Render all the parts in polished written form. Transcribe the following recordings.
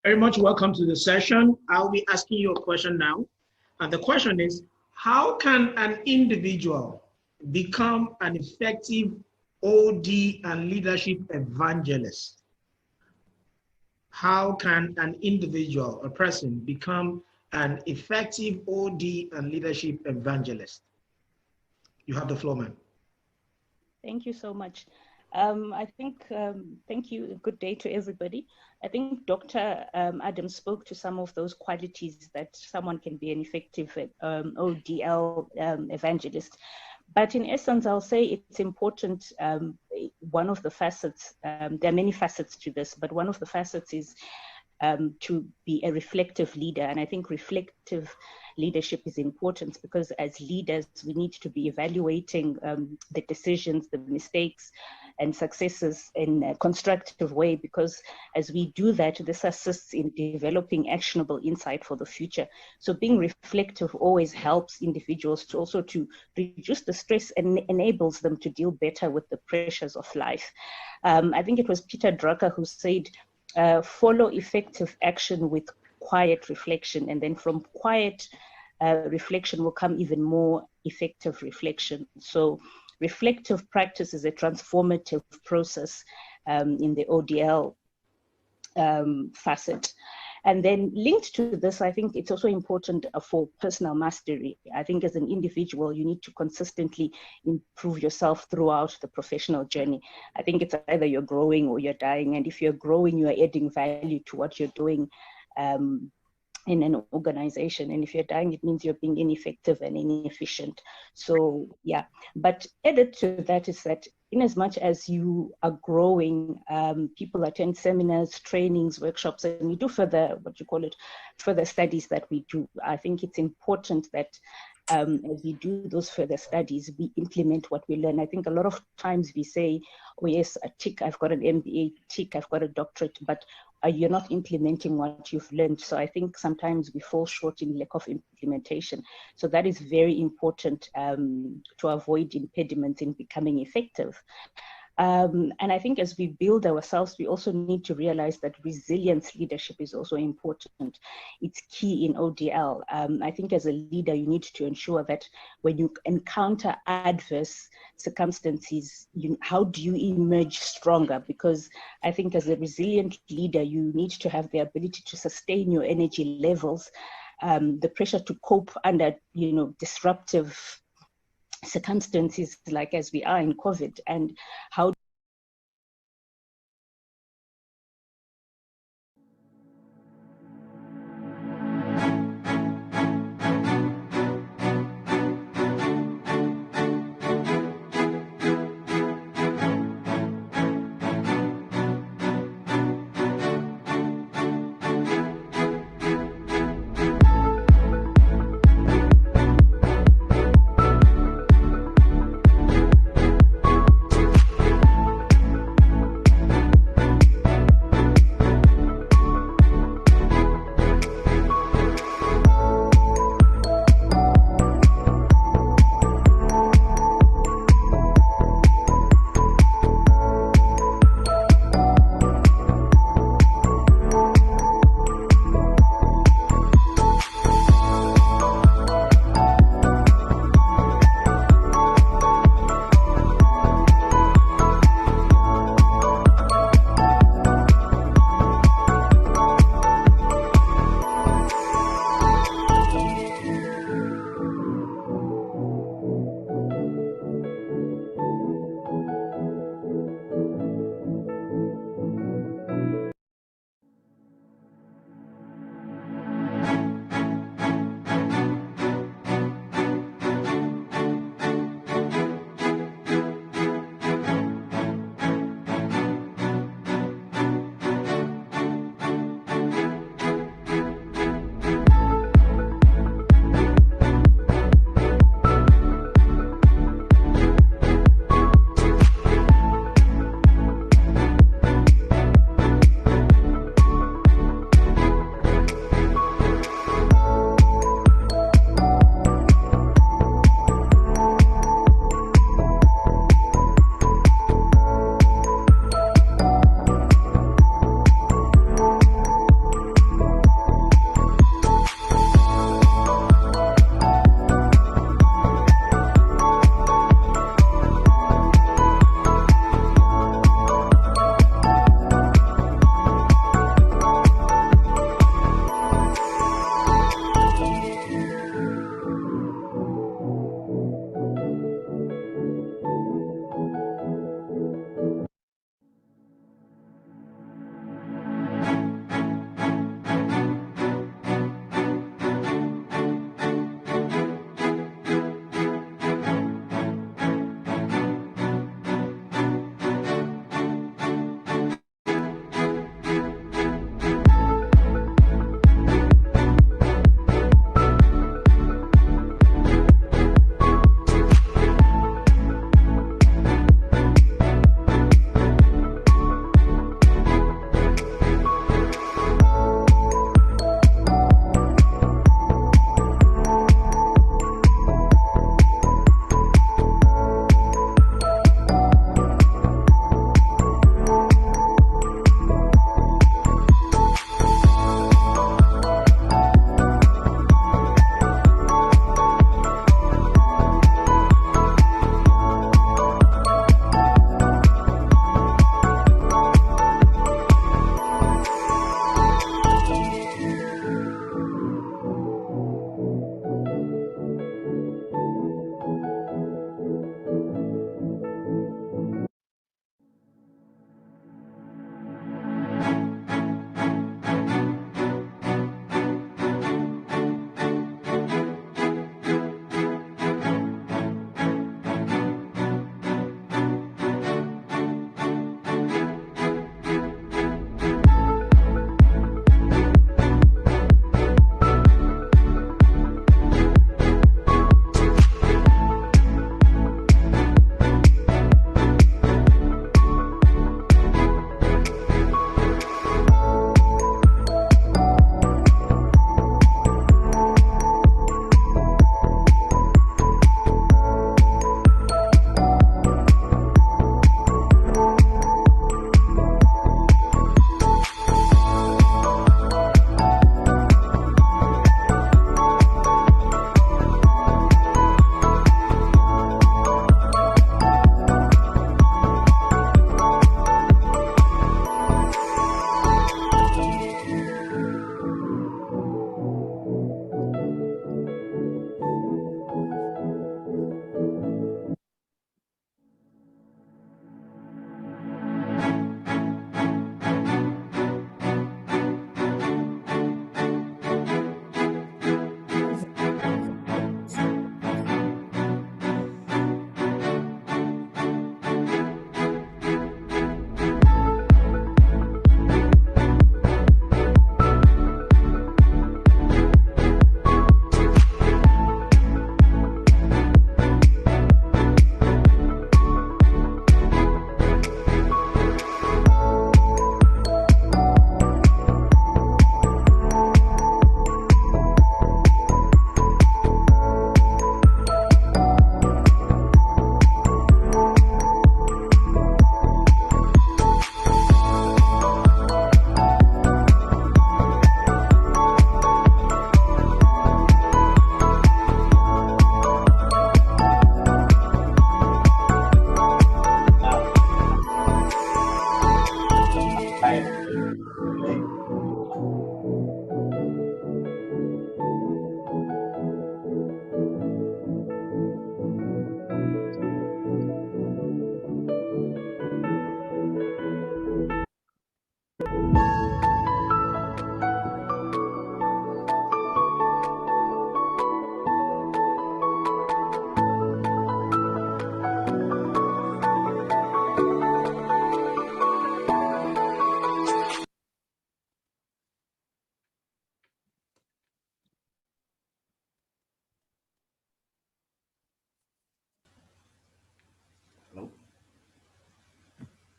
Very much welcome to the session. I'll be asking you a question now. And the question is, how can an individual become an effective OD and leadership evangelist? How can an individual, a person, become an effective OD and leadership evangelist? You have the floor, ma'am. Thank you so much. Thank you. Good day to everybody. I think Dr. Adams spoke to some of those qualities that someone can be an effective ODL evangelist. But in essence, I'll say it's important. One of the facets, there are many facets to this, but one of the facets is to be a reflective leader. And I think reflective leadership is important because as leaders, we need to be evaluating the decisions, the mistakes and successes in a constructive way, because as we do that, this assists in developing actionable insight for the future. So being reflective always helps individuals to also to reduce the stress and enables them to deal better with the pressures of life. I think it was Peter Drucker who said, follow effective action with quiet reflection, and then from quiet reflection will come even more effective reflection. So reflective practice is a transformative process in the ODL facet. And then linked to this, I think it's also important for personal mastery. I think as an individual, you need to consistently improve yourself throughout the professional journey. I think it's either you're growing or you're dying. And if you're growing, you're adding value to what you're doing in an organization. And if you're dying, it means you're being ineffective and inefficient. So yeah, but added to that is that in as much as you are growing, people attend seminars, trainings, workshops, and we do further, further studies that we do. I think it's important that as we do those further studies, we implement what we learn. I think a lot of times we say, oh yes, a tick, I've got an MBA, tick, I've got a doctorate, but you're not implementing what you've learned. So I think sometimes we fall short in lack of implementation. So that is very important to avoid impediments in becoming effective. And I think as we build ourselves, we also need to realize that resilience leadership is also important. It's key in ODL. I think as a leader, you need to ensure that when you encounter adverse circumstances, how do you emerge stronger? Because I think as a resilient leader, you need to have the ability to sustain your energy levels, the pressure to cope under, disruptive circumstances like as we are in COVID, and how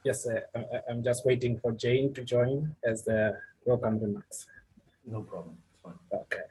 Yes, I'm just waiting for Jane to join as the welcome remarks. No problem. It's fine. Okay.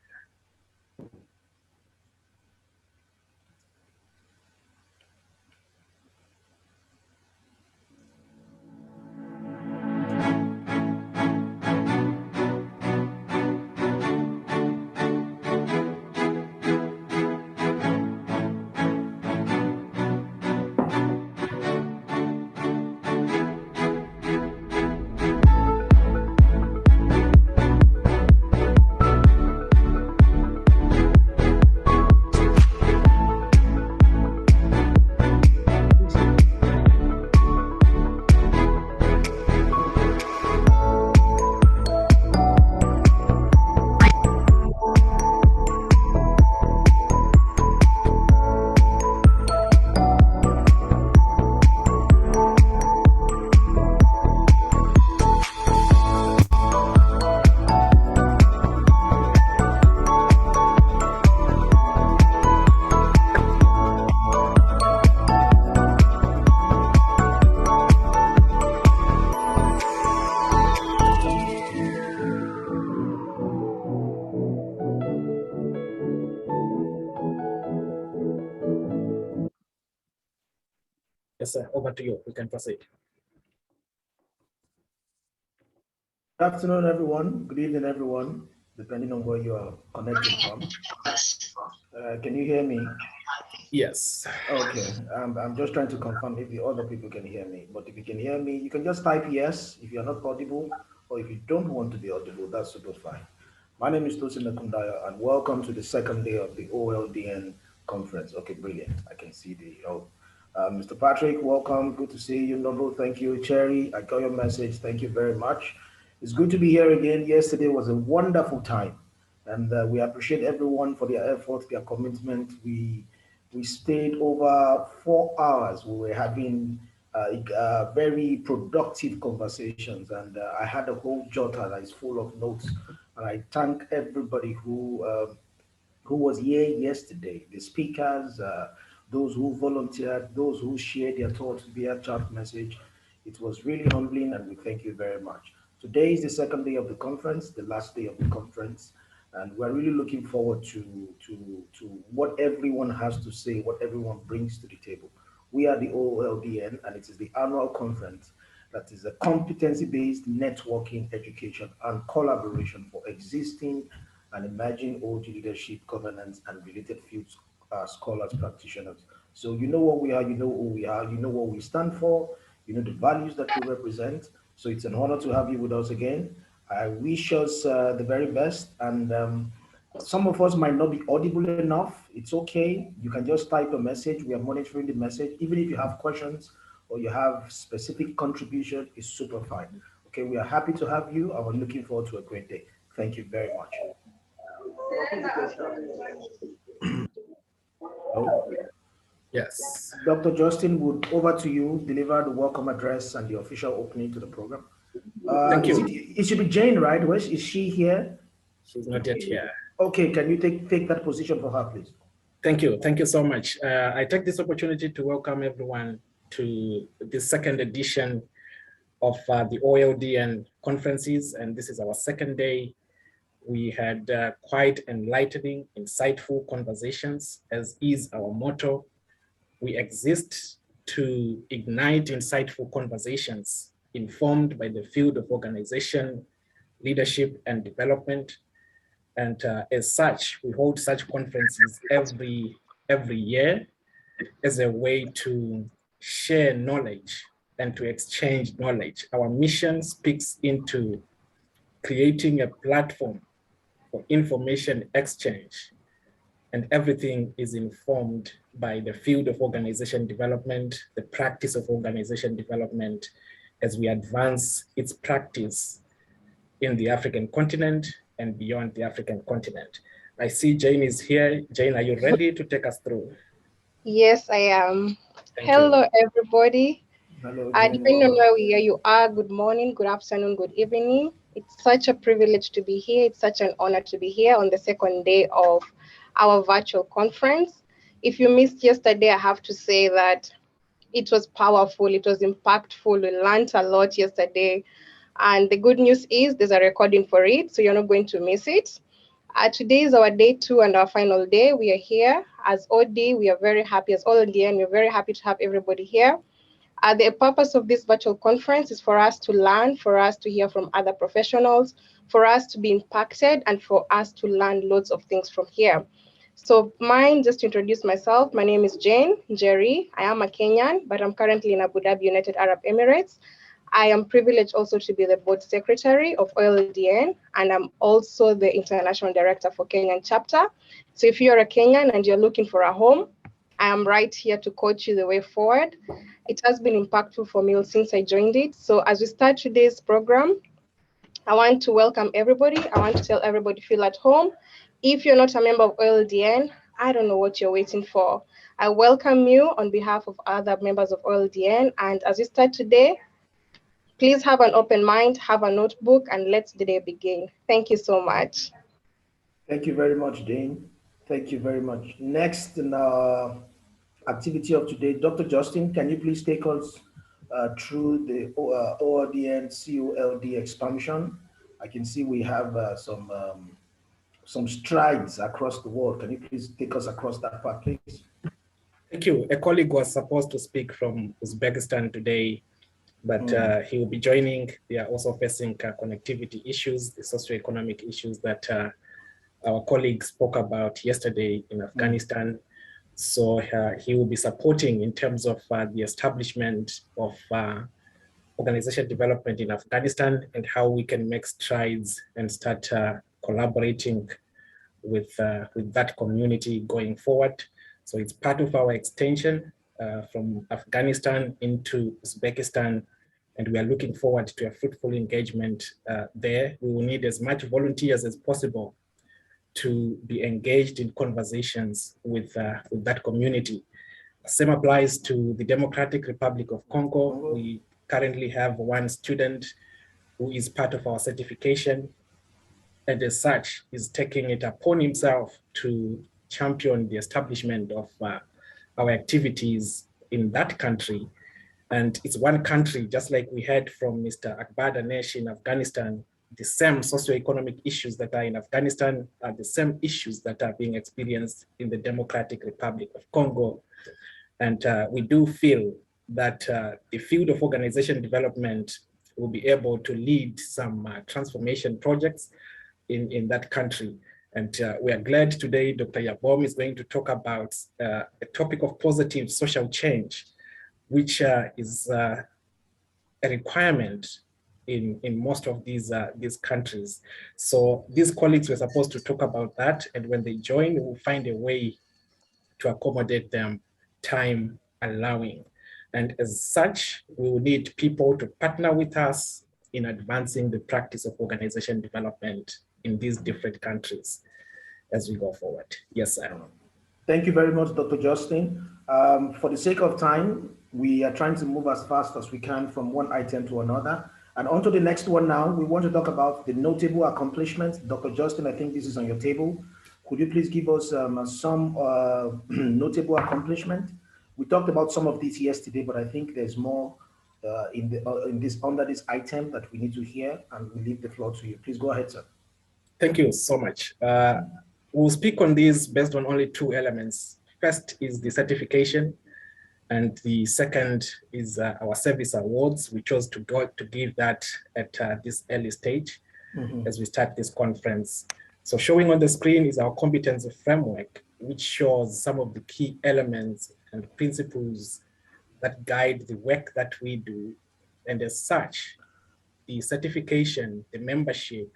Yes, sir. Over to you. We can proceed. Good afternoon, everyone. Good evening, everyone, depending on where you are connecting from. Can you hear me? Yes. Okay. I'm just trying to confirm if the other people can hear me. But if you can hear me, you can just type yes if you're not audible, or if you don't want to be audible, that's super fine. My name is Tosin Nakundaya, and welcome to the second day of the OLDN conference. Okay, brilliant. I can see Mr. Patrick, welcome. Good to see you. Noble, thank you. Cherry, I got your message. Thank you very much. It's good to be here again. Yesterday was a wonderful time, and we appreciate everyone for their effort, their commitment. We stayed over 4 hours. We were having very productive conversations, and I had a whole jotter that is full of notes. And I thank everybody who was here yesterday, the speakers, those who volunteered, those who shared their thoughts via chat message. It was really humbling, and we thank you very much. Today is the second day of the conference, the last day of the conference, and we're really looking forward to what everyone has to say, what everyone brings to the table. We are the OLDN, and it is the annual conference that is a competency-based networking, education, and collaboration for existing and emerging OG leadership, governance, and related fields, scholars, practitioners. So you know what we are, you know who we are, you know what we stand for, you know the values that we represent. So it's an honor to have you with us again. I wish us the very best, and some of us might not be audible enough. It's okay. You can just type a message. We are monitoring the message. Even if you have questions or you have specific contribution, it's super fine. Okay, we are happy to have you, and we're looking forward to a great day. Thank you very much. Oh, Yes. Dr. Justin, would over to you, deliver the welcome address and the official opening to the program. Thank you. It should be Jane, right? Where is she here? She's not yet here. Okay, can you take that position for her, please? Thank you. Thank you so much. I take this opportunity to welcome everyone to the second edition of the OLDN conferences, and this is our second day. We had quite enlightening, insightful conversations, as is our motto. We exist to ignite insightful conversations informed by the field of organization, leadership, and development. And as such, we hold such conferences every year as a way to share knowledge and to exchange knowledge. Our mission speaks into creating a platform for information exchange, and everything is informed by the field of organization development, the practice of organization development, as we advance its practice in the African continent and beyond the African continent. I see Jane is here. Jane, are you ready to take us through? Yes, I am. Thank Hello, you. everybody. Hello, Depending on where you are, good morning, good afternoon, good evening. It's such a privilege to be here. It's such an honor to be here on the second day of our virtual conference. If you missed yesterday, I have to say that It was powerful. It was impactful. We learned a lot yesterday. And the good news is there's a recording for it, so you're not going to miss it. Today is our day 2 and our final day. We are here as OD. We are very happy as OLDN. We're very happy to have everybody here. The purpose of this virtual conference is for us to learn, for us to hear from other professionals, for us to be impacted, and for us to learn loads of things from here. So just to introduce myself, my name is Jane Jerry. I am a Kenyan, but I'm currently in Abu Dhabi, United Arab Emirates. I am privileged also to be the board secretary of OLDN, and I'm also the international director for Kenyan chapter. So if you're a Kenyan and you're looking for a home, I am right here to coach you the way forward. It has been impactful for me since I joined it. So as we start today's program, I want to welcome everybody. I want to tell everybody feel at home. If you're not a member of OLDN, I don't know what you're waiting for. I welcome you on behalf of other members of OLDN. And as we start today, please have an open mind, have a notebook, and let the day begin. Thank you so much. Thank you very much, Jane. Thank you very much. Next in our activity of today, Dr. Justin, can you please take us through the OLDN COLD expansion? I can see we have some strides across the world. Can you please take us across that part, please? Thank you. A colleague was supposed to speak from Uzbekistan today, but he will be joining. They are also facing connectivity issues, the socioeconomic issues that our colleague spoke about yesterday in Afghanistan. So he will be supporting in terms of the establishment of organization development in Afghanistan and how we can make strides and start collaborating with that community going forward. So it's part of our extension from Afghanistan into Uzbekistan, and we are looking forward to a fruitful engagement there. We will need as much volunteers as possible to be engaged in conversations with that community. Same applies to the Democratic Republic of Congo. We currently have one student who is part of our certification, and as such is taking it upon himself to champion the establishment of our activities in that country. And it's one country, just like we heard from Mr. Akbar Danesh in Afghanistan, the same socioeconomic issues that are in Afghanistan are the same issues that are being experienced in the Democratic Republic of Congo. And we do feel that the field of organization development will be able to lead some transformation projects in that country. And we are glad today Dr. Yabom is going to talk about a topic of positive social change, which is a requirement in most of these countries. So these colleagues were supposed to talk about that, and when they join, we will find a way to accommodate them, time allowing. And as such, we will need people to partner with us in advancing the practice of organization development in these different countries as we go forward. Yes, sir. Thank you very much, Dr. Justin. For the sake of time, we are trying to move as fast as we can from one item to another. And on to the next one now, we want to talk about the notable accomplishments. Dr. Justin, I think this is on your table. Could you please give us some notable accomplishment? We talked about some of these yesterday, but I think there's more under this item that we need to hear, and we leave the floor to you. Please go ahead, sir. Thank you so much. We'll speak on these based on only two elements. First is the certification, and the second is our service awards. We chose to give that at this early stage as we start this conference. So showing on the screen is our competency framework, which shows some of the key elements and principles that guide the work that we do. And as such, the certification, the membership,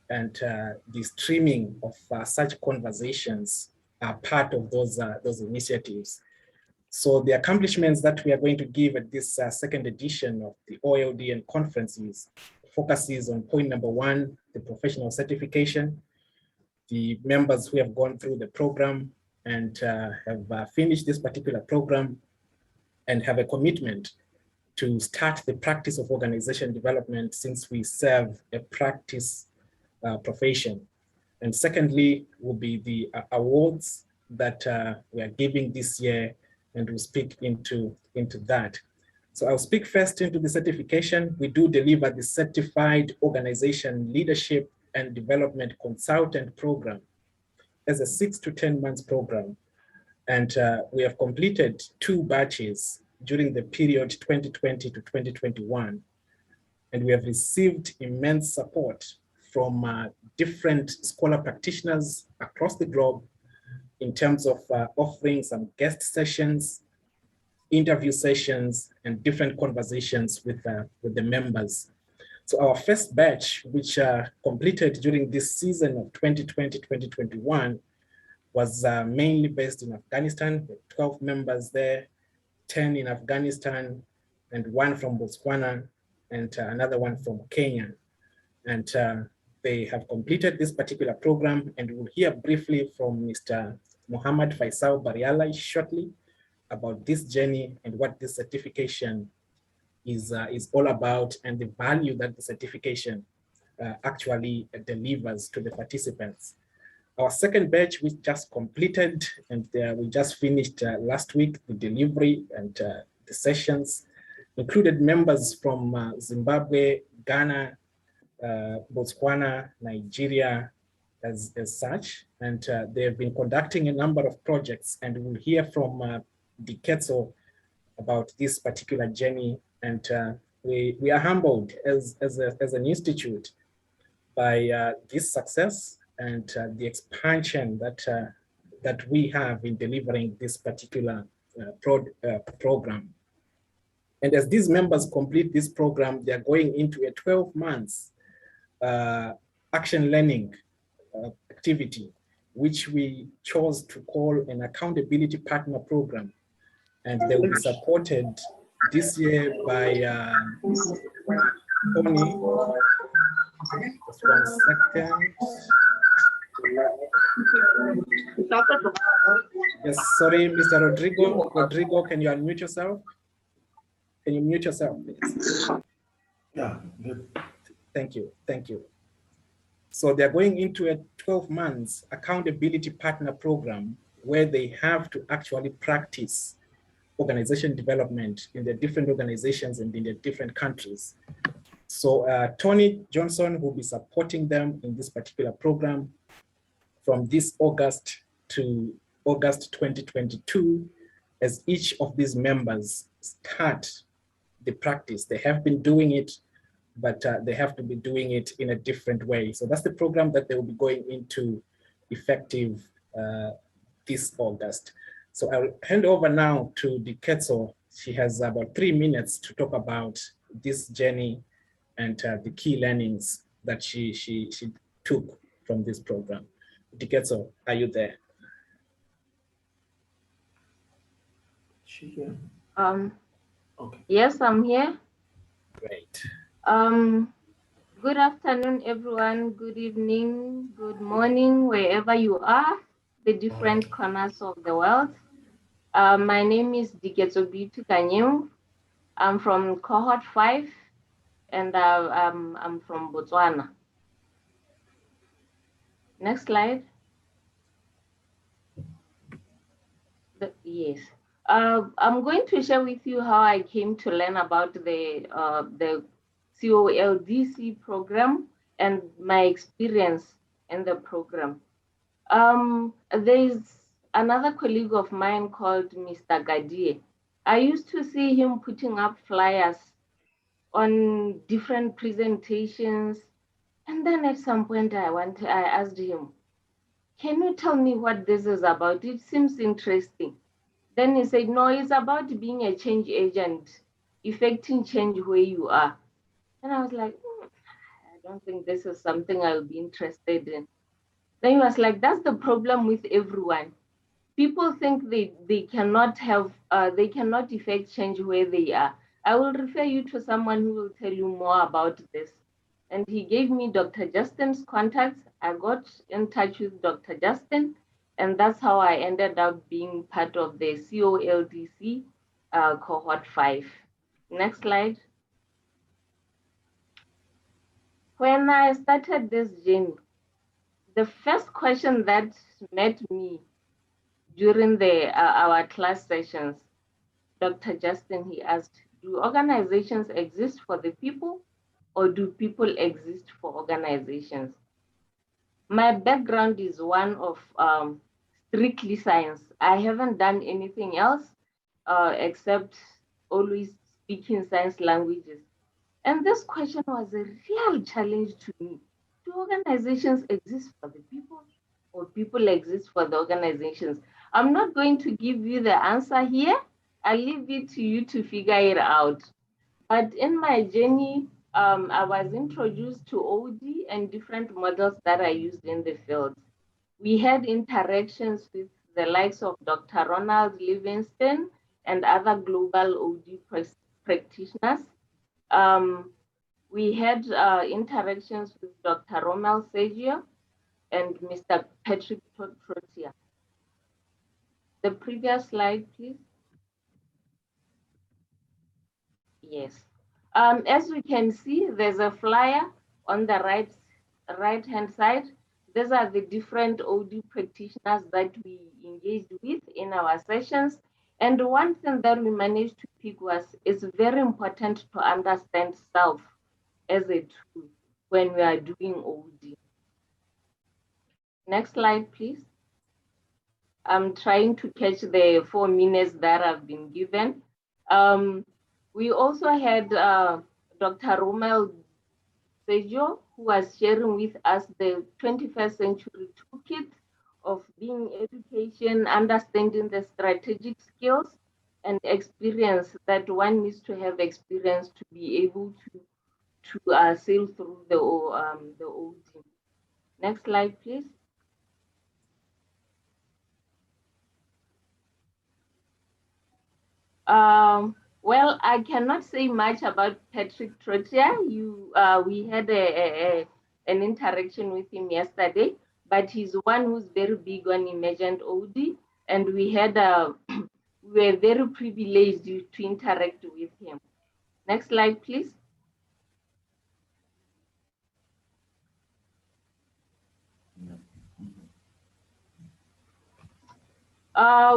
and the streaming of such conversations are part of those initiatives. So the accomplishments that we are going to give at this second edition of the OLDN conferences focuses on point number 1, the professional certification. The members who have gone through the program and have finished this particular program and have a commitment to start the practice of organization development, since we serve a practice profession. And secondly will be the awards that we are giving this year and we'll speak into that. So I'll speak first into the certification. We do deliver the Certified Organization Leadership and Development Consultant Program as a 6 to 10 months program. And we have completed 2 batches during the period 2020 to 2021. And we have received immense support from different scholar practitioners across the globe in terms of offering some guest sessions, interview sessions, and different conversations with the members. So our first batch, which completed during this season of 2020-2021, was mainly based in Afghanistan, with 12 members there, 10 in Afghanistan, and 1 from Botswana, and another one from Kenya. And they have completed this particular program, and we'll hear briefly from Mr. Muhammad Faisal Bariala shortly about this journey and what this certification is all about, and the value that the certification actually delivers to the participants. Our second batch, we just completed, and we just finished last week, the delivery and the sessions, included members from Zimbabwe, Ghana, Botswana, Nigeria, as such. And they have been conducting a number of projects, and we'll hear from Diketso about this particular journey. And we are humbled as an institute by this success and the expansion that we have in delivering this particular program. And as these members complete this program, they're going into a 12 months action learning activity, which we chose to call an accountability partner program. And they will be supported this year by Tony. Just 1 second. Yes, sorry, Mr. Rodrigo. Rodrigo, can you unmute yourself? Can you mute yourself, please? Yeah, good. Thank you, thank you. So they're going into a 12 months accountability partner program where they have to actually practice organization development in the different organizations and in the different countries. So Tony Johnson will be supporting them in this particular program from this August to August 2022, as each of these members start the practice. They have been doing it, but they have to be doing it in a different way. So that's the program that they will be going into effective this August. So I'll hand over now to Diketso. She has about 3 minutes to talk about this journey and the key learnings that she took from this program. Diketso, are you there? She here? Okay. Yes, I'm here. Great. Good afternoon, everyone. Good evening, good morning, wherever you are, the different corners of the world. My name is Diketso Kanyeu. I'm from cohort 5, and I'm from Botswana. Next slide. Yes. I'm going to share with you how I came to learn about the COLDC program and my experience in the program. There's another colleague of mine called Mr. Gadie. I used to see him putting up flyers on different presentations. And then at some point I asked him, can you tell me what this is about? It seems interesting. Then he said, no, it's about being a change agent, effecting change where you are. And I was like, I don't think this is something I'll be interested in. Then he was like, that's the problem with everyone. People think they cannot effect change where they are. I will refer you to someone who will tell you more about this. And he gave me Dr. Justin's contacts. I got in touch with Dr. Justin, and that's how I ended up being part of the COLDC cohort 5. Next slide. When I started this journey, the first question that met me during our class sessions, Dr. Justin, he asked, do organizations exist for the people or do people exist for organizations? My background is one of strictly science. I haven't done anything else except always speaking science languages. And this question was a real challenge to me. Do organizations exist for the people or people exist for the organizations? I'm not going to give you the answer here. I'll leave it to you to figure it out. But in my journey, I was introduced to OD and different models that I used in the field. We had interactions with the likes of Dr. Ronald Livingston and other global OD practitioners. We had interactions with Dr. Romel Sergio and Mr. Patrick Trotia. The previous slide, please. Yes. As we can see, there's a flyer on the right-hand side. These are the different OD practitioners that we engaged with in our sessions. And one thing that we managed to pick was it's very important to understand self as a tool when we are doing OD. Next slide, please. I'm trying to catch the 4 minutes that I've been given. We also had Dr. Romel Sergio, who was sharing with us the 21st century toolkit of being education, understanding the strategic skills and experience that one needs to have experience to be able to sail through the OD. Next slide, please. Well, I cannot say much about Patrick Trotia. We had an interaction with him yesterday, but he's one who's very big on emergent OD, and we had we were very privileged to interact with him. Next slide, please.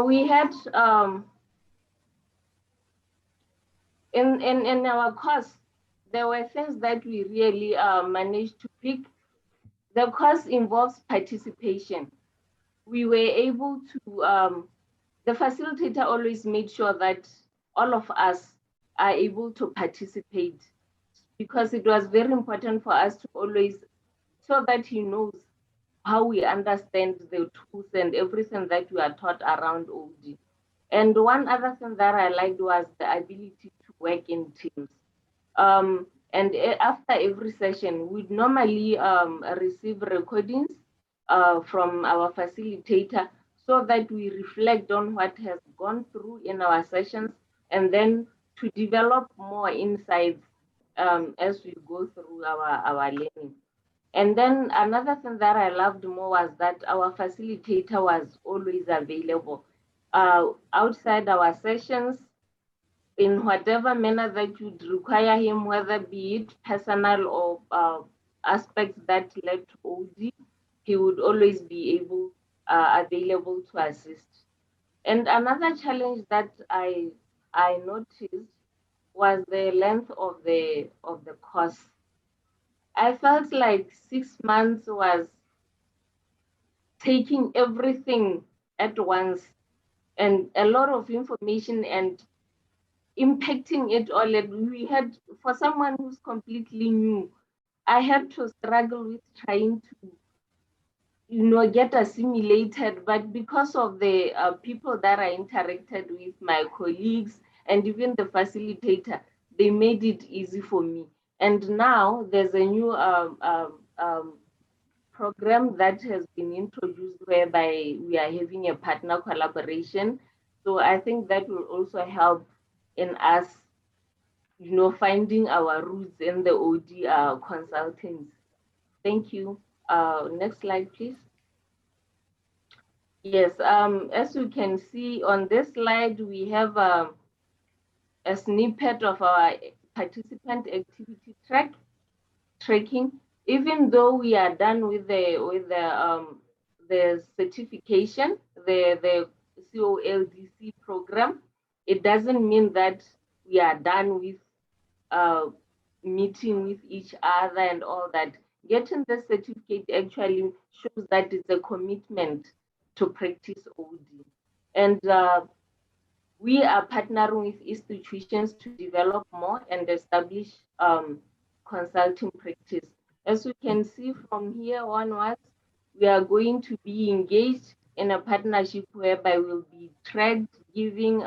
We had in our course, there were things that we really managed to pick. The course involves participation. We were able to, the facilitator always made sure that all of us are able to participate because it was very important for us to always, so that he knows how we understand the tools and everything that we are taught around OD. And one other thing that I liked was the ability to work in teams. And after every session, we'd normally receive recordings from our facilitator so that we reflect on what has gone through in our sessions and then to develop more insights as we go through our learning. And then another thing that I loved more was that our facilitator was always available outside our sessions in whatever manner that you'd require him, whether be it personal or aspects that led to OD, he would always be available to assist. And another challenge that I noticed was the length of the course. I felt like 6 months was taking everything at once and a lot of information and impacting it all. And we had, for someone who's completely new, I had to struggle with trying to, get assimilated. But because of the people that I interacted with, my colleagues, and even the facilitator, they made it easy for me. And now there's a new program that has been introduced whereby we are having a partner collaboration. So I think that will also help in us, finding our roots in the OD consultants. Thank you. Next slide, please. Yes, as you can see on this slide, we have a snippet of our participant activity tracking. Even though we are done with the certification, the COLDC program. It doesn't mean that we are done with meeting with each other and all that. Getting the certificate actually shows that it's a commitment to practice OD. And we are partnering with institutions to develop more and establish consulting practice. As you can see from here onwards, we are going to be engaged in a partnership whereby we'll be tracked, giving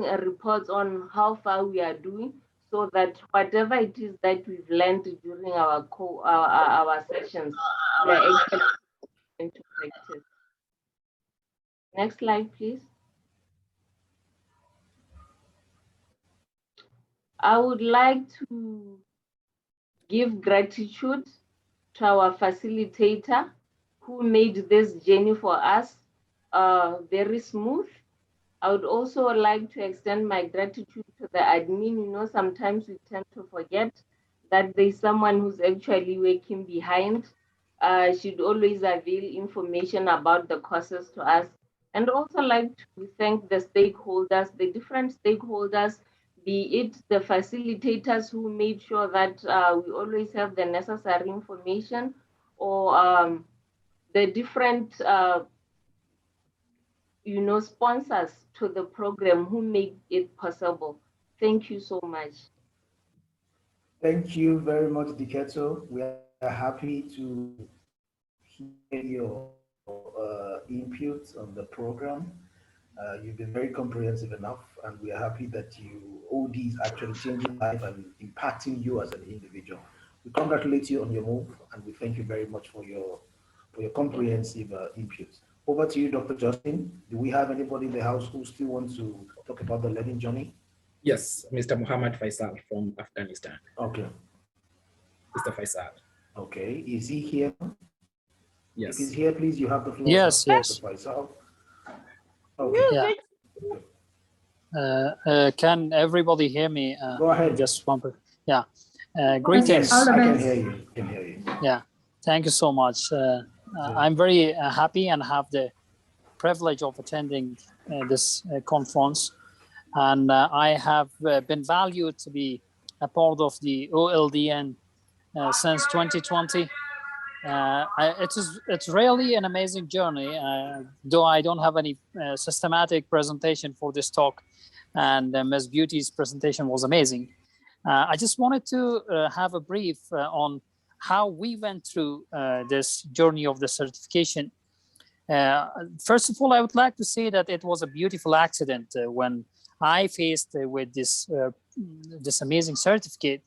reports on how far we are doing, so that whatever it is that we've learned during our sessions, we are actually into practice. Next slide, please. I would like to give gratitude to our facilitator who made this journey for us very smooth. I would also like to extend my gratitude to the admin. You know, sometimes we tend to forget that there's someone who's actually working behind. Should always avail information about the courses to us. And also like to thank the stakeholders, the different stakeholders, be it the facilitators who made sure that we always have the necessary information, or the different sponsors to the program who made it possible. Thank you so much. Thank you very much, Diketo. We are happy to hear your input on the program. You've been very comprehensive enough, and we are happy that OD is actually changing life and impacting you as an individual. We congratulate you on your move, and we thank you very much for your comprehensive input. Over to you, Dr. Justin. Do we have anybody in the house who still wants to talk about the learning journey? Yes, Mr. Muhammad Faisal from Afghanistan. Okay. Mr. Faisal. Okay, is he here? Yes. If he's here, please, you have the floor. Yes, yes. Mr. Faisal. Okay. Yeah. Can everybody hear me? Go ahead. Just one. Yeah. Greetings. Yes, I can hear you. Yeah. Thank you so much. I'm very happy and have the privilege of attending this conference. And I have been valued to be a part of the OLDN since 2020. It's really an amazing journey, though I don't have any systematic presentation for this talk, and Ms. Beauty's presentation was amazing. I just wanted to have a brief on how we went through this journey of the certification. First of all, I would like to say that it was a beautiful accident when I faced with this amazing certificate.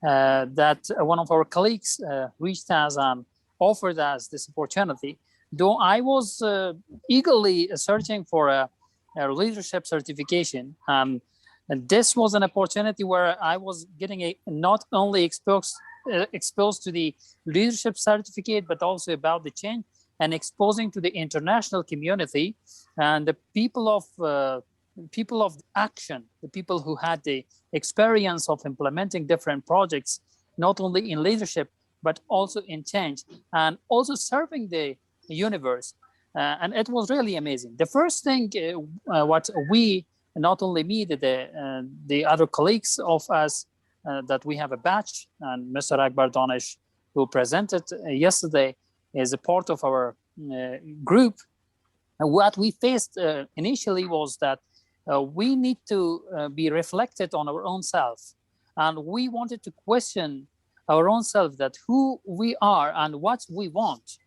That one of our colleagues reached us and offered us this opportunity. Though I was eagerly searching for a leadership certification, and this was an opportunity where I was getting not only exposed to the leadership certificate, but also about the change and exposing to the international community and the people of action, the people who had the experience of implementing different projects, not only in leadership, but also in change, and also serving the universe. And it was really amazing. The first thing, what we, not only me, the other colleagues of us, that we have a batch, and Mr. Akbar Danish, who presented yesterday, is a part of our group. And what we faced initially was that we need to be reflected on our own self. And we wanted to question our own self, that who we are and what we want.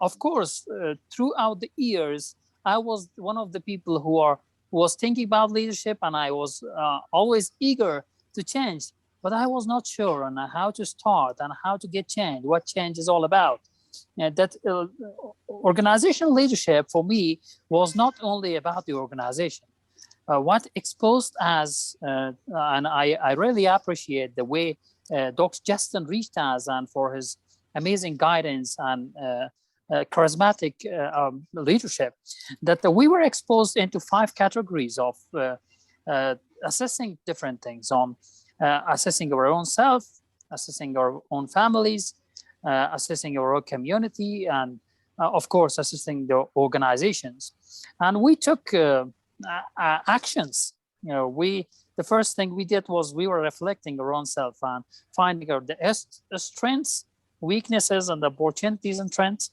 Of course, throughout the years, I was one of the people who was thinking about leadership, and I was always eager to change, but I was not sure on how to start and how to get change, what change is all about. That organizational leadership for me was not only about the organization. What exposed us, and I really appreciate the way Dr. Justin reached us, and for his amazing guidance and charismatic leadership, that we were exposed into 5 categories of assessing different things, on assessing our own self, assessing our own families, assessing our own community, and of course, assisting the organizations. And we took actions. The first thing we did was we were reflecting our own self and finding out the strengths, weaknesses, and opportunities and trends.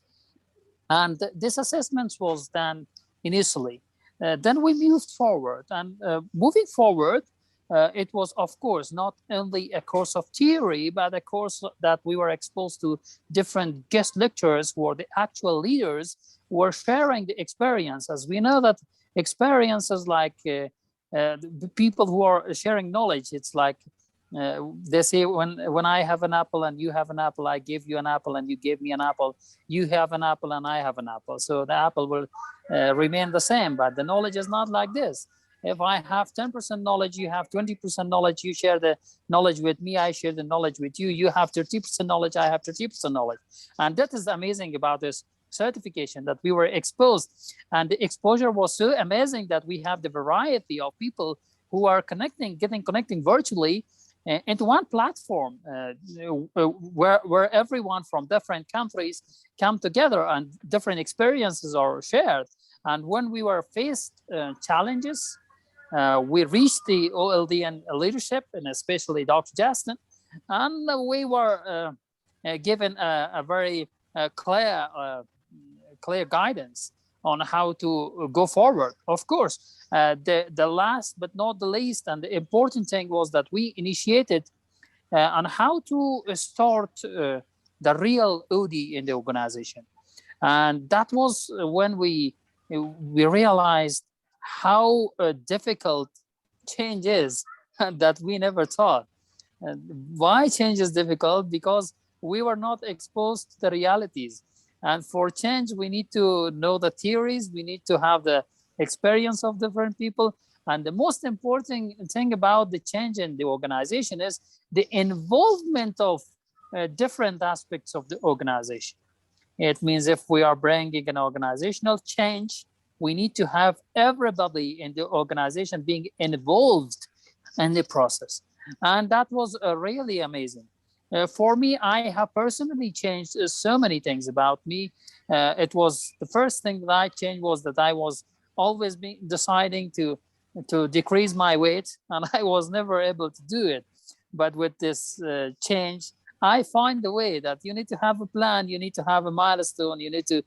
And this assessment was done initially. Then we moved forward, and moving forward, it was, of course, not only a course of theory, but a course that we were exposed to different guest lecturers who are the actual leaders who were sharing the experiences. We know that experiences like the people who are sharing knowledge, it's like they say, when I have an apple and you have an apple, I give you an apple and you give me an apple. You have an apple and I have an apple. So the apple will remain the same, but the knowledge is not like this. If I have 10% knowledge, you have 20% knowledge, you share the knowledge with me, I share the knowledge with you, you have 30% knowledge, I have 30% knowledge. And that is amazing about this certification, that we were exposed. And the exposure was so amazing that we have the variety of people who are connecting virtually into one platform where everyone from different countries come together and different experiences are shared. And when we were faced challenges, we reached the OLDN leadership, and especially Dr. Justin, and we were given a very clear guidance on how to go forward. Of course, the last but not the least, and the important thing was that we initiated on how to start the real OD in the organization. And that was when we realized how difficult change is that we never thought. Why change is difficult? Because we were not exposed to the realities. And for change, we need to know the theories, we need to have the experience of different people. And the most important thing about the change in the organization is the involvement of different aspects of the organization. It means if we are bringing an organizational change, we need to have everybody in the organization being involved in the process. And that was really amazing. For me, I have personally changed so many things about me. It was the first thing that I changed was that I was always deciding to decrease my weight, and I was never able to do it. But with this change, I find the way that you need to have a plan, you need to have a milestone, you need to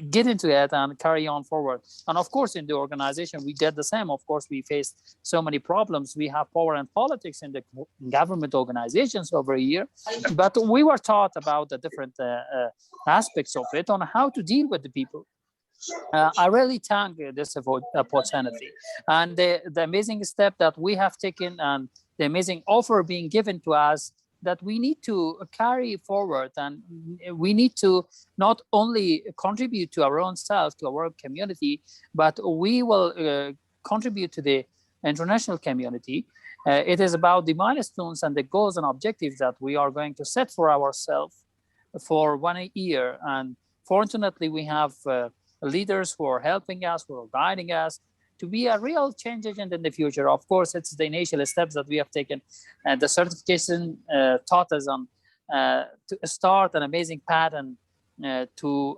get into it and carry on forward. And of course, in the organization, we did the same. Of course, we faced so many problems. We have power and politics in the government organizations over a year, but we were taught about the different aspects of it on how to deal with the people. I really thank this opportunity and the amazing step that we have taken and the amazing offer being given to us, that we need to carry forward, and we need to not only contribute to our own self, to our community, but we will contribute to the international community. It is about the milestones and the goals and objectives that we are going to set for ourselves for 1 year. And fortunately, we have leaders who are helping us, who are guiding us to be a real change agent in the future. Of course, it's the initial steps that we have taken. The certification taught us on to start an amazing path, and to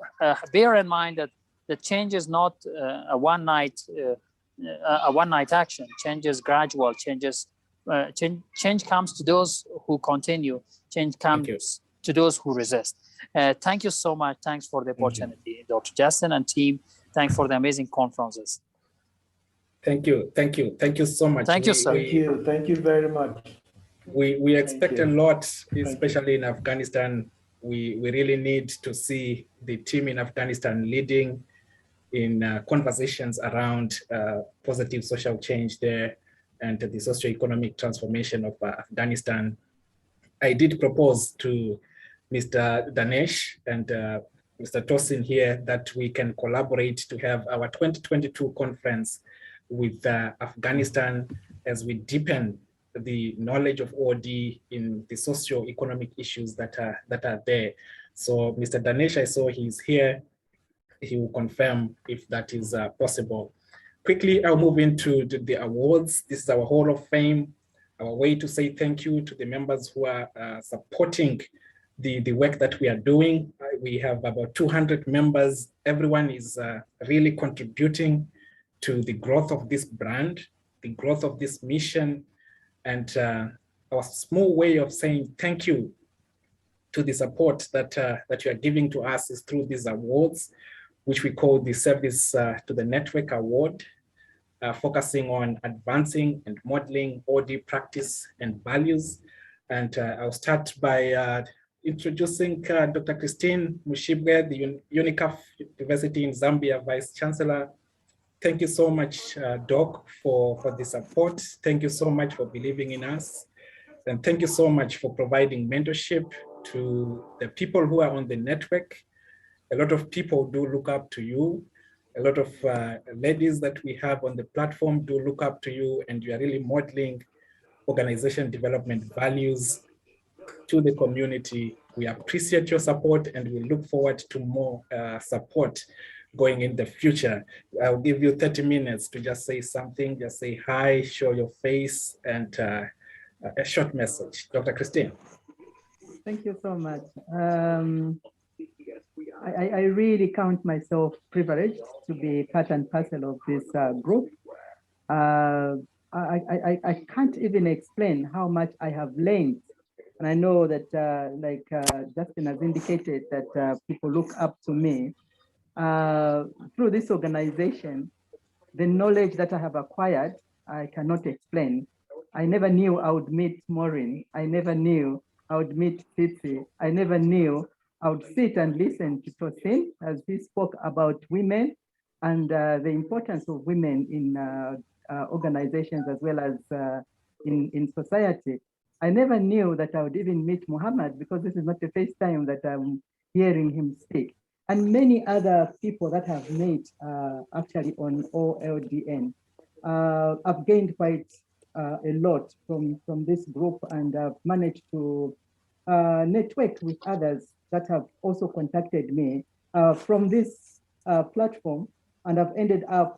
bear in mind that the change is not a one-night action. Change is gradual. Change comes to those who continue. Change comes to those who resist. Thank you so much. Thanks for the opportunity, Dr. Justin and team. Thanks for the amazing conferences. Thank you so much. Thank you, sir. Thank you very much. We expect a lot, especially in Afghanistan. We really need to see the team in Afghanistan leading in conversations around positive social change there and the socio-economic transformation of Afghanistan. I did propose to Mr. Danesh and Mr. Tosin here that we can collaborate to have our 2022 conference with Afghanistan as we deepen the knowledge of OD in the socio-economic issues that are there. So Mr. Danesh, I saw he's here. He will confirm if that is possible. Quickly, I'll move into the awards. This is our Hall of Fame, our way to say thank you to the members who are supporting the work that we are doing. We have about 200 members. Everyone is really contributing to the growth of this brand, the growth of this mission, and our small way of saying thank you to the support that that you are giving to us is through these awards, which we call the Service to the Network Award, focusing on advancing and modeling OD practice and values. And I'll start by introducing Dr. Christine Mushibwe, the UNICAF University in Zambia Vice Chancellor. Thank you so much, Doc, for the support. Thank you so much for believing in us. And thank you so much for providing mentorship to the people who are on the network. A lot of people do look up to you. A lot of ladies that we have on the platform do look up to you, and you are really modeling organization development values to the community. We appreciate your support, and we look forward to more support going in the future. I'll give you 30 minutes to just say something, just say hi, show your face, and a short message. Dr. Christine. Thank you so much. I really count myself privileged to be part and parcel of this group. I can't even explain how much I have learned. And I know that, like Justin has indicated, that people look up to me. Through this organization, the knowledge that I have acquired, I cannot explain. I never knew I would meet Maureen. I never knew I would meet Titi. I never knew I would sit and listen to Tosin as he spoke about women and the importance of women in organizations as well as in society. I never knew that I would even meet Muhammad, because this is not the first time that I'm hearing him speak. And many other people that have met actually on OLDN. I've gained quite a lot from this group, and I've managed to network with others that have also contacted me from this platform, and I've ended up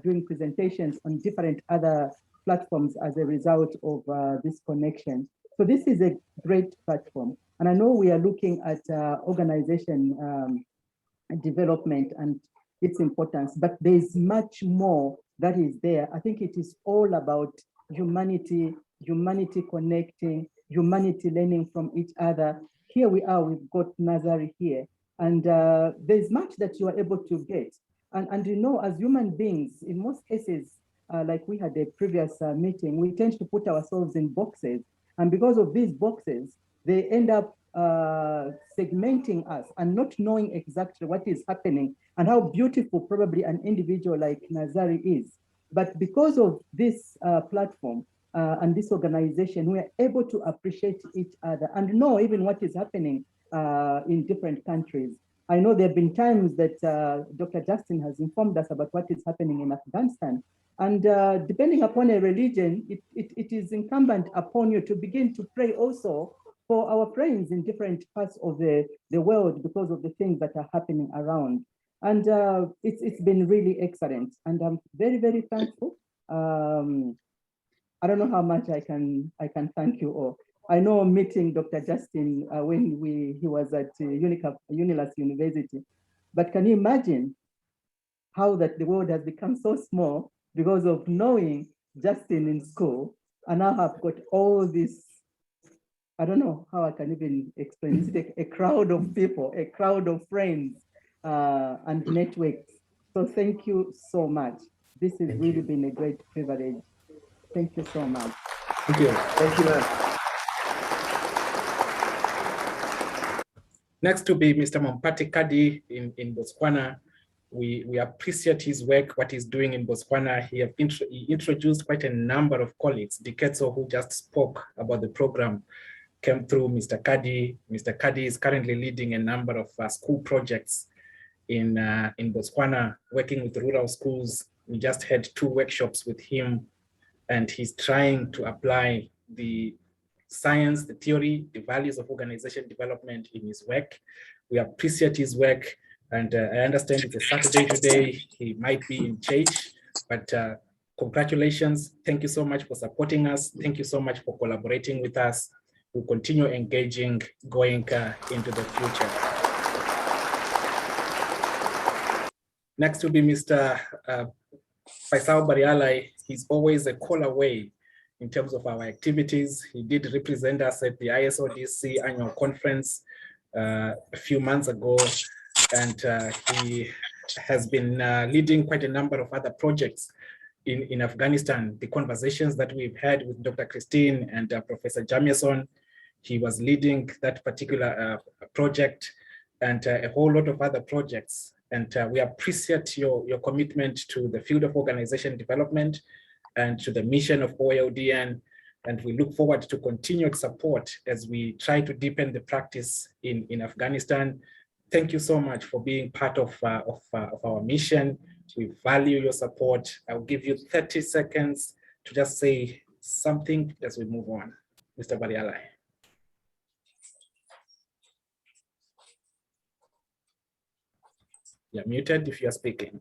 doing presentations on different other platforms as a result of this connection. So this is a great platform, and I know we are looking at organization development and its importance, but there's much more that is there. I think it is all about humanity connecting, humanity learning from each other. Here we are, we've got Nazari here, and there's much that you are able to get. And you know, as human beings, in most cases, like we had a previous meeting, we tend to put ourselves in boxes. And because of these boxes, they end up segmenting us and not knowing exactly what is happening and how beautiful probably an individual like Nazari is. But because of this platform and this organization, we are able to appreciate each other and know even what is happening in different countries. I know there have been times that Dr. Justin has informed us about what is happening in Afghanistan. And depending upon a religion, it is incumbent upon you to begin to pray also for our friends in different parts of the world because of the things that are happening around. And it's been really excellent. And I'm very, very thankful. I don't know how much I can thank you all. I know meeting Dr. Justin when he was at Unilas University, but can you imagine how that the world has become so small because of knowing Justin in school, and now I've got all this, I don't know how I can even explain. Is it a crowd of people, a crowd of friends and networks? So thank you so much. This has really been a great privilege. Thank you so much. Thank you. Thank you, ma'am. Next to be Mr. Mompati Kadi in Botswana. We appreciate his work, what he's doing in Botswana. He introduced quite a number of colleagues. Diketso, who just spoke about the program, came through Mr. Kadi. Mr. Kadi is currently leading a number of school projects in Botswana, working with rural schools. We just had 2 workshops with him, and he's trying to apply the science, the theory, the values of organization development in his work. We appreciate his work, and I understand it's a Saturday today. He might be in church, but congratulations. Thank you so much for supporting us. Thank you so much for collaborating with us. we'll continue engaging going into the future. Next will be Mr. Faisal Barialai. He's always a call away in terms of our activities. He did represent us at the ISODC annual conference a few months ago, and he has been leading quite a number of other projects in Afghanistan. The conversations that we've had with Dr. Christine and Professor Jamieson, he was leading that particular project and a whole lot of other projects. And we appreciate your commitment to the field of organization development and to the mission of OLDN. And we look forward to continued support as we try to deepen the practice in Afghanistan. Thank you so much for being part of our mission. We value your support. I'll give you 30 seconds to just say something as we move on. Mr. Barialai. You're muted if you're speaking.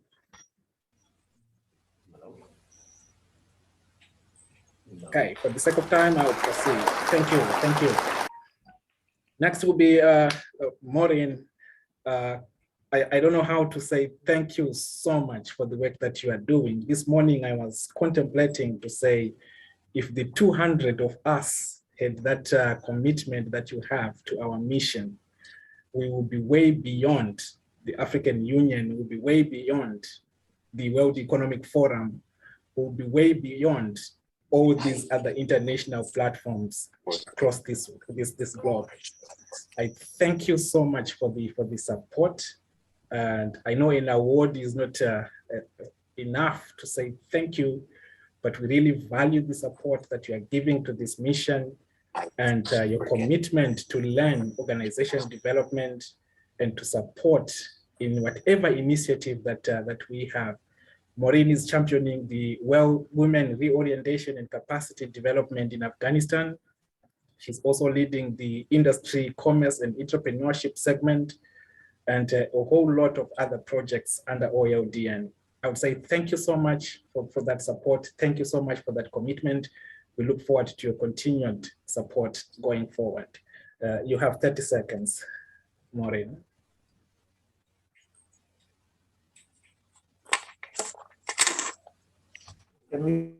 Okay, for the sake of time, I'll proceed. Thank you, thank you. Next will be Maureen. I don't know how to say thank you so much for the work that you are doing. This morning, I was contemplating to say, if the 200 of us had that commitment that you have to our mission, we will be way beyond the African Union, will be way beyond the World Economic Forum, will be way beyond all these other international platforms across this globe. I thank you so much for the support. And I know an award is not enough to say thank you, but we really value the support that you are giving to this mission and your commitment to learn organization development and to support in whatever initiative that we have. Maureen is championing the women reorientation and capacity development in Afghanistan. She's also leading the industry, commerce, and entrepreneurship segment, and a whole lot of other projects under OLDN. I would say thank you so much for that support. Thank you so much for that commitment. We look forward to your continued support going forward. You have 30 seconds, Maureen. Can we,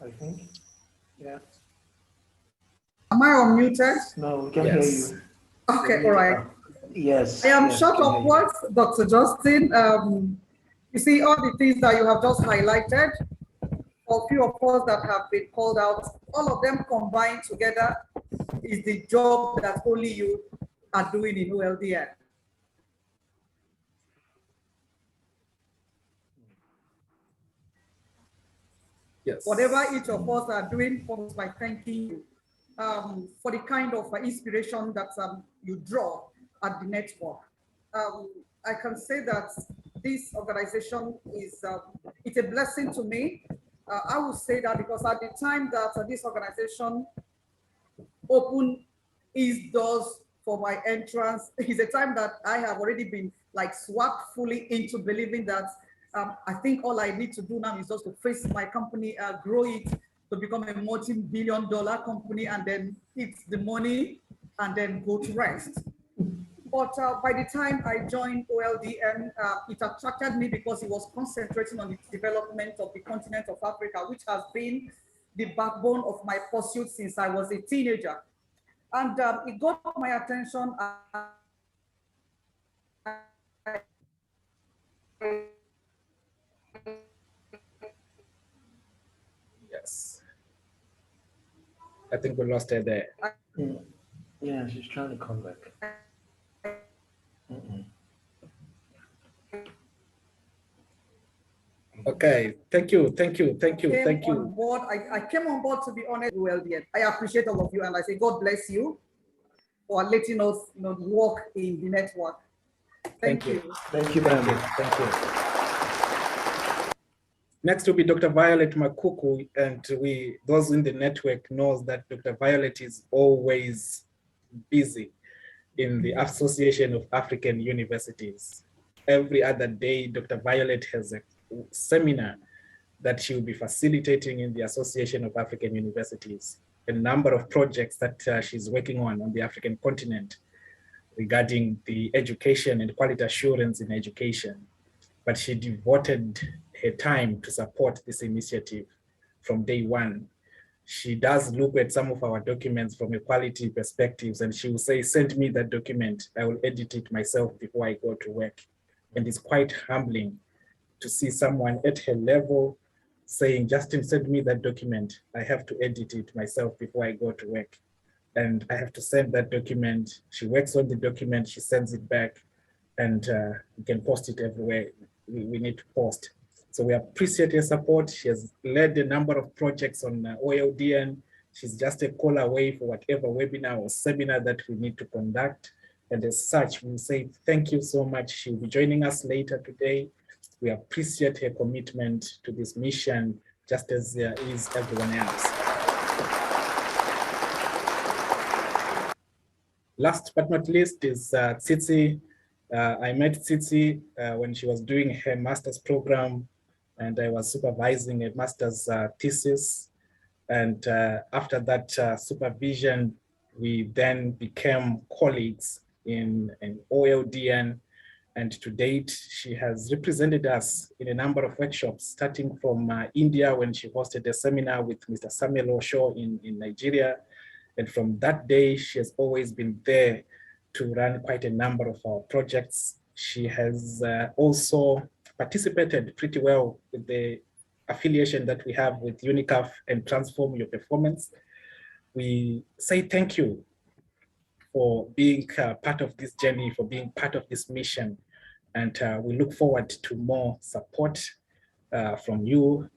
I think, yeah. Am I unmuted? No, we can hear you. Okay, all right. Yes. I am yes, short of words, Dr. Justin. You see, all the things that you have just highlighted, for a few of us that have been called out, all of them combined together is the job that only you are doing in OLDN. Yes. Whatever each of us are doing, by thanking you for the kind of inspiration that you draw at the network. I can say that this organization is it's a blessing to me. I will say that because at the time that this organization opened its doors for my entrance, is a time that I have already been like swapped fully into believing that I think all I need to do now is just to face my company, grow it to become a multi-billion-dollar company, and then eat the money and then go to rest. But by the time I joined OLDN, it attracted me because it was concentrating on the development of the continent of Africa, which has been the backbone of my pursuit since I was a teenager. And it got my attention. Yes. I think we lost her there. Yeah, she's trying to come back. Okay, thank you. I came on board, to be honest, OLDN. I appreciate all of you, and I say God bless you for letting us, work in the network. Thank you. Thank you very much. Thank you. Next will be Dr. Violet Makuku, and those in the network knows that Dr. Violet is always busy in the Association of African Universities. Every other day, Dr. Violet has a seminar that she will be facilitating in the Association of African Universities. a number of projects that she's working on the African continent regarding the education and quality assurance in education. But she devoted her time to support this initiative from day one. She does look at some of our documents from a quality perspectives, and she will say, send me that document, I will edit it myself before I go to work. And it's quite humbling to see someone at her level saying, Justin, send me that document. I have to edit it myself before I go to work. And I have to send that document. She works on the document, she sends it back, and we can post it everywhere we need to post. So we appreciate her support. She has led a number of projects on OLDN. She's just a call away for whatever webinar or seminar that we need to conduct. And as such, we say thank you so much. She'll be joining us later today. We appreciate her commitment to this mission, just as is everyone else. Last but not least is Tsitsi. I met Tsitsi when she was doing her master's program, and I was supervising a master's thesis. And after that supervision, we then became colleagues in OLDN. And to date, she has represented us in a number of workshops, starting from India when she hosted a seminar with Mr. Samuel Osho in Nigeria. And from that day, she has always been there to run quite a number of our projects. She has also participated pretty well with the affiliation that we have with UNICAF and Transform Your Performance. We say thank you for being part of this journey, for being part of this mission. And we look forward to more support from you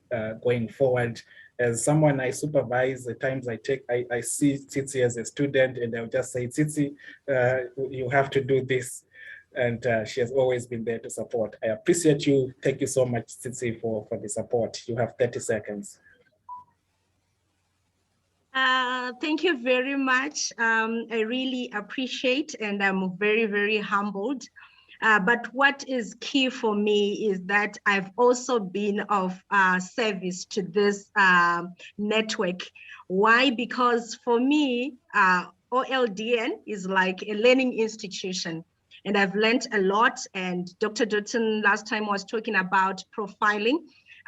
going forward. As someone I supervise, at times I see Tsitsi as a student, and I'll just say, Tsitsi, you have to do this. And she has always been there to support. I appreciate you. Thank you so much, Tsitsi, for the support. You have 30 seconds. Thank you very much. I really appreciate, and I'm very, very humbled. But what is key for me is that I've also been of service to this network. Why? Because for me, OLDN is like a learning institution. And I've learned a lot. And Dr. Dutton last time was talking about profiling.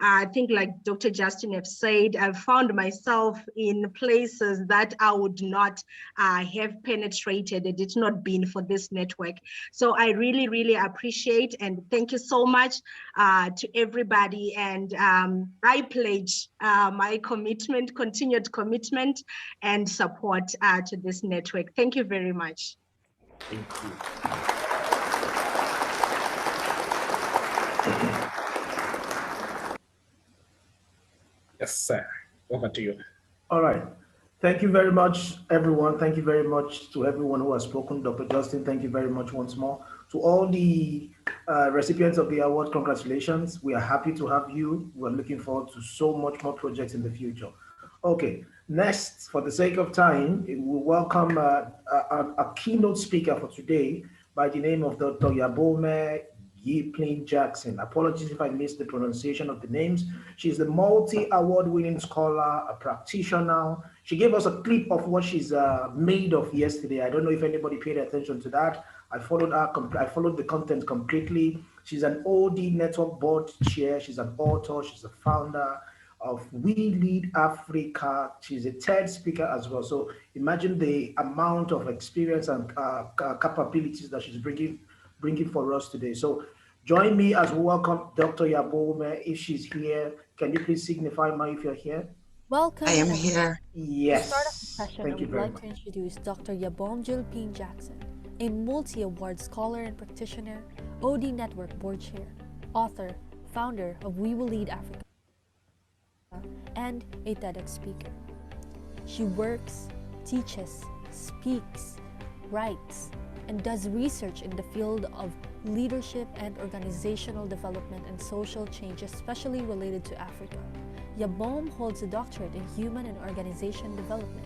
I think like Dr. Justin have said, I've found myself in places that I would not have penetrated had it not been for this network. So I really, really appreciate and thank you so much to everybody. And I pledge my commitment, continued commitment and support to this network. Thank you very much. Thank you. Yes, sir. Over to you. All right. Thank you very much, everyone. Thank you very much to everyone who has spoken. Dr. Justin, thank you very much once more. To all the recipients of the award, congratulations. We are happy to have you. We're looking forward to so much more projects in the future. Okay, next, for the sake of time, we welcome a keynote speaker for today by the name of Dr. Yabome Yiplin Jackson. Apologies if I missed the pronunciation of the names. She's a multi-award-winning scholar, a practitioner. She gave us a clip of what she's made of yesterday. I don't know if anybody paid attention to that. I followed the content completely. She's an OD Network Board Chair. She's an author. She's a founder of We Lead Africa. She's a TED speaker as well. So imagine the amount of experience and capabilities that she's bringing for us today. So join me as we welcome Dr. Yabome. If she's here, can you please signify, Ma, if you're here? Welcome. I am here. To Yes. start off the session, Thank I you would very like much. to introduce Dr. Yabome Yiplin Jackson, a multi-award scholar and practitioner, OD Network Board Chair, author, founder of We Will Lead Africa, and a TEDx speaker. She works, teaches, speaks, writes, and does research in the field of leadership and organizational development and social change, especially related to Africa. Yabome holds a doctorate in human and organization development.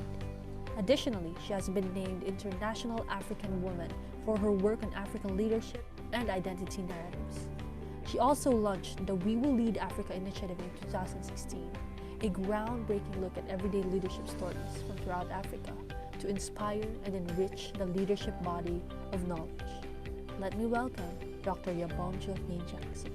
Additionally, she has been named International African Woman for her work on African leadership and identity narratives. She also launched the We Will Lead Africa initiative in 2016, a groundbreaking look at everyday leadership stories from throughout Africa to inspire and enrich the leadership body of knowledge. Let me welcome Dr. Yabomjo Jackson.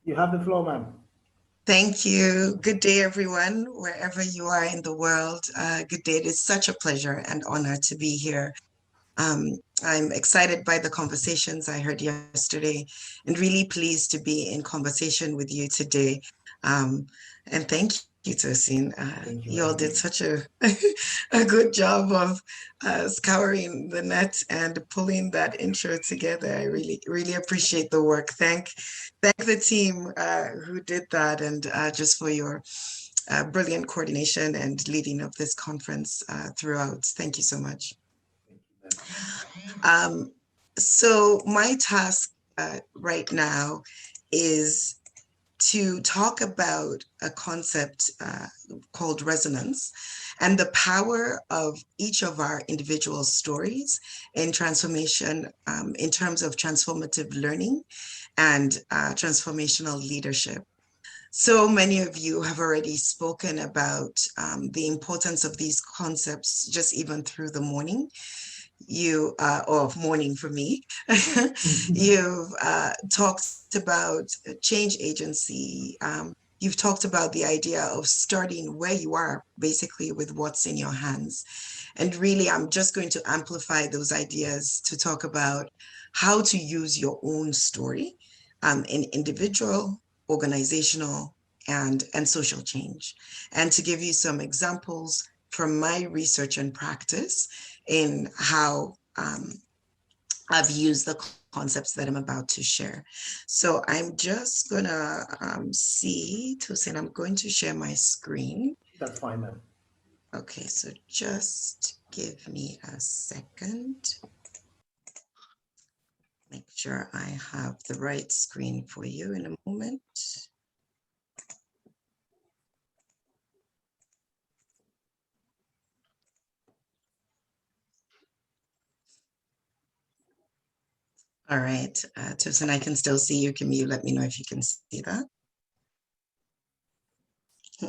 You have the floor, ma'am. Thank you. Good day, everyone, wherever you are in the world. Good day. It is such a pleasure and honor to be here. I'm excited by the conversations I heard yesterday and really pleased to be in conversation with you today. And thank you, Tosin. You all did such a good job of scouring the net and pulling that intro together. I really appreciate the work. Thank the team who did that, and just for your brilliant coordination and leading of this conference throughout. Thank you so much. So my task right now is to talk about a concept called resonance and the power of each of our individual stories in transformation, in terms of transformative learning and transformational leadership. So many of you have already spoken about the importance of these concepts just even through the morning. Or morning for me, you've talked about change agency. You've talked about the idea of starting where you are, basically with what's in your hands. And really, I'm just going to amplify those ideas to talk about how to use your own story in individual, organizational, and social change. And to give you some examples from my research and practice in how I've used the concepts that I'm about to share. So I'm just gonna see, Tosin, I'm going to share my screen. That's fine, ma'am. Okay, so just give me a second. Make sure I have the right screen for you in a moment. All right, Tosin, I can still see you. Can you let me know if you can see that?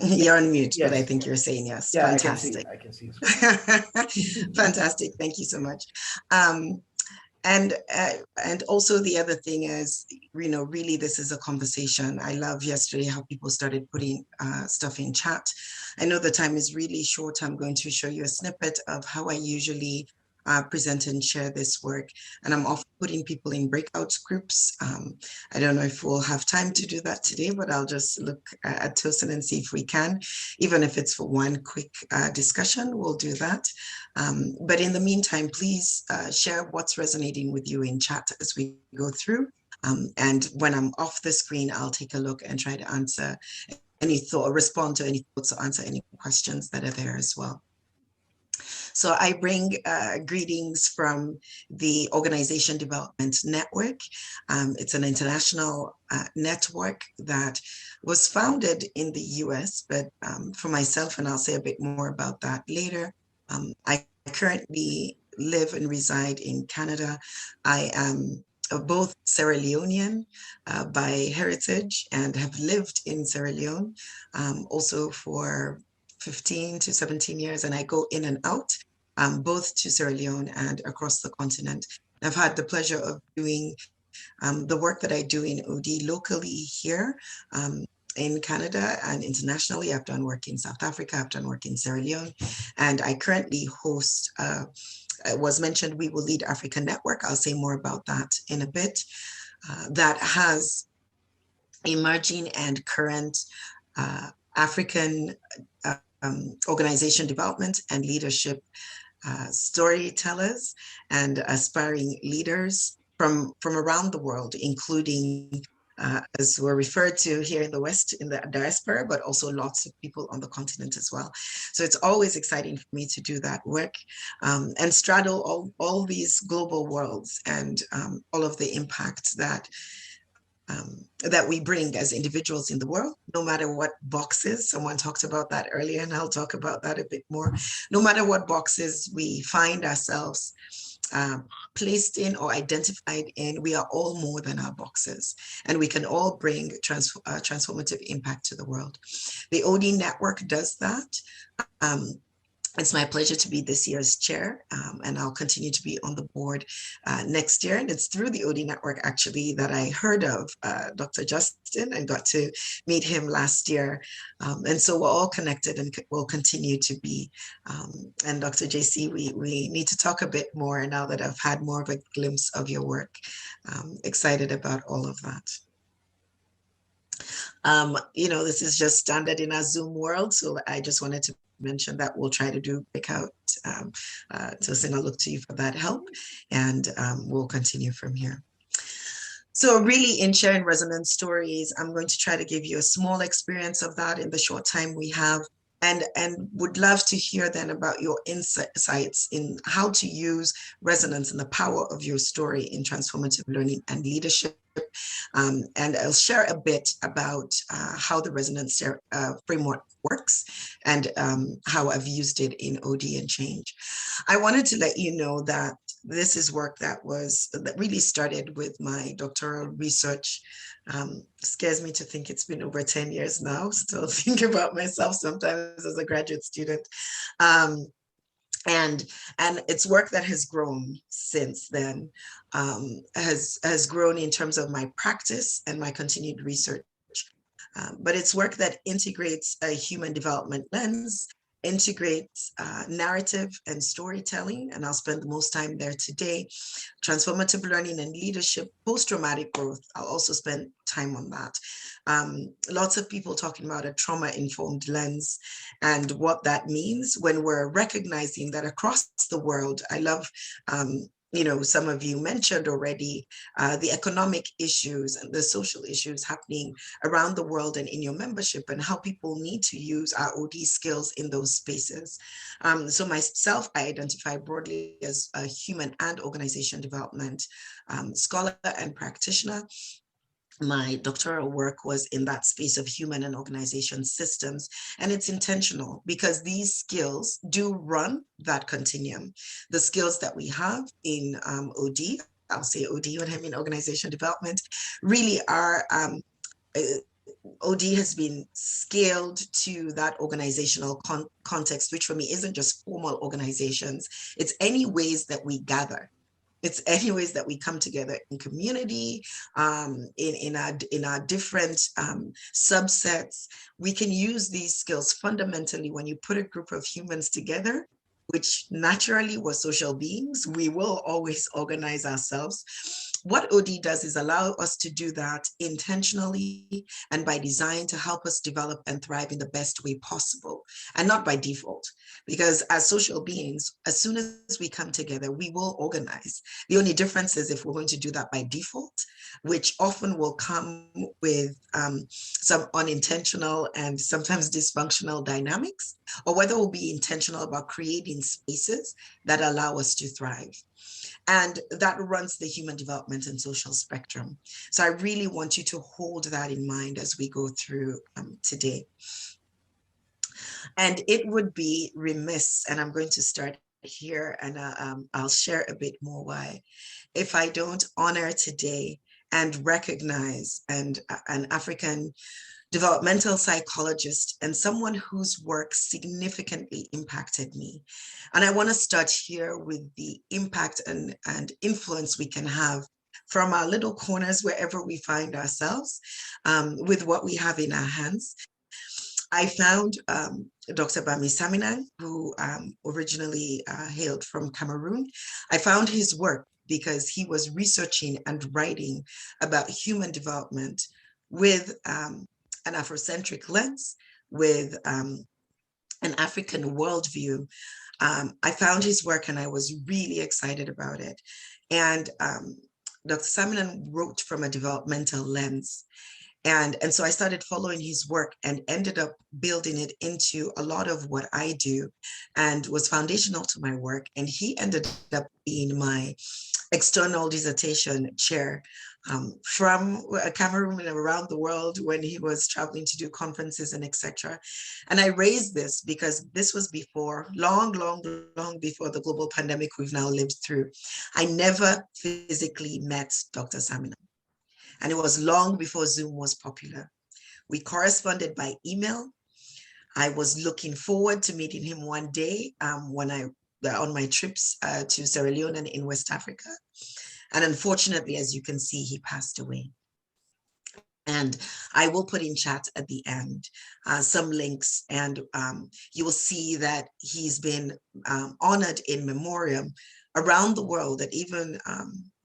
You're on mute, yes. But I think you're saying yes. Yeah, fantastic. I can see Fantastic. Thank you so much. And also the other thing is, really this is a conversation. I love yesterday how people started putting stuff in chat. I know the time is really short. I'm going to show you a snippet of how I usually present and share this work. And I'm often putting people in breakout groups. I don't know if we'll have time to do that today, but I'll just look at Tosin and see if we can. Even if it's for one quick discussion, we'll do that. But in the meantime, please share what's resonating with you in chat as we go through. And when I'm off the screen, I'll take a look and try to answer any thought, respond to any thoughts, or answer any questions that are there as well. So I bring greetings from the Organization Development Network. It's an international network that was founded in the US, but for myself, and I'll say a bit more about that later, I currently live and reside in Canada. I am both Sierra Leonean by heritage and have lived in Sierra Leone also for 15 to 17 years, and I go in and out both to Sierra Leone and across the continent. I've had the pleasure of doing the work that I do in OD locally here in Canada and internationally. I've done work in South Africa, I've done work in Sierra Leone, and I currently host, was mentioned, We Will Lead Africa Network. I'll say more about that in a bit. That has emerging and current African organization development and leadership storytellers and aspiring leaders from around the world, including, as we're referred to here in the West, in the diaspora, but also lots of people on the continent as well. So it's always exciting for me to do that work and straddle all these global worlds and all of the impacts that we bring as individuals in the world, no matter what boxes. Someone talked about that earlier, and I'll talk about that a bit more. No matter what boxes we find ourselves placed in or identified in, we are all more than our boxes, and we can all bring transformative impact to the world. The OD network does that. It's my pleasure to be this year's chair, and I'll continue to be on the board next year. And it's through the OD network, actually, that I heard of Dr. Justin and got to meet him last year. And so we're all connected and will continue to be. And Dr. JC, we need to talk a bit more now that I've had more of a glimpse of your work. Excited about all of that. This is just standard in our Zoom world, so I just wanted to mention that we'll try to do breakout. Tosin, I'll look to you for that help, and we'll continue from here. So really, in sharing resonance stories, I'm going to try to give you a small experience of that in the short time we have, and would love to hear then about your insights in how to use resonance and the power of your story in transformative learning and leadership. And I'll share a bit about how the resonance framework works and how I've used it in OD and Change. I wanted to let you know that this is work that really started with my doctoral research. Scares me to think it's been over 10 years now. Still think about myself sometimes as a graduate student. And it's work that has grown since then, has grown in terms of my practice and my continued research. But it's work that integrates a human development lens, integrates narrative and storytelling, and I'll spend the most time there today. Transformative learning and leadership, post-traumatic growth, I'll also spend time on that. Lots of people talking about a trauma-informed lens and what that means when we're recognizing that across the world. I love some of you mentioned already the economic issues and the social issues happening around the world and in your membership, and how people need to use our OD skills in those spaces. So myself, I identify broadly as a human and organization development scholar and practitioner. My doctoral work was in that space of human and organization systems, and it's intentional because these skills do run that continuum. The skills that we have in OD, I'll say OD when I'm in organization development, really are, OD has been scaled to that organizational context, which for me isn't just formal organizations, it's any ways that we gather. It's any ways that we come together in community, in our different subsets. We can use these skills fundamentally when you put a group of humans together, which naturally we're social beings. We will always organize ourselves. What OD does is allow us to do that intentionally and by design to help us develop and thrive in the best way possible, and not by default. Because as social beings, as soon as we come together, we will organize. The only difference is if we're going to do that by default, which often will come with some unintentional and sometimes dysfunctional dynamics, or whether we'll be intentional about creating spaces that allow us to thrive. And that runs the human development and social spectrum. So I really want you to hold that in mind as we go through today. And it would be remiss, and I'm going to start here, and I'll share a bit more why, if I don't honor today and recognize an African developmental psychologist and someone whose work significantly impacted me. And I want to start here with the impact and influence we can have from our little corners wherever we find ourselves with what we have in our hands. I found Dr. Bami Saminan, who originally hailed from Cameroon. I found his work because he was researching and writing about human development with an Afrocentric lens, with an African worldview. I found his work and I was really excited about it. And Dr. Saminan wrote from a developmental lens. And so I started following his work and ended up building it into a lot of what I do and was foundational to my work. And he ended up being my external dissertation chair from Cameroon and around the world when he was traveling to do conferences and etc. And I raised this because this was before, long before the global pandemic we've now lived through. I never physically met Dr. Samina. And it was long before Zoom was popular. We corresponded by email. I was looking forward to meeting him one day when on my trips to Sierra Leone and in West Africa. And unfortunately, as you can see, he passed away. And I will put in chat at the end some links, and you will see that he's been honored in memoriam around the world, that even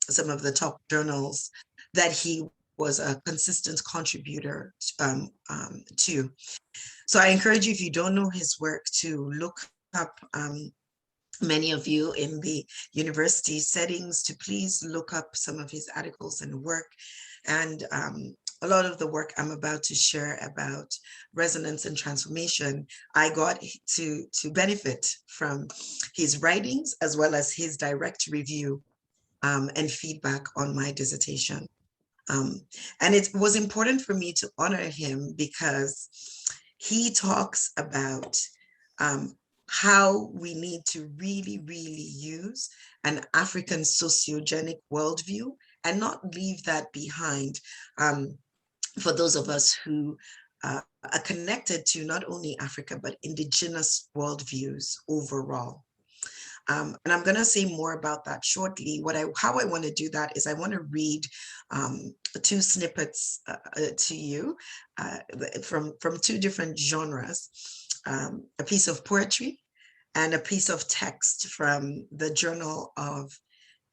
some of the top journals, that he was a consistent contributor to. So I encourage you, if you don't know his work, to look up, many of you in the university settings, to please look up some of his articles and work. And a lot of the work I'm about to share about resonance and transformation, I got to benefit from his writings as well as his direct review and feedback on my dissertation. And it was important for me to honor him because he talks about how we need to really use an African sociogenic worldview and not leave that behind for those of us who are connected to not only Africa, but indigenous worldviews overall. And I'm going to say more about that shortly. How I want to do that is I want to read two snippets to you from two different genres, a piece of poetry and a piece of text from the Journal of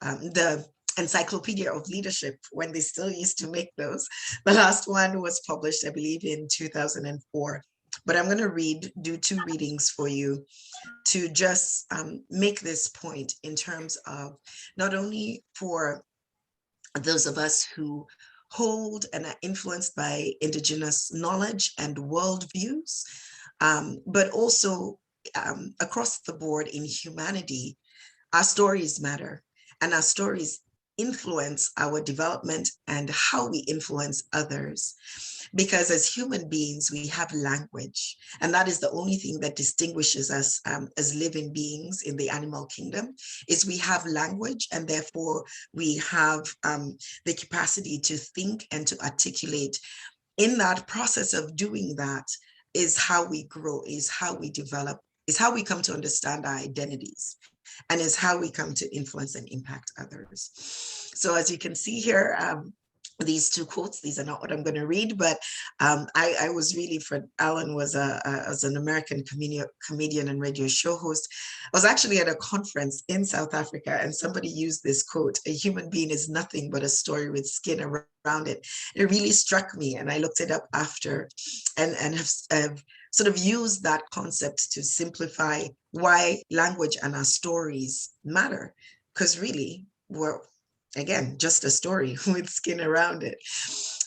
the Encyclopedia of Leadership, when they still used to make those. The last one was published, I believe, in 2004. But I'm going to do two readings for you to just make this point in terms of not only for those of us who hold and are influenced by indigenous knowledge and worldviews, but also across the board in humanity. Our stories matter, and our stories influence our development and how we influence others. Because as human beings, we have language, and that is the only thing that distinguishes us as living beings in the animal kingdom, is we have language, and therefore we have the capacity to think and to articulate. In that process of doing that is how we grow, is how we develop, is how we come to understand our identities, and is how we come to influence and impact others. So as you can see here, these two quotes, these are not what I'm going to read, but I was really, Alan was an American comedian and radio show host. I was actually at a conference in South Africa, and somebody used this quote: "A human being is nothing but a story with skin around it." It really struck me, and I looked it up after, and have sort of used that concept to simplify why language and our stories matter, because really we're, again, just a story with skin around it.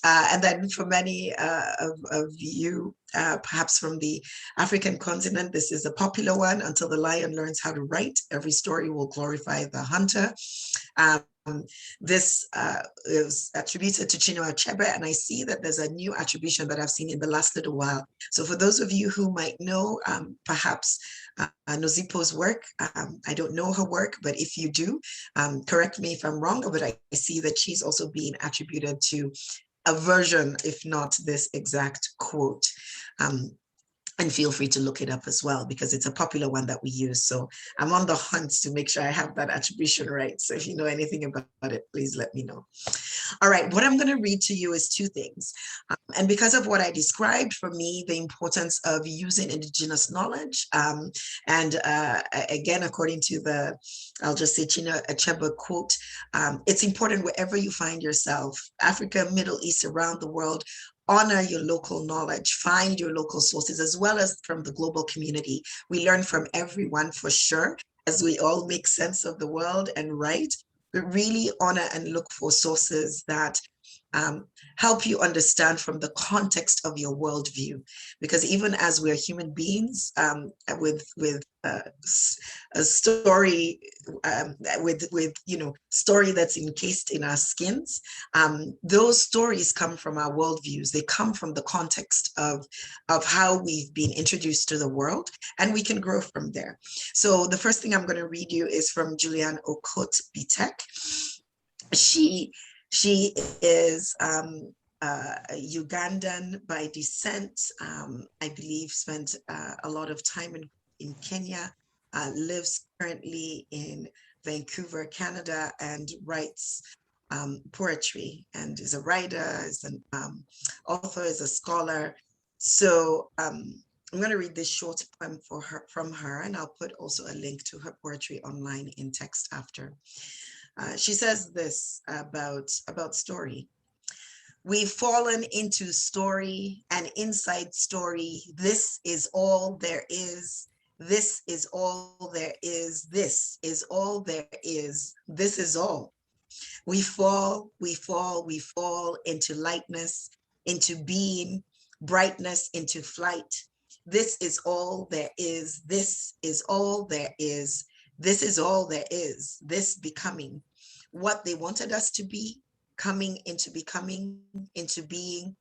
And then for many of you, perhaps from the African continent, this is a popular one: "Until the lion learns how to write, every story will glorify the hunter." This is attributed to Chinua Achebe, and I see that there's a new attribution that I've seen in the last little while. So for those of you who might know perhaps Nozipo's work, I don't know her work, but if you do, correct me if I'm wrong, but I see that she's also being attributed to a version, if not this exact quote. And feel free to look it up as well, because it's a popular one that we use. So I'm on the hunt to make sure I have that attribution right. So if you know anything about it, please let me know. All right, what I'm going to read to you is two things. And because of what I described, for me, the importance of using indigenous knowledge. And again, according to the, I'll just say Chinua Achebe quote, it's important wherever you find yourself, Africa, Middle East, around the world, honor your local knowledge, find your local sources, as well as from the global community. We learn from everyone for sure, as we all make sense of the world and write, but really honor and look for sources that help you understand from the context of your worldview. Because even as we're human beings with a story, with story that's encased in our skins, those stories come from our worldviews. They come from the context of how we've been introduced to the world, and we can grow from there. So the first thing I'm going to read you is from Julianne Okot Bitek. She is Ugandan by descent. I believe spent a lot of time in Kenya, lives currently in Vancouver, Canada, and writes poetry, and is a writer, is an author, is a scholar. So I'm going to read this short poem from her, and I'll put also a link to her poetry online in text after. She says this about story. We've fallen into story and inside story. This is all there is. This is all there is. This is all there is. This is all. We fall into lightness, into being, brightness, into flight. This is all there is. This is all there is. This is all there is. This becoming what they wanted us to be, coming into becoming, into being.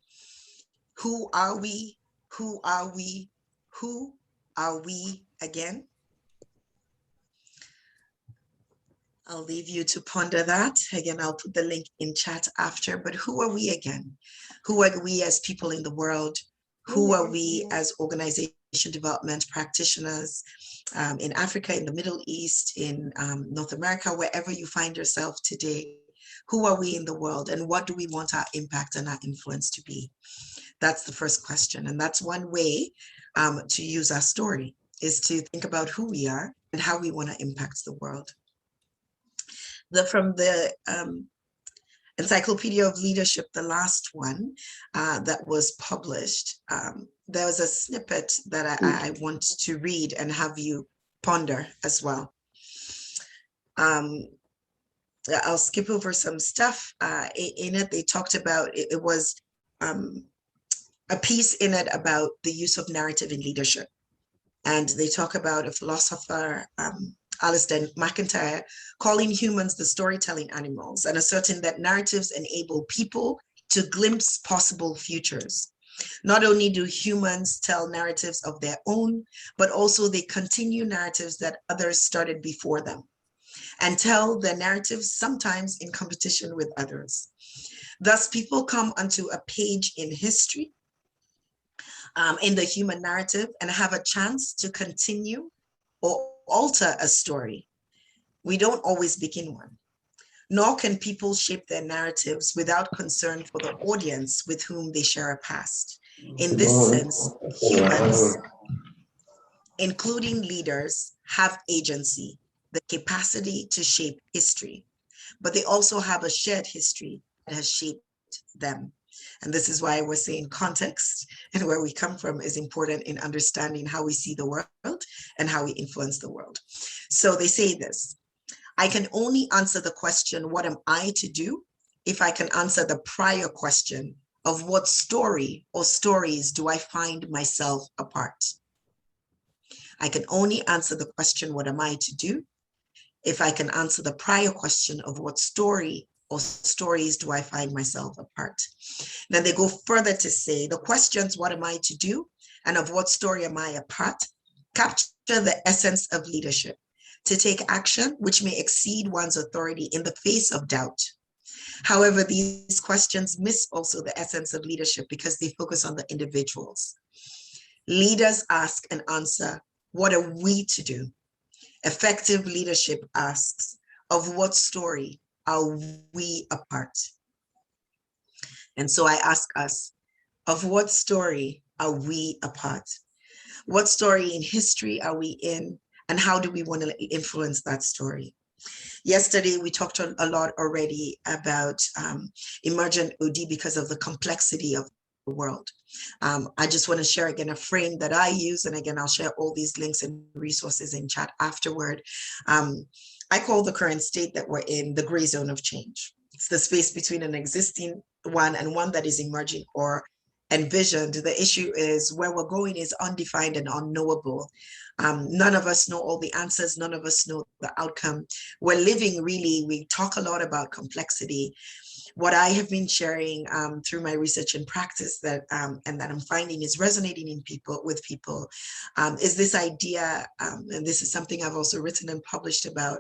Who are we? Who are we? Who are we again? I'll leave you to ponder that. Again, I'll put the link in chat after, but who are we again? Who are we as people in the world? Who are we as organization development practitioners in Africa, in the Middle East, in North America, wherever you find yourself today? Who are we in the world, and what do we want our impact and our influence to be? That's the first question. And that's one way to use our story, is to think about who we are and how we want to impact the world. From the Encyclopedia of Leadership, the last one that was published, there was a snippet that I want to read and have you ponder as well. I'll skip over some stuff. In it, they talked about, it was a piece in it about the use of narrative in leadership. And they talk about a philosopher, Alistair McIntyre, calling humans the storytelling animals and asserting that narratives enable people to glimpse possible futures. Not only do humans tell narratives of their own, but also they continue narratives that others started before them and tell their narratives sometimes in competition with others. Thus, people come onto a page in history, in the human narrative, and have a chance to continue or alter a story. We don't always begin one, nor can people shape their narratives without concern for the audience with whom they share a past. In this sense, humans, including leaders, have agency, the capacity to shape history, but they also have a shared history that has shaped them. And this is why we're saying context and where we come from is important in understanding how we see the world and how we influence the world. So they say this: I can only answer the question, what am I to do, if I can answer the prior question of what story or stories do I find myself a part. I can only answer the question, what am I to do, if I can answer the prior question of what story or stories do I find myself a part. Then they go further to say the questions, what am I to do, and of what story am I a part, capture the essence of leadership, to take action which may exceed one's authority in the face of doubt. However, these questions miss also the essence of leadership because they focus on the individuals. Leaders ask and answer, what are we to do? Effective leadership asks, of what story are we a part? And so I ask us, of what story are we a part? What story in history are we in? And how do we want to influence that story? Yesterday, we talked a lot already about emergent OD because of the complexity of the world. I just want to share again a frame that I use. And again, I'll share all these links and resources in chat afterward. I call the current state that we're in the gray zone of change. It's the space between an existing one and one that is emerging or envisioned. The issue is where we're going is undefined and unknowable. None of us know all the answers. None of us know the outcome. We're living really, we talk a lot about complexity. What I have been sharing through my research and practice that and that I'm finding is resonating in with people is this idea, and this is something I've also written and published about,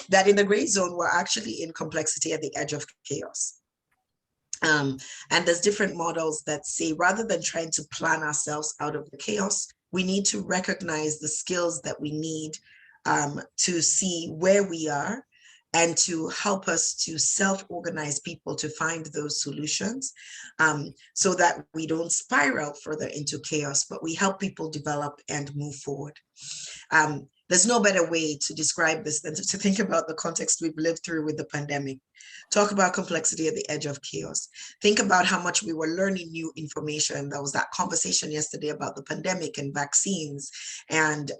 that in the gray zone, we're actually in complexity at the edge of chaos. And there's different models that say, rather than trying to plan ourselves out of the chaos, we need to recognize the skills that we need to see where we are and to help us to self-organize people to find those solutions so that we don't spiral further into chaos, but we help people develop and move forward. There's no better way to describe this than to think about the context we've lived through with the pandemic. Talk about complexity at the edge of chaos. Think about how much we were learning new information. There was that conversation yesterday about the pandemic and vaccines. And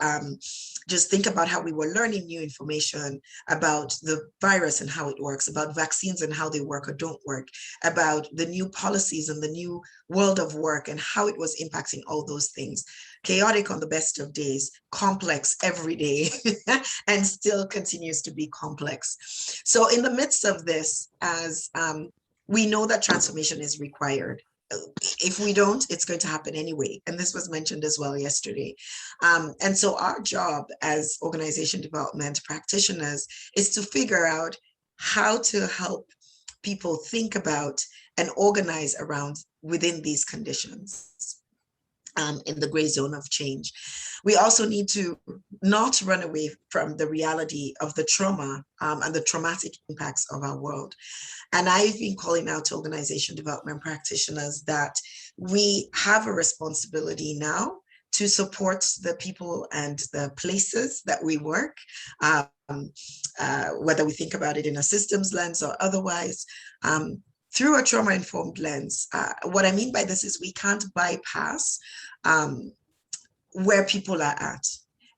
just think about how we were learning new information about the virus and how it works, about vaccines and how they work or don't work, about the new policies and the new world of work and how it was impacting all those things. Chaotic on the best of days, complex every day, and still continues to be complex. So in the midst of this, as we know that transformation is required. If we don't, it's going to happen anyway. And this was mentioned as well yesterday. And so our job as organization development practitioners is to figure out how to help people think about and organize around within these conditions. In the gray zone of change. We also need to not run away from the reality of the trauma and the traumatic impacts of our world. And I've been calling out to organization development practitioners that we have a responsibility now to support the people and the places that we work, whether we think about it in a systems lens or otherwise, through a trauma-informed lens. What I mean by this is we can't bypass where people are at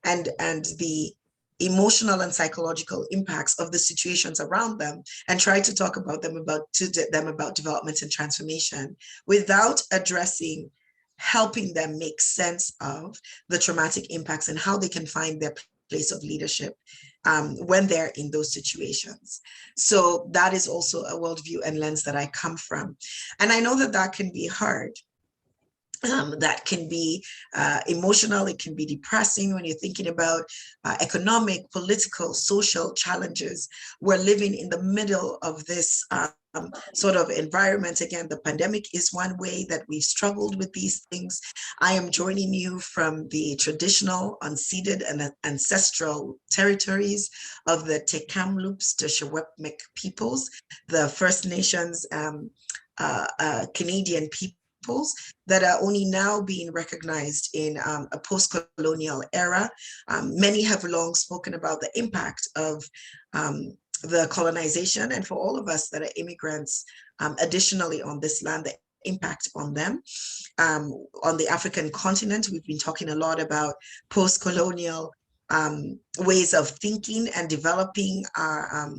and the emotional and psychological impacts of the situations around them and try to talk about them about development and transformation without addressing, helping them make sense of the traumatic impacts and how they can find their place of leadership when they're in those situations. So that is also a worldview and lens that I come from. And I know that that can be hard. That can be emotional, it can be depressing when you're thinking about economic, political, social challenges. We're living in the middle of this sort of environment. Again, the pandemic is one way that we've struggled with these things. I am joining you from the traditional, unceded, and ancestral territories of the Tekamloops, the Shewepmek peoples, the First Nations Canadian peoples that are only now being recognized in a post-colonial era. Many have long spoken about the impact of the colonization, and for all of us that are immigrants, additionally on this land, the impact on them. On the African continent, we've been talking a lot about post-colonial ways of thinking and developing our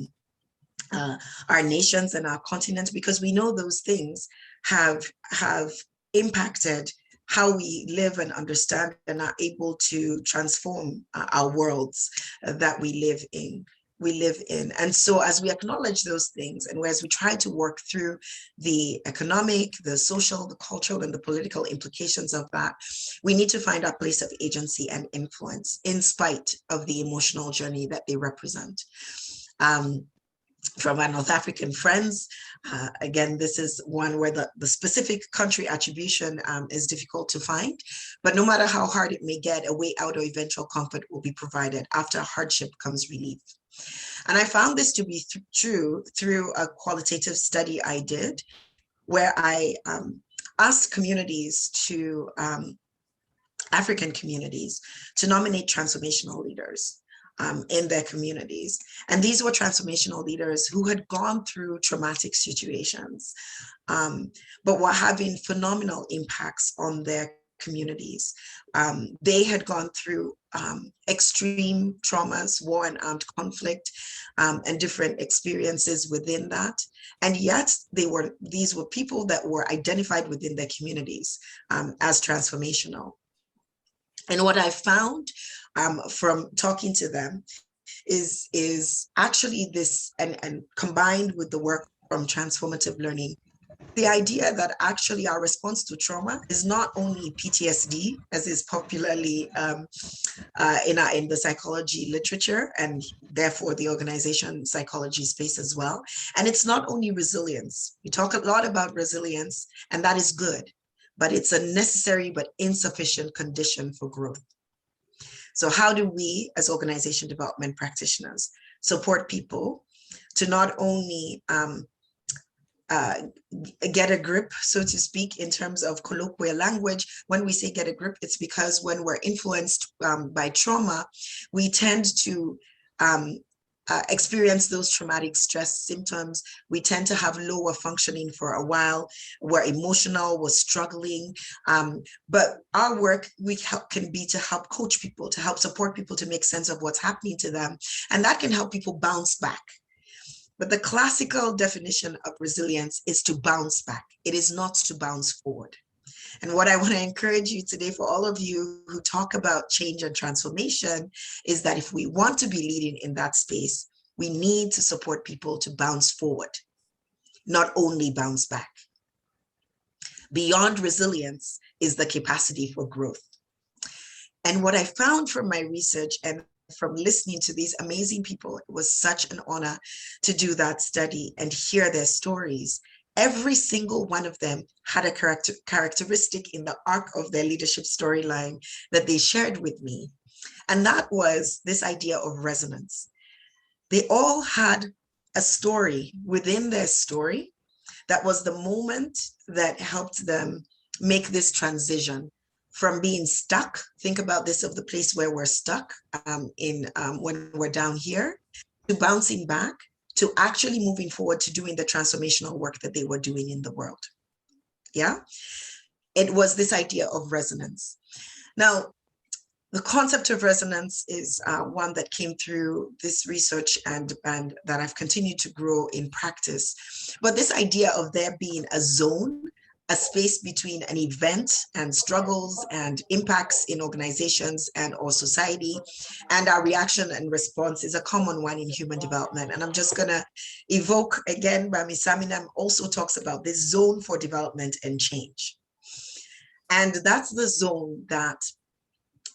nations and our continent, because we know those things have impacted how we live and understand and are able to transform our worlds that we live in. And so as we acknowledge those things and as we try to work through the economic, the social, the cultural, and the political implications of that, we need to find our place of agency and influence in spite of the emotional journey that they represent. From our North African friends, again, this is one where the specific country attribution is difficult to find, but no matter how hard it may get, a way out or eventual comfort will be provided. After hardship comes relief. And I found this to be true through a qualitative study I did, where I asked communities to, African communities, to nominate transformational leaders in their communities. And these were transformational leaders who had gone through traumatic situations, but were having phenomenal impacts on their communities. They had gone through extreme traumas, war and armed conflict, and different experiences within that. And yet these were people that were identified within their communities as transformational. And what I found from talking to them is actually this, and combined with the work from transformative learning, the idea that actually our response to trauma is not only PTSD, as is popularly in the psychology literature, and therefore the organization psychology space as well. And it's not only resilience. We talk a lot about resilience, and that is good, but it's a necessary but insufficient condition for growth. So how do we, as organization development practitioners, support people to not only get a grip, so to speak, in terms of colloquial language? When we say get a grip, it's because when we're influenced by trauma, we tend to experience those traumatic stress symptoms. We tend to have lower functioning for a while. We're emotional, we're struggling. But our work can be to help coach people, to help support people to make sense of what's happening to them. And that can help people bounce back. But the classical definition of resilience is to bounce back. It is not to bounce forward. And what I want to encourage you today, for all of you who talk about change and transformation, is that if we want to be leading in that space, we need to support people to bounce forward, not only bounce back. Beyond resilience is the capacity for growth. And what I found from my research and from listening to these amazing people, it was such an honor to do that study and hear their stories. Every single one of them had a characteristic in the arc of their leadership storyline that they shared with me. And that was this idea of resonance. They all had a story within their story that was the moment that helped them make this transition from being stuck. Think about this, of the place where we're stuck when we're down here, to bouncing back, to actually moving forward to doing the transformational work that they were doing in the world. Yeah, it was this idea of resonance. Now, the concept of resonance is one that came through this research and that I've continued to grow in practice. But this idea of there being a zone, a space between an event and struggles and impacts in organizations and or society, and our reaction and response is a common one in human development. And I'm just gonna evoke again, Bami Saminam also talks about this zone for development and change. And that's the zone that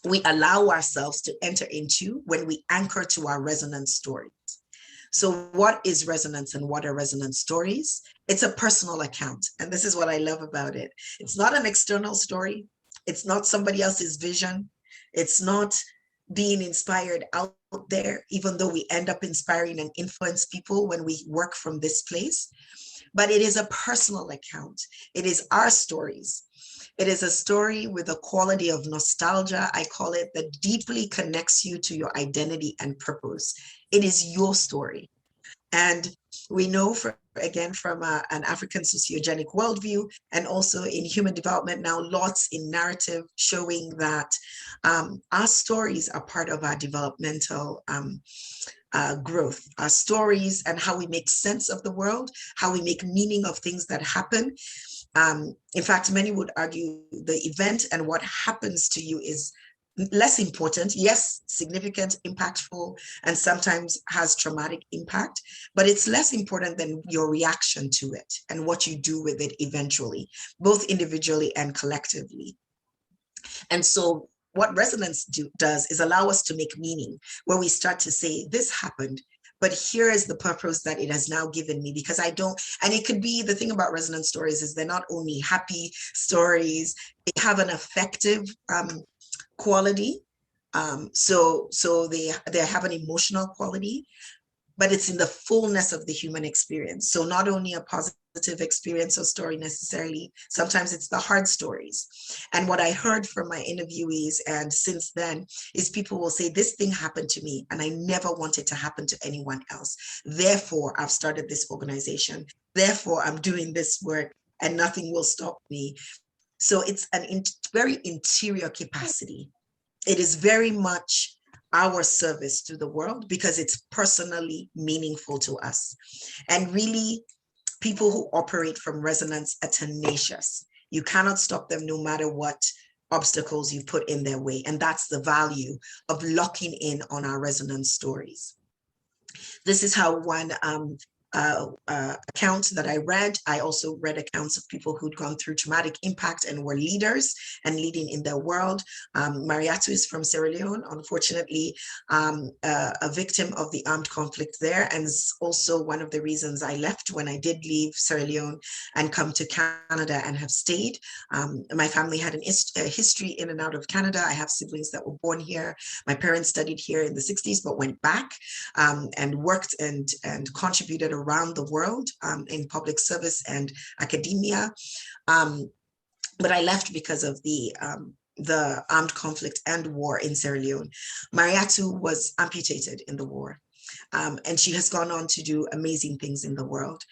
we allow ourselves to enter into when we anchor to our resonance stories. So what is resonance and what are resonance stories? It's a personal account. And this is what I love about it. It's not an external story. It's not somebody else's vision. It's not being inspired out there, even though we end up inspiring and influence people when we work from this place. But it is a personal account. It is our stories. It is a story with a quality of nostalgia, I call it, that deeply connects you to your identity and purpose. It is your story. And we know, from an African sociogenic worldview, and also in human development now, lots in narrative showing that our stories are part of our developmental growth. Our stories and how we make sense of the world, how we make meaning of things that happen. In fact, many would argue the event and what happens to you is less important. Yes, significant, impactful, and sometimes has traumatic impact, but it's less important than your reaction to it and what you do with it eventually, both individually and collectively. And so what resonance does is allow us to make meaning, where we start to say, this happened, but here is the purpose that it has now given me, because I don't, and it could be, the thing about resonance stories is they're not only happy stories, they have an affective quality. So they have an emotional quality, but it's in the fullness of the human experience. So not only a positive experience or story necessarily, sometimes it's the hard stories. And what I heard from my interviewees and since then is people will say, this thing happened to me and I never want it to happen to anyone else. Therefore, I've started this organization. Therefore, I'm doing this work and nothing will stop me. So it's very interior capacity. It is very much our service to the world because it's personally meaningful to us. And really, people who operate from resonance are tenacious. You cannot stop them no matter what obstacles you put in their way. And that's the value of locking in on our resonance stories. This is how one account that I read. I also read accounts of people who'd gone through traumatic impact and were leaders and leading in their world. Mariatu is from Sierra Leone, unfortunately, a victim of the armed conflict there, and is also one of the reasons I left when I did leave Sierra Leone and come to Canada and have stayed. My family had a history in and out of Canada. I have siblings that were born here. My parents studied here in the 60s, but went back and worked and contributed around the world in public service and academia. But I left because of the armed conflict and war in Sierra Leone. Mariatu was amputated in the war, and she has gone on to do amazing things in the world.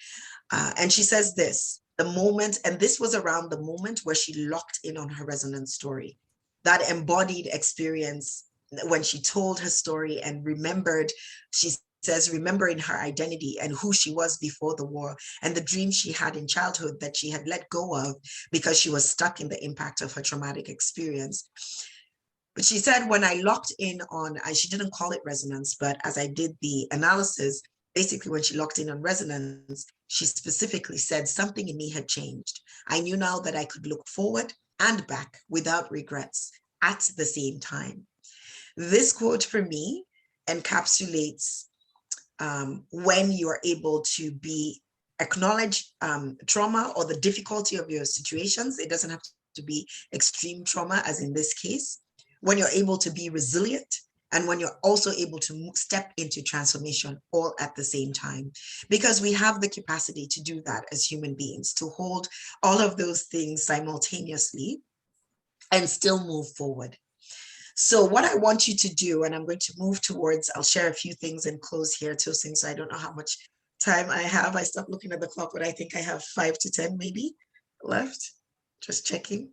And she says this, the moment, and this was around the moment where she locked in on her resonance story, that embodied experience when she told her story and remembered, she says, remembering her identity and who she was before the war and the dreams she had in childhood that she had let go of because she was stuck in the impact of her traumatic experience. But she said, when I locked in on, she didn't call it resonance, but as I did the analysis, basically when she locked in on resonance, she specifically said something in me had changed. I knew now that I could look forward and back without regrets at the same time. This quote for me encapsulates when you are able to acknowledge trauma or the difficulty of your situations. It doesn't have to be extreme trauma, as in this case, when you're able to be resilient and when you're also able to step into transformation all at the same time, because we have the capacity to do that as human beings, to hold all of those things simultaneously and still move forward. So what I want you to do, and I'm going to move towards, I'll share a few things and close here, Tosin, so I don't know how much time I have. I stopped looking at the clock, but I think I have 5 to 10 maybe left. Just checking.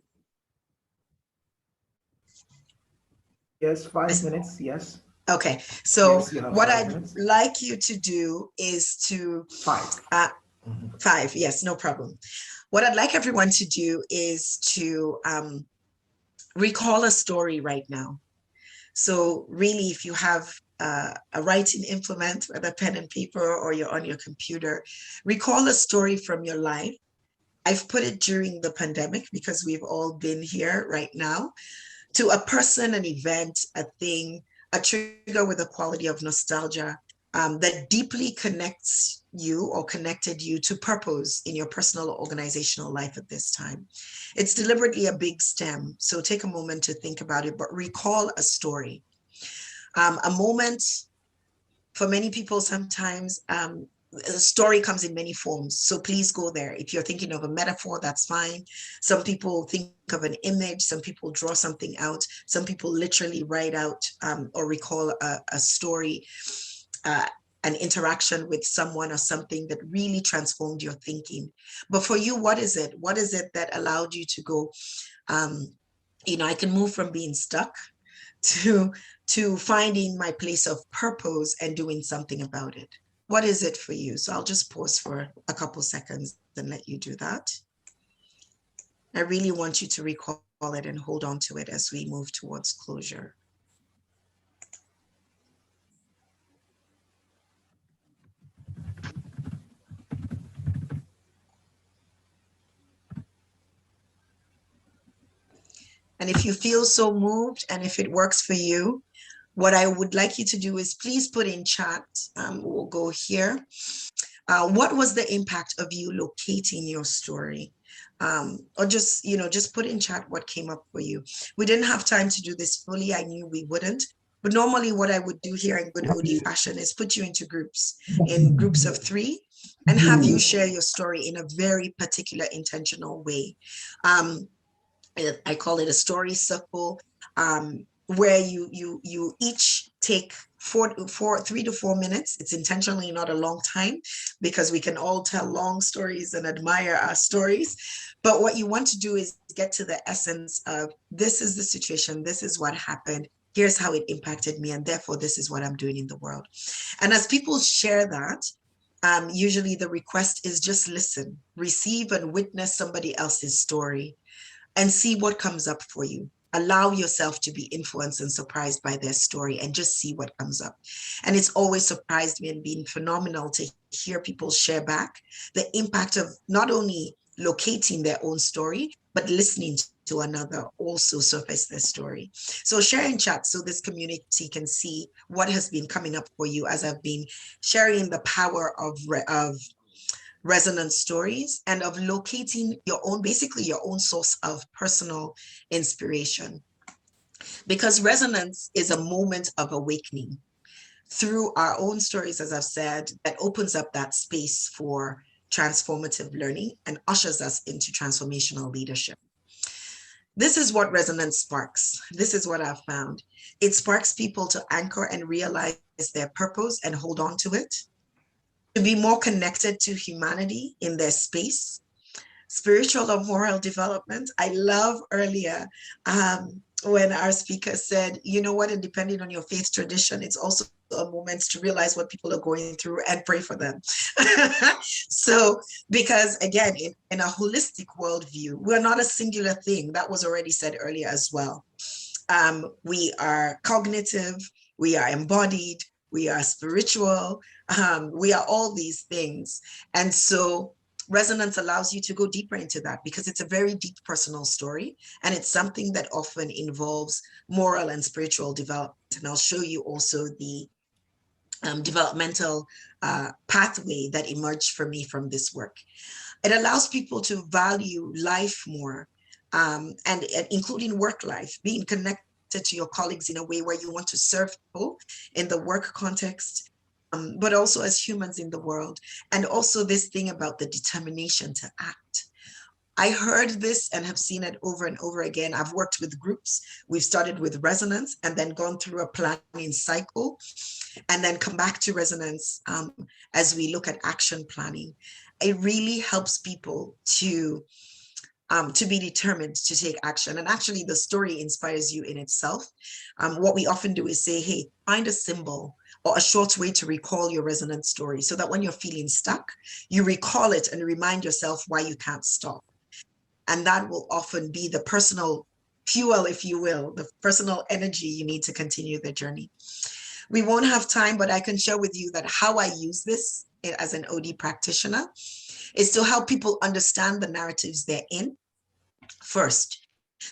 Yes, 5 minutes, yes. Okay, so yes, what I'd like you to do is to... 5. 5, yes, no problem. What I'd like everyone to do is to recall a story right now. So really, if you have a writing implement, whether pen and paper or you're on your computer, recall a story from your life. I've put it during the pandemic because we've all been here right now, to a person, an event, a thing, a trigger with a quality of nostalgia that deeply connects you or connected you to purpose in your personal or organizational life at this time. It's deliberately a big stem, so take a moment to think about it, but recall a story. A moment, for many people sometimes, a story comes in many forms, so please go there. If you're thinking of a metaphor, that's fine. Some people think of an image, some people draw something out, some people literally write out or recall a story, an interaction with someone or something that really transformed your thinking. But for you, what is it? What is it that allowed you to go, I can move from being stuck to finding my place of purpose and doing something about it? What is it for you? So I'll just pause for a couple seconds and let you do that. I really want you to recall it and hold on to it as we move towards closure. And if you feel so moved and if it works for you, what I would like you to do is please put in chat, we'll go here. What was the impact of you locating your story? Or just put in chat what came up for you. We didn't have time to do this fully. I knew we wouldn't. But normally what I would do here in good OD fashion is put you into groups, in groups of 3, and have you share your story in a very particular intentional way. I call it a story circle, where you each take 3 to 4 minutes. It's intentionally not a long time because we can all tell long stories and admire our stories. But what you want to do is get to the essence of, this is the situation, this is what happened, here's how it impacted me, and therefore this is what I'm doing in the world. And as people share that, usually the request is just listen, receive and witness somebody else's story and see what comes up for you. Allow yourself to be influenced and surprised by their story and just see what comes up. And it's always surprised me and been phenomenal to hear people share back the impact of not only locating their own story, but listening to another also surface their story. So share in chat so this community can see what has been coming up for you as I've been sharing the power of resonance stories and of locating your own, basically your own source of personal inspiration. Because resonance is a moment of awakening through our own stories, as I've said, that opens up that space for transformative learning and ushers us into transformational leadership. This is what resonance sparks. This is what I've found. It sparks people to anchor and realize their purpose and hold on to it, to be more connected to humanity in their space, spiritual or moral development. I love earlier when our speaker said, you know what, and depending on your faith tradition, it's also a moment to realize what people are going through and pray for them. So, because again, in a holistic worldview, we're not a singular thing. That was already said earlier as well. We are cognitive, we are embodied, we are spiritual, we are all these things. And so resonance allows you to go deeper into that because it's a very deep personal story. And it's something that often involves moral and spiritual development. And I'll show you also the developmental pathway that emerged for me from this work. It allows people to value life more, and including work life, being connected to your colleagues in a way where you want to serve people in the work context, but also as humans in the world. And also this thing about the determination to act. I heard this and have seen it over and over again. I've worked with groups. We've started with resonance and then gone through a planning cycle and then come back to resonance as we look at action planning. It really helps people to be determined to take action. And actually the story inspires you in itself. What we often do is say, hey, find a symbol or a short way to recall your resonance story so that when you're feeling stuck, you recall it and remind yourself why you can't stop. And that will often be the personal fuel, if you will, the personal energy you need to continue the journey. We won't have time, but I can share with you that how I use this as an OD practitioner is to help people understand the narratives they're in first.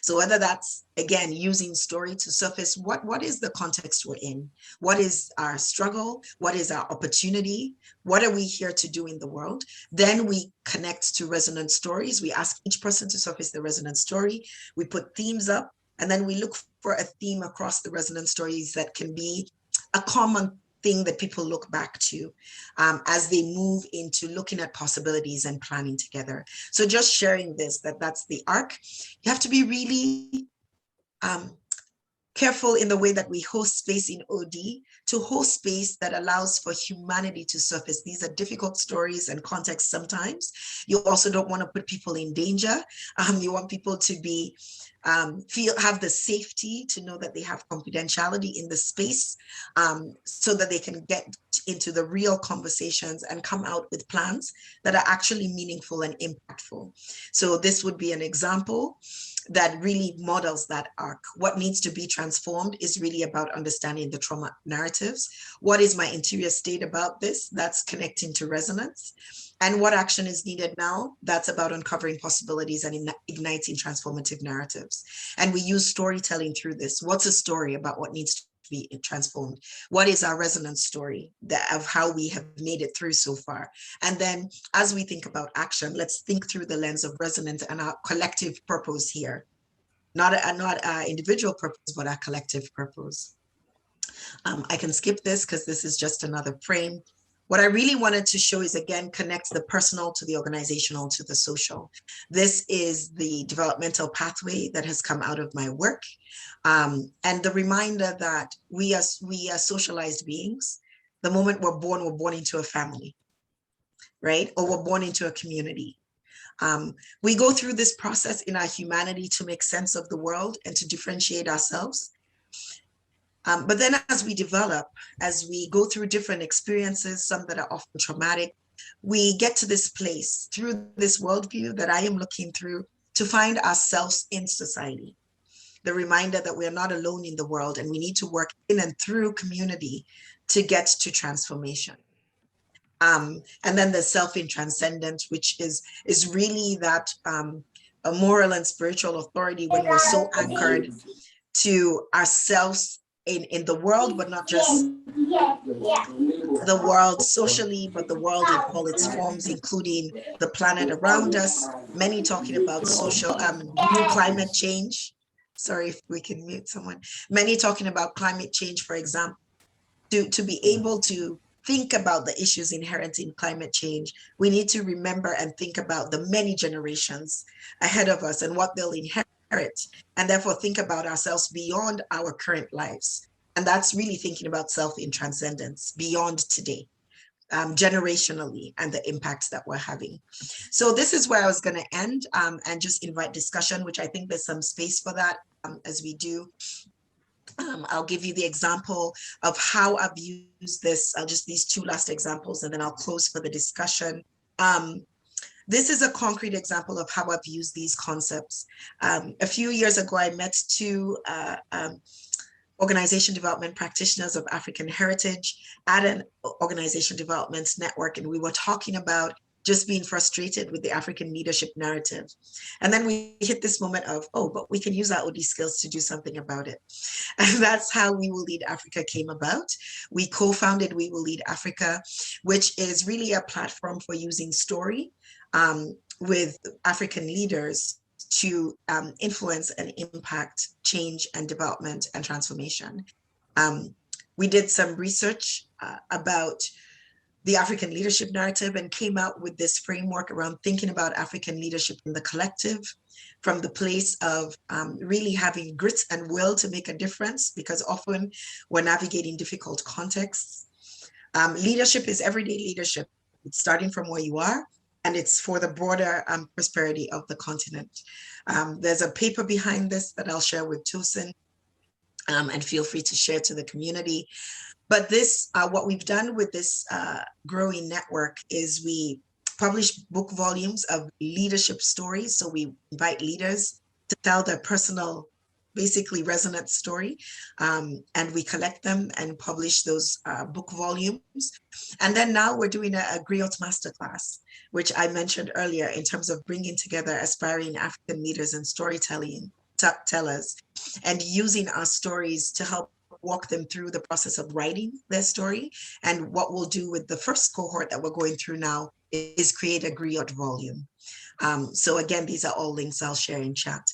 So whether that's, again, using story to surface what is the context we're in? What is our struggle? What is our opportunity? What are we here to do in the world? Then we connect to resonance stories. We ask each person to surface the resonance story. We put themes up, and then we look for a theme across the resonance stories that can be a common thing that people look back to as they move into looking at possibilities and planning together. So just sharing this, that's the arc. You have to be really careful in the way that we host space in OD, to host space that allows for humanity to surface. These are difficult stories and contexts sometimes. You also don't want to put people in danger. You want people to be have the safety to know that they have confidentiality in the space, so that they can get into the real conversations and come out with plans that are actually meaningful and impactful. So this would be an example that really models that arc. What needs to be transformed is really about understanding the trauma narratives. What is my interior state about this? That's connecting to resonance. And what action is needed now? That's about uncovering possibilities and igniting transformative narratives. And we use storytelling through this. What's a story about what needs to be transformed? What is our resonance story of how we have made it through so far? And then as we think about action, let's think through the lens of resonance and our collective purpose here. Not our individual purpose, but our collective purpose. I can skip this because this is just another frame. What I really wanted to show is, again, connect the personal to the organizational to the social. This is the developmental pathway that has come out of my work. And the reminder that we are socialized beings. The moment we're born into a family, right? Or we're born into a community. We go through this process in our humanity to make sense of the world and to differentiate ourselves. But then as we develop, as we go through different experiences, some that are often traumatic, we get to this place through this worldview that I am looking through to find ourselves in society. The reminder that we are not alone in the world and we need to work in and through community to get to transformation. And then the self in transcendence, which is really that a moral and spiritual authority when we're so anchored to ourselves in the world, but not just the world socially, but the world in all its forms, including the planet around us. Many talking about social climate change. Sorry if we can mute someone. Many talking about climate change, for example, to be able to think about the issues inherent in climate change, we need to remember and think about the many generations ahead of us and what they'll inherit, and therefore think about ourselves beyond our current lives. And that's really thinking about self in transcendence beyond today, generationally, and the impacts that we're having. So this is where I was going to end and just invite discussion, which I think there's some space for that as we do. I'll give you the example of how I've used this, just these two last examples, and then I'll close for the discussion. This is a concrete example of how I've used these concepts. A few years ago, I met two organization development practitioners of African heritage at an organization development network, and we were talking about just being frustrated with the African leadership narrative. And then we hit this moment of, oh, but we can use our OD skills to do something about it. And that's how We Will Lead Africa came about. We co-founded We Will Lead Africa, which is really a platform for using story with African leaders to influence and impact change and development and transformation. We did some research about the African leadership narrative and came out with this framework around thinking about African leadership in the collective, from the place of really having grit and will to make a difference, because often we're navigating difficult contexts. Leadership is everyday leadership. It's starting from where you are, and it's for the broader prosperity of the continent. There's a paper behind this that I'll share with Tosin, and feel free to share to the community. But this, what we've done with this growing network is we publish book volumes of leadership stories. So we invite leaders to tell their personal, basically resonant story, and we collect them and publish those book volumes. And then now we're doing a Griot Masterclass, which I mentioned earlier, in terms of bringing together aspiring African leaders and storytelling tellers, and using our stories to help walk them through the process of writing their story. And what we'll do with the first cohort that we're going through now is create a Griot volume. So again, these are all links I'll share in chat.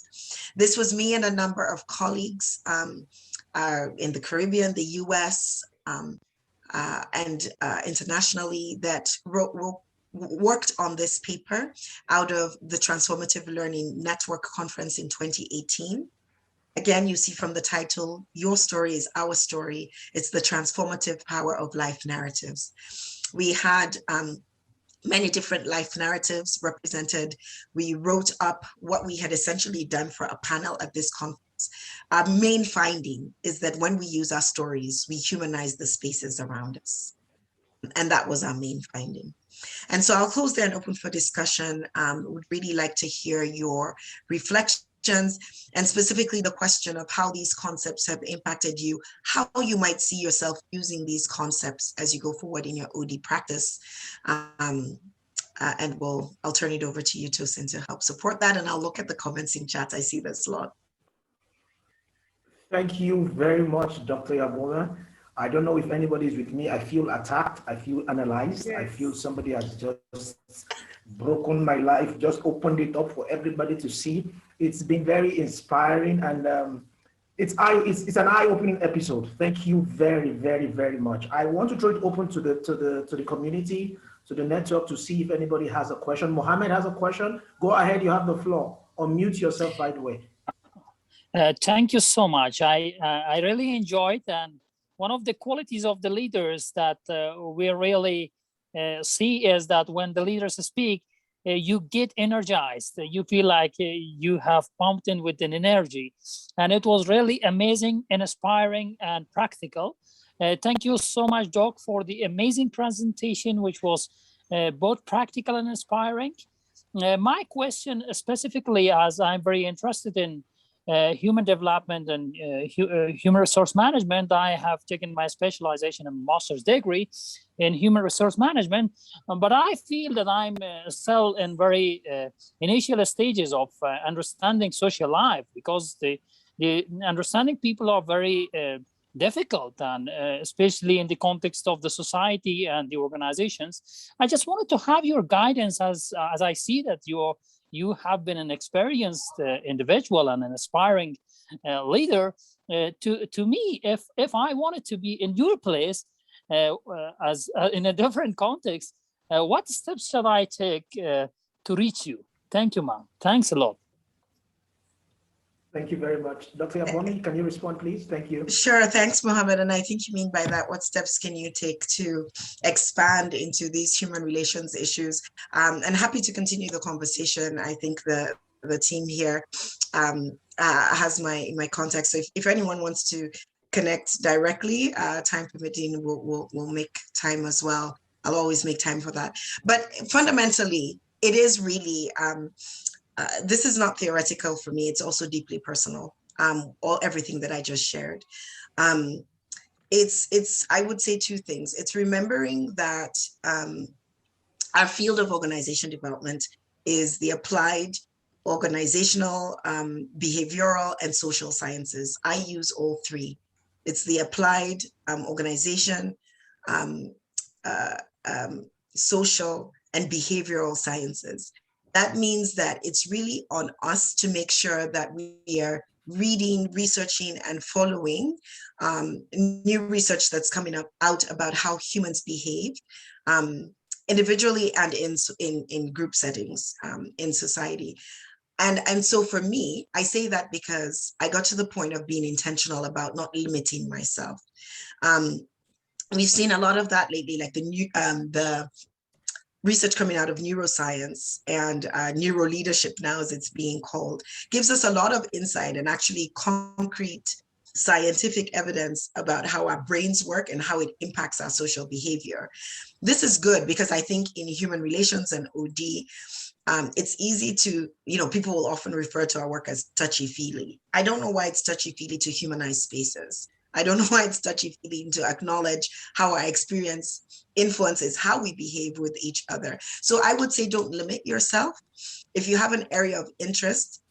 This was me and a number of colleagues in the Caribbean, the US, and internationally that worked on this paper out of the Transformative Learning Network Conference in 2018. Again, you see from the title, Your Story is Our Story. It's the transformative power of life narratives. We had many different life narratives represented. We wrote up what we had essentially done for a panel at this conference. Our main finding is that when we use our stories, we humanize the spaces around us. And that was our main finding. And so I'll close there and open for discussion. Would really like to hear your reflections, and specifically the question of how these concepts have impacted you, how you might see yourself using these concepts as you go forward in your OD practice. And I'll turn it over to you, Tosin, to help support that. And I'll look at the comments in chat. I see there's a lot. Thank you very much, Dr. Yabola. I don't know if anybody is with me. I feel attacked. I feel analyzed. Yes. I feel somebody has just broken my life, just opened it up for everybody to see. It's been very inspiring, and It's an eye-opening episode. Thank you very, very, very much. I want to throw it open to the community, to the network, to see if anybody has a question. Mohammed has a question. Go ahead, you have the floor. Unmute yourself right away. Thank you so much. I really enjoyed, and one of the qualities of the leaders that we really see is that when the leaders speak, you get energized. You feel like you have pumped in with an energy, and it was really amazing, inspiring, and practical. Thank you so much, Doc, for the amazing presentation, which was both practical and inspiring. My question specifically, as I'm very interested in human development and human resource management, I have taken my specialization and master's degree in human resource management, but I feel that I'm still in very initial stages of understanding social life, because the understanding people are very difficult, and especially in the context of the society and the organizations. I just wanted to have your guidance, as I see that you have been an experienced individual and an aspiring leader. To me, if I wanted to be in your place as in a different context, what steps should I take to reach you? Thank you, ma'am. Thanks a lot. Thank you very much. Dr. Yabomi, can you respond, please? Thank you. Sure, thanks, Mohammed. And I think you mean by that, what steps can you take to expand into these human relations issues? And happy to continue the conversation. I think the team here has my contact. So if anyone wants to connect directly, time permitting, we'll make time as well. I'll always make time for that. But fundamentally, it is really, this is not theoretical for me. It's also deeply personal. Everything that I just shared. It's I would say two things. It's remembering that our field of organization development is the applied organizational, behavioral, and social sciences. I use all three. It's the applied organization, social, and behavioral sciences. That means that it's really on us to make sure that we are reading, researching, and following new research that's coming out about how humans behave individually and in group settings in society. And so for me, I say that because I got to the point of being intentional about not limiting myself. We've seen a lot of that lately, like the research coming out of neuroscience and neuro leadership now, as it's being called, gives us a lot of insight and actually concrete scientific evidence about how our brains work and how it impacts our social behavior. This is good because I think in human relations and OD, it's easy to, people will often refer to our work as touchy-feely. I don't know why it's touchy-feely to humanize spaces. I don't know why it's touchy-feely to acknowledge how our experience influences how we behave with each other. So I would say don't limit yourself. If you have an area of interest,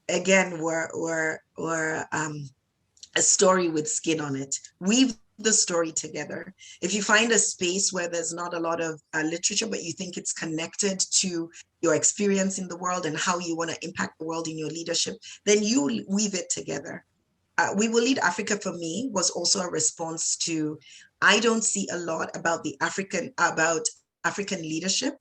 again, we're a story with skin on it. Weave the story together. If you find a space where there's not a lot of literature, but you think it's connected to your experience in the world and how you want to impact the world in your leadership, then you weave it together. We Will Lead Africa, for me, was also a response to, I don't see a lot about African leadership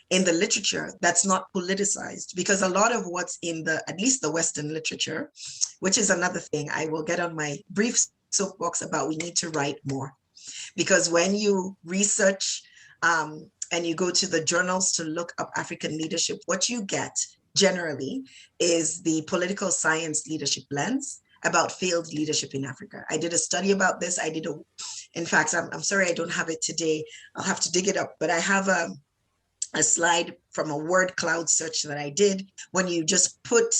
in the literature that's not politicized, because a lot of what's in at least the Western literature, which is another thing I will get on my brief soapbox about, we need to write more. Because when you research and you go to the journals to look up African leadership, what you get generally is the political science leadership lens about failed leadership in Africa. I did a study about this. In fact, I'm sorry I don't have it today. I'll have to dig it up, but I have a slide from a word cloud search that I did. When you just put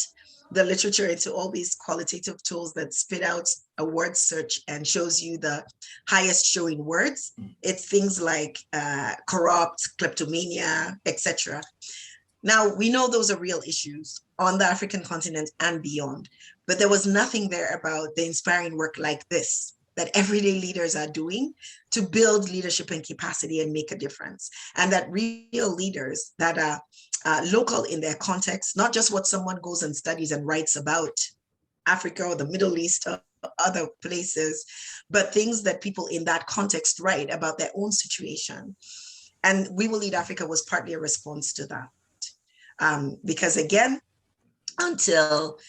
the literature into all these qualitative tools that spit out a word search and shows you the highest showing words, it's things like corrupt, kleptomania, etc. Now, we know those are real issues on the African continent and beyond, but there was nothing there about the inspiring work like this that everyday leaders are doing to build leadership and capacity and make a difference. And that real leaders that are local in their context, not just what someone goes and studies and writes about Africa or the Middle East or other places, but things that people in that context write about their own situation. And We Will Lead Africa was partly a response to that. Because again, until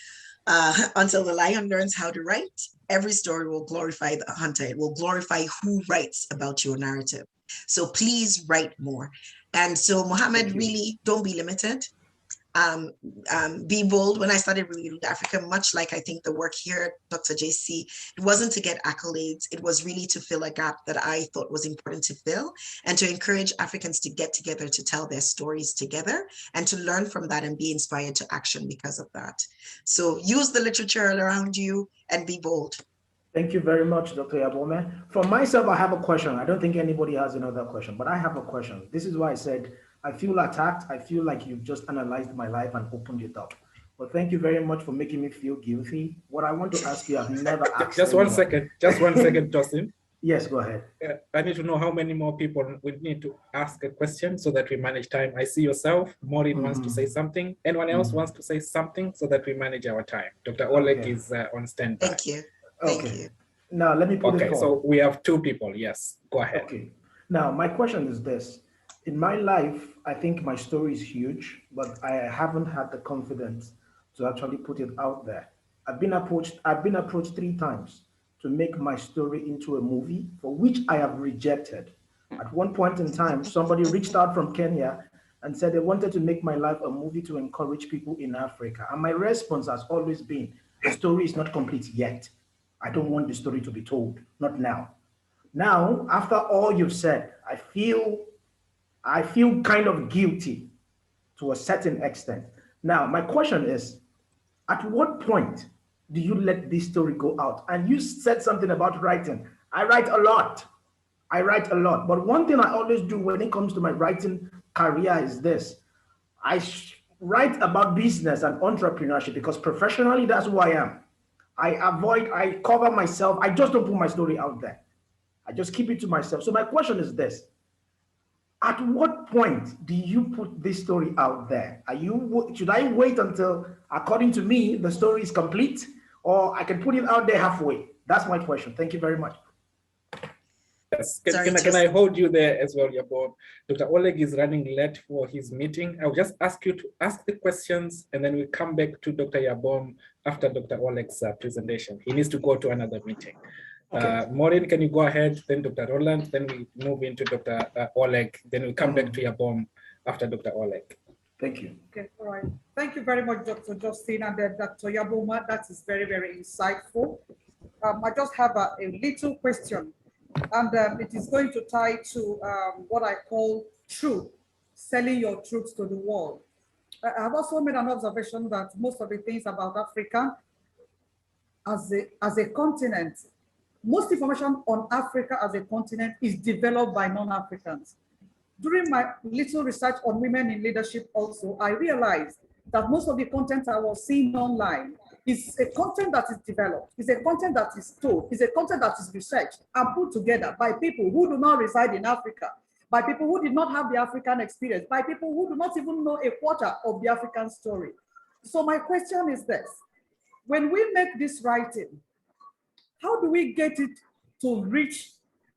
the lion learns how to write, every story will glorify the hunter. It will glorify who writes about your narrative. So please write more. And so, Mohammed, really don't be limited. Be bold. When I started Really Lead Africa, much like I think the work here, Dr. JC, it wasn't to get accolades. It was really to fill a gap that I thought was important to fill and to encourage Africans to get together to tell their stories together and to learn from that and be inspired to action because of that. So use the literature around you and be bold. Thank you very much, Dr. Yabome. For myself, I have a question. I don't think anybody has another question, but I have a question. This is why I said, I feel attacked. I feel like you've just analyzed my life and opened it up. But thank you very much for making me feel guilty. What I want to ask you, I've never asked Just anyone. 1 second, just 1 second, Justin. Yes, go ahead. I need to know how many more people we need to ask a question so that we manage time. I see yourself. Maureen wants to say something. Anyone else wants to say something so that we manage our time? Dr. Oleg is on standby. Thank you. Thank you. Now, let me put it forward. So we have 2 people. Yes, go ahead. Okay. Now, my question is this. In my life, I think my story is huge, but I haven't had the confidence to actually put it out there. I've been approached 3 times to make my story into a movie, for which I have rejected. At one point in time, somebody reached out from Kenya and said they wanted to make my life a movie to encourage people in Africa. And my response has always been, the story is not complete yet. I don't want the story to be told, not now. Now, after all you've said, I feel kind of guilty to a certain extent. Now, my question is, at what point do you let this story go out? And you said something about writing. I write a lot. But one thing I always do when it comes to my writing career is this. I write about business and entrepreneurship because professionally, that's who I am. I cover myself. I just don't put my story out there. I just keep it to myself. So my question is this. At what point do you put this story out there? Should I wait until, according to me, the story is complete, or I can put it out there halfway? That's my question. Thank you very much. Yes. Can I hold you there as well, Yabom? Dr. Oleg is running late for his meeting. I'll just ask you to ask the questions, and then we'll come back to Dr. Yabom after Dr. Oleg's presentation. He needs to go to another meeting. Okay. Maureen, can you go ahead? Then Dr. Roland, then we move into Dr. Oleg, then we'll come back to Yabom after Dr. Oleg. Thank you. Okay, all right. Thank you very much, Dr. Justin and Dr. Yaboma. That is very, very insightful. I just have a little question, and it is going to tie to what I call truth, selling your truth to the world. I have also made an observation that most of the things about Africa as a continent, most information on Africa as a continent is developed by non-Africans. During my little research on women in leadership also, I realized that most of the content I was seeing online is a content that is developed, is a content that is told, is a content that is researched and put together by people who do not reside in Africa, by people who did not have the African experience, by people who do not even know a quarter of the African story. So my question is this: when we make this writing, how do we get it to reach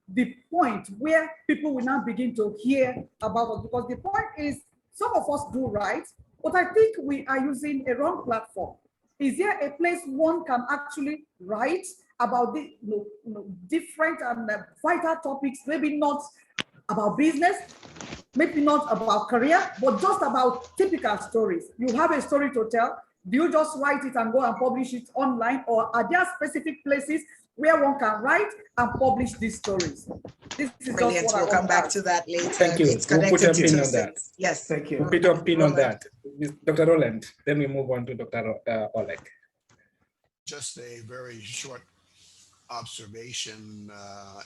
the point where people will now begin to hear about us? Because the point is, some of us do write, but I think we are using a wrong platform. Is there a place one can actually write about the different and vital topics, maybe not about business, maybe not about career, but just about typical stories? You have a story to tell. Do you just write it and go and publish it online, or are there specific places where one can write and publish these stories? This is brilliant. Just what we'll come back to that later. Thank you. We'll put a pin on that. Yes. Thank you. We'll put a pin on that. Dr. Roland, then we move on to Dr. Oleg. Just a very short observation,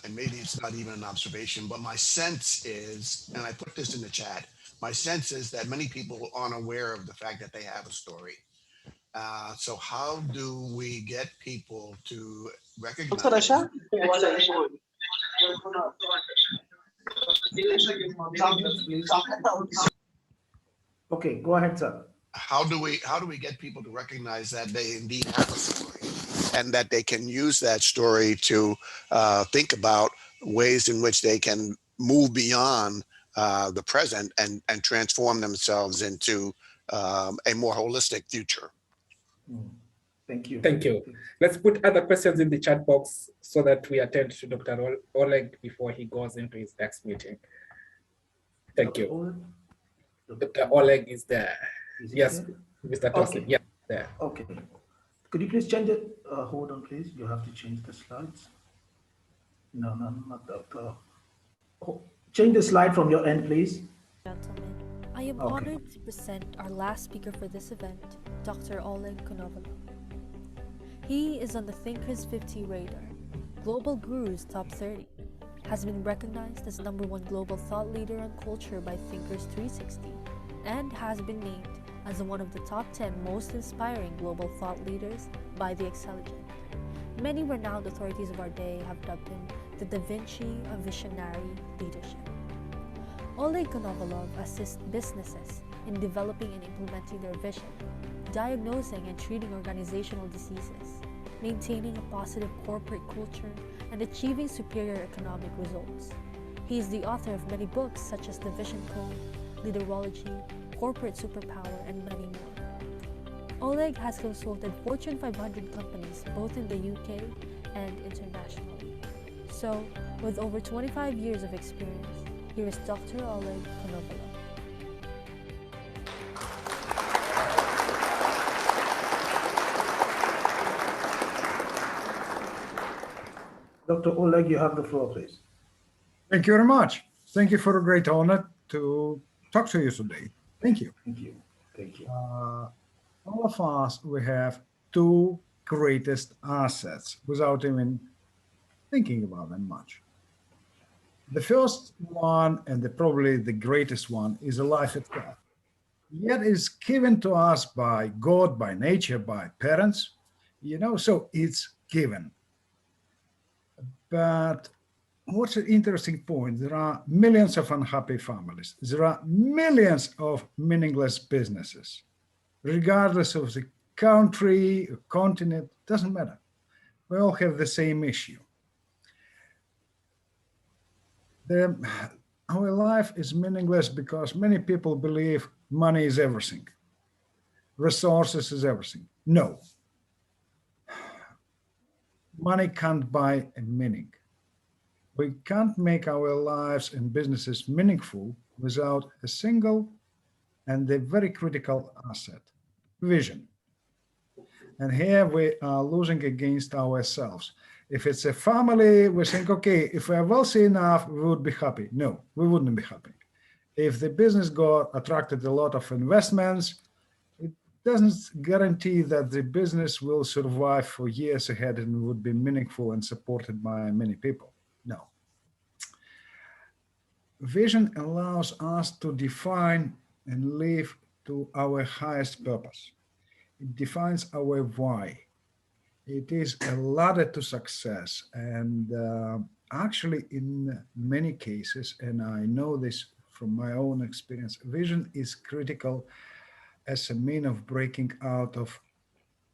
and maybe it's not even an observation, but my sense is, and I put this in the chat, my sense is that many people aren't aware of the fact that they have a story. So how do we get people to recognize? Okay, go ahead, sir. How do we get people to recognize that they indeed have a story? and that they can use that story to think about ways in which they can move beyond the present and transform themselves into a more holistic future. Thank you. Thank you. Let's put other questions in the chat box so that we attend to Dr. Oleg before he goes into his next meeting. Thank you. Dr. Oleg is there. Yes, Mr. Tosin. Okay. Yeah, there. Okay. Could you please change it? Hold on, please. You have to change the slides. No, not that. Change the slide from your end, please. Gentlemen, I am honored to present our last speaker for this event, Dr. Oleg Konovalov. He is on the Thinkers 50 radar, Global Gurus Top 30, has been recognized as #1 global thought leader on culture by Thinkers 360, and has been named as one of the top 10 most inspiring global thought leaders by The Excelligent. Many renowned authorities of our day have dubbed him the Da Vinci of visionary leadership. Oleg Konovalov assists businesses in developing and implementing their vision, diagnosing and treating organizational diseases, maintaining a positive corporate culture, and achieving superior economic results. He is the author of many books such as The Vision Code, Leaderology, Corporate Superpower, and many more. Oleg has consulted Fortune 500 companies both in the UK and internationally. So, with over 25 years of experience, here is Dr. Oleg Konovalov. Dr. Oleg, you have the floor, please. Thank you very much. Thank you for a great honor to talk to you today. Thank you. Thank you. Thank you. All of us, we have two greatest assets without even thinking about them much. The first one, and probably the greatest one, is a life itself. Yet is given to us by God, by nature, by parents, so it's given. But what's an interesting point? There are millions of unhappy families. There are millions of meaningless businesses. Regardless of the country, continent, doesn't matter. We all have the same issue. Our life is meaningless because many people believe money is everything. Resources is everything. No. Money can't buy a meaning. We can't make our lives and businesses meaningful without a single and a very critical asset, vision. And here we are losing against ourselves. If it's a family, we think, okay, if we're wealthy enough, we would be happy. No, we wouldn't be happy. If the business attracted a lot of investments, it doesn't guarantee that the business will survive for years ahead and would be meaningful and supported by many people. No. Vision allows us to define and live to our highest purpose. It defines our why. It is a ladder to success. And actually, in many cases, and I know this from my own experience, vision is critical as a means of breaking out of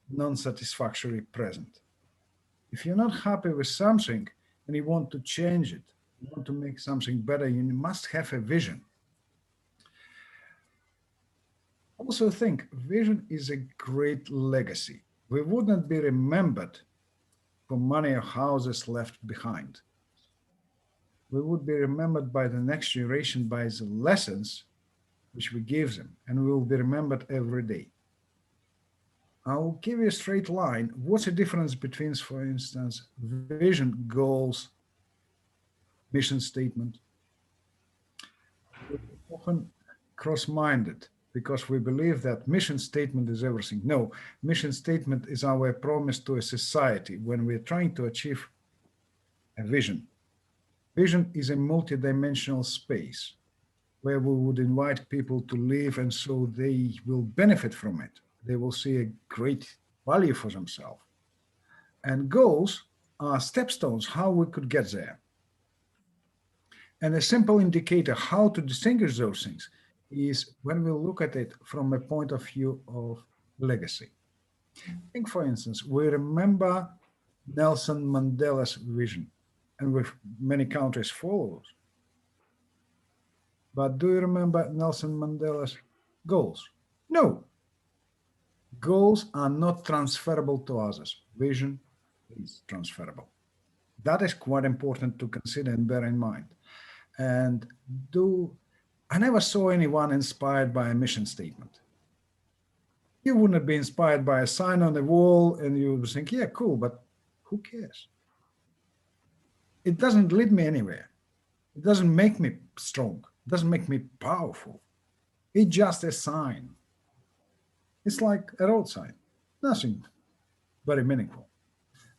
non-satisfactory present. If you're not happy with something and you want to change it, you want to make something better, you must have a vision. Also think, vision is a great legacy. We wouldn't be remembered for money or houses left behind. We would be remembered by the next generation by the lessons which we give them, and we will be remembered every day. I'll give you a straight line. What's the difference between, for instance, vision, goals, mission statement? We're often cross-minded because we believe that mission statement is everything. No, mission statement is our promise to a society when we're trying to achieve a vision. Vision is a multidimensional space where we would invite people to live, and so they will benefit from it. They will see a great value for themselves. And goals are stepstones, how we could get there. And a simple indicator how to distinguish those things is when we look at it from a point of view of legacy. Think, for instance, we remember Nelson Mandela's vision, and with many countries followers. But do you remember Nelson Mandela's goals? No. Goals are not transferable to others. Vision is transferable. That is quite important to consider and bear in mind. And I never saw anyone inspired by a mission statement. You wouldn't be inspired by a sign on the wall and you would think, yeah, cool, but who cares? It doesn't lead me anywhere. It doesn't make me strong. It doesn't make me powerful. It's just a sign. It's like a road sign. Nothing very meaningful.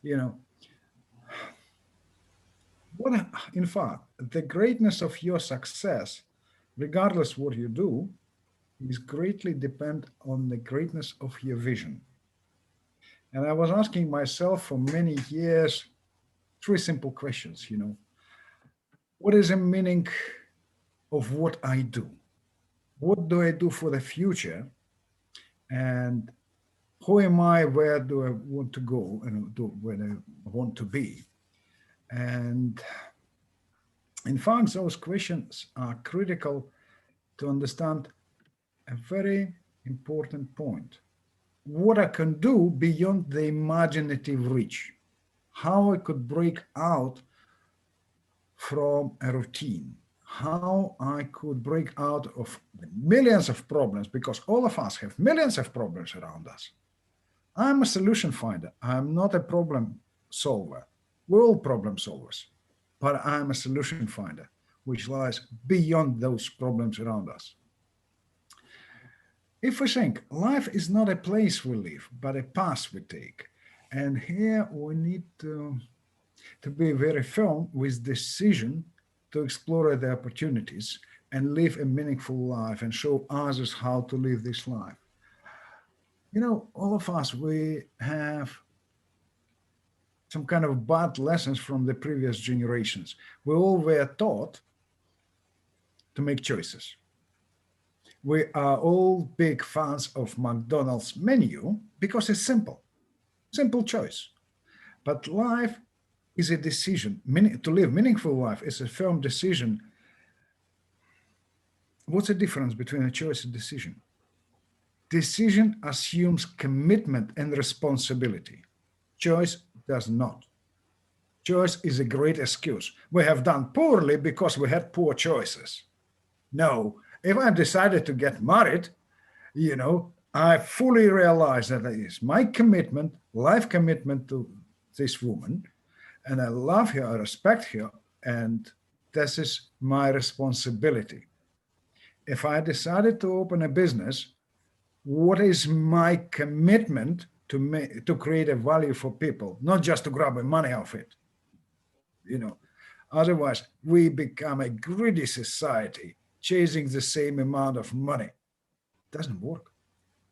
You know, in fact, the greatness of your success, regardless what you do, is greatly depend on the greatness of your vision. And I was asking myself for many years, 3 simple questions, you know. What is the meaning of what I do? What do I do for the future? And who am I? Where do I want to go? And where I want to be? And in fact, those questions are critical to understand a very important point. What I can do beyond the imaginative reach, how I could break out from a routine, how I could break out of the millions of problems, because all of us have millions of problems around us. I'm a solution finder. I'm not a problem solver. We're all problem solvers, but I'm a solution finder, which lies beyond those problems around us. If we think life is not a place we live, but a path we take, and here we need to be very firm with decision to explore the opportunities and live a meaningful life and show others how to live this life. You know, all of us, we have some kind of bad lessons from the previous generations. We all were taught to make choices. We are all big fans of McDonald's menu because it's simple choice. But life is a decision. To live meaningful life is a firm decision. What's the difference between a choice and decision? Decision assumes commitment and responsibility. Choice does not. Choice is a great excuse. We have done poorly because we had poor choices. No, if I've decided to get married, you know, I fully realize that it is my commitment, life commitment to this woman, and I love her, I respect her, and this is my responsibility. If I decided to open a business, what is my commitment to create a value for people, not just to grab the money off it? You know, otherwise we become a greedy society chasing the same amount of money. It doesn't work.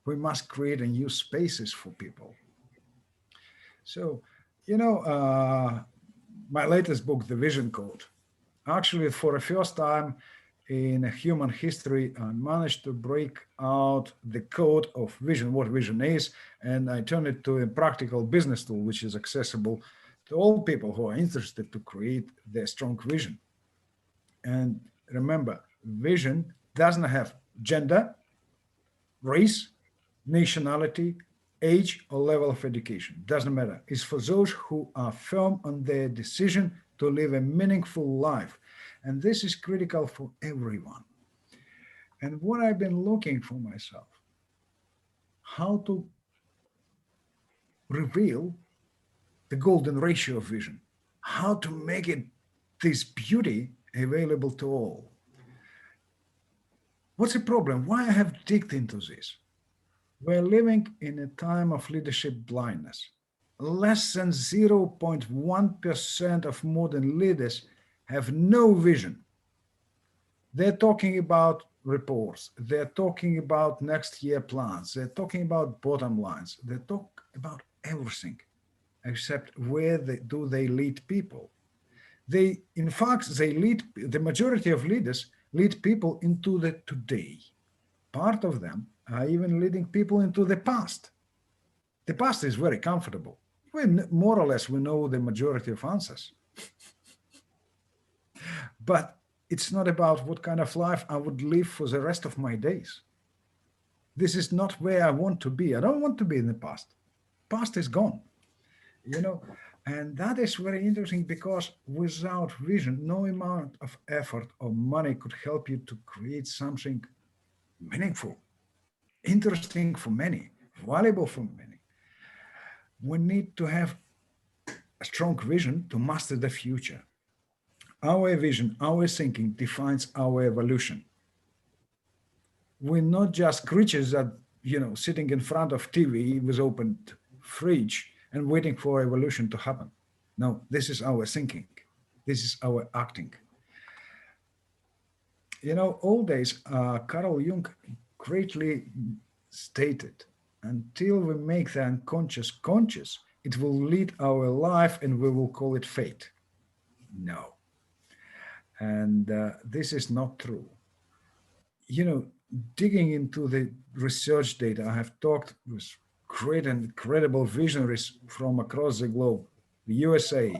We must create a new spaces for people. So, you know, my latest book, The Vision Code, actually for the first time in human history, I managed to break out the code of vision, what vision is, and I turned it to a practical business tool, which is accessible to all people who are interested to create their strong vision. And remember, vision doesn't have gender, race, nationality, age, or level of education. Doesn't matter. It's for those who are firm on their decision to live a meaningful life. And this is critical for everyone. And what I've been looking for myself, how to reveal the golden ratio of vision, how to make it this beauty available to all. What's the problem? Why I have digged into this? We're living in a time of leadership blindness. Less than 0.1% of modern leaders have no vision. They're talking about reports. They're talking about next year plans. They're talking about bottom lines. They talk about everything except where do they lead people. In fact, the majority of leaders lead people into the today. Part of them are even leading people into the past. The past is very comfortable. More or less, we know the majority of answers. But it's not about what kind of life I would live for the rest of my days. This is not where I want to be. I don't want to be in the past. Past is gone, you know, and that is very interesting because without vision, no amount of effort or money could help you to create something meaningful, interesting for many, valuable for many. We need to have a strong vision to master the future. Our vision, our thinking defines our evolution. We're not just creatures that, sitting in front of TV with open fridge and waiting for evolution to happen. No, this is our thinking. This is our acting. Old days, Carl Jung greatly stated, until we make the unconscious conscious, it will lead our life and we will call it fate. No. And this is not true. Digging into the research data, I have talked with great and incredible visionaries from across the globe, the USA,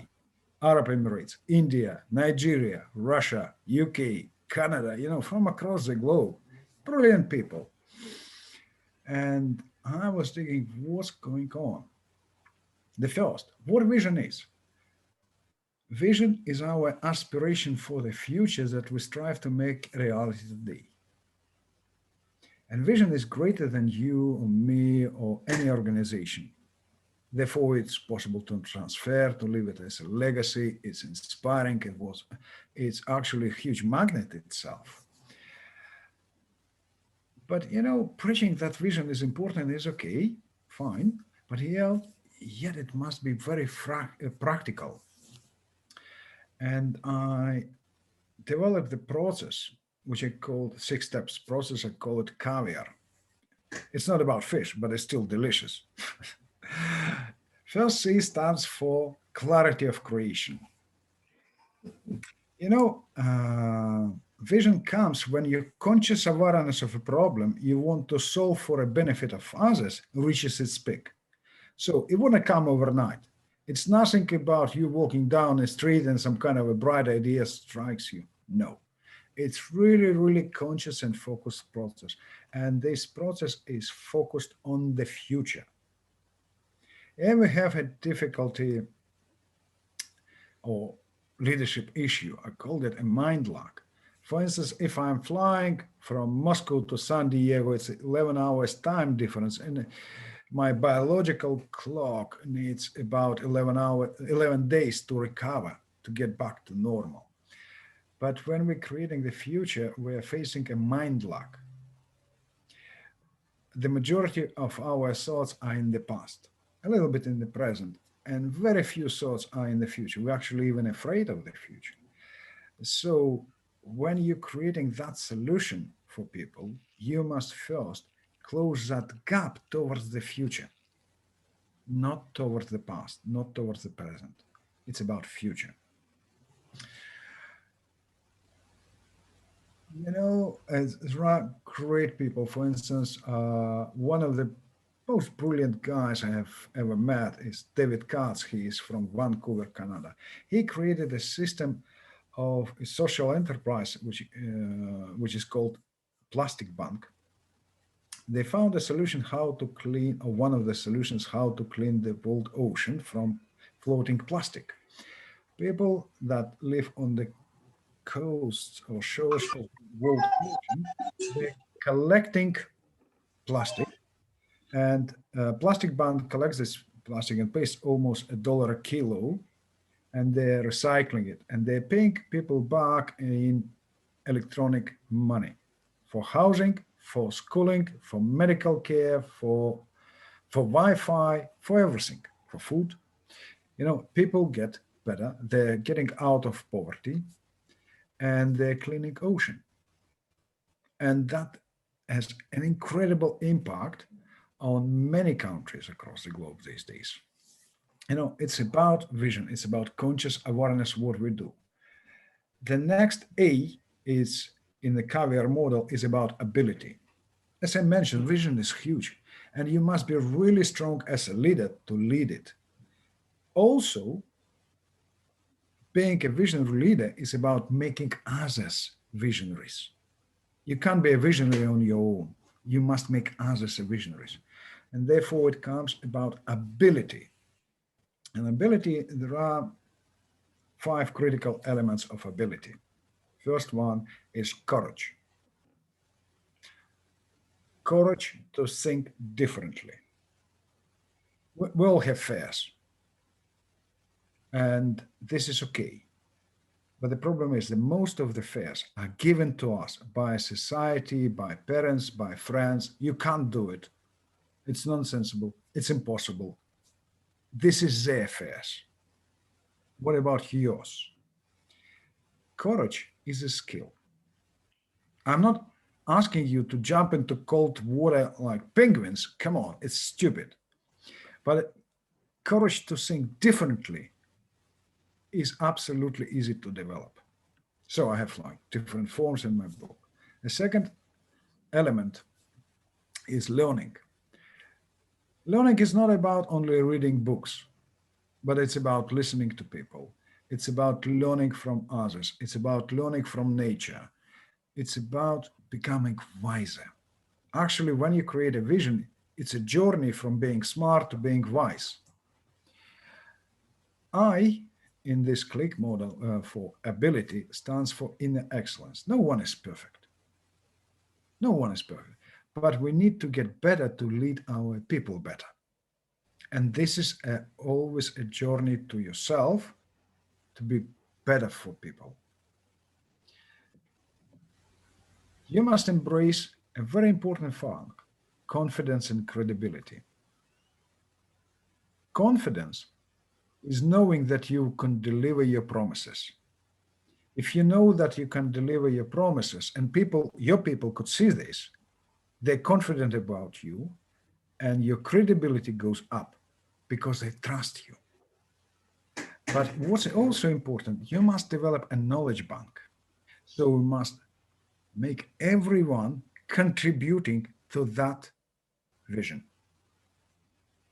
Arab Emirates, India, Nigeria, Russia, UK, Canada, from across the globe, brilliant people. And I was thinking, what's going on? The first, what vision is? Vision is our aspiration for the future that we strive to make reality today. And vision is greater than you or me or any organization. Therefore, it's possible to transfer, to leave it as a legacy. It's inspiring. It's actually a huge magnet itself. But, preaching that vision is important is okay, fine. But yet it must be very practical. And I developed the process, which I called 6 steps process. I call it caviar. It's not about fish, but it's still delicious. First C stands for clarity of creation. Vision comes when your conscious awareness of a problem you want to solve for a benefit of others reaches its peak. So it wouldn't come overnight. It's nothing about you walking down the street and some kind of a bright idea strikes you. No. It's really, really conscious and focused process. And this process is focused on the future. And we have a difficulty or leadership issue. I called it a mind lock. For instance, if I'm flying from Moscow to San Diego, it's 11 hours time difference. And my biological clock needs about 11 days to recover, to get back to normal. But when we're creating the future, we're facing a mind lock. The majority of our thoughts are in the past, a little bit in the present, and very few thoughts are in the future. We're actually even afraid of the future. So when you're creating that solution for people, you must first close that gap towards the future, not towards the past, not towards the present. It's about future. As great people, for instance, one of the most brilliant guys I have ever met is David Katz. He is from Vancouver, Canada. He created a system of a social enterprise, which is called Plastic Bank. They found a solution how to clean, or one of the solutions how to clean the world ocean from floating plastic. People that live on the coasts or shores of the world ocean, they're collecting plastic, and Plastic Bank collects this plastic and pays almost $1 a kilo, and they're recycling it, and they're paying people back in electronic money for housing, for schooling, for medical care, for Wi-Fi, for everything, for food. People get better. They're getting out of poverty, and they're cleaning ocean. And that has an incredible impact on many countries across the globe these days. It's about vision. It's about conscious awareness of what we do. The next A is in the caviar model is about ability. As I mentioned, vision is huge. And you must be really strong as a leader to lead it. Also, being a visionary leader is about making others visionaries. You can't be a visionary on your own. You must make others visionaries. And therefore, it comes about ability. And ability, there are 5 critical elements of ability. First one is courage. Courage to think differently. We all have fears. And this is okay. But the problem is that most of the fears are given to us by society, by parents, by friends. You can't do it. It's nonsensical. It's impossible. This is their fears. What about yours? Courage is a skill. I'm not asking you to jump into cold water like penguins. Come on, it's stupid. But courage to think differently is absolutely easy to develop. So I have like different forms in my book. The second element is learning. Learning is not about only reading books, but it's about listening to people. It's about learning from others. It's about learning from nature. It's about becoming wiser. Actually, when you create a vision, it's a journey from being smart to being wise. I, in this click model for ability, stands for inner excellence. No one is perfect. No one is perfect. But we need to get better to lead our people better. And this is always a journey to yourself to be better for people. You must embrace a very important fact: confidence and credibility. Confidence is knowing that you can deliver your promises. If you know that you can deliver your promises and your people could see this, they're confident about you and your credibility goes up because they trust you. But what's also important, you must develop a knowledge bank. So we must make everyone contributing to that vision.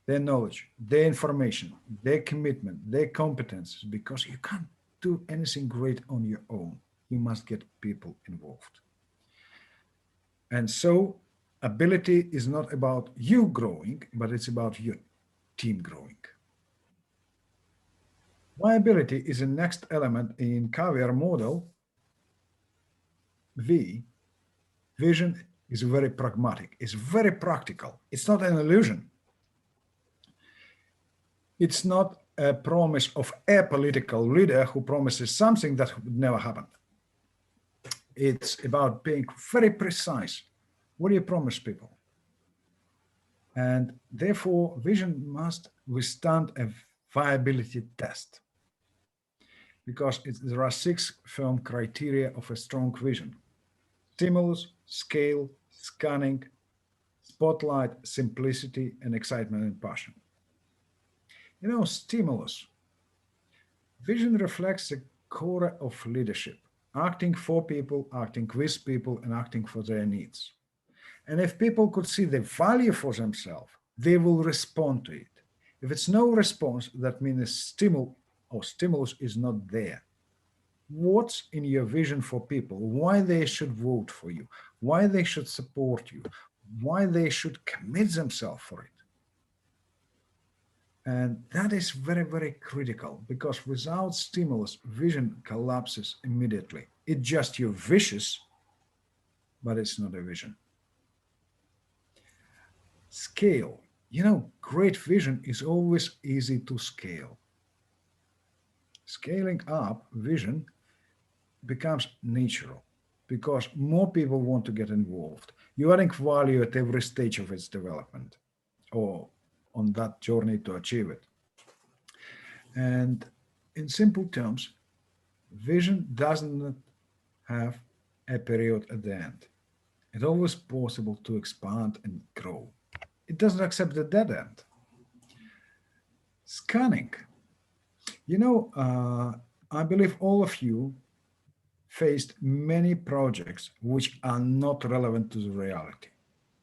Their knowledge, their information, their commitment, their competences, because you can't do anything great on your own. You must get people involved. And so ability is not about you growing, but it's about your team growing. Viability is the next element in caviar model. V, vision is very pragmatic, it's very practical. It's not an illusion. It's not a promise of a political leader who promises something that would never happen. It's about being very precise. What do you promise people? And therefore, vision must withstand a viability test, because there are 6 firm criteria of a strong vision: stimulus, scale, scanning, spotlight, simplicity, and excitement and passion. You know, stimulus. Vision reflects the core of leadership: acting for people, acting with people, and acting for their needs. And if people could see the value for themselves, they will respond to it. If it's no response, that means stimulus is not there. What's in your vision for people? Why they should vote for you? Why they should support you? Why they should commit themselves for it? And that is very, very critical, because without stimulus, vision collapses immediately. It's just your wishes, but it's not a vision. Scale. You know, great vision is always easy to scale. Scaling up vision becomes natural because more people want to get involved. You're adding value at every stage of its development or on that journey to achieve it. And in simple terms, vision doesn't have a period at the end. It's always possible to expand and grow. It doesn't accept the dead end. Scanning. You know, I believe all of you faced many projects which are not relevant to the reality.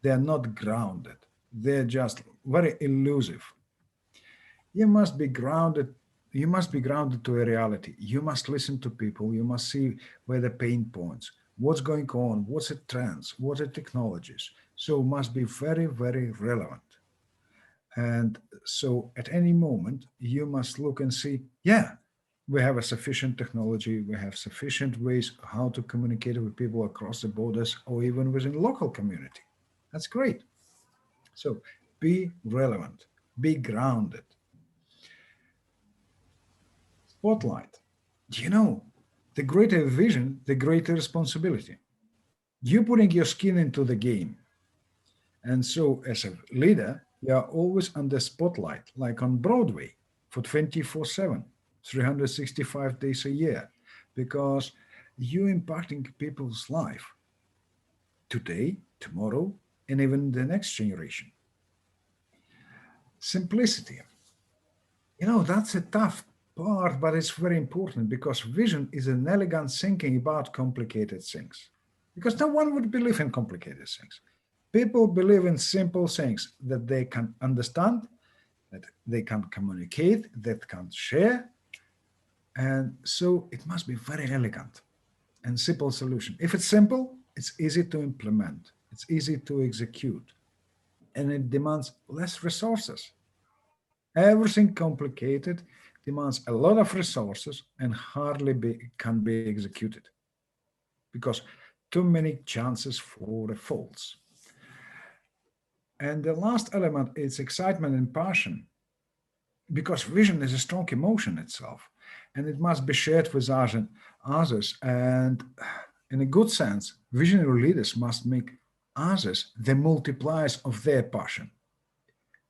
They are not grounded. they're just very elusive. You must be grounded. You must be grounded to a reality. You must listen to people. You must see where the pain points, what's going on, what's the trends, what are technologies. So must be very, very relevant. And so at any moment, you must look and see, yeah, we have a sufficient technology, we have sufficient ways how to communicate with people across the borders or even within the local community. That's great. So be relevant, be grounded. Spotlight. You know, the greater vision, the greater responsibility. You're putting your skin into the game. And so as a leader, you are always under spotlight, like on Broadway for 24/7, 365 days a year, because you're impacting people's life today, tomorrow, and even the next generation. Simplicity. You know, that's a tough part, but it's very important because vision is an elegant thinking about complicated things. Because no one would believe in complicated things. People believe in simple things that they can understand, that they can communicate, that can share. And so it must be very elegant and simple solution. If it's simple, it's easy to implement, it's easy to execute, and it demands less resources. Everything complicated demands a lot of resources and can be executed because too many chances for the faults. And the last element is excitement and passion, because vision is a strong emotion itself, and it must be shared with others. And in a good sense, visionary leaders must make others the multipliers of their passion.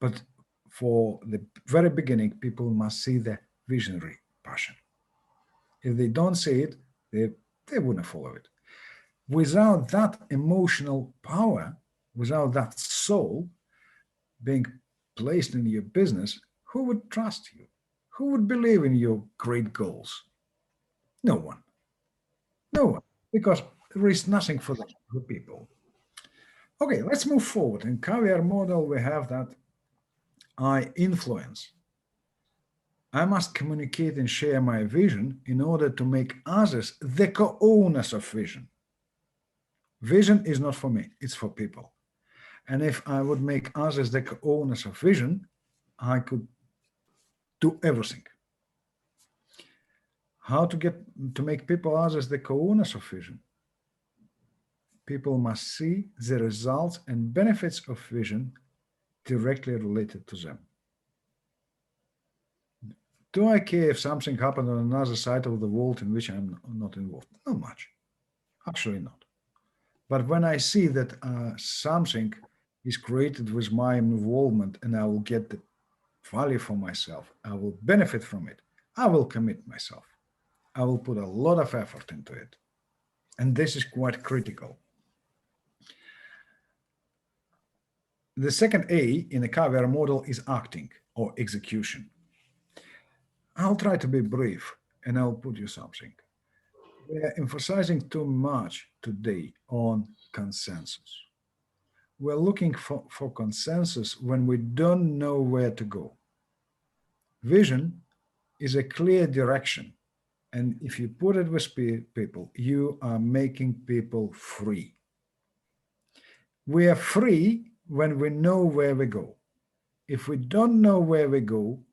But for the very beginning, people must see the visionary passion. If they don't see it, they wouldn't follow it. Without that emotional power, without that soul being placed in your business, who would trust you? Who would believe in your great goals? No one. No one. Because there is nothing for the people. Okay, let's move forward. In caviar model, we have that I influence. I must communicate and share my vision in order to make others the co-owners of vision. Vision is not for me, it's for people. And if I would make others the co-owners of vision, I could do everything. How to make people others the co-owners of vision? People must see the results and benefits of vision directly related to them. Do I care if something happened on another side of the world in which I'm not involved? Not much. Actually not. But when I see that something is created with my involvement and I will get the value for myself, I will benefit from it, I will commit myself. I will put a lot of effort into it. And this is quite critical. The second A in the caviar model is acting or execution. I'll try to be brief and I'll put you something. We're emphasizing too much today on consensus. We're looking for consensus when we don't know where to go. Vision is a clear direction. And if you put it with people, you are making people free. We are free when we know where we go. If we don't know where we go,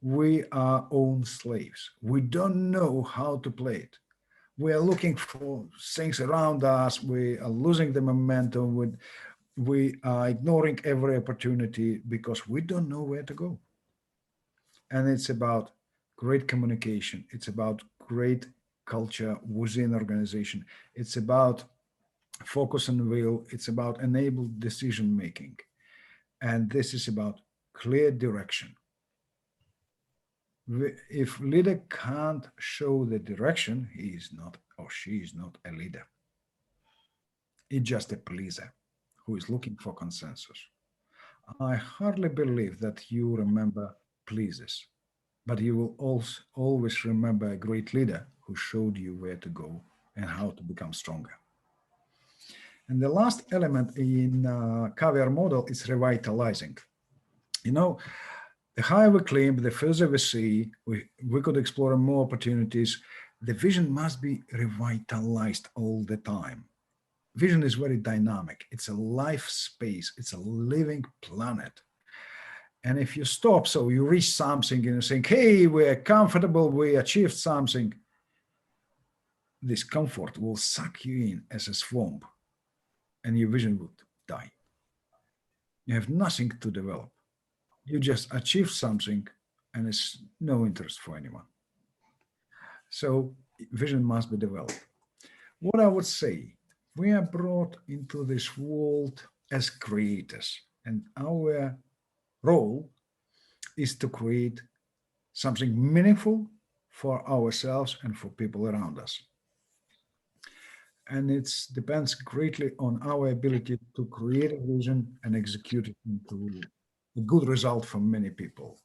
we are own slaves. We don't know how to play it. We are looking for things around us. We are losing the momentum. We are ignoring every opportunity because we don't know where to go. And it's about great communication. It's about great culture within organization. It's about focus and will. It's about enabled decision making. And this is about clear direction. If leader can't show the direction, he is not or she is not a leader. It's just a pleaser who is looking for consensus. I hardly believe that you remember pleasers, but you will also always remember a great leader who showed you where to go and how to become stronger. And the last element in caviar model is revitalizing. You know, the higher we climb, the further we see, we could explore more opportunities. The vision must be revitalized all the time. Vision is very dynamic. It's a life space. It's a living planet. And if you stop, so you reach something and you think, hey, we're comfortable, we achieved something, this comfort will suck you in as a swamp and your vision would die. You have nothing to develop. You just achieve something and it's no interest for anyone. So vision must be developed. What I would say, we are brought into this world as creators, and our role is to create something meaningful for ourselves and for people around us. And it depends greatly on our ability to create a vision and execute it into a good result for many people.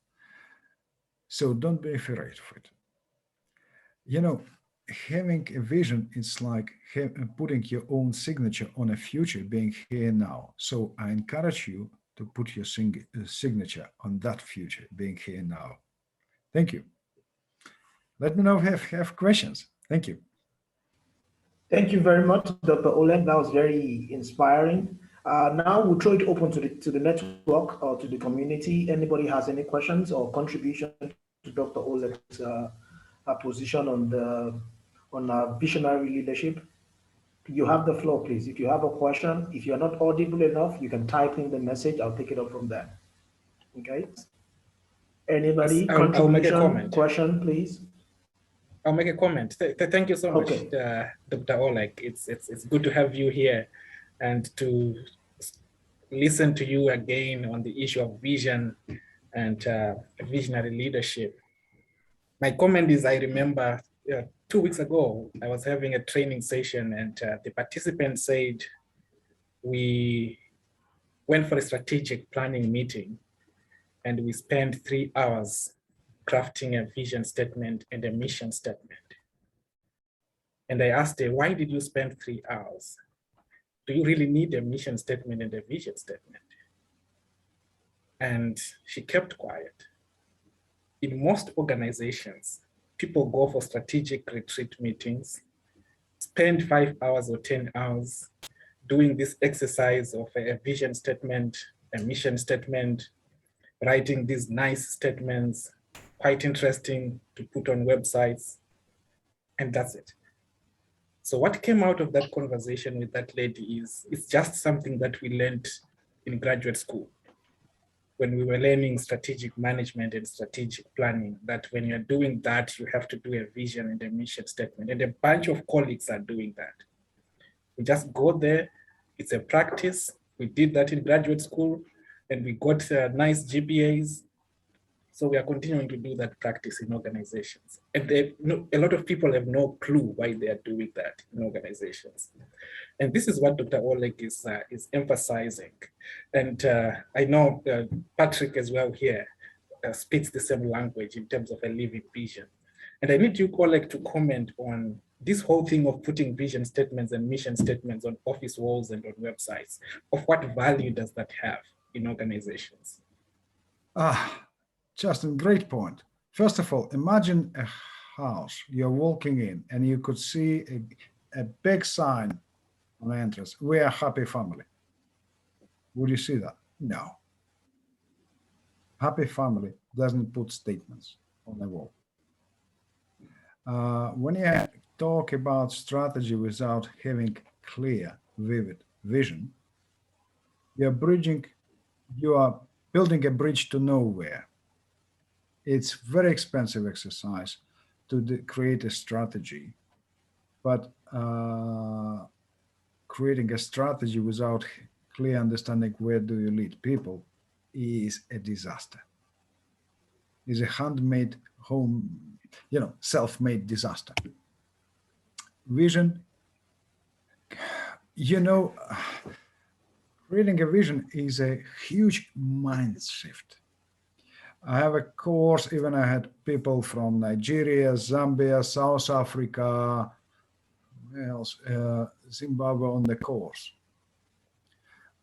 So don't be afraid of it. You know, having a vision is like putting your own signature on a future being here now. So I encourage you to put your signature on that future being here now. Thank you. Let me know if you have questions. Thank you. Thank you very much, Dr. Oleg. That was very inspiring. Now we'll throw it open to the network or to the community. Anybody has any questions or contribution to Dr. Oleg's position on visionary leadership? You have the floor, please. If you have a question, if you're not audible enough, you can type in the message. I'll take it up from there. Okay. Anybody? Yes, I'll make a comment. Question, please. I'll make a comment. Thank you so much, Dr. Oleg. It's good to have you here and to listen to you again on the issue of vision and visionary leadership. My comment is, I remember 2 weeks ago, I was having a training session and the participants said, we went for a strategic planning meeting and we spent 3 hours crafting a vision statement and a mission statement. And I asked her, why did you spend 3 hours? Do you really need a mission statement and a vision statement? And she kept quiet. In most organizations, people go for strategic retreat meetings, spend 5 hours or 10 hours doing this exercise of a vision statement, a mission statement, writing these nice statements, quite interesting to put on websites, and that's it. So what came out of that conversation with that lady is, it's just something that we learned in graduate school when we were learning strategic management and strategic planning, that when you're doing that, you have to do a vision and a mission statement. And a bunch of colleagues are doing that. We just go there, it's a practice. We did that in graduate school and we got nice GPAs. So we are continuing to do that practice in organizations. And a lot of people have no clue why they are doing that in organizations. And this is what Dr. Oleg is emphasizing. And I know Patrick as well here speaks the same language in terms of a living vision. And I need you, Oleg, to comment on this whole thing of putting vision statements and mission statements on office walls and on websites. Of what value does that have in organizations? Justin, great point. First of all, imagine a house you're walking in and you could see a big sign on the entrance, "We are a happy family." Would you see that? No. Happy family doesn't put statements on the wall. When you talk about strategy without having clear, vivid vision, you are building a bridge to nowhere. It's very expensive exercise to create a strategy, but creating a strategy without clear understanding where do you lead people is a disaster. It's a handmade self-made disaster. Vision, creating a vision is a huge mind shift. I have a course, even I had people from Nigeria, Zambia, South Africa, Zimbabwe on the course.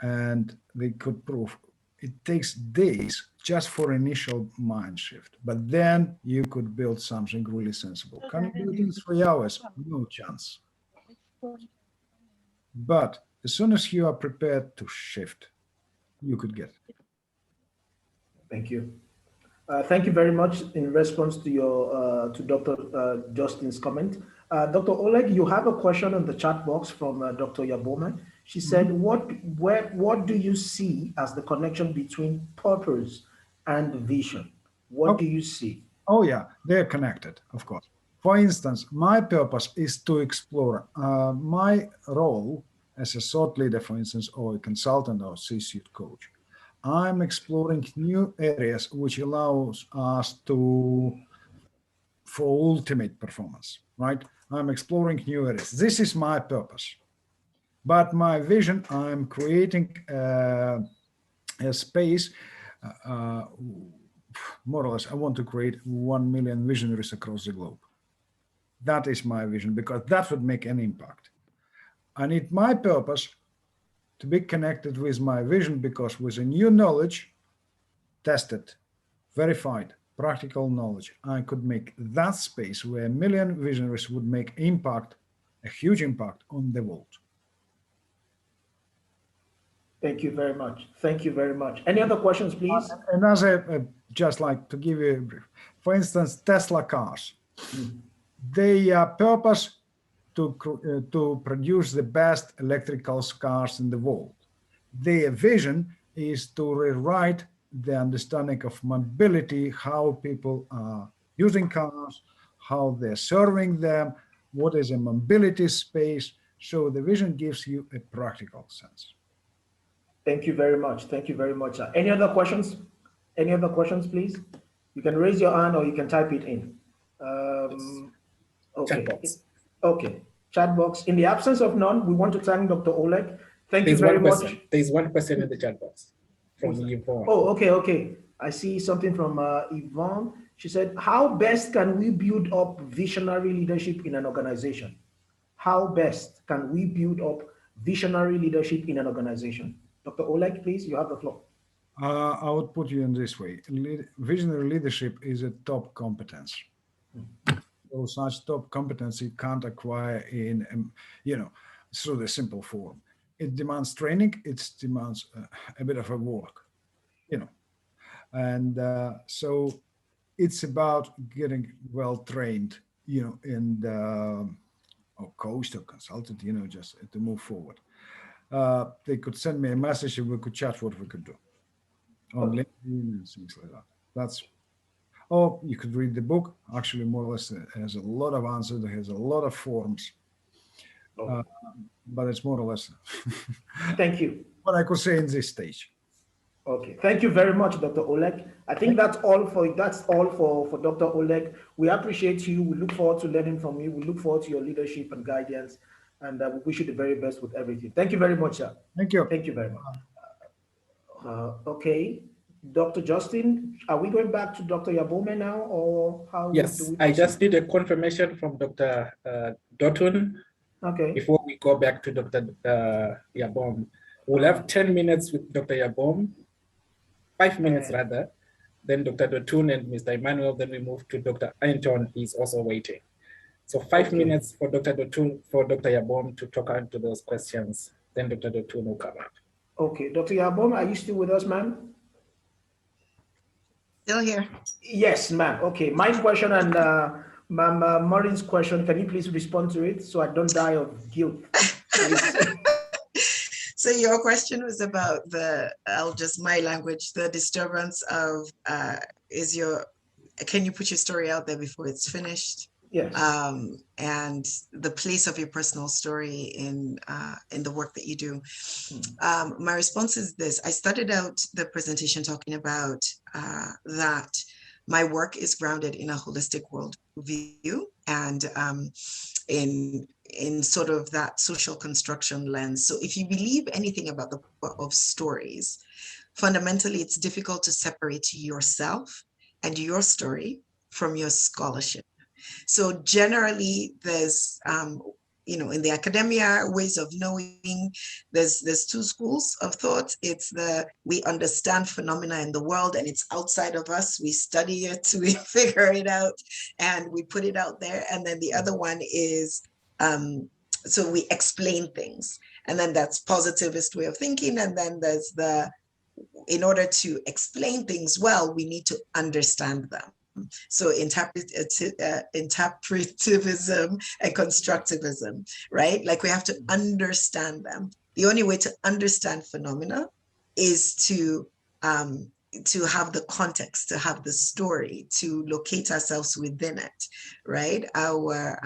and they could prove it takes days just for initial mind shift, but then you could build something really sensible. Can you do it in 3 hours? No chance. But as soon as you are prepared to shift, you could get it. Thank you. Thank you very much in response to your to Dr. Justin's comment. Dr. Oleg, you have a question in the chat box from Dr. Yaboma. She said, what do you see as the connection between purpose and vision? What do you see? Oh yeah, they're connected, of course. For instance, my purpose is to explore my role as a thought leader, for instance, or a consultant or C-suite coach. I'm exploring new areas which allows us for ultimate performance, right? I'm exploring new areas. This is my purpose. But my vision, I'm creating a space, more or less, I want to create 1 million visionaries across the globe. That is my vision, because that would make an impact. I need my purpose to be connected with my vision, because with a new knowledge, tested, verified, practical knowledge, I could make that space where 1 million visionaries would make impact, a huge impact on the world. Thank you very much. Thank you very much. Any other questions, please? And as just like to give you a brief, for instance, Tesla cars, their purpose to produce the best electrical cars in the world. Their vision is to rewrite the understanding of mobility, how people are using cars, how they're serving them, what is a mobility space. So the vision gives you a practical sense. Thank you very much. Thank you very much. Any other questions? Any other questions, please? You can raise your hand or you can type it in. Okay. Chat box. Okay. Chat box. In the absence of none, we want to thank Dr. Oleg. Thank you very much. There's one person in the chat box from Yvonne. Oh, okay, okay. I see something from Yvonne. She said, how best can we build up visionary leadership in an organization? How best can we build up visionary leadership in an organization? Dr. Oleg, please, you have the floor. I would put you in this way. Visionary leadership is a top competence. So such top competence you can't acquire in, through the simple form. It demands training. It demands a bit of a work, and so it's about getting well trained, and or coached or consulted, just to move forward. They could send me a message and we could chat what we could do on LinkedIn and things like that. Or you could read the book. Actually, more or less, it has a lot of answers. It has a lot of forms, but it's more or less. Thank you. What I could say in this stage. Okay, thank you very much, Dr. Oleg. I think that's all for Dr. Oleg. We appreciate you. We look forward to learning from you. We look forward to your leadership and guidance, and we wish you the very best with everything. Thank you very much, sir. Thank you. Thank you very much. Okay, Dr. Justin, are we going back to Dr. Yabome now, or how? Yes, I just need a confirmation from Dr. Dotun. Okay. Before we go back to Dr. Yabom, we'll have 10 minutes with Dr. Yabom, 5 minutes rather, then Dr. Dotun and Mr. Emmanuel, then we move to Dr. Anton, he's also waiting. So 5 minutes for Dr. Dotun, for Dr. Yabom to talk on to those questions, then Dr. Dotun will come up. Okay, Dr. Yabom, are you still with us, ma'am? Still here. Yes, ma'am. Okay, my question and Ma'am Maureen's question, can you please respond to it so I don't die of guilt? So your question was about I'll just my language, the disturbance of, can you put your story out there before it's finished? Yes. And the place of your personal story in the work that you do. My response is this. I started out the presentation talking about that my work is grounded in a holistic worldview and in sort of that social construction lens. So if you believe anything about the power of stories, fundamentally, it's difficult to separate yourself and your story from your scholarship. So generally, there's, in the academia ways of knowing, there's two schools of thought. It's we understand phenomena in the world and it's outside of us. We study it, we figure it out, and we put it out there. And then the other one is, so we explain things. And then that's positivist way of thinking. And then there's in order to explain things well, we need to understand them. So interpretivism and constructivism, right? Like we have to understand them. The only way to understand phenomena is to have the context, to have the story, to locate ourselves within it, right? Our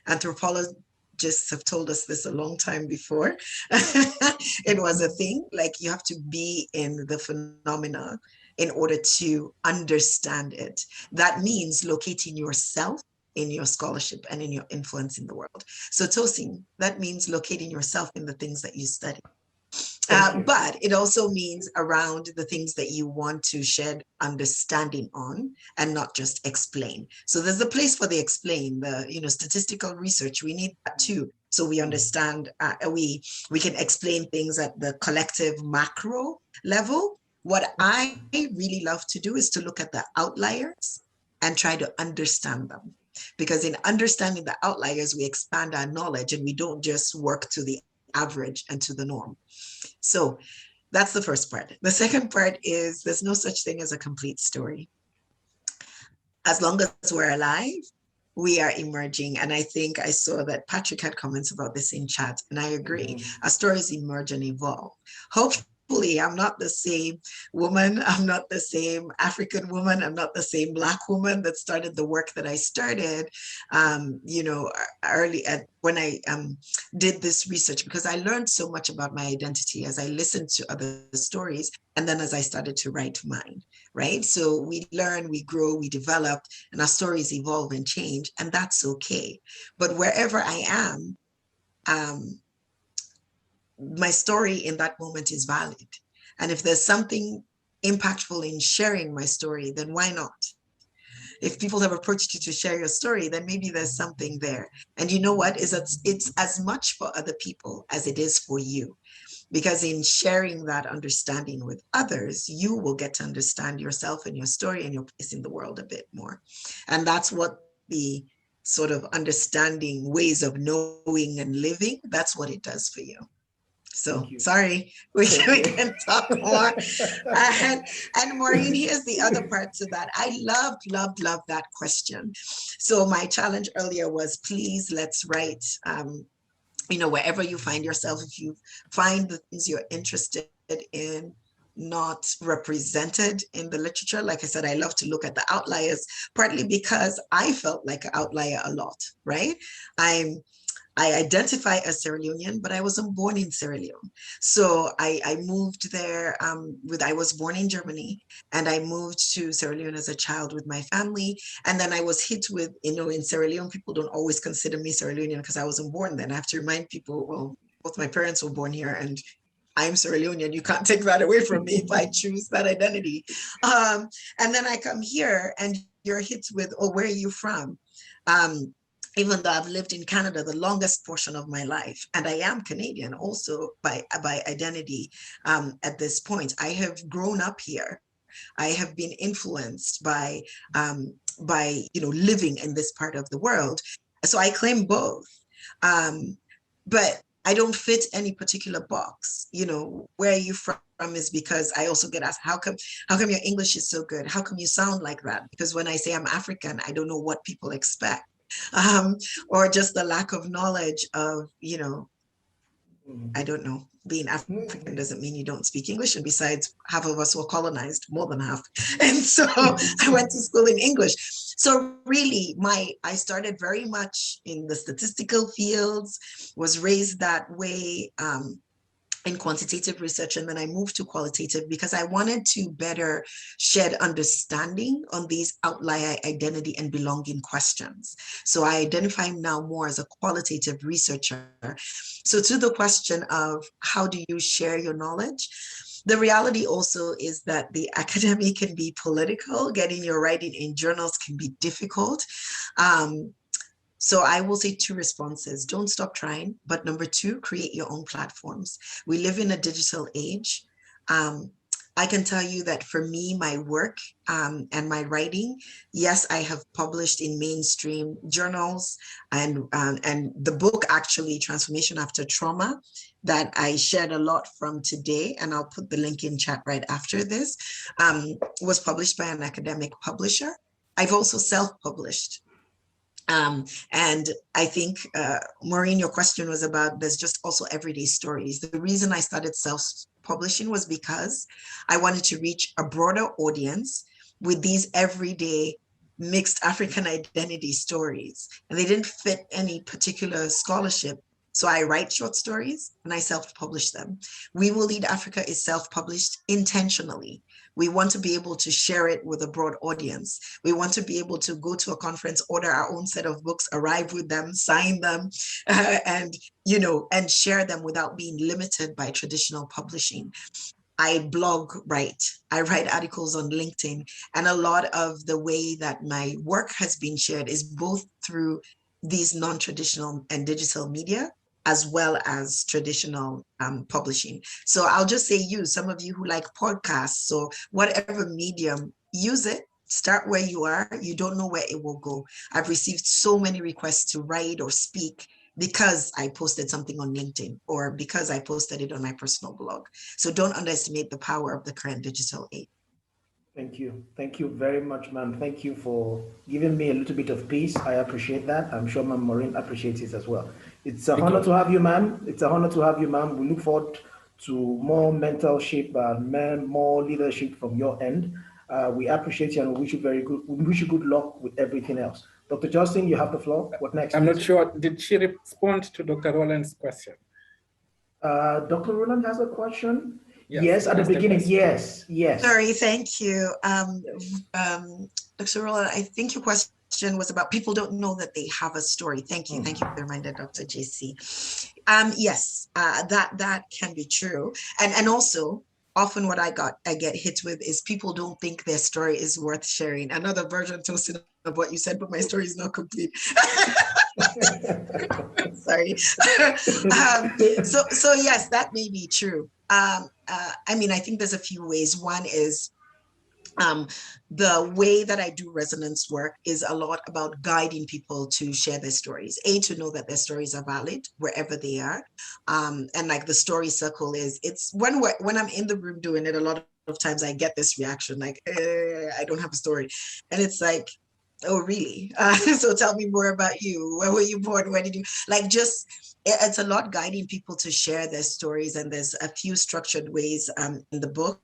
anthropologists have told us this a long time before. It was a thing, like you have to be in the phenomena in order to understand it. That means locating yourself in your scholarship and in your influence in the world. So Tosin, that means locating yourself in the things that you study. But it also means around the things that you want to shed understanding on and not just explain. So there's a place for the explain, the statistical research. We need that too. So we understand, we can explain things at the collective macro level. What I really love to do is to look at the outliers and try to understand them. Because in understanding the outliers, we expand our knowledge and we don't just work to the average and to the norm. So that's the first part. The second part is there's no such thing as a complete story. As long as we're alive, we are emerging. And I think I saw that Patrick had comments about this in chat, and I agree. Our stories emerge and evolve. Hopefully, I'm not the same woman. I'm not the same African woman. I'm not the same Black woman that started the work that I started, early when I did this research, because I learned so much about my identity as I listened to other stories. And then as I started to write mine, right? So we learn, we grow, we develop, and our stories evolve and change, and that's okay. But wherever I am, my story in that moment is valid. And if there's something impactful in sharing my story, then why not? If people have approached you to share your story, then maybe there's something there. And you know what? It's as much for other people as it is for you. Because in sharing that understanding with others, you will get to understand yourself and your story and your place in the world a bit more. And that's what the sort of understanding ways of knowing and living, that's what it does for you. So sorry, we can talk more. And Maureen, here's the other part to that. I loved that question. So my challenge earlier was, please, let's write, wherever you find yourself, if you find the things you're interested in not represented in the literature. Like I said, I love to look at the outliers, partly because I felt like an outlier a lot, right? I identify as Sierra Leonean, but I wasn't born in Sierra Leone. So I moved there I was born in Germany, and I moved to Sierra Leone as a child with my family. And then I was hit with, in Sierra Leone, people don't always consider me Sierra Leonean because I wasn't born then. I have to remind people, well, both my parents were born here and I'm Sierra Leonean. You can't take that away from me if I choose that identity. And then I come here and you're hit with, oh, where are you from? Even though I've lived in Canada the longest portion of my life, and I am Canadian also by identity at this point. I have grown up here. I have been influenced by living in this part of the world. So I claim both. But I don't fit any particular box. Where are you from is because I also get asked, how come your English is so good? How come you sound like that? Because when I say I'm African, I don't know what people expect. Or just the lack of knowledge of, I don't know, being African doesn't mean you don't speak English. And besides, half of us were colonized, more than half. And so I went to school in English. So really, I started very much in the statistical fields, was raised that way, in quantitative research, and then I moved to qualitative because I wanted to better shed understanding on these outlier identity and belonging questions. So I identify now more as a qualitative researcher. So to the question of how do you share your knowledge, the reality also is that the academy can be political. Getting your writing in journals can be difficult. So I will say two responses. Don't stop trying. But number two, create your own platforms. We live in a digital age. I can tell you that for me, my work and my writing, yes, I have published in mainstream journals, and the book actually, Transformation After Trauma, that I shared a lot from today, and I'll put the link in chat right after this, was published by an academic publisher. I've also self-published. And I think, Maureen, your question was about, there's just also everyday stories. The reason I started self-publishing was because I wanted to reach a broader audience with these everyday mixed African identity stories. And they didn't fit any particular scholarship. So I write short stories and I self-publish them. We Will Lead Africa is self-published intentionally. We want to be able to share it with a broad audience. We want to be able to go to a conference, order our own set of books, arrive with them, sign them, and share them without being limited by traditional publishing. I blog, I write articles on LinkedIn, and a lot of the way that my work has been shared is both through these non-traditional and digital media, as well as traditional publishing. So I'll just say some of you who like podcasts, so whatever medium, use it. Start where you are. You don't know where it will go. I've received so many requests to write or speak because I posted something on LinkedIn or because I posted it on my personal blog. So don't underestimate the power of the current digital age. Thank you. Thank you very much, ma'am. Thank you for giving me a little bit of peace. I appreciate that. I'm sure Ma'am Maureen appreciates it as well. It's an honor to have you, ma'am. It's an honor to have you, ma'am. We look forward to more mentorship and more leadership from your end. We appreciate you and we wish you good luck with everything else. Dr. Justin, you have the floor. What next? I'm not sure. Did she respond to Dr. Roland's question? Dr. Roland has a question. Yes, at the beginning. Yes. Sorry, thank you. Dr. Roland, I think your question was about people don't know that they have a story. Thank you. Thank you for the reminder, Dr. JC. Yes, that can be true. And also, often what I get hit with is people don't think their story is worth sharing. Another version of what you said, but my story is not complete. Sorry. So yes, that may be true. I think there's a few ways. One is the way that I do resonance work is a lot about guiding people to share their stories, to know that their stories are valid wherever they are. And like the story circle it's when I'm in the room doing it, a lot of times I get this reaction like, I don't have a story. And it's like, oh, really? So tell me more about you. Where were you born? Where did you, it's a lot guiding people to share their stories. And there's a few structured ways in the book.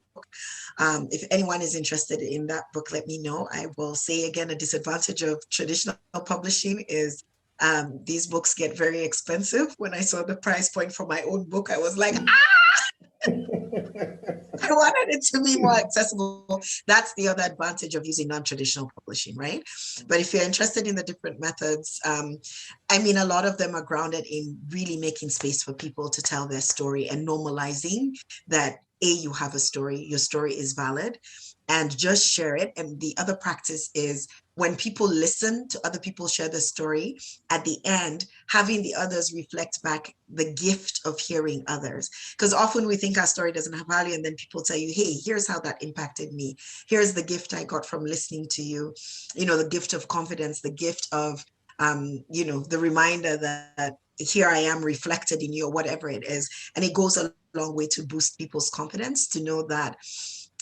If anyone is interested in that book, let me know. I will say again, a disadvantage of traditional publishing is these books get very expensive. When I saw the price point for my own book, I was like, I wanted it to be more accessible. That's the other advantage of using non-traditional publishing, right? But if you're interested in the different methods, a lot of them are grounded in really making space for people to tell their story and normalizing that, you have a story, your story is valid, and just share it. And the other practice is when people listen to other people share the story, at the end, having the others reflect back the gift of hearing others. Because often we think our story doesn't have value, and then people tell you, hey, here's how that impacted me. Here's the gift I got from listening to you. The gift of confidence, the gift of, the reminder that here I am reflected in you, or whatever it is. And it goes a long way to boost people's confidence to know that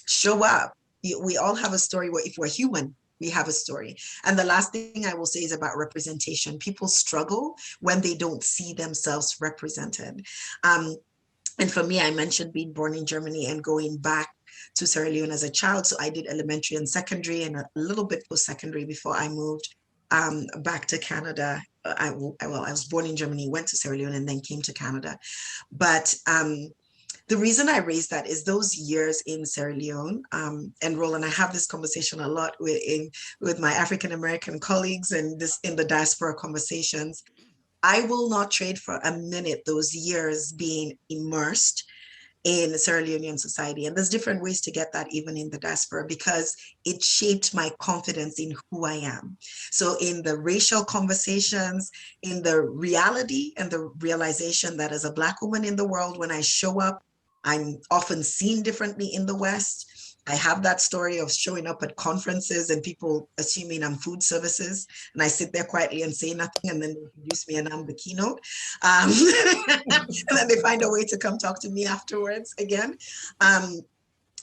show up. We all have a story. If we're human, we have a story. And the last thing I will say is about representation. People struggle when they don't see themselves represented. And for me, I mentioned being born in Germany and going back to Sierra Leone as a child. So I did elementary and secondary and a little bit post-secondary before I moved back to Canada. I was born in Germany, went to Sierra Leone, and then came to Canada. But the reason I raised that is those years in Sierra Leone, and Roland, I have this conversation a lot with my African-American colleagues and this in the diaspora conversations. I will not trade for a minute those years being immersed in Sierra Leonean society. And there's different ways to get that even in the diaspora, because it shaped my confidence in who I am. So in the racial conversations, in the reality and the realization that as a Black woman in the world, when I show up, I'm often seen differently in the West. I have that story of showing up at conferences and people assuming I'm food services, and I sit there quietly and say nothing, and then they introduce me and I'm the keynote. And then they find a way to come talk to me afterwards again.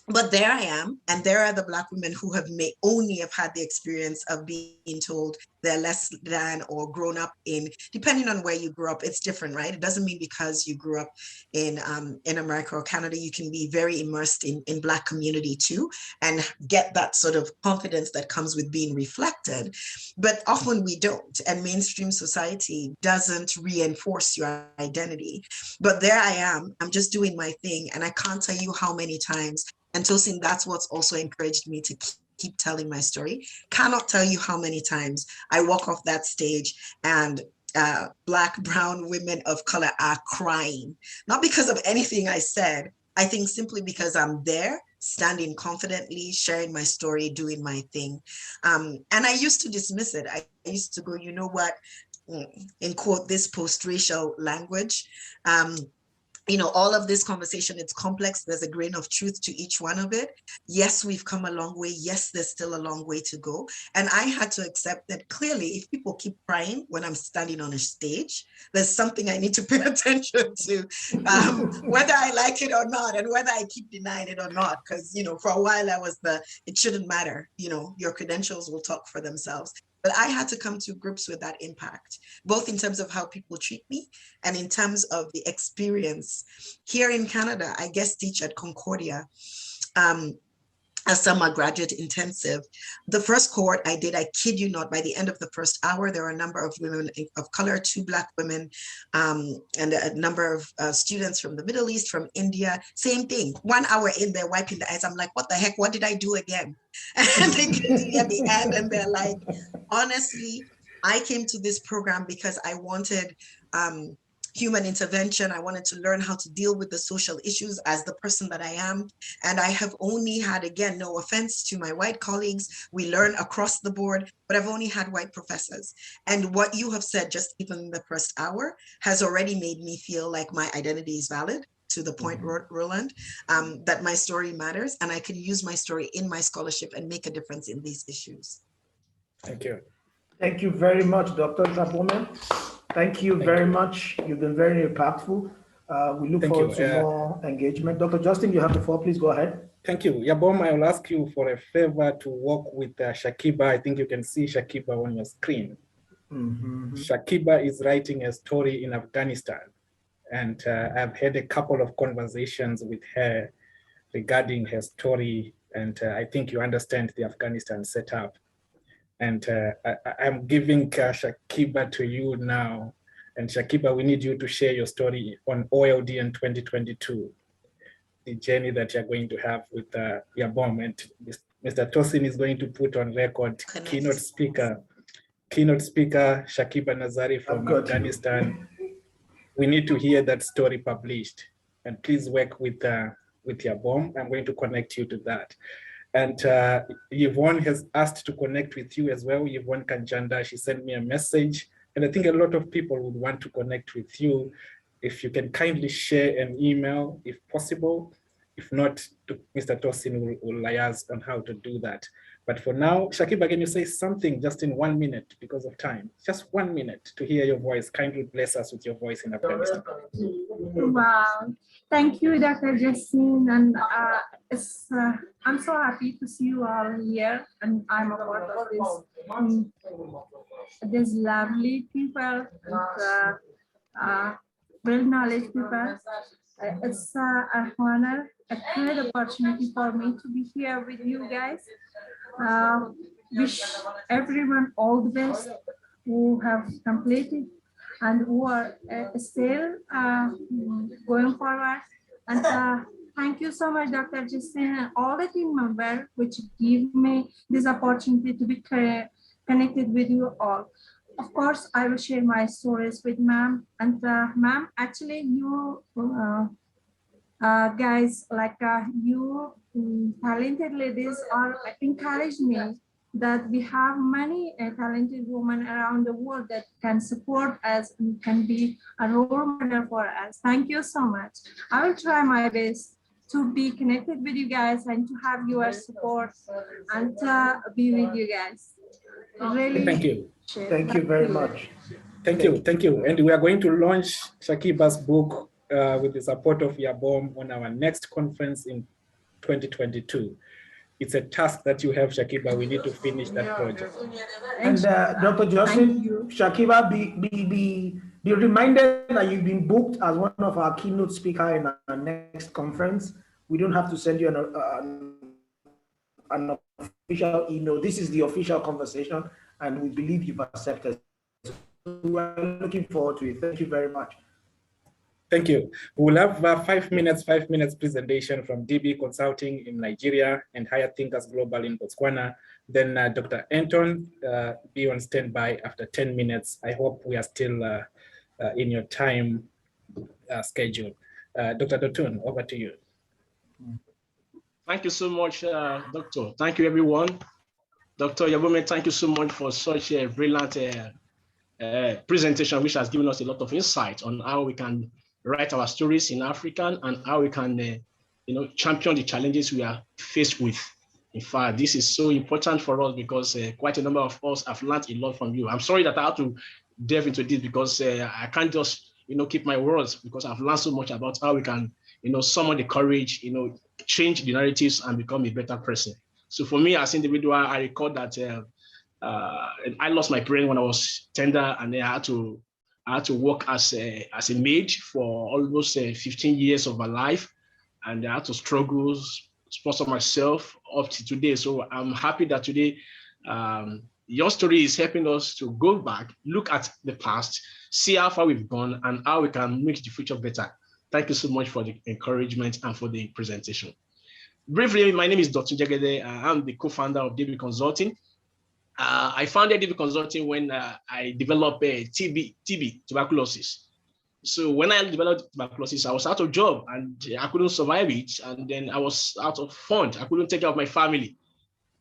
But there I am, and there are the Black women who may only have had the experience of being told they're less than, or grown up in, depending on where you grew up, it's different, right? It doesn't mean because you grew up in America or Canada, you can be very immersed in Black community too, and get that sort of confidence that comes with being reflected. But often we don't, and mainstream society doesn't reinforce your identity. But there I am, I'm just doing my thing, and I can't tell you how many times. And Tosin, that's what's also encouraged me to keep telling my story. Cannot tell you how many times I walk off that stage and Black, brown women of color are crying. Not because of anything I said, I think simply because I'm there, standing confidently, sharing my story, doing my thing. And I used to dismiss it. I used to go, you know what, in quote, this post-racial language, you know, all of this conversation, it's complex. There's a grain of truth to each one of it. Yes, we've come a long way. Yes, there's still a long way to go. And I had to accept that clearly, if people keep crying when I'm standing on a stage, there's something I need to pay attention to, whether I like it or not, and whether I keep denying it or not. Because, you know, for a while I was it shouldn't matter. You know, your credentials will talk for themselves. But I had to come to grips with that impact, both in terms of how people treat me and in terms of the experience. Here in Canada, I guest teach at Concordia, a summer graduate intensive. The first cohort I did, I kid you not, by the end of the first hour, there were a number of women of color, 2 Black women, and a number of students from the Middle East, from India. Same thing, 1 hour in there, wiping the eyes. I'm like, what the heck, what did I do again? And they get to me at the end and they're like, honestly, I came to this program because I wanted human intervention. I wanted to learn how to deal with the social issues as the person that I am. And I have only had, again, no offense to my white colleagues, we learn across the board, but I've only had white professors. And what you have said just even in the first hour has already made me feel like my identity is valid, to the point, Roland, that my story matters, and I can use my story in my scholarship and make a difference in these issues. Thank you. Thank you very much, Dr. Zabome. Thank you very much. You've been very impactful. We look forward to more engagement. Dr. Justin, you have the floor. Please go ahead. Thank you. Yabom, I will ask you for a favor to work with Shakiba. I think you can see Shakiba on your screen. Shakiba is writing a story in Afghanistan. And I've had a couple of conversations with her regarding her story. And I think you understand the Afghanistan setup. And I'm giving Shakiba to you now. And Shakiba, we need you to share your story on OLDN 2022, the journey that you're going to have with Yabom. And Mr. Tosin is going to put on record keynote speaker Shakiba Nazari from Afghanistan. We need to hear that story published. And please work with Yabom. I'm going to connect you to that. And Yvonne has asked to connect with you as well. Yvonne Kanjanda, she sent me a message. And I think a lot of people would want to connect with you. If you can kindly share an email, if possible. If not, Mr. Tosin will liaise on how to do that. But for now, Shakiba, can you say something just in 1 minute because of time? Just 1 minute to hear your voice. Kindly bless us with your voice in Afghanistan. Wow. Thank you, Dr. Justin. And I'm so happy to see you all here. And I'm a part of this lovely people, very knowledge people. It's an honor, a great opportunity for me to be here with you guys. Wish everyone all the best who have completed and who are still going forward. And thank you so much, Dr. Justin, and all the team members which give me this opportunity to be connected with you all. Of course, I will share my stories with ma'am. And ma'am, actually, you guys like you talented ladies are encourage me that we have many talented women around the world that can support us and can be a role model for us. Thank you so much. I will try my best to be connected with you guys and to have your support and to be with you guys. Really. Thank you. Thank you very much. Thank you. And we are going to launch Shakiba's book with the support of Yabom on our next conference in 2022. It's a task that you have, Shakiba. We need to finish that project. And Dr. Justin, Shakiba, be reminded that you've been booked as one of our keynote speakers in our next conference. We don't have to send you an official email. This is the official conversation, and we believe you've accepted. So we're looking forward to it. Thank you very much. Thank you. We'll have 5 minutes presentation from DB Consulting in Nigeria and Higher Thinkers Global in Botswana. Then Dr. Anton be on standby after 10 minutes. I hope we are still in your time schedule. Dr. Dotun, over to you. Thank you so much, Doctor. Thank you, everyone. Dr. Yabome, thank you so much for such a brilliant presentation, which has given us a lot of insight on how we can write our stories in African and how we can champion the challenges we are faced with. In fact, this is so important for us because quite a number of us have learned a lot from you. I'm sorry that I have to delve into this because I can't just keep my words, because I've learned so much about how we can summon the courage, change the narratives and become a better person. So for me as an individual, I recall that I lost my parents when I was tender, and then I had to work as a maid for almost 15 years of my life, and I had to struggle, sponsor myself up to today. So I'm happy that today your story is helping us to go back, look at the past, see how far we've gone, and how we can make the future better. Thank you so much for the encouragement and for the presentation. Briefly, my name is Dr. Jagede. I'm the co-founder of DB Consulting. I founded DB Consulting when I developed TB, tuberculosis. So when I developed tuberculosis, I was out of job and I couldn't survive it. And then I was out of fund. I couldn't take care of my family.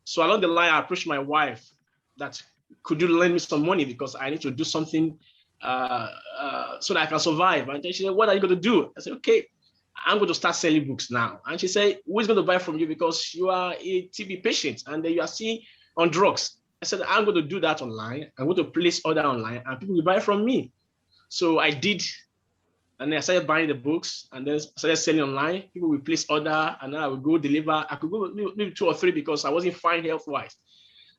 So along the line, I approached my wife that, could you lend me some money because I need to do something so that I can survive. And then she said, what are you going to do? I said, okay, I'm going to start selling books now. And she said, who is going to buy from you because you are a TB patient and you are still on drugs? I said, I'm going to do that online. I'm going to place order online and people will buy from me. So I did. And then I started buying the books and then started selling online. People will place order and then I would go deliver. I could go maybe 2 or 3 because I wasn't fine health-wise.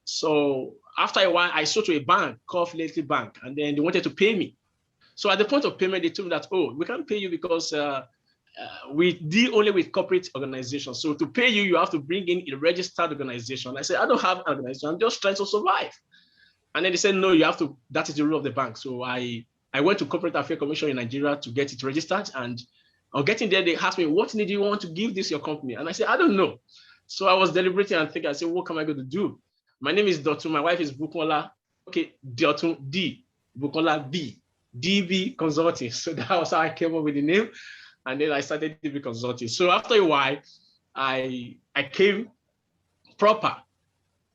So after a while, I sold to a bank called Fidelity Bank, and then they wanted to pay me. So at the point of payment, they told me that, oh, we can't pay you because we deal only with corporate organizations. So to pay you, you have to bring in a registered organization. I said, I don't have an organization. I'm just trying to survive. And then they said, no, you have to, that is the rule of the bank. So I went to Corporate Affairs Commission in Nigeria to get it registered. And on getting there, they asked me, what need you want to give this your company? And I said, I don't know. So I was deliberating and thinking, I said, what am I going to do? My name is Dotun. My wife is Bukola. Okay, Dotun D. Bukola B. DB Consulting. So that was how I came up with the name. And then I started DB Consulting. So after a while, I came proper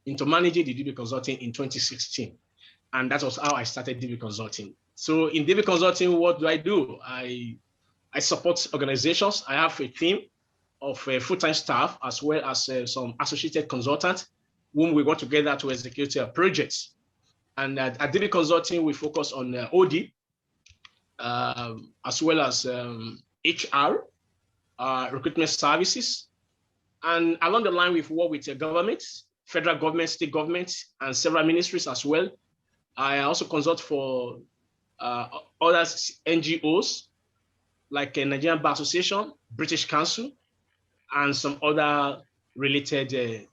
into managing the DB Consulting in 2016. And that was how I started DB Consulting. So in DB Consulting, what do? I support organizations. I have a team of full-time staff as well as some associated consultants whom we work together to execute projects. And at DB Consulting, we focus on OD, as well as HR, recruitment services. And along the line, we've worked with governments, federal government, state governments, and several ministries as well. I also consult for other NGOs, like Nigerian Bar Association, British Council, and some other related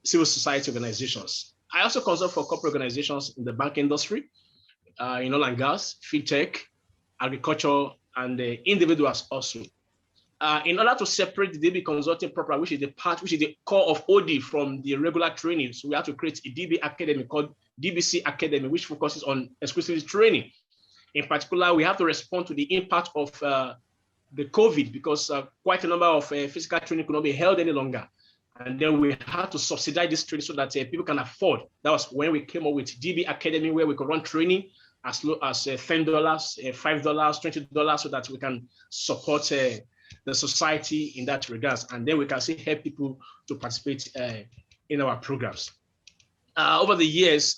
civil society organizations. I also consult for corporate organizations in the bank industry, in oil and gas, fintech, agriculture, and individuals also. In order to separate the DB Consulting proper, which is the core of OD from the regular training, so we have to create a DB Academy called DBC Academy, which focuses on exclusive training. In particular, we have to respond to the impact of the COVID, because quite a number of physical training could not be held any longer. And then we had to subsidize this training so that people can afford. That was when we came up with DB Academy, where we could run training as low as $10, $5, $20, so that we can support the society in that regards. And then we can still help people to participate in our programs. Over the years,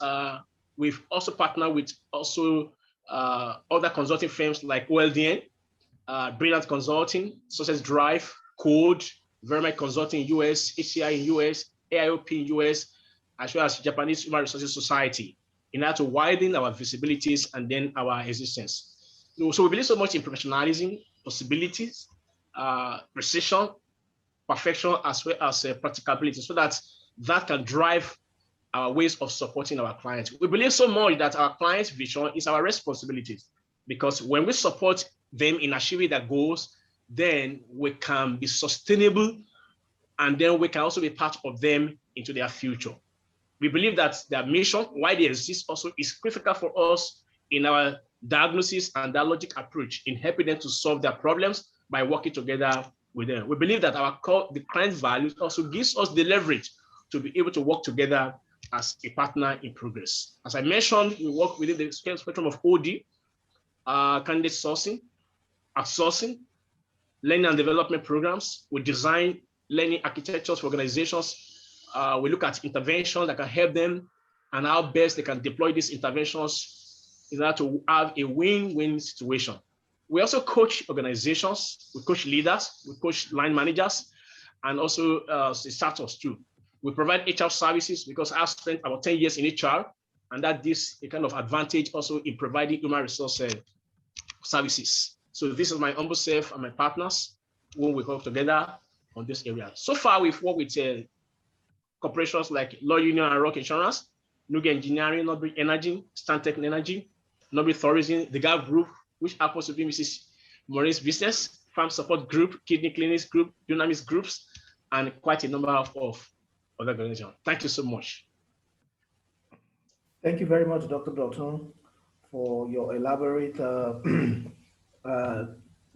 we've also partnered with also other consulting firms like OLDN, Brilliant Consulting, Success Drive, Code, Vermeer Consulting US, HCI in US, AIOP in US, as well as Japanese Human Resources Society, in order to widen our visibilities and then our existence. So we believe so much in professionalism, possibilities, precision, perfection, as well as practicability, so that can drive our ways of supporting our clients. We believe so much that our clients' vision is our responsibilities, because when we support them in achieving their goals, then we can be sustainable, and then we can also be part of them into their future. We believe that their mission, why they exist also, is critical for us in our diagnosis and dialogic approach in helping them to solve their problems by working together with them. We believe that the client values also gives us the leverage to be able to work together as a partner in progress. As I mentioned, we work within the spectrum of OD, candidate sourcing, outsourcing, learning and development programs. We design learning architectures for organizations. We look at interventions that can help them and how best they can deploy these interventions in order to have a win-win situation. We also coach organizations, we coach leaders, we coach line managers, and also startups too. We provide HR services because I've spent about 10 years in HR, and that gives a kind of advantage also in providing human resource services. So this is my humble self and my partners when we work together on this area. So far, we've worked with corporations like Law Union and Rock Insurance, Nuga Engineering, Nobel Energy, Stantec Energy, Nobel Tourism, the Gap Group, which happens to be Mrs. Maureen's business, Farm Support Group, Kidney Clinics Group, Dynamics Groups, and quite a number of other organizations. Thank you so much. Thank you very much, Dr. Dalton, for your elaborate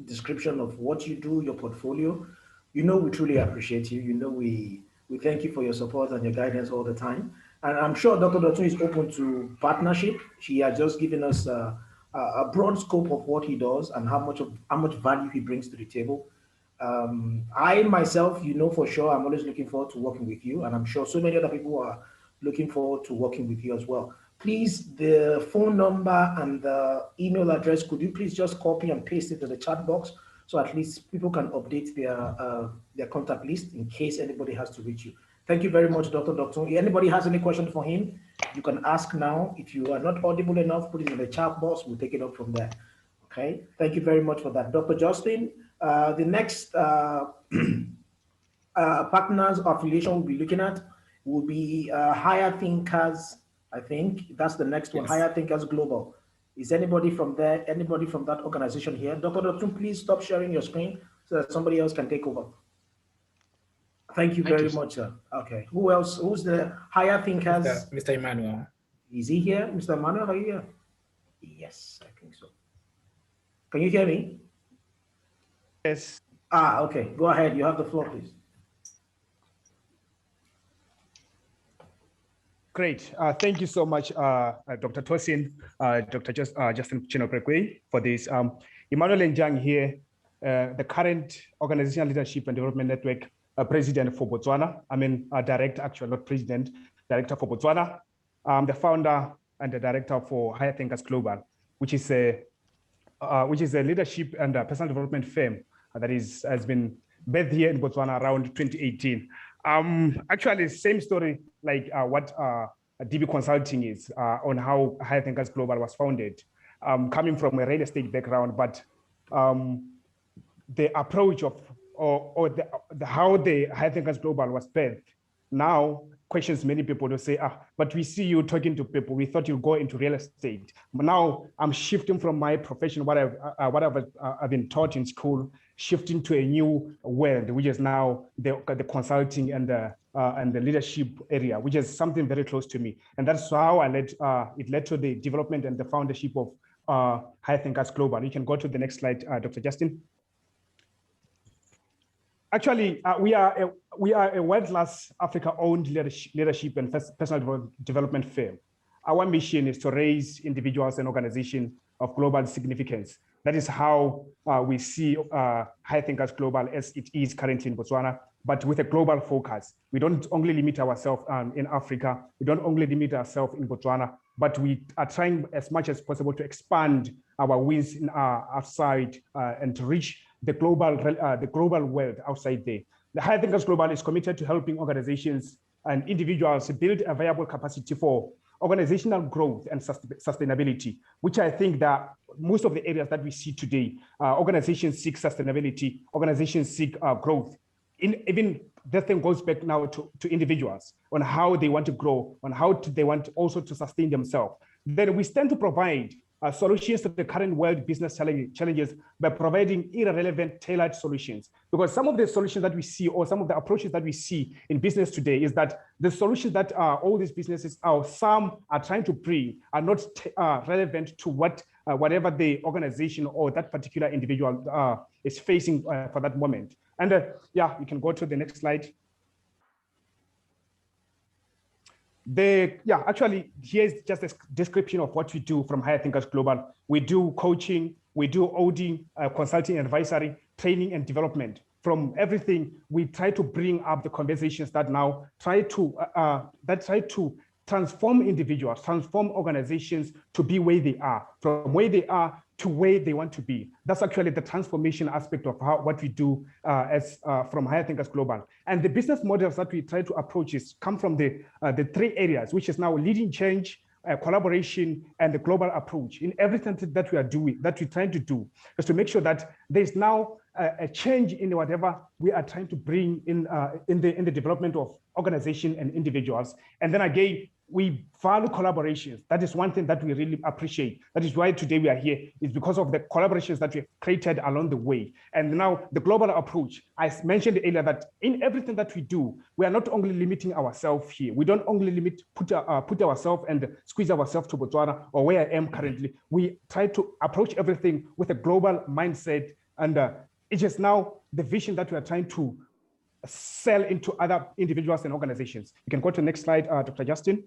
description of what you do, your portfolio. You know, we truly appreciate you. You know, we thank you for your support and your guidance all the time. And I'm sure Dr. Dalton is open to partnership. She has just given us a broad scope of what he does and how much value he brings to the table. I myself, you know for sure, I'm always looking forward to working with you, and I'm sure so many other people are looking forward to working with you as well. Please, the phone number and the email address, could you please just copy and paste it to the chat box so at least people can update their contact list in case anybody has to reach you. Thank you very much, Dr. Dalton. If anybody has any questions for him, you can ask now. If you are not audible enough, put it in the chat box. We'll take it up from there. Okay, thank you very much for that. Dr. Justin, the next partners affiliation we'll be looking at will be Higher Thinkers. I think that's the next one, yes. Higher Thinkers Global. Is anybody from there, anybody from that organization here? Dr. Dalton, please stop sharing your screen so that somebody else can take over. Thank you very much, sir. Okay, who else? Who's the Higher Thinkers? Mr. Emmanuel. Is he here? Mr. Emmanuel, are you here? Yes, I think so. Can you hear me? Yes. Okay, go ahead. You have the floor, please. Great. Thank you so much, Dr. Tosin, Dr. Justin Chinoprekwe, for this. Emmanuel Njang here, the current Organizational Leadership and Development Network President for Botswana. I mean, Director, actually, not President, Director for Botswana. I'm the founder and the Director for Higher Thinkers Global, which is a leadership and personal development firm that has been based here in Botswana around 2018. Actually, same story like what DB Consulting is on how Higher Thinkers Global was founded. Coming from a real estate background, but the approach of how the Higher Thinkers Global was birthed now questions many people to say, but we see you talking to people. We thought you'd go into real estate. But now I'm shifting from my profession, what I've been taught in school, shifting to a new world, which is now the consulting and the leadership area, which is something very close to me. And that's how it led to the development and the foundership of Higher Thinkers Global. You can go to the next slide, Dr. Justin. Actually, we are a world-class Africa-owned leadership and personal development firm. Our mission is to raise individuals and organizations of global significance. That is how we see High Thinkers Global as it is currently in Botswana, but with a global focus. We don't only limit ourselves in Africa. We don't only limit ourselves in Botswana, but we are trying as much as possible to expand our wings in outside and to reach the global world outside there. The High Thinkers Global is committed to helping organizations and individuals build a viable capacity for organizational growth and sustainability, which I think that most of the areas that we see today, organizations seek sustainability, organizations seek growth. Even that thing goes back now to individuals on how they want to grow, on how they want also to sustain themselves. Then we stand to provide solutions to the current world business challenges by providing irrelevant tailored solutions. Because some of the solutions that we see or some of the approaches that we see in business today is that the solutions that all these businesses some are trying to bring are not relevant to whatever the organization or that particular individual is facing for that moment. And yeah, you can go to the next slide. Actually, here's just a description of what we do from Higher Thinkers Global. We do coaching, we do OD, consulting, advisory, training, and development. From everything, we try to bring up the conversations that now try to transform individuals, transform organizations to be where they are, from where they are to where they want to be. That's actually the transformation aspect of what we do from Higher Thinkers Global. And the business models that we try to approach come from the three areas, which is now leading change, collaboration, and the global approach. In everything that we are doing, that we're trying to do, is to make sure that there's now a change in whatever we are trying to bring in the development of organization and individuals. And then again, we value collaborations. That is one thing that we really appreciate. That is why today we are here, is because of the collaborations that we've created along the way. And now the global approach, I mentioned earlier that in everything that we do, we are not only limiting ourselves here. We don't only put ourselves and squeeze ourselves to Botswana or where I am currently. We try to approach everything with a global mindset. And it is now the vision that we are trying to sell into other individuals and organizations. You can go to the next slide, Dr. Justin.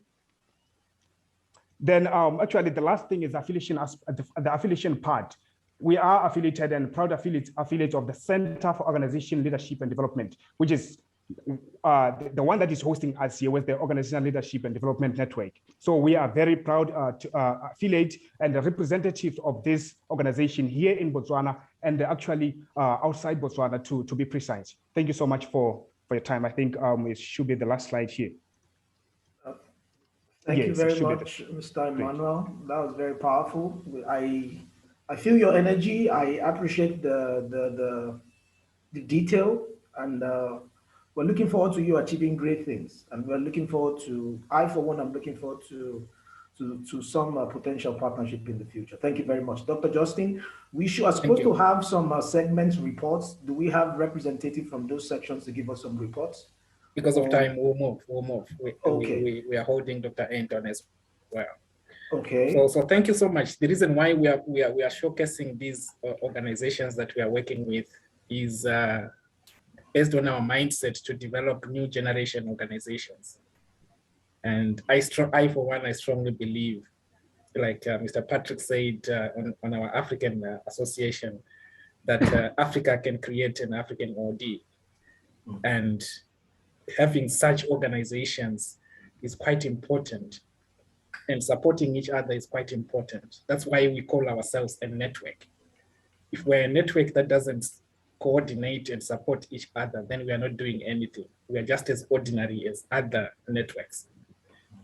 Then actually the last thing is affiliation, the affiliation part. We are affiliated and proud affiliate of the Center for Organization Leadership and Development, which is the one that is hosting us here with the Organizational Leadership and Development Network. So we are very proud to affiliate and the representative of this organization here in Botswana and actually outside Botswana to be precise. Thank you so much for your time. I think it should be the last slide here. Thank you very much, Mr. Emmanuel. That was very powerful. I feel your energy. I appreciate the detail, and we're looking forward to you achieving great things. And we're looking forward to, I for one, I'm looking forward to some potential partnership in the future. Thank you very much. Dr. Justin, we are supposed to have some segments, reports. Do we have representative from those sections to give us some reports? Because of time, we'll move. We are holding Dr. Anton as well. Okay. So thank you so much. The reason why we are showcasing these organizations that we are working with is based on our mindset to develop new generation organizations. And I for one, I strongly believe, like Mr. Patrick said on our African association, that Africa can create an African OD. And having such organizations is quite important, and supporting each other is quite important. That's why we call ourselves a network. If we're a network that doesn't coordinate and support each other, then we are not doing anything. We are just as ordinary as other networks.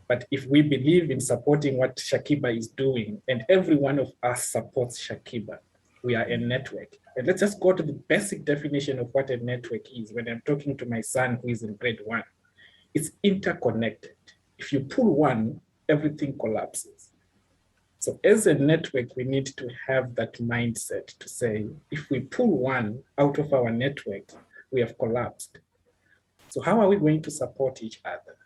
But if we believe in supporting what Shakiba is doing, and every one of us supports Shakiba, we are a network. And let's just go to the basic definition of what a network is. When I'm talking to my son who is in grade 1, it's interconnected. If you pull one, everything collapses. So as a network, we need to have that mindset to say, if we pull one out of our network, we have collapsed. So how are we going to support each other?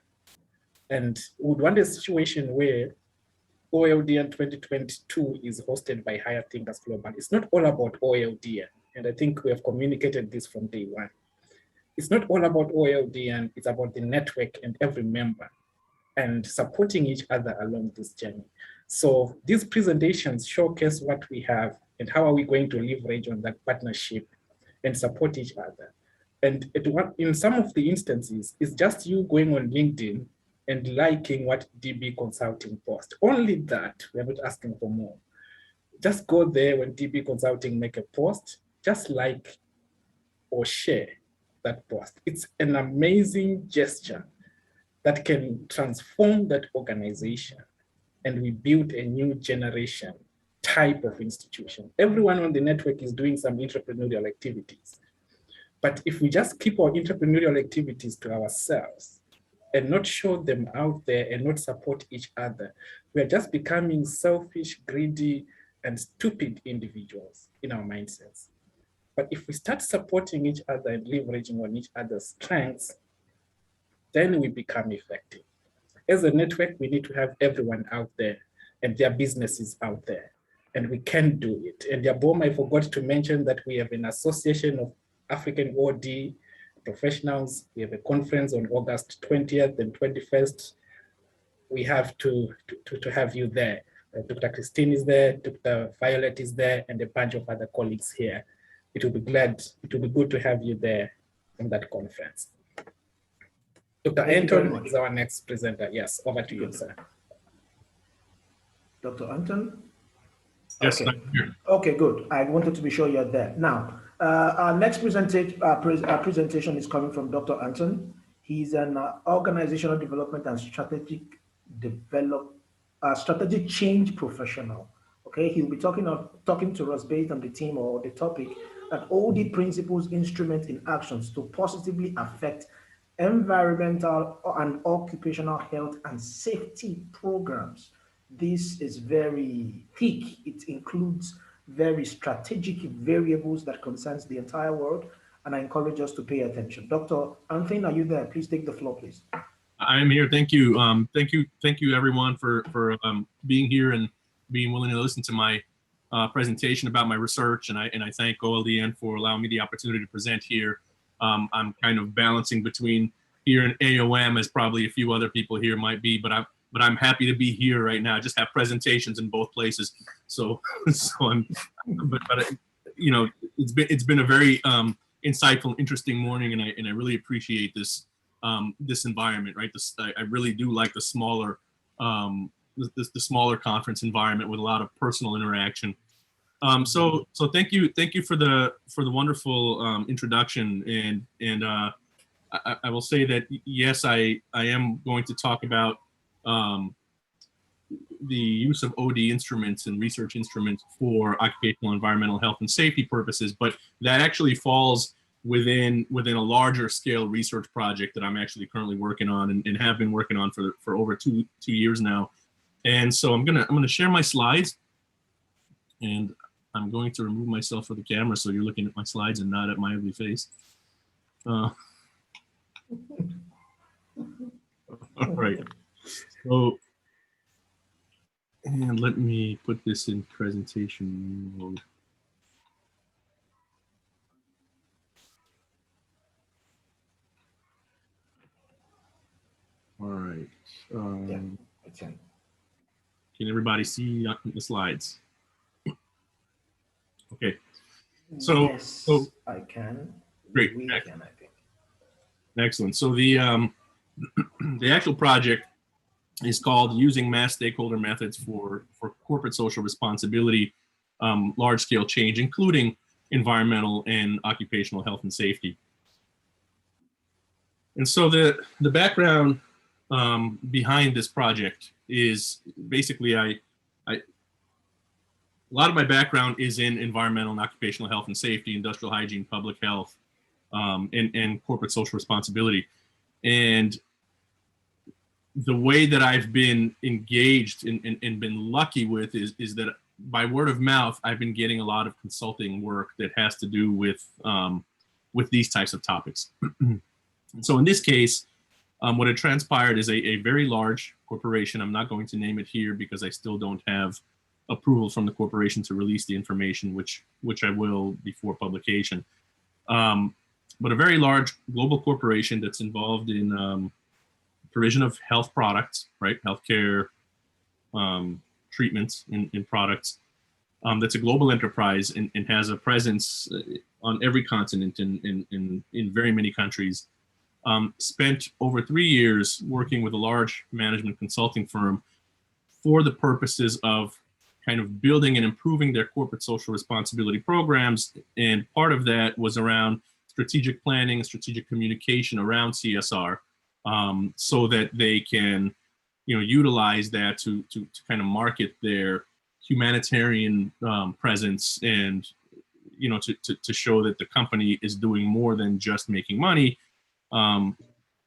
And we would want a situation where OLDN 2022 is hosted by Higher Thinkers Global. It's not all about OLDN, and I think we have communicated this from day one. it's not all about OLDN, it's about the network and every member and supporting each other along this journey. So these presentations showcase what we have and how are we going to leverage on that partnership and support each other. And in some of the instances, it's just you going on LinkedIn and liking what DB Consulting posts. Only that, we're not asking for more. Just go there when DB Consulting make a post, just like or share that post. It's an amazing gesture that can transform that organization, and we build a new generation type of institution. Everyone on the network is doing some entrepreneurial activities. But if we just keep our entrepreneurial activities to ourselves and not show them out there and not support each other, we are just becoming selfish, greedy, and stupid individuals in our mindsets. But if we start supporting each other and leveraging on each other's strengths, then we become effective. As a network, we need to have everyone out there and their businesses out there, and we can do it. And Yabom, I forgot to mention that we have an association of African OD professionals. We have a conference on August 20th and 21st. We have to have you there. Dr. Christine is there, Dr. Violet is there, and a bunch of other colleagues here. It will be good to have you there in that conference. Dr. Anton is our next presenter. Yes, over to you, sir. Dr. Anton? Yes, okay. I'm here. Okay, good. I wanted to be sure you're there. Now, our next presentation is coming from Dr. Anton. He's an organizational development and strategic change professional. Okay, he'll be talking to us based on the theme or the topic that OD principles instrument in actions to positively affect environmental and occupational health and safety programs. This is very thick. It includes very strategic variables that concerns the entire world, and I encourage us to pay attention. Dr. Anthony, are you there? Please take the floor, please. I'm here. Thank you. Thank you everyone for being here and being willing to listen to my presentation about my research, and I thank OLDN for allowing me the opportunity to present here. I'm kind of balancing between here and AOM, as probably a few other people here might be, but I'm happy to be here right now. I just have presentations in both places, so you know, it's been a very insightful, interesting morning, and I really appreciate this this environment, right? I really do like the smaller the smaller conference environment with a lot of personal interaction. So thank you for the wonderful introduction, and I will say that yes, I am going to talk about the use of OD instruments and research instruments for occupational environmental health and safety purposes, but that actually falls within a larger scale research project that I'm actually currently working on and have been working on for over two years now. And so I'm gonna share my slides, and I'm going to remove myself from the camera so you're looking at my slides and not at my ugly face. All right. So, and let me put this in presentation mode. All right. Can everybody see the slides? Okay. So, yes, I can. Great. We can, I think. Excellent. So the actual project is called Using Mass Stakeholder Methods for Corporate Social Responsibility, Large-Scale Change, including environmental and occupational health and safety. And so the background behind this project is basically a lot of my background is in environmental and occupational health and safety, industrial hygiene, public health, and corporate social responsibility. And the way that I've been engaged and been lucky with is that by word of mouth, I've been getting a lot of consulting work that has to do with these types of topics. And so in this case, what had transpired is a very large corporation. I'm not going to name it here because I still don't have approval from the corporation to release the information, which I will before publication. but a very large global corporation that's involved in provision of health products, right? Healthcare treatments and products. That's a global enterprise and has a presence on every continent in very many countries. Spent over 3 years working with a large management consulting firm for the purposes of kind of building and improving their corporate social responsibility programs. And part of that was around strategic planning and strategic communication around CSR, so that they can, utilize that to kind of market their humanitarian presence and, to show that the company is doing more than just making money.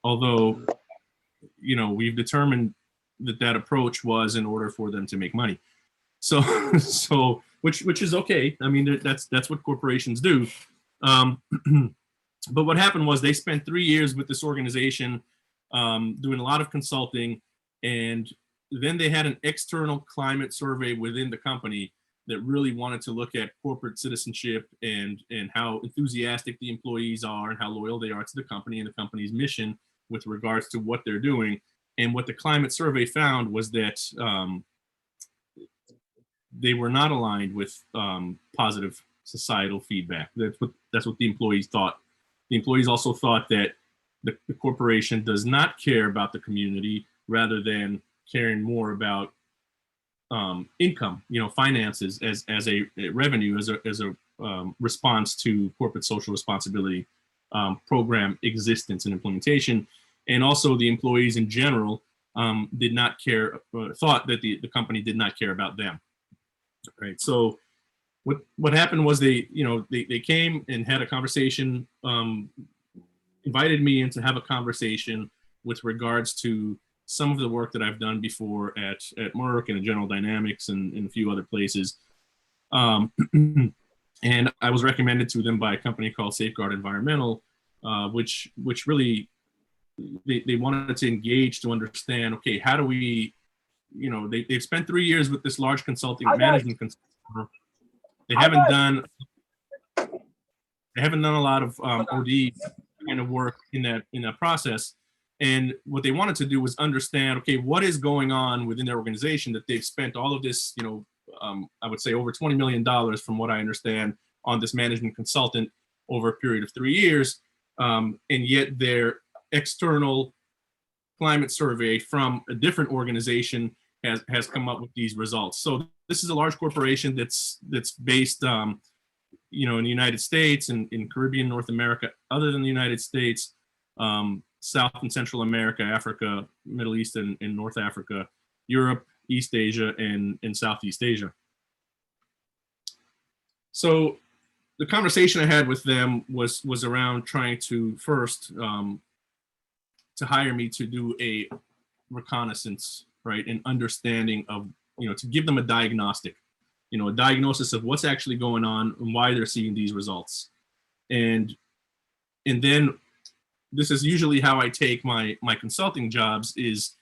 Although, we've determined that approach was in order for them to make money. So which is okay. I mean, that's what corporations do. But what happened was they spent 3 years with this organization doing a lot of consulting, and then they had an external climate survey within the company that really wanted to look at corporate citizenship and how enthusiastic the employees are and how loyal they are to the company and the company's mission with regards to what they're doing. And what the climate survey found was that they were not aligned with positive societal feedback. That's what the employees thought. The employees also thought that the corporation does not care about the community rather than caring more about income, finances as a revenue, as a response to corporate social responsibility program existence and implementation. And also the employees in general did not care, thought that the company did not care about them. Right. So what happened was they came and had a conversation, invited me in to have a conversation with regards to some of the work that I've done before at Merck and at General Dynamics and a few other places. And I was recommended to them by a company called Safeguard Environmental, which really, they wanted to engage to understand, okay, how do we, they've spent 3 years with this large consulting management consulting firm. They haven't done a lot of OD kind of work in that process. And what they wanted to do was understand, okay, what is going on within their organization that they've spent all of this, I would say over $20 million from what I understand on this management consultant over a period of 3 years. And yet their external climate survey from a different organization has come up with these results. So this is a large corporation that's based, in the United States and in Caribbean, North America, other than the United States, South and Central America, Africa, Middle East and North Africa, Europe, East Asia, and Southeast Asia. So the conversation I had with them was around trying to first to hire me to do a reconnaissance, right, and understanding of, to give them a diagnostic, a diagnosis of what's actually going on and why they're seeing these results. And then this is usually how I take my consulting jobs is,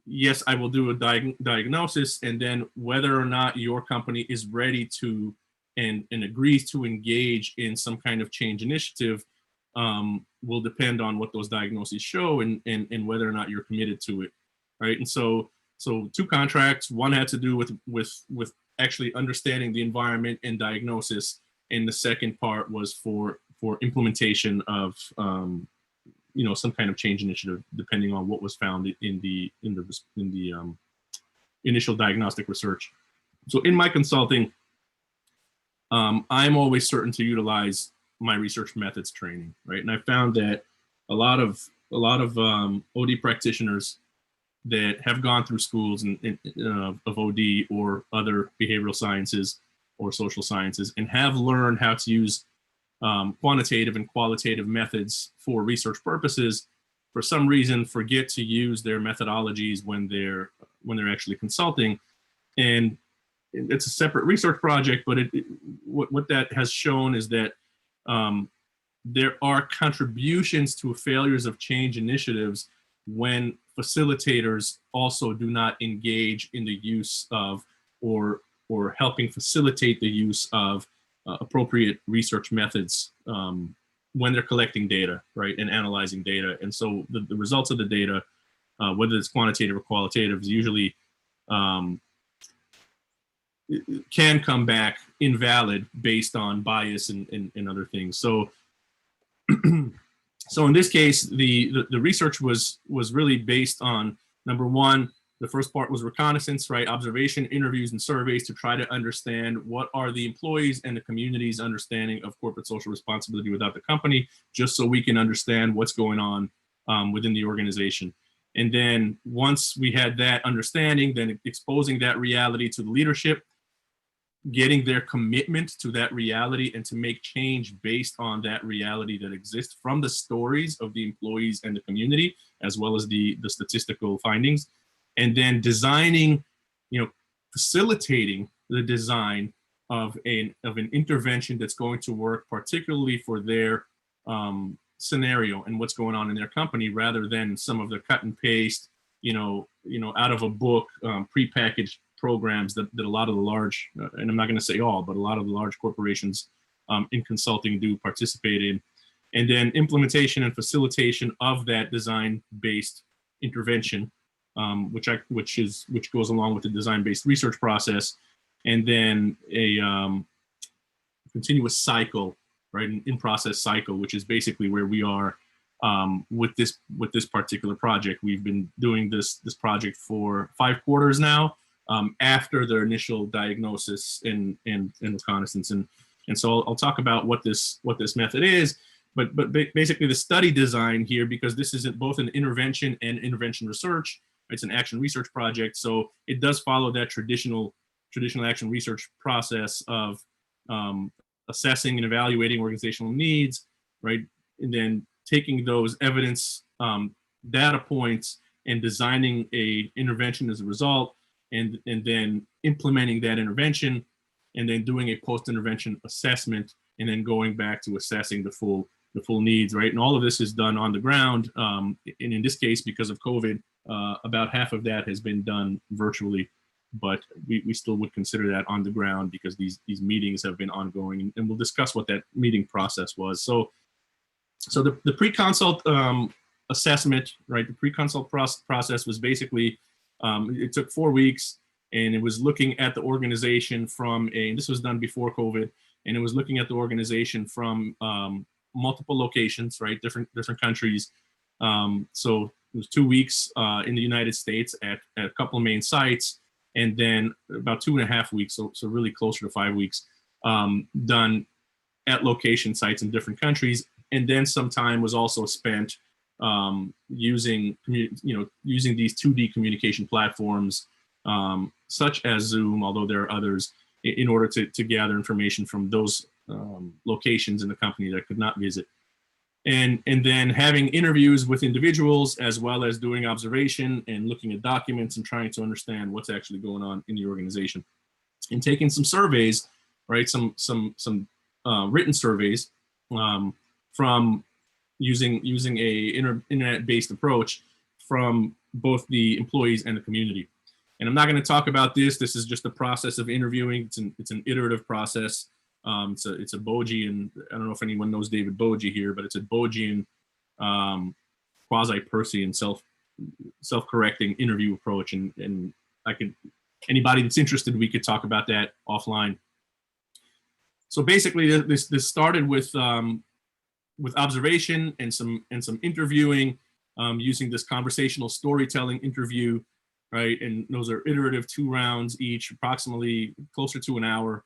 yes, I will do a diagnosis, and then whether or not your company is ready to and agrees to engage in some kind of change initiative will depend on what those diagnoses show and whether or not you're committed to it, right? And so 2 contracts, one had to do with actually understanding the environment and diagnosis, and the second part was for implementation of some kind of change initiative, depending on what was found in the initial diagnostic research. So in my consulting, I'm always certain to utilize my research methods training, right? And I found that a lot of OD practitioners that have gone through schools of OD or other behavioral sciences or social sciences and have learned how to use quantitative and qualitative methods for research purposes, for some reason forget to use their methodologies when they're actually consulting. And it's a separate research project, but what that has shown is that there are contributions to failures of change initiatives when facilitators also do not engage in the use of or helping facilitate the use of appropriate research methods when they're collecting data, right, and analyzing data. And so the results of the data, whether it's quantitative or qualitative, is usually can come back invalid based on bias and other things. So, so in this case, the research was really based on, number one, the first part was reconnaissance, right? Observation, interviews, and surveys to try to understand what are the employees and the community's understanding of corporate social responsibility without the company, just so we can understand what's going on within the organization. And then once we had that understanding, then exposing that reality to the leadership, getting their commitment to that reality and to make change based on that reality that exists from the stories of the employees and the community, as well as the statistical findings. And then designing, facilitating the design of an intervention that's going to work particularly for their scenario and what's going on in their company, rather than some of the cut and paste, out of a book, prepackaged programs that a lot of the large, and I'm not going to say all, but a lot of the large corporations in consulting do participate in. And then implementation and facilitation of that design-based intervention, which goes along with the design-based research process, and then a continuous cycle, right, an in-process cycle, which is basically where we are with this particular project. We've been doing this project for 5 quarters now, after their initial diagnosis and reconnaissance, and so I'll talk about what this method is. But basically the study design here, because this is both an intervention and intervention research. It's an action research project, so it does follow that traditional action research process of assessing and evaluating organizational needs, right? And then taking those evidence data points and designing a intervention as a result, and then implementing that intervention, and then doing a post-intervention assessment, and then going back to assessing the full needs, right? And all of this is done on the ground. And in this case, because of COVID, about half of that has been done virtually, but we still would consider that on the ground because these meetings have been ongoing, and we'll discuss what that meeting process was. So the pre-consult assessment, right? The pre-consult process was basically, it took 4 weeks, and it was looking at the organization and this was done before COVID, and it was looking at the organization from multiple locations, right? Different countries. So it was 2 weeks in the United States at a couple of main sites, and then about 2.5 weeks, so really closer to 5 weeks, done at location sites in different countries. And then some time was also spent using these 2D communication platforms, such as Zoom, although there are others, in order to gather information from those locations in the company that could not visit. And then having interviews with individuals, as well as doing observation and looking at documents and trying to understand what's actually going on in the organization, and taking some surveys, right? Some written surveys from using a internet-based approach from both the employees and the community. And I'm not going to talk about this. This is just a process of interviewing. It's an iterative process. It's a Bogian, I don't know if anyone knows David Bogie here, but it's a Bogian quasi-Persian self-correcting interview approach. And anybody that's interested, we could talk about that offline. So basically this started with observation and some interviewing, using this conversational storytelling interview, right? And those are iterative 2 rounds each, approximately closer to an hour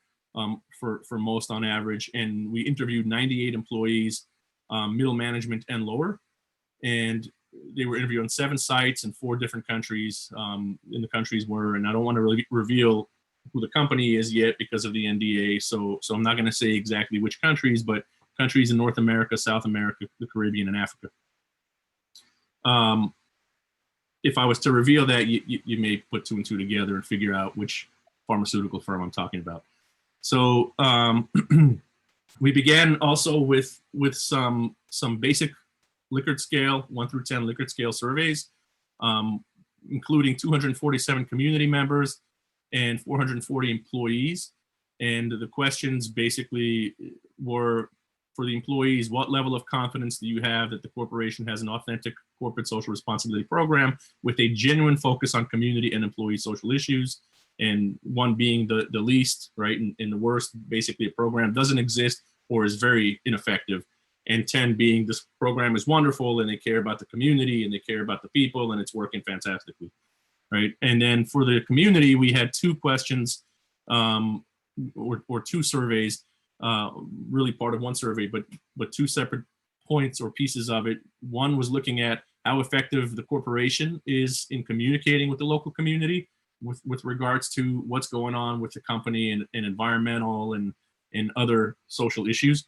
for most on average. And we interviewed 98 employees, middle management and lower. And they were interviewed on 7 sites in 4 different countries. And the countries were, and I don't want to really reveal who the company is yet because of the NDA. So I'm not going to say exactly which countries, but countries in North America, South America, the Caribbean, and Africa. If I was to reveal that, you may put 2 and 2 together and figure out which pharmaceutical firm I'm talking about. So we began also with some basic Likert scale, 1 through 10 Likert scale surveys, including 247 community members and 440 employees. And the questions basically were for the employees, what level of confidence do you have that the corporation has an authentic corporate social responsibility program with a genuine focus on community and employee social issues? And 1 being the least, right, and the worst, basically a program doesn't exist or is very ineffective. And 10 being this program is wonderful and they care about the community and they care about the people and it's working fantastically, right? And then for the community, we had 2 questions or 2 surveys, really part of 1 survey, but 2 separate points or pieces of it. 1 was looking at how effective the corporation is in communicating with the local community with regards to what's going on with the company and environmental and other social issues.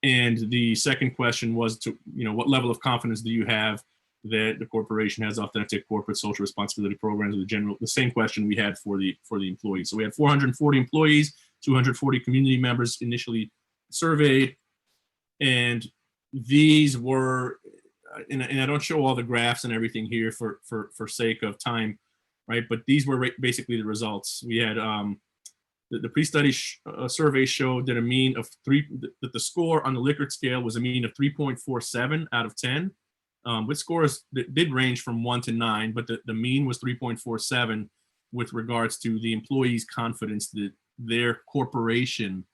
And the second question was to, what level of confidence do you have that the corporation has authentic corporate social responsibility programs? The same question we had for the employees. So we had 440 employees, 240 community members initially surveyed, and these were, and I don't show all the graphs and everything here for sake of time, right? But these were basically the results. We had the pre-study survey showed that a mean of that the score on the Likert scale was a mean of 3.47 out of 10. With scores that did range from 1 to 9, but the mean was 3.47 with regards to the employees' confidence that their corporation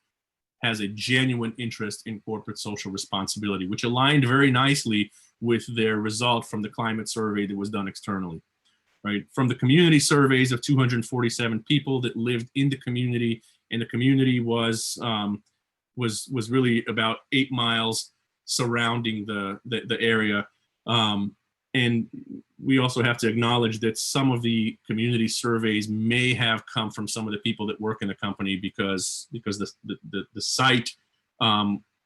has a genuine interest in corporate social responsibility, which aligned very nicely with their result from the climate survey that was done externally, right? From the community surveys of 247 people that lived in the community, and the community was really about 8 miles surrounding the area. And we also have to acknowledge that some of the community surveys may have come from some of the people that work in the company because the site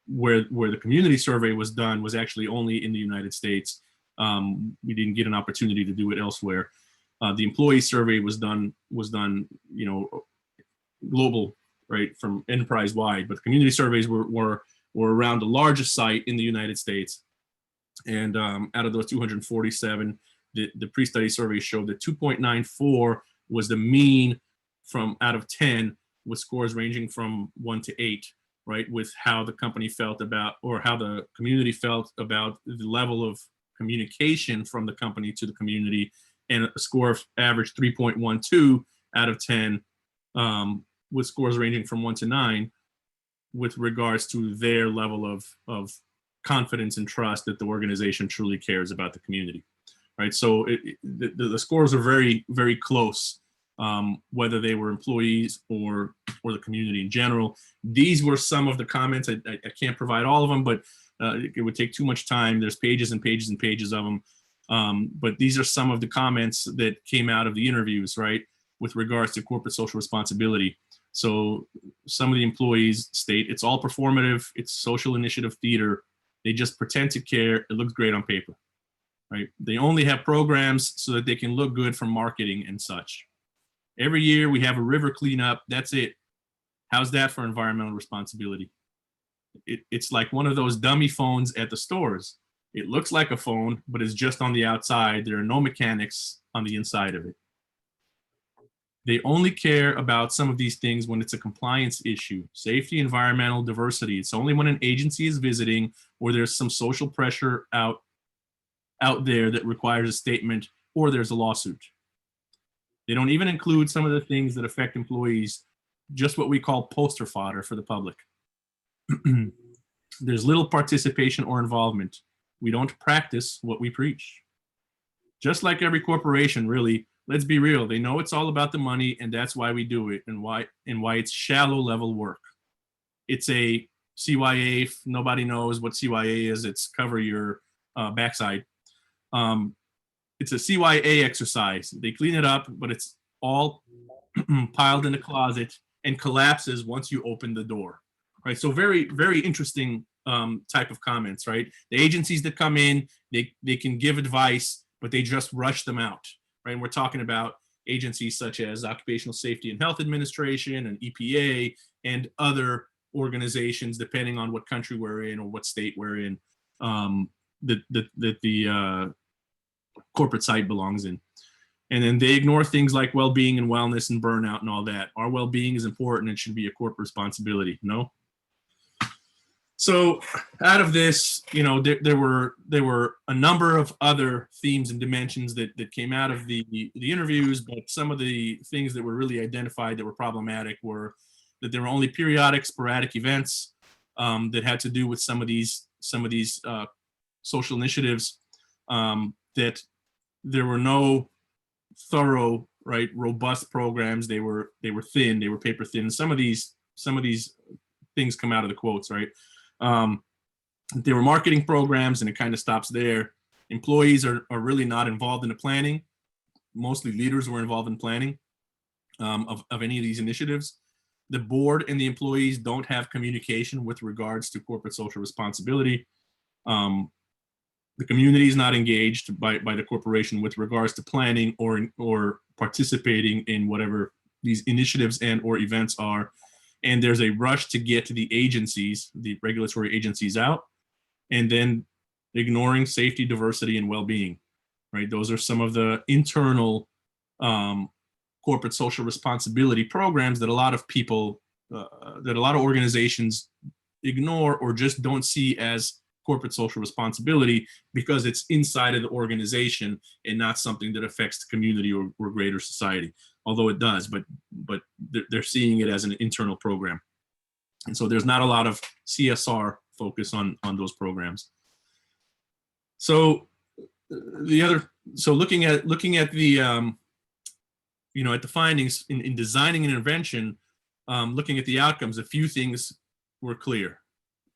where the community survey was done was actually only in the United States. We didn't get an opportunity to do it elsewhere. The employee survey was done, global, right, from enterprise-wide, but the community surveys were around the largest site in the United States. And out of those 247, the pre-study survey showed that 2.94 was the mean from out of 10, with scores ranging from 1 to 8, right, with how the company felt about, or how the community felt about the level of communication from the company to the community, and a score of average 3.12 out of 10, with scores ranging from 1 to 9, with regards to their level of confidence and trust that the organization truly cares about the community, right? So the scores are very, very close, whether they were employees or the community in general. These were some of the comments. I can't provide all of them, but it would take too much time. There's pages and pages and pages of them. But these are some of the comments that came out of the interviews, right, with regards to corporate social responsibility. So some of the employees state, it's all performative, it's social initiative theater. They just pretend to care. It looks great on paper, right? They only have programs so that they can look good for marketing and such. Every year we have a river cleanup. That's it. How's that for environmental responsibility? It's like one of those dummy phones at the stores. It looks like a phone, but it's just on the outside. There are no mechanics on the inside of it. They only care about some of these things when it's a compliance issue, safety, environmental, diversity. It's only when an agency is visiting or there's some social pressure out there that requires a statement or there's a lawsuit. They don't even include some of the things that affect employees, just what we call poster fodder for the public. There's little participation or involvement. We don't practice what we preach. Just like every corporation, really, let's be real. They know it's all about the money, and that's why we do it, and why it's shallow level work. It's a CYA. If nobody knows what CYA is, it's cover your backside. It's a CYA exercise. They clean it up, but it's all piled in a closet and collapses once you open the door. Right. So very, very interesting type of comments. Right. The agencies that come in, they can give advice, but they just rush them out. Right. And we're talking about agencies such as Occupational Safety and Health Administration and EPA and other organizations, depending on what country we're in or what state we're in, that the corporate site belongs in. And then they ignore things like well-being and wellness and burnout and all that. Our well-being is important and should be a corporate responsibility. No. So out of this, there were a number of other themes and dimensions that came out of the interviews, but some of the things that were really identified that were problematic were that there were only periodic, sporadic events that had to do with some of these social initiatives, that there were no thorough, robust programs. They were thin, they were paper thin. Some of these things come out of the quotes, right? There were marketing programs, and it kind of stops there. Employees are really not involved in the planning. Mostly leaders were involved in planning of any of these initiatives. The board and the employees don't have communication with regards to corporate social responsibility. The community is not engaged by the corporation with regards to planning or participating in whatever these initiatives and or events are. And there's a rush to get to the agencies, the regulatory agencies out, and then ignoring safety, diversity, and well-being, right? Those are some of the internal corporate social responsibility programs that a lot of people, that a lot of organizations ignore or just don't see as corporate social responsibility because it's inside of the organization and not something that affects the community or greater society. Although it does, but they're seeing it as an internal program. And so there's not a lot of CSR focus on those programs. So looking at the, at the findings in designing an intervention, looking at the outcomes, a few things were clear.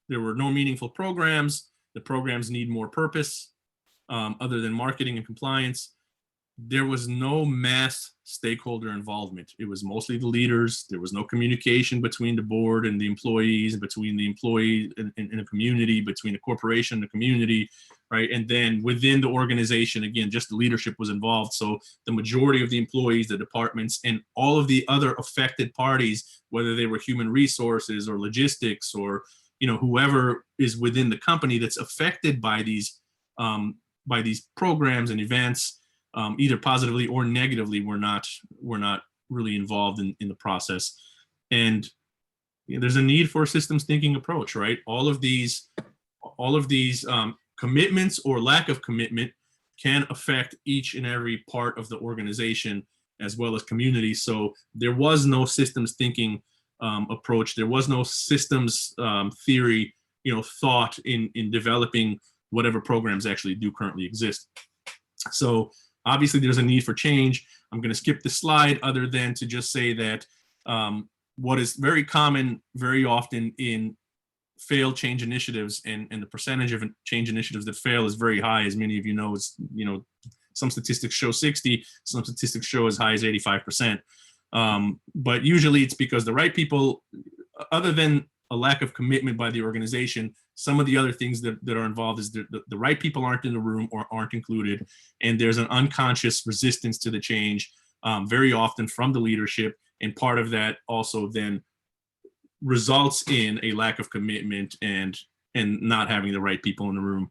There were no meaningful programs. The programs need more purpose other than marketing and compliance. There was no mass stakeholder involvement. It was mostly the leaders. There was no communication between the board and the employees, between the employee and the community, between the corporation and the community, right? And then within the organization, again, just the leadership was involved. So the majority of the employees, the departments, and all of the other affected parties, whether they were human resources or logistics or whoever is within the company that's affected by these programs and events, either positively or negatively, were not really involved in the process. And there's a need for a systems thinking approach, right? All of these commitments or lack of commitment can affect each and every part of the organization as well as community. So there was no systems thinking approach. There was no systems theory, thought in developing whatever programs actually do currently exist. So obviously there's a need for change. I'm going to skip the slide other than to just say that what is very common very often in failed change initiatives and the percentage of change initiatives that fail is very high. As many of you know, it's, some statistics show 60, some statistics show as high as 85%. But usually it's because the right people, other than a lack of commitment by the organization, some of the other things that are involved is the right people aren't in the room or aren't included, and there's an unconscious resistance to the change very often from the leadership, and part of that also then results in a lack of commitment and not having the right people in the room.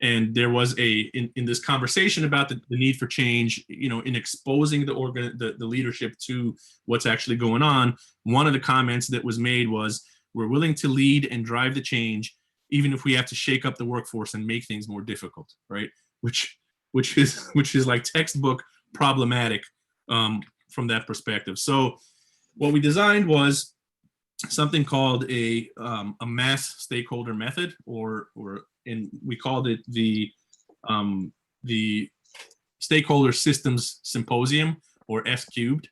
And there was in this conversation about the need for change, in exposing the leadership to what's actually going on, one of the comments that was made was, we're willing to lead and drive the change, even if we have to shake up the workforce and make things more difficult, right? Which is like textbook problematic from that perspective. So what we designed was something called a mass stakeholder method, and we called it the Stakeholder Systems Symposium, or S-Cubed.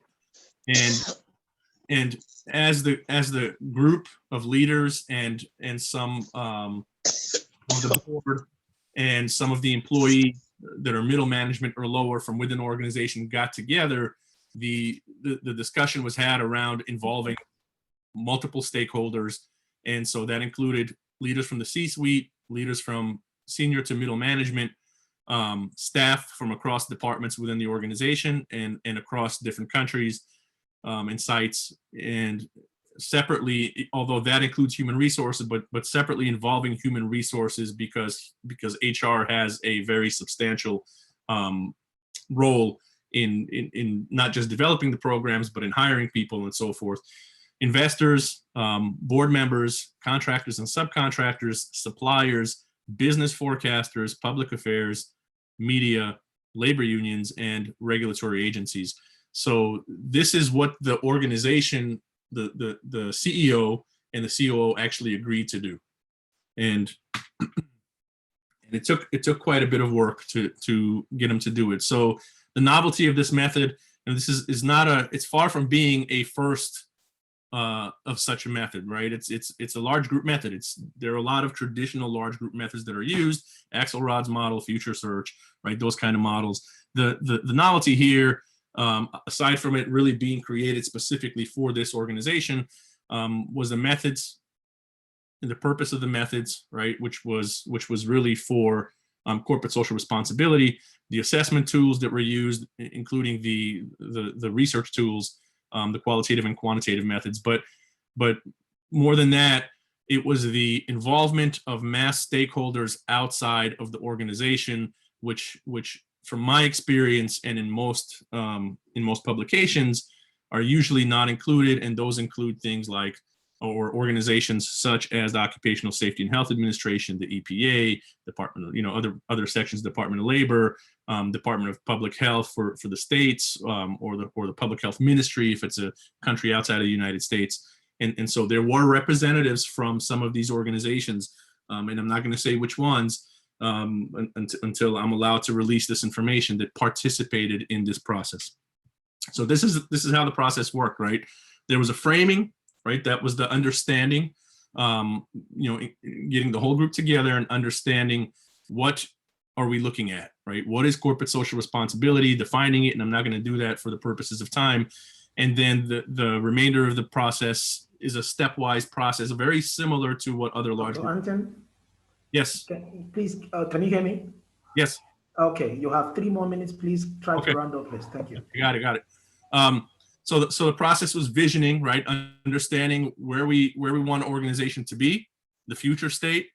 And as the group of leaders and some of the board and some of the employees that are middle management or lower from within the organization got together, the discussion was had around involving multiple stakeholders. And so that included leaders from the C-suite, leaders from senior to middle management, staff from across departments within the organization and across different countries and sites, and separately, although that includes human resources, but separately involving human resources because HR has a very substantial role in not just developing the programs, but in hiring people and so forth. investors, board members, contractors and subcontractors, suppliers, business forecasters, public affairs, media, labor unions, and regulatory agencies. So this is what the organization, the CEO and the COO actually agreed to do. And it took quite a bit of work to get them to do it. So the novelty of this method, and this is not it's far from being a first of such a method, right? It's a large group method. There are a lot of traditional large group methods that are used, Axelrod's model, future search, right? Those kind of models. The novelty here, aside from it really being created specifically for this organization, was the methods and the purpose of the methods, right? Which was really for corporate social responsibility, the assessment tools that were used, including the research tools, the qualitative and quantitative methods, but more than that, it was the involvement of mass stakeholders outside of the organization, which from my experience and in most publications are usually not included, and those include things like, or organizations such as the Occupational Safety and Health Administration, the EPA, Department of, other sections, Department of Labor, Department of Public Health for the states, or the Public Health Ministry if it's a country outside of the United States. And so there were representatives from some of these organizations, and I'm not going to say which ones until I'm allowed to release this information, that participated in this process. So this is how the process worked, right? There was a framing, right? That was the understanding, getting the whole group together and understanding what are we looking at, right? What is corporate social responsibility, defining it, and I'm not going to do that for the purposes of time. And then the remainder of the process is a stepwise process, very similar to what other large groups. Yes. Please, can you hear me? Yes. Okay, you have 3 more minutes. Please try to round up, please. Thank you. Got it. So the process was visioning, right? Understanding where we want an organization to be, the future state,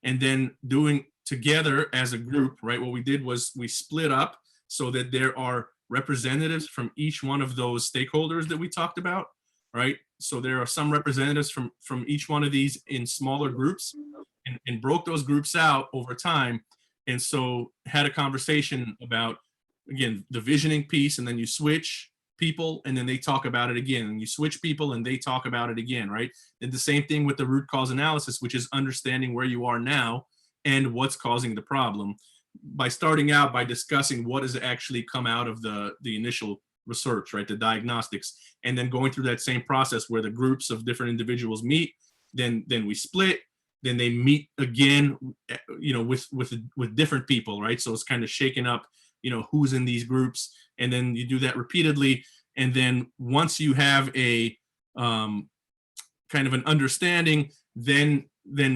and then doing together as a group, right? What we did was we split up so that there are representatives from each one of those stakeholders that we talked about, right? So there are some representatives from each one of these in smaller groups, and broke those groups out over time. And so had a conversation about, again, the visioning piece, and then you switch people and then they talk about it again, and you switch people and they talk about it again, right? And the same thing with the root cause analysis, which is understanding where you are now and what's causing the problem, by starting out by discussing what has actually come out of the initial research, right? The diagnostics, and then going through that same process where the groups of different individuals meet, then we split, then they meet again, with different people, right? So it's kind of shaking up, who's in these groups, and then you do that repeatedly. And then once you have a kind of an understanding, then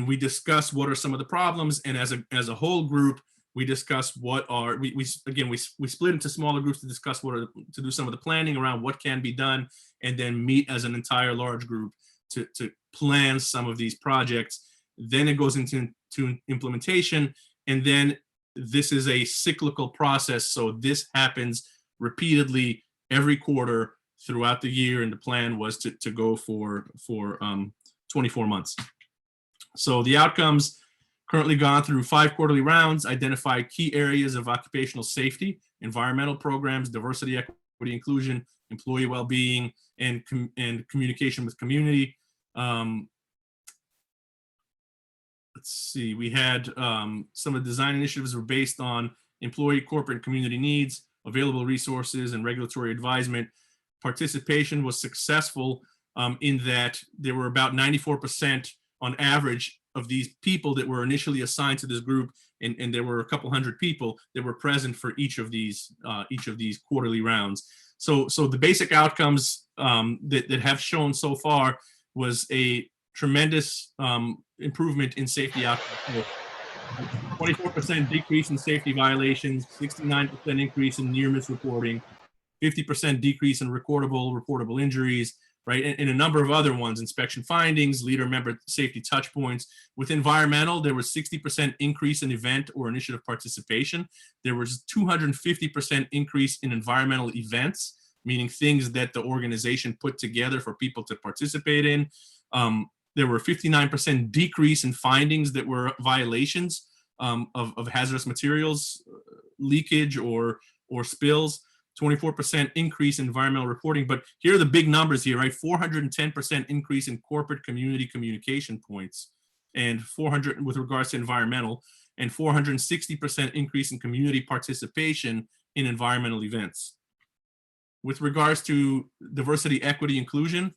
we discuss what are some of the problems, and as a whole group, we discuss what are we split into smaller groups to discuss to do some of the planning around what can be done, and then meet as an entire large group to plan some of these projects. Then it goes into implementation, and then this is a cyclical process. So this happens repeatedly every quarter throughout the year, and the plan was to go for 24 months. So the outcomes currently gone through 5 quarterly rounds, identified key areas of occupational safety, environmental programs, diversity, equity, inclusion, employee well-being, and communication with community. Let's see, we had some of the design initiatives were based on employee, corporate, and community needs, available resources, and regulatory advisement. Participation was successful in that there were about 94% on average of these people that were initially assigned to this group, and there were a couple hundred people that were present for each of these quarterly rounds. So the basic outcomes that have shown so far was a tremendous improvement in safety outcomes. 24% decrease in safety violations, 69% increase in near-miss reporting, 50% decrease in reportable injuries, right? And a number of other ones, inspection findings, leader member safety touch points. With environmental, there was 60% increase in event or initiative participation. There was 250% increase in environmental events, meaning things that the organization put together for people to participate in. There were 59% decrease in findings that were violations of hazardous materials leakage or spills. 24% increase in environmental reporting. But here are the big numbers here, right? 410% increase in corporate community communication points, and 400 with regards to environmental, and 460% increase in community participation in environmental events. With regards to diversity, equity, inclusion,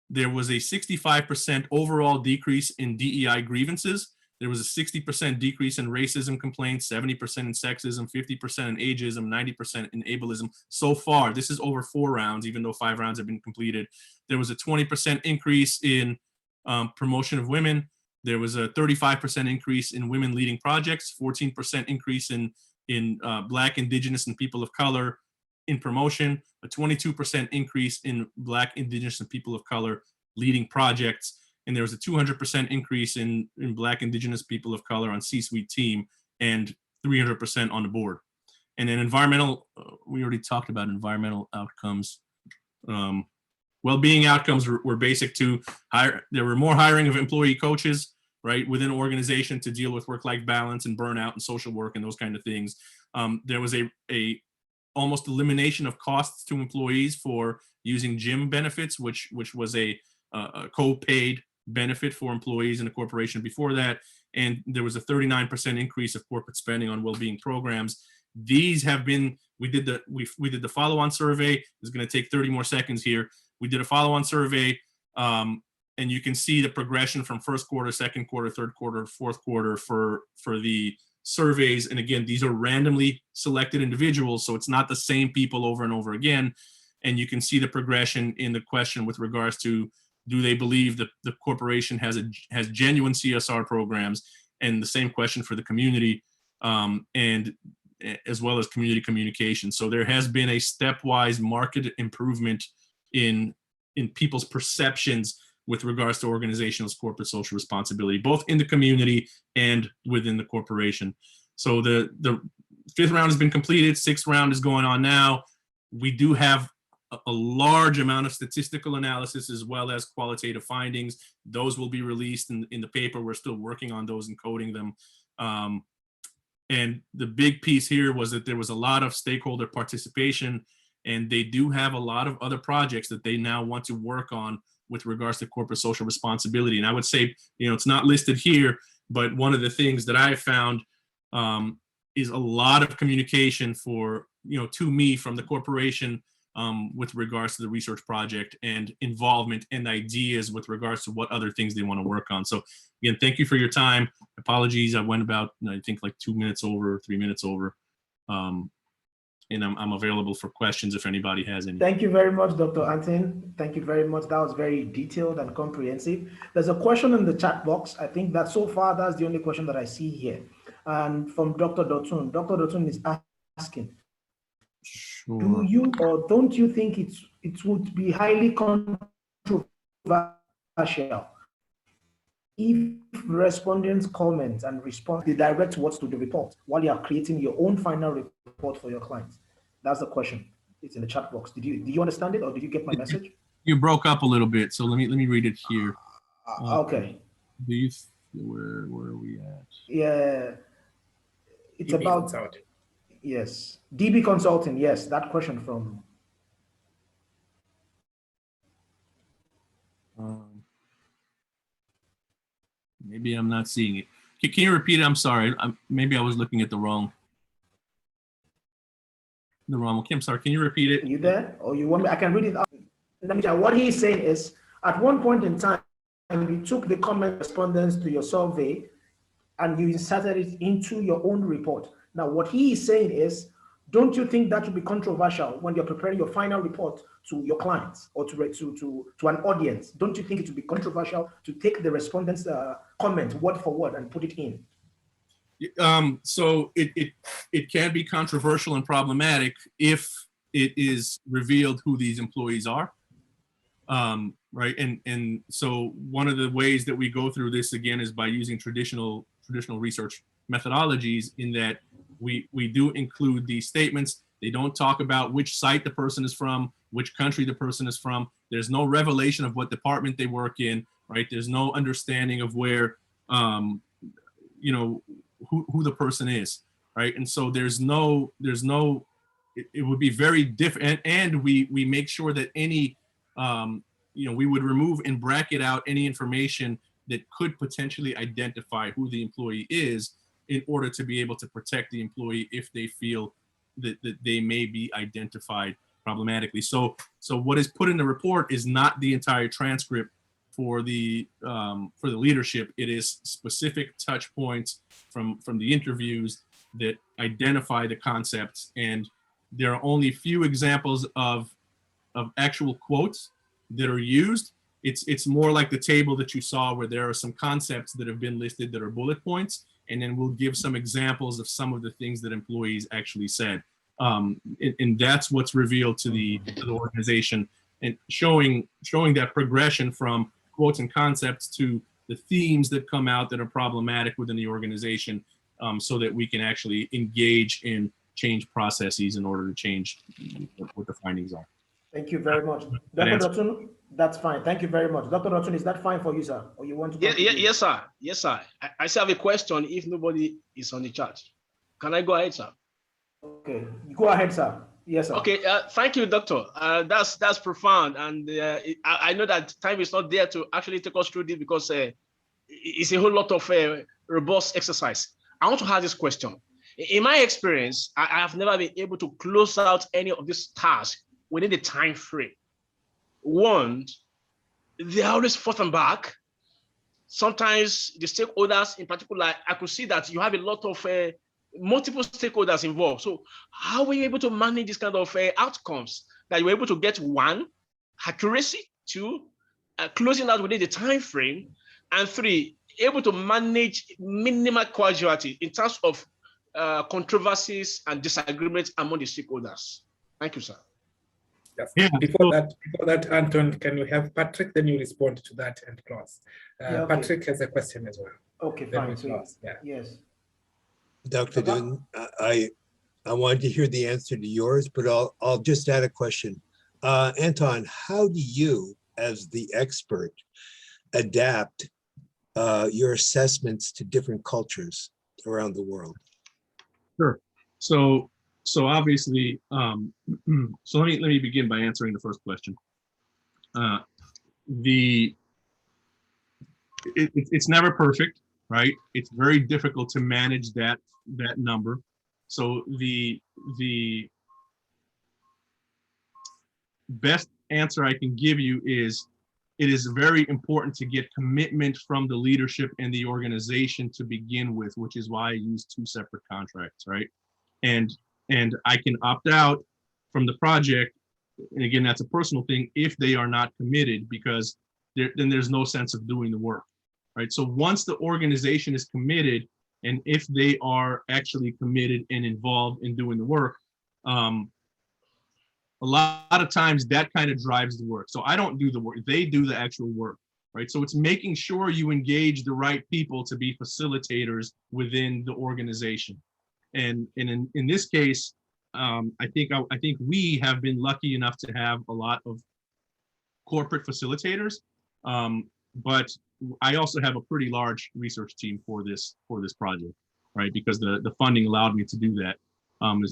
there was a 65% overall decrease in DEI grievances. There was a 60% decrease in racism complaints, 70% in sexism, 50% in ageism, 90% in ableism. So far, this is over 4 rounds, even though 5 rounds have been completed. There was a 20% increase in promotion of women. There was a 35% increase in women leading projects, 14% increase in Black, Indigenous, and people of color in promotion, a 22% increase in Black, Indigenous, and people of color leading projects. And there was a 200% increase in Black, Indigenous, people of color on C-suite team, and 300% on the board. And then environmental, we already talked about environmental outcomes. Well-being outcomes were basic to hire. There were more hiring of employee coaches, right, within an organization to deal with work-life balance and burnout and social work and those kind of things. There was a almost elimination of costs to employees for using gym benefits, which was a co-paid benefit for employees in a corporation before that. And there was a 39% increase of corporate spending on well-being programs. These have been, we did the follow-on survey. It's going to take 30 more seconds here. We did a follow-on survey, and you can see the progression from first quarter, second quarter, third quarter, fourth quarter for the surveys. And again, these are randomly selected individuals, so it's not the same people over and over again. And you can see the progression in the question with regards to, do they believe that the corporation has genuine CSR programs, and the same question for the community, and as well as community communication. So there has been a stepwise market improvement in people's perceptions with regards to organizational corporate social responsibility, both in the community and within the corporation. So the 5th round has been completed, 6th round is going on now. We do have a large amount of statistical analysis as well as qualitative findings. Those will be released in the paper. We're still working on those and coding them. And the big piece here was that there was a lot of stakeholder participation, and they do have a lot of other projects that they now want to work on with regards to corporate social responsibility. And I would say, it's not listed here, but one of the things that I found is a lot of communication for, to me from the corporation with regards to the research project, and involvement and ideas with regards to what other things they want to work on. So again, thank you for your time. Apologies, I went about, I think like 2 minutes over, 3 minutes over. And I'm available for questions if anybody has any. Thank you very much, Dr. Antin. Thank you very much. That was very detailed and comprehensive. There's a question in the chat box. I think that so far, that's the only question that I see here. And from Dr. Dotun. Dr. Dotun is asking, sure, do you or don't you think it would be highly controversial if respondents' comments and response, the direct words to the report while you are creating your own final report for your clients? That's the question. It's in the chat box. Do you understand it, or did you get my message? You broke up a little bit, so let me read it here. Okay. Do you where are we at? Yeah, it's DB about Consulting. Yes, DB Consulting. Yes, that question from. Maybe I'm not seeing it. Can you repeat it? I'm sorry. Maybe I was looking at the wrong. Okay, I'm sorry. Can you repeat it? You there? Or you want me? I can read it out. Let me tell you, what he's saying is, at one point in time, you took the comment respondents to your survey and you inserted it into your own report. Now, what he is saying is, don't you think that would be controversial when you're preparing your final report to your clients or to an audience? Don't you think it would be controversial to take the respondents' comment word for word and put it in? So it can be controversial and problematic if it is revealed who these employees are, right? And so one of the ways that we go through this again is by using traditional research methodologies, in that we do include these statements. They don't talk about which site the person is from, which country the person is from. There's no revelation of what department they work in, right? There's no understanding of where, you know, who the person is, right? And so there's no, it would be very different. And we make sure that any, you know, we would remove and bracket out any information that could potentially identify who the employee is in order to be able to protect the employee if they feel that they may be identified problematically. So what is put in the report is not the entire transcript for the leadership. It is specific touch points from the interviews that identify the concepts, and there are only few examples of actual quotes that are used. It's more like the table that you saw where there are some concepts that have been listed that are bullet points, and then we'll give some examples of some of the things that employees actually said. And that's what's revealed to the organization, and showing that progression from quotes and concepts to the themes that come out that are problematic within the organization, so that we can actually engage in change processes in order to change what the findings are. Thank you very much. Dr. Dotun, that's fine. Thank you very much. Dr. Dotun, is that fine for you, sir? Or you want to? Yes, sir. Yes, sir. I still have a question if nobody is on the chat. Can I go ahead, sir? Okay, go ahead, sir. Yes, sir. Okay, thank you, doctor. That's profound. And I know that time is not there to actually take us through this because it's a whole lot of robust exercise. I want to have this question. In my experience, I have never been able to close out any of these tasks within the time frame. One, they are always forth and back. Sometimes the stakeholders in particular, I could see that you have a lot of multiple stakeholders involved. So how were you able to manage this kind of outcomes that you were able to get? One, accuracy; two, closing out within the time frame; and three, able to manage minimal casualty in terms of controversies and disagreements among the stakeholders. Thank you, sir. Yes. Yeah. Before that, Anton, can we have Patrick? Then you respond to that and close. Yeah, okay. Patrick has a question as well. Okay, then fine. So, yeah. Yes. Dr. Dunn, I wanted to hear the answer to yours, but I'll just add a question. Anton, how do you, as the expert, adapt your assessments to different cultures around the world? Sure. So obviously, so let me begin by answering the first question. It's never perfect, right? It's very difficult to manage that number. So the best answer I can give you is it is very important to get commitment from the leadership and the organization to begin with, which is why I use 2 separate contracts, right? And I can opt out from the project, and again, that's a personal thing, if they are not committed, because then there's no sense of doing the work, right? So once the organization is committed, and if they are actually committed and involved in doing the work, a lot of times that kind of drives the work. So I don't do the work, they do the actual work, right? So it's making sure you engage the right people to be facilitators within the organization. And in this case, I think we have been lucky enough to have a lot of corporate facilitators, but I also have a pretty large research team for this project, right? Because the funding allowed me to do that,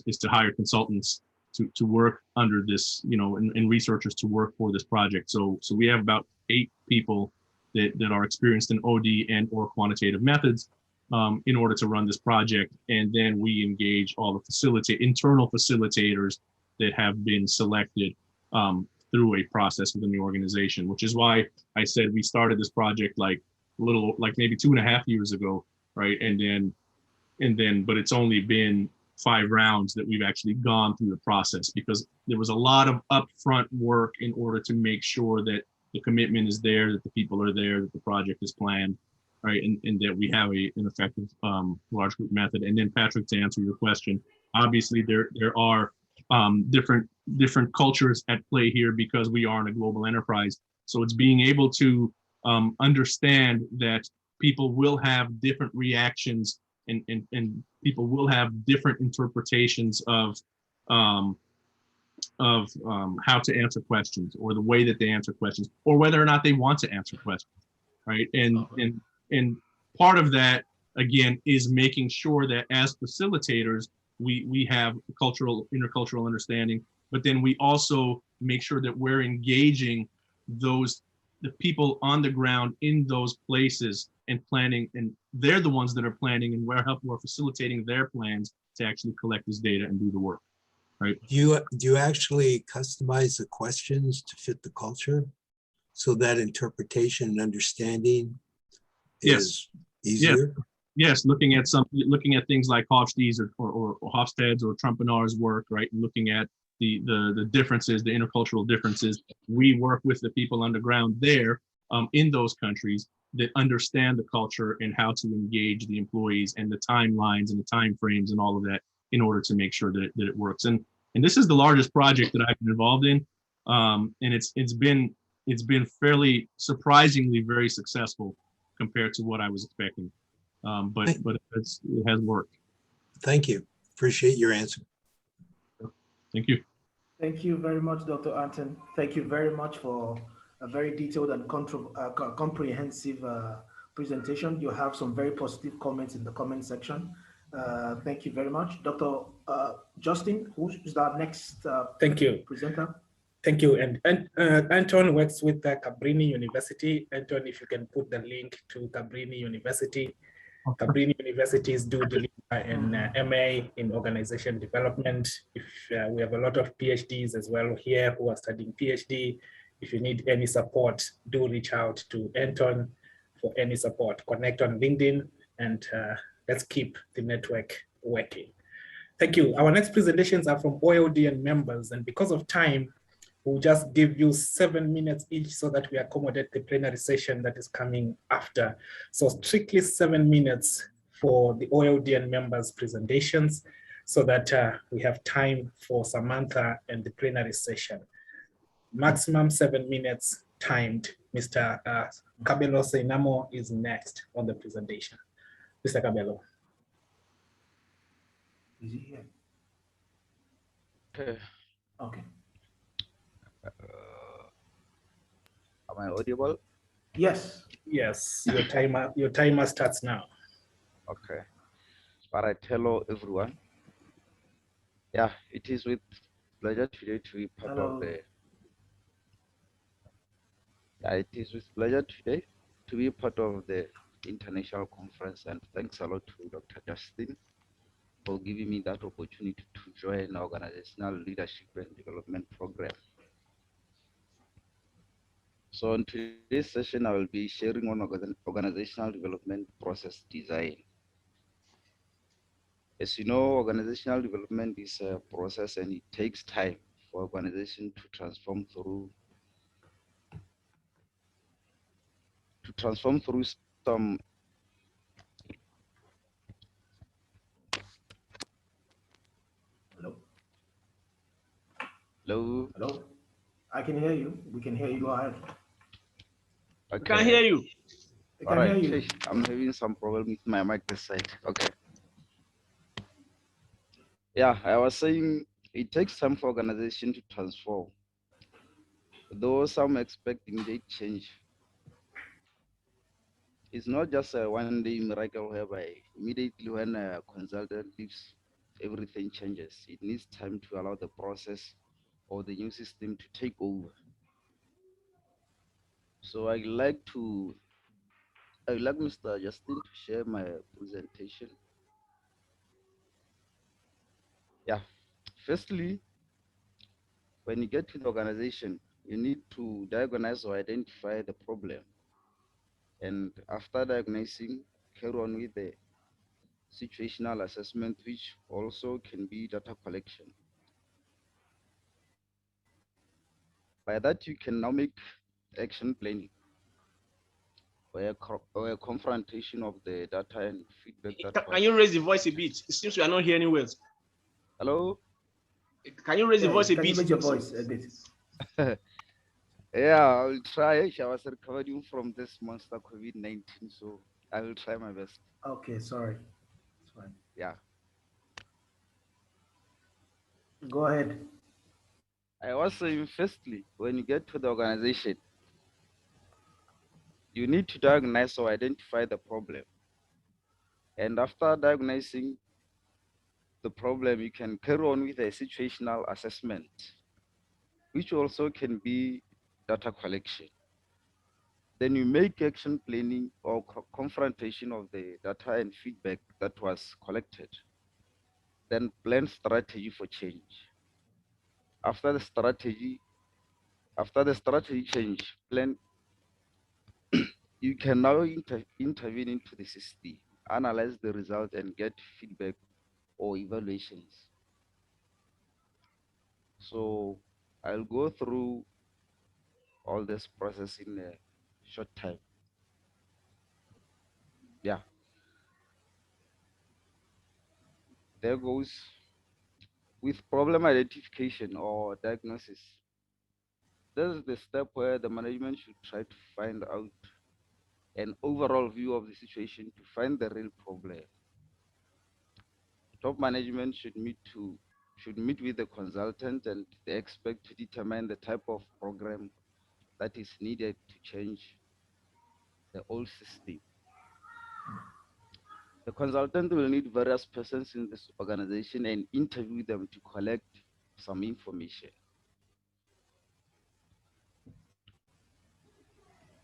is to hire consultants to work under this, and researchers to work for this project. So we have about 8 people that are experienced in OD and or quantitative methods in order to run this project. And then we engage all the internal facilitators that have been selected through a process within the organization, which is why I said we started this project like maybe 2.5 years ago, right? And then, but it's only been 5 rounds that we've actually gone through the process, because there was a lot of upfront work in order to make sure that the commitment is there, that the people are there, that the project is planned, right? And that we have an effective large group method. And then Patrick, to answer your question, obviously there are different cultures at play here because we are in a global enterprise. So it's being able to understand that people will have different reactions and people will have different interpretations of how to answer questions, or the way that they answer questions, or whether or not they want to answer questions, right? And part of that, again, is making sure that as facilitators, we have intercultural understanding, but then we also make sure that we're engaging the people on the ground in those places and planning, and they're the ones that are planning, and we're facilitating their plans to actually collect this data and do the work, right? Do you actually customize the questions to fit the culture so that interpretation and understanding is easier? Yes, looking at things like Hofstede's or Hofstede's or Trumpenau's work, right? And looking at the differences, the intercultural differences. We work with the people on the ground there in those countries that understand the culture and how to engage the employees and the timelines and the time frames and all of that in order to make sure that it works. And this is the largest project that I've been involved in, and it's been fairly surprisingly very successful compared to what I was expecting. But it has worked. Thank you. Appreciate your answer. Thank you. Thank you very much, Dr. Anton. Thank you very much for a very detailed and comprehensive presentation. You have some very positive comments in the comment section. Thank you very much. Dr. Justin, who is our next Thank you. presenter? Thank you. And Anton works with Cabrini University. Anton, if you can put the link to Cabrini University. Okay. Cabrini universities do deliver an MA in organization development. If we have a lot of PhDs as well here who are studying PhD. If you need any support, do reach out to Anton for any support. Connect on LinkedIn, and let's keep the network working. Thank you. Our next presentations are from OLDN members, and because of time, we'll just give you 7 minutes each so that we accommodate the plenary session that is coming after. So strictly 7 minutes for the OLDN members' presentations so that we have time for Samantha and the plenary session. Maximum 7 minutes timed. Mr. Kabelo Seinamo is next on the presentation. Mr. Kabelo. Is he here? Okay. Okay. Am I audible? Yes. Yes, your timer starts now. Okay. All right, hello everyone. Yeah, it is with pleasure today to be part of the. Yeah, it is with pleasure today to be part of the international conference, and thanks a lot to Dr. Justin for giving me that opportunity to join the organizational leadership and development program. So in today's session, I will be sharing on organizational development process design. As you know, organizational development is a process, and it takes time for organization to transform through some. Hello. Hello. Hello. I can hear you. We can hear you. Go ahead. Okay. We can hear you. I can hear you. I'm having some problem with my mic this side. Okay. Yeah, I was saying it takes time for organization to transform. Though some expect immediate change, it's not just a one-day miracle whereby immediately when a consultant leaves, everything changes. It needs time to allow the process or the new system to take over. So I'd like Mr. Justin to share my presentation. Yeah, firstly, when you get to the organization, you need to diagnose or identify the problem. And after diagnosing, carry on with the situational assessment, which also can be data collection. By that, you can now make action planning or a confrontation of the data and feedback. Can you raise the voice a bit? It seems we are not hearing words. Hello? Can you raise the voice a bit? Can you raise your voice a bit? Yeah, I will try. I was recovering from this monster COVID-19, so I will try my best. Okay, sorry. It's fine. Yeah. Go ahead. I was saying, firstly, when you get to the organization, you need to diagnose or identify the problem. And after diagnosing the problem, you can carry on with a situational assessment, which also can be data collection. Then you make action planning or confrontation of the data and feedback that was collected. Then plan strategy for change. After the strategy change plan, you can now intervene into the system, analyze the result and get feedback or evaluations. So I'll go through all this process in a short time. Yeah, there goes with problem identification or diagnosis. This is the step where the management should try to find out an overall view of the situation to find the real problem. Top management should meet with the consultant and the expert to determine the type of program that is needed to change the old system. The consultant will need various persons in this organization and interview them to collect some information.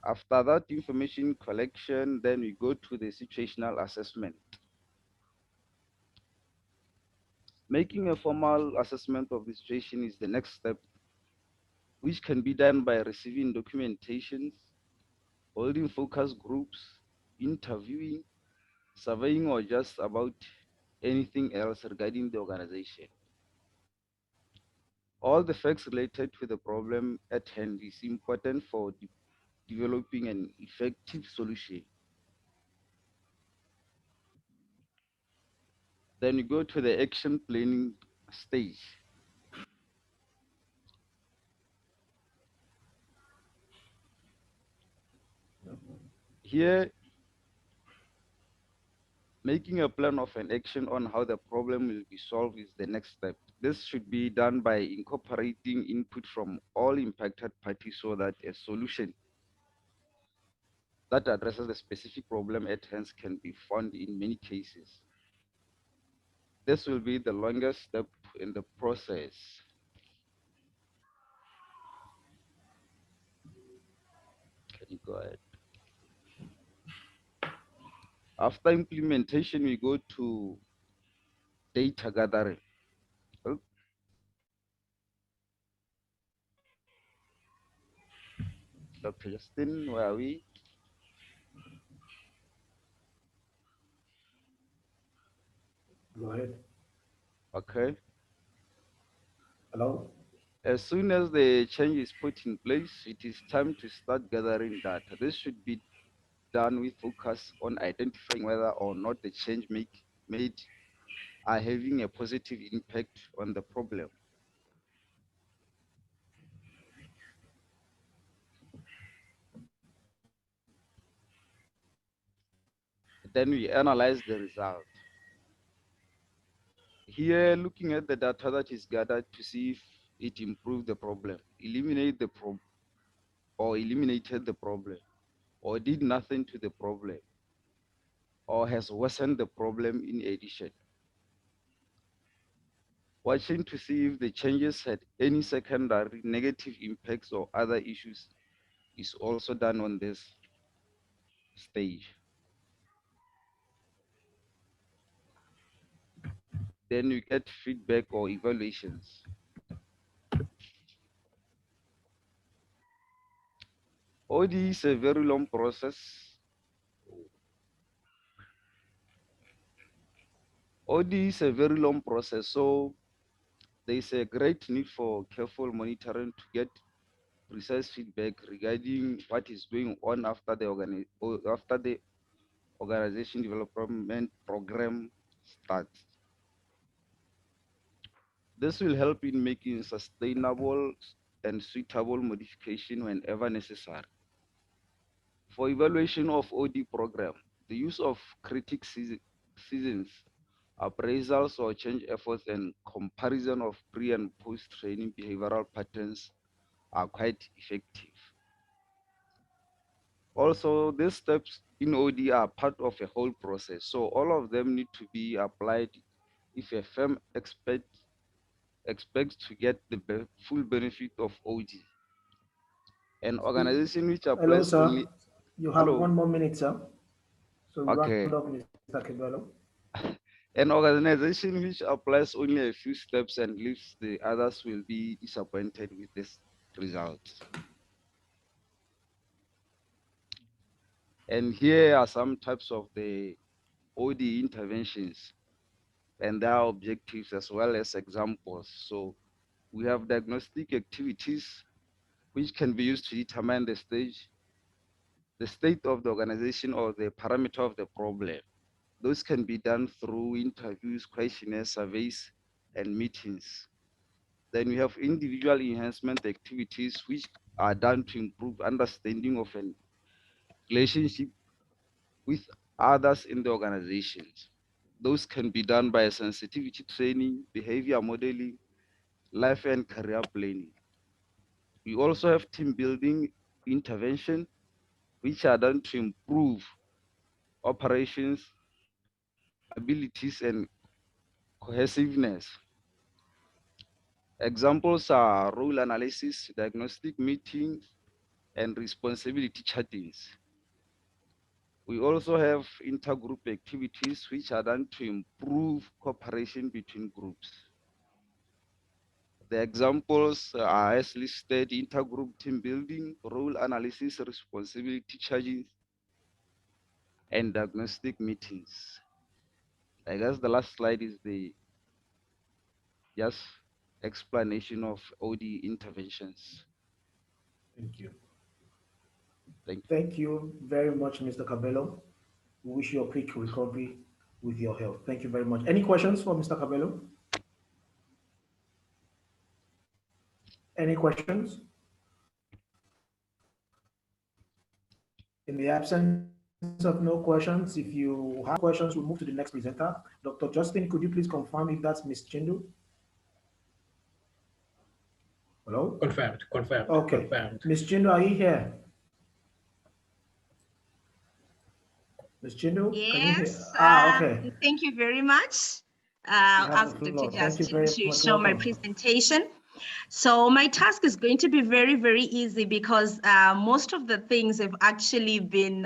After that information collection, then we go to the situational assessment. Making a formal assessment of the situation is the next step, which can be done by receiving documentations, holding focus groups, interviewing, surveying, or just about anything else regarding the organization. All the facts related to the problem at hand is important for developing an effective solution. Then you go to the action planning stage. Here, making a plan of an action on how the problem will be solved is the next step. This should be done by incorporating input from all impacted parties so that a solution that addresses the specific problem at hand can be found in many cases. This will be the longest step in the process. Can you go ahead? After implementation, we go to data gathering. Oh. Dr. Justin, where are we? Go ahead. Okay. Hello? As soon as the change is put in place, it is time to start gathering data. This should be done with focus on identifying whether or not the change made are having a positive impact on the problem. Then we analyze the result. Here, looking at the data that is gathered to see if it improved the problem, eliminated the problem, or did nothing to the problem, or has worsened the problem in addition. Watching to see if the changes had any secondary negative impacts or other issues is also done on this stage. Then you get feedback or evaluations. OD is a very long process. OD is a very long process, so there is a great need for careful monitoring to get precise feedback regarding what is going on after the organization development program starts. This will help in making sustainable and suitable modification whenever necessary. For evaluation of OD program, the use of critic seasons appraisals or change efforts, and comparison of pre and post-training behavioral patterns are quite effective. Also, these steps in OD are part of a whole process, so all of them need to be applied if a firm expects to get the full benefit of OD. An organization which Hello, applies sir. only... You have Hello? 1 more minute, sir. So Okay. round up, Mr. Kebelo. An organization which applies only a few steps and leaves the others will be disappointed with this result. And here are some types of the OD interventions and their objectives as well as examples. So we have diagnostic activities which can be used to determine the state of the organization or the parameter of the problem. Those can be done through interviews, questionnaires, surveys, and meetings. Then we have individual enhancement activities which are done to improve understanding of a relationship with others in the organizations. Those can be done by sensitivity training, behavior modeling, life and career planning. We also have team building intervention, which are done to improve operations, abilities, and cohesiveness. Examples are role analysis, diagnostic meetings, and responsibility chartings. We also have intergroup activities which are done to improve cooperation between groups. The examples are as listed: intergroup team building, role analysis, responsibility charging, and diagnostic meetings. I guess the last slide is the just explanation of OD interventions. Thank you. Thank you. Thank you very much, Mr. Cabello. We wish you a quick recovery with your health. Thank you very much. Any questions for Mr. Cabello? Any questions? In the absence of no questions, if you have questions, we'll move to the next presenter. Dr. Justin, could you please confirm if that's Ms. Chindu? Hello? Confirmed. Okay. Confirmed. Ms. Chindu, are you here? Ms. Chindu? Yes. Okay. Thank you very much. You have Ask the Dr. floor. Thank you Justin very to much. show my Welcome. presentation. So my task is going to be very, very easy because most of the things have actually been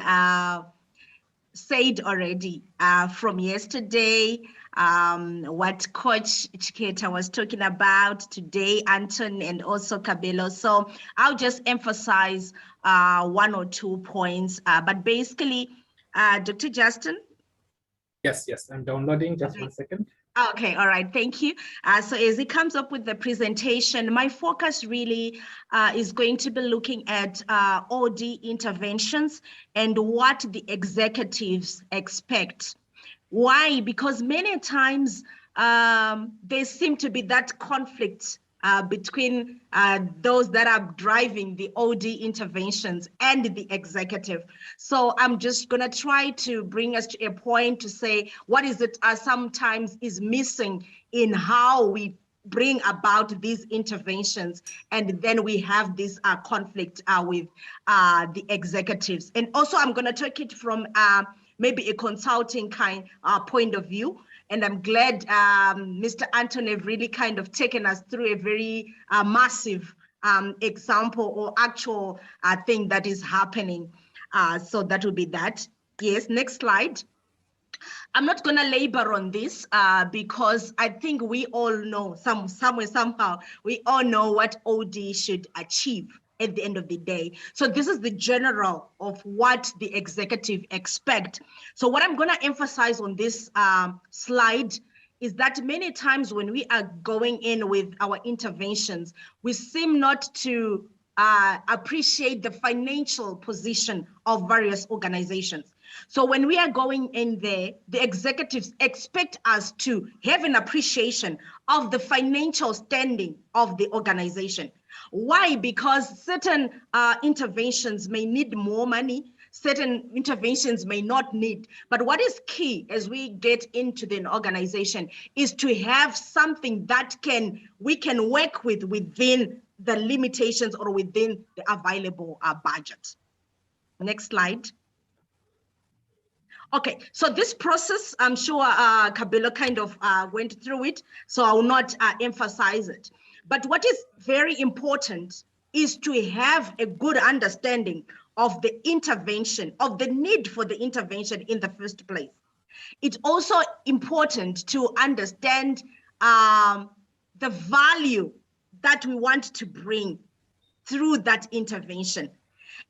said already from yesterday, what Coach Chiketa was talking about today, Anton and also Cabello. So I'll just emphasize 1 or 2 points, but basically, Dr. Justin? Yes, I'm downloading. Just 1 second. Okay, all right, thank you. So as it comes up with the presentation, my focus really is going to be looking at OD interventions and what the executives expect. Why? Because many times there seem to be that conflict between those that are driving the OD interventions and the executive. So I'm just gonna try to bring us to a point to say what is it sometimes is missing in how we bring about these interventions, and then we have this conflict with the executives. And also I'm gonna take it from maybe a consulting kind point of view. And I'm glad Mr. Anton have really kind of taken us through a very massive example or actual thing that is happening. So that will be that. Yes, next slide. I'm not going to labor on this because I think we all know somewhere, somehow, we all know what OD should achieve at the end of the day. So this is the general of what the executive expect. So what I'm going to emphasize on this slide is that many times when we are going in with our interventions, we seem not to appreciate the financial position of various organizations. So when we are going in there, the executives expect us to have an appreciation of the financial standing of the organization. Why? Because certain interventions may need more money, certain interventions may not need. But what is key as we get into the organization is to have something that we can work with within the limitations or within the available budget. Next slide. Okay, so this process, I'm sure Kabelo kind of went through it, so I will not emphasize it. But what is very important is to have a good understanding of the intervention, of the need for the intervention in the first place. It's also important to understand the value that we want to bring through that intervention.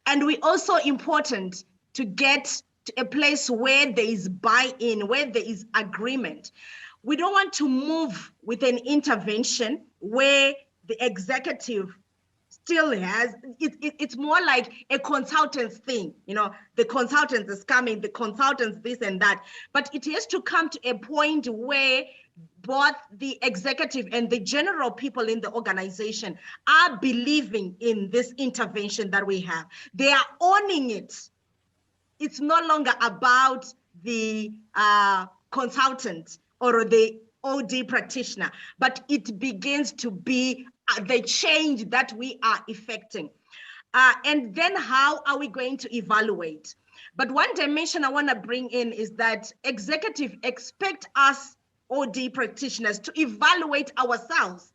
And we also important to get to a place where there is buy-in, where there is agreement. We don't want to move with an intervention where the executive still has, it's more like a consultant's thing. You know, the consultant is coming, the consultants this and that, but it has to come to a point where both the executive and the general people in the organization are believing in this intervention that we have. They are owning it. It's no longer about the consultant or the OD practitioner, but it begins to be the change that we are effecting. And then how are we going to evaluate? But one dimension I want to bring in is that executive expect us OD practitioners to evaluate ourselves.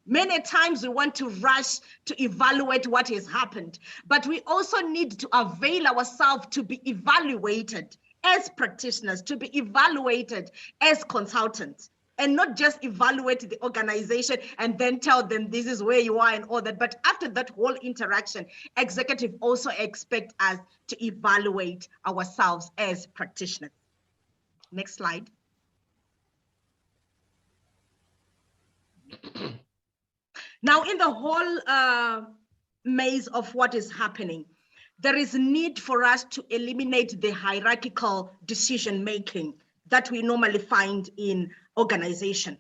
Many times we want to rush to evaluate what has happened, but we also need to avail ourselves to be evaluated as practitioners, to be evaluated as consultants, and not just evaluate the organization and then tell them this is where you are and all that. But after that whole interaction, executive also expect us to evaluate ourselves as practitioners. Next slide. Now, in the whole maze of what is happening, there is a need for us to eliminate the hierarchical decision-making that we normally find in organization.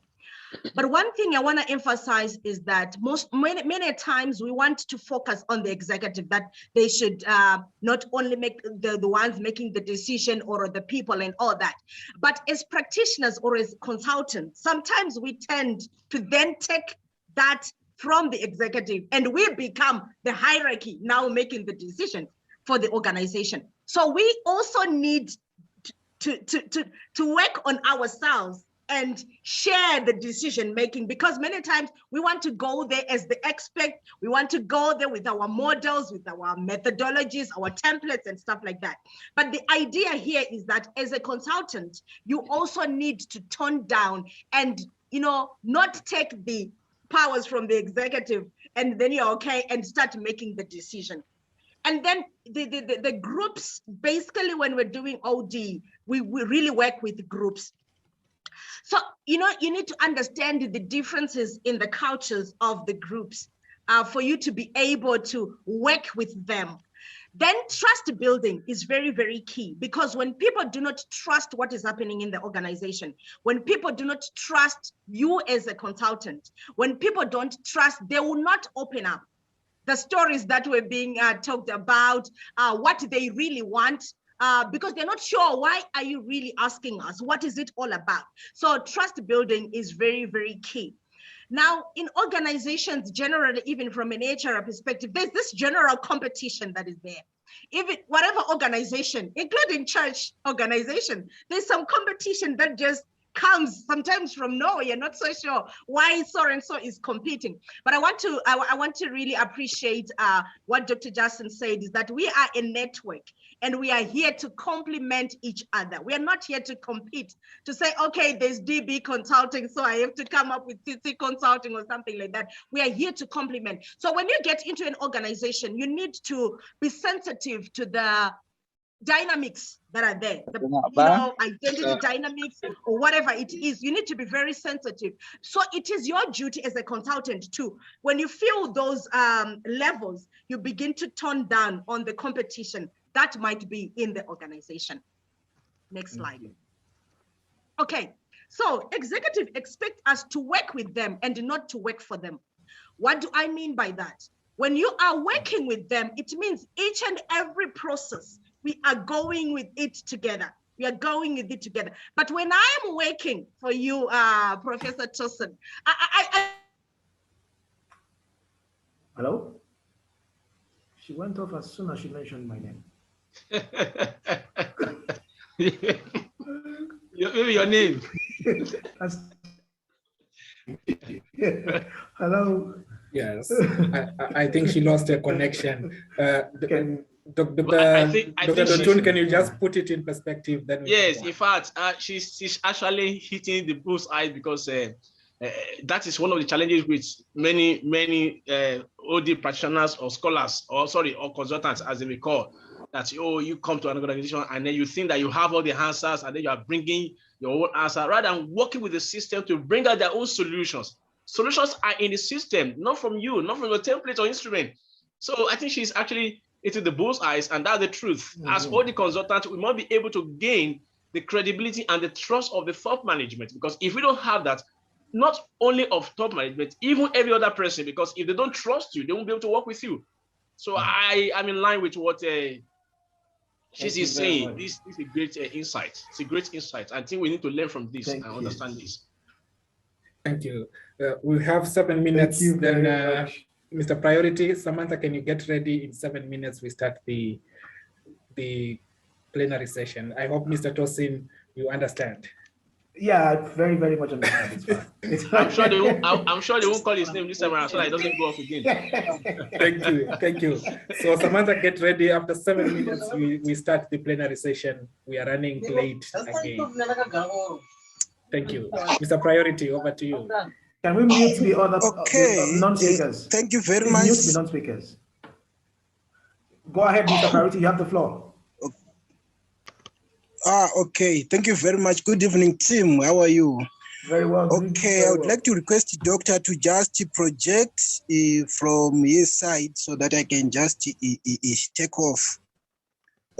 But one thing I want to emphasize is that many times we want to focus on the executive, that they should not only make the ones making the decision or the people and all that, but as practitioners or as consultants, sometimes we tend to then take that from the executive and we become the hierarchy now making the decision for the organization. So we also need to work on ourselves and share the decision making, because many times we want to go there as the expert, we want to go there with our models, with our methodologies, our templates and stuff like that. But the idea here is that as a consultant, you also need to tone down and, you know, not take the powers from the executive and then you're okay and start making the decision. And then the groups, basically when we're doing OD, we really work with groups. So, you know, you need to understand the differences in the cultures of the groups for you to be able to work with them. Then trust building is very, very key, because when people do not trust what is happening in the organization, when people do not trust you as a consultant, when people don't trust, they will not open up. The stories that were being talked about, what they really want, because they're not sure, why are you really asking us? What is it all about? So trust building is very, very key. Now, in organizations, generally, even from an HR perspective, there's this general competition that is there. Even whatever organization, including church organization, there's some competition that just comes sometimes from nowhere. You're not so sure why so and so is competing. But I want to really appreciate what Dr. Justin said, is that we are a network and we are here to complement each other. We are not here to compete, to say, okay, there's DB consulting, so I have to come up with CC consulting or something like that. We are here to complement. So when you get into an organization, you need to be sensitive to the dynamics that are there, the, you know, identity dynamics or whatever it is. You need to be very sensitive. So it is your duty as a consultant too. When you feel those levels, you begin to tone down on the competition that might be in the organization. Next slide. Okay, so executive expect us to work with them and not to work for them. What do I mean by that? When you are working with them, it means each and every process, We are going with it together. We are going with it together. But when I am working for you, Professor Tosin, Hello? She went off as soon as she mentioned my name. Maybe your name. Hello. Yes, I think she lost her connection. Dr. Dotun, can you just put it in perspective? Then yes, in fact, she's actually hitting the bullseye because that is one of the challenges with many OD practitioners or scholars, or consultants, as they may call, that you come to an organization and then you think that you have all the answers and then you are bringing your own answer rather than working with the system to bring out their own solutions. Solutions are in the system, not from you, not from your template or instrument. So I think she's actually hitting the bullseyes, and that's the truth. As OD consultants, we must be able to gain the credibility and the trust of the top management, because if we don't have that, not only of top management, even every other person, because if they don't trust you, they won't be able to work with you. So I am in line with what she's saying. This is a great insight. It's a great insight. I think we need to learn from this and understand this. Thank you. We have 7 minutes. Then, Mr. Priority, Samantha, can you get ready? In 7 minutes, we start the plenary session. I hope, Mr. Tosin, you understand. Yeah, I very much understand. It's fine. It's fine. I'm sure they won't call his name this time around so that it doesn't go off again. Thank you. So Samantha, get ready. After 7 minutes, we start the plenary session. We are running late again. Thank you. Mr. Priority, over to you. Can we mute the other non-speakers? Thank you very Please much. mute the non-speakers. Go ahead, Mr. Priority, you have the floor. Okay. Thank you very much. Good evening, team. How are you? Very well. Okay, I would like to request the doctor to just project from his side so that I can just take off.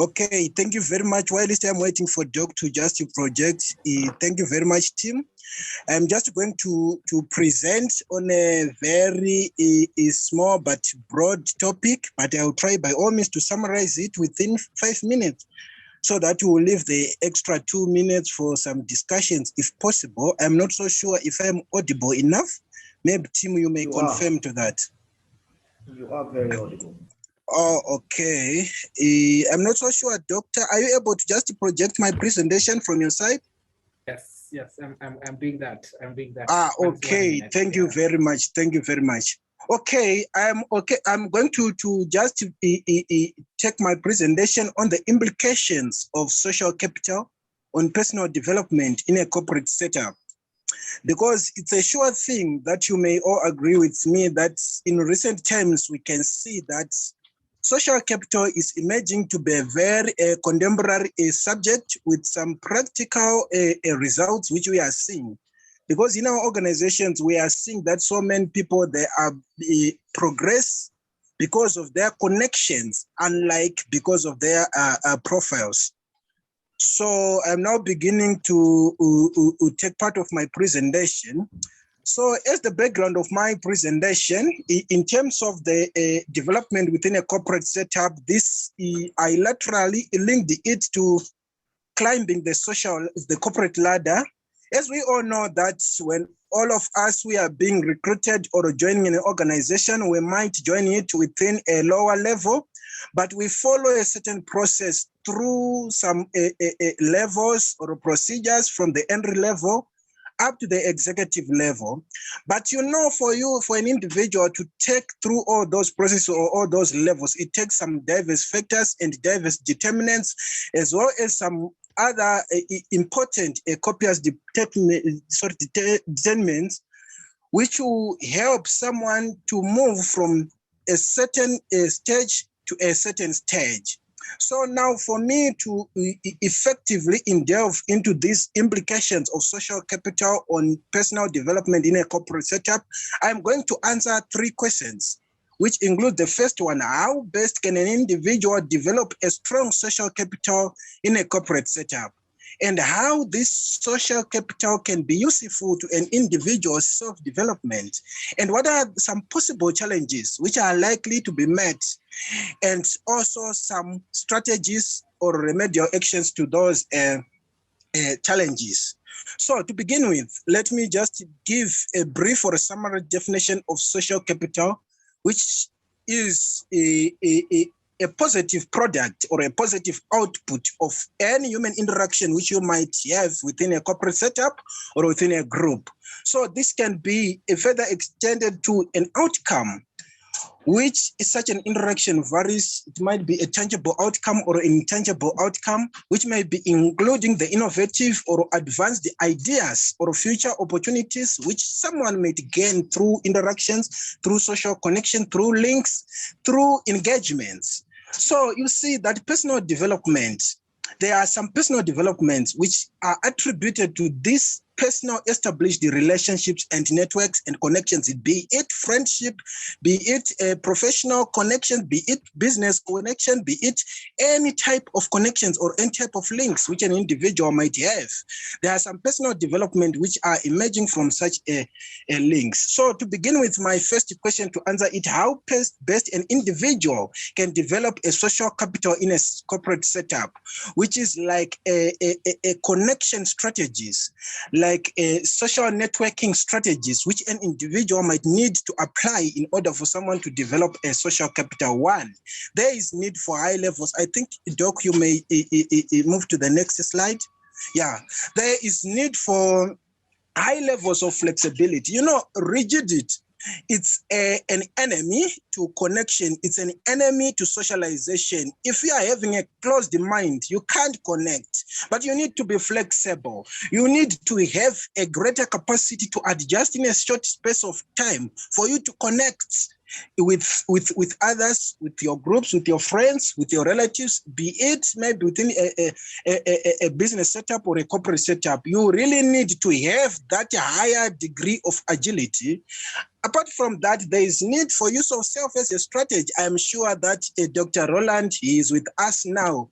Okay, thank you very much. While I'm waiting for Doc to just project, thank you very much, team. I'm just going to present on a very small but broad topic, but I'll try by all means to summarize it within 5 minutes so that we will leave the extra 2 minutes for some discussions if possible. I'm not so sure if I'm audible enough. Maybe, team, you may confirm to that. You are very audible. Oh, okay. I'm not so sure, Doctor. Are you able to just project my presentation from your side? Yes, I'm doing that. Okay. Thank you very much. Thank you very much. Okay, I'm going to just take my presentation on the implications of social capital on personal development in a corporate setup. Because it's a sure thing that you may all agree with me that in recent times we can see that social capital is emerging to be a very contemporary subject with some practical results which we are seeing. Because in our organizations, we are seeing that so many people, they are progress because of their connections, unlike because of their profiles. So I'm now beginning to take part of my presentation. So as the background of my presentation, in terms of the development within a corporate setup, I laterally linked it to climbing the corporate ladder. As we all know that when all of us, we are being recruited or joining an organization, we might join it within a lower level, but we follow a certain process through some levels or procedures from the entry level up to the executive level. But for an individual to take through all those processes or all those levels, it takes some diverse factors and diverse determinants, as well as some other important copious determinants, which will help someone to move from a certain stage to a certain stage. So now for me to effectively delve into these implications of social capital on personal development in a corporate setup, I'm going to answer 3 questions, which include the first one: how best can an individual develop a strong social capital in a corporate setup? And how this social capital can be useful to an individual's self-development? And what are some possible challenges which are likely to be met? And also some strategies or remedial actions to those challenges. So to begin with, let me just give a brief or a summary definition of social capital, which is a positive product or a positive output of any human interaction which you might have within a corporate setup or within a group. So this can be further extended to an outcome, which is such an interaction varies. It might be a tangible outcome or an intangible outcome, which may be including the innovative or advanced ideas or future opportunities which someone might gain through interactions, through social connection, through links, through engagements. So you see that personal development, there are some personal developments which are attributed to this personal established relationships and networks and connections, be it friendship, be it a professional connection, be it business connection, be it any type of connections or any type of links which an individual might have. There are some personal development which are emerging from such a links. So to begin with, my first question to answer it, how best an individual can develop a social capital in a corporate setup, which is like a connection strategies, like social networking strategies, which an individual might need to apply in order for someone to develop a social capital. One, there is need for high levels. I think, Doc, you may move to the next slide. Yeah, there is need for high levels of flexibility. You know, rigidity, it's an enemy to connection. It's an enemy to socialization. If you are having a closed mind, you can't connect, but you need to be flexible. You need to have a greater capacity to adjust in a short space of time for you to connect with others, with your groups, with your friends, with your relatives, be it maybe within a business setup or a corporate setup. You really need to have that higher degree of agility. Apart from that, there is need for use of self as a strategy. I am sure that Dr. Roland, he is with us now.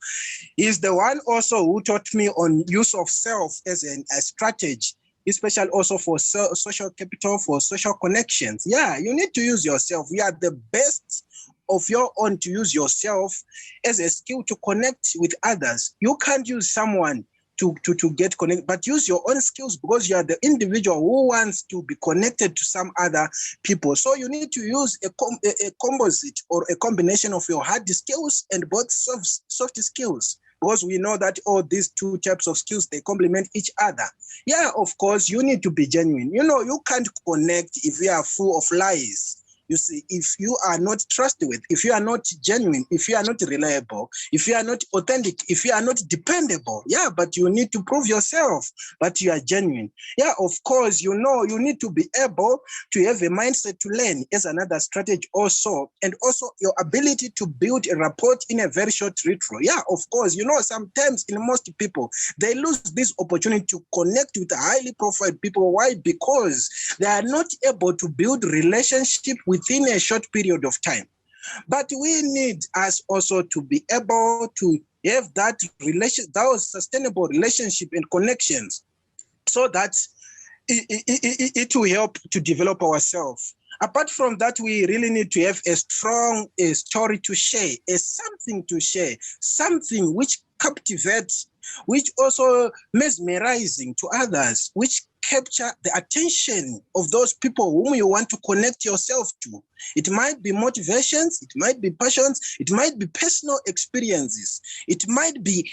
He is the one also who taught me on use of self as a strategy, especially also for social capital, for social connections. Yeah, you need to use yourself. You are the best of your own to use yourself as a skill to connect with others. You can't use someone to get connected, but use your own skills because you are the individual who wants to be connected to some other people. So you need to use a composite or a combination of your hard skills and both soft skills, because we know that all these two types of skills, they complement each other. Yeah, of course, you need to be genuine. You know, you can't connect if you are full of lies. You see, if you are not trustworthy, if you are not genuine, if you are not reliable, if you are not authentic, if you are not dependable, yeah, but you need to prove yourself, but you are genuine. Yeah, of course, you know, you need to be able to have a mindset to learn as another strategy also, and also your ability to build a rapport in a very short retro. Yeah, of course, you know, sometimes in most people, they lose this opportunity to connect with highly profiled people. Why? Because they are not able to build relationship within a short period of time. But we need us also to be able to have that those sustainable relationship and connections, so that it will help to develop ourselves. Apart from that, we really need to have a strong story to share, something to share, something which captivates, which also mesmerizing to others, which capture the attention of those people whom you want to connect yourself to. It might be motivations, it might be passions, it might be personal experiences, it might be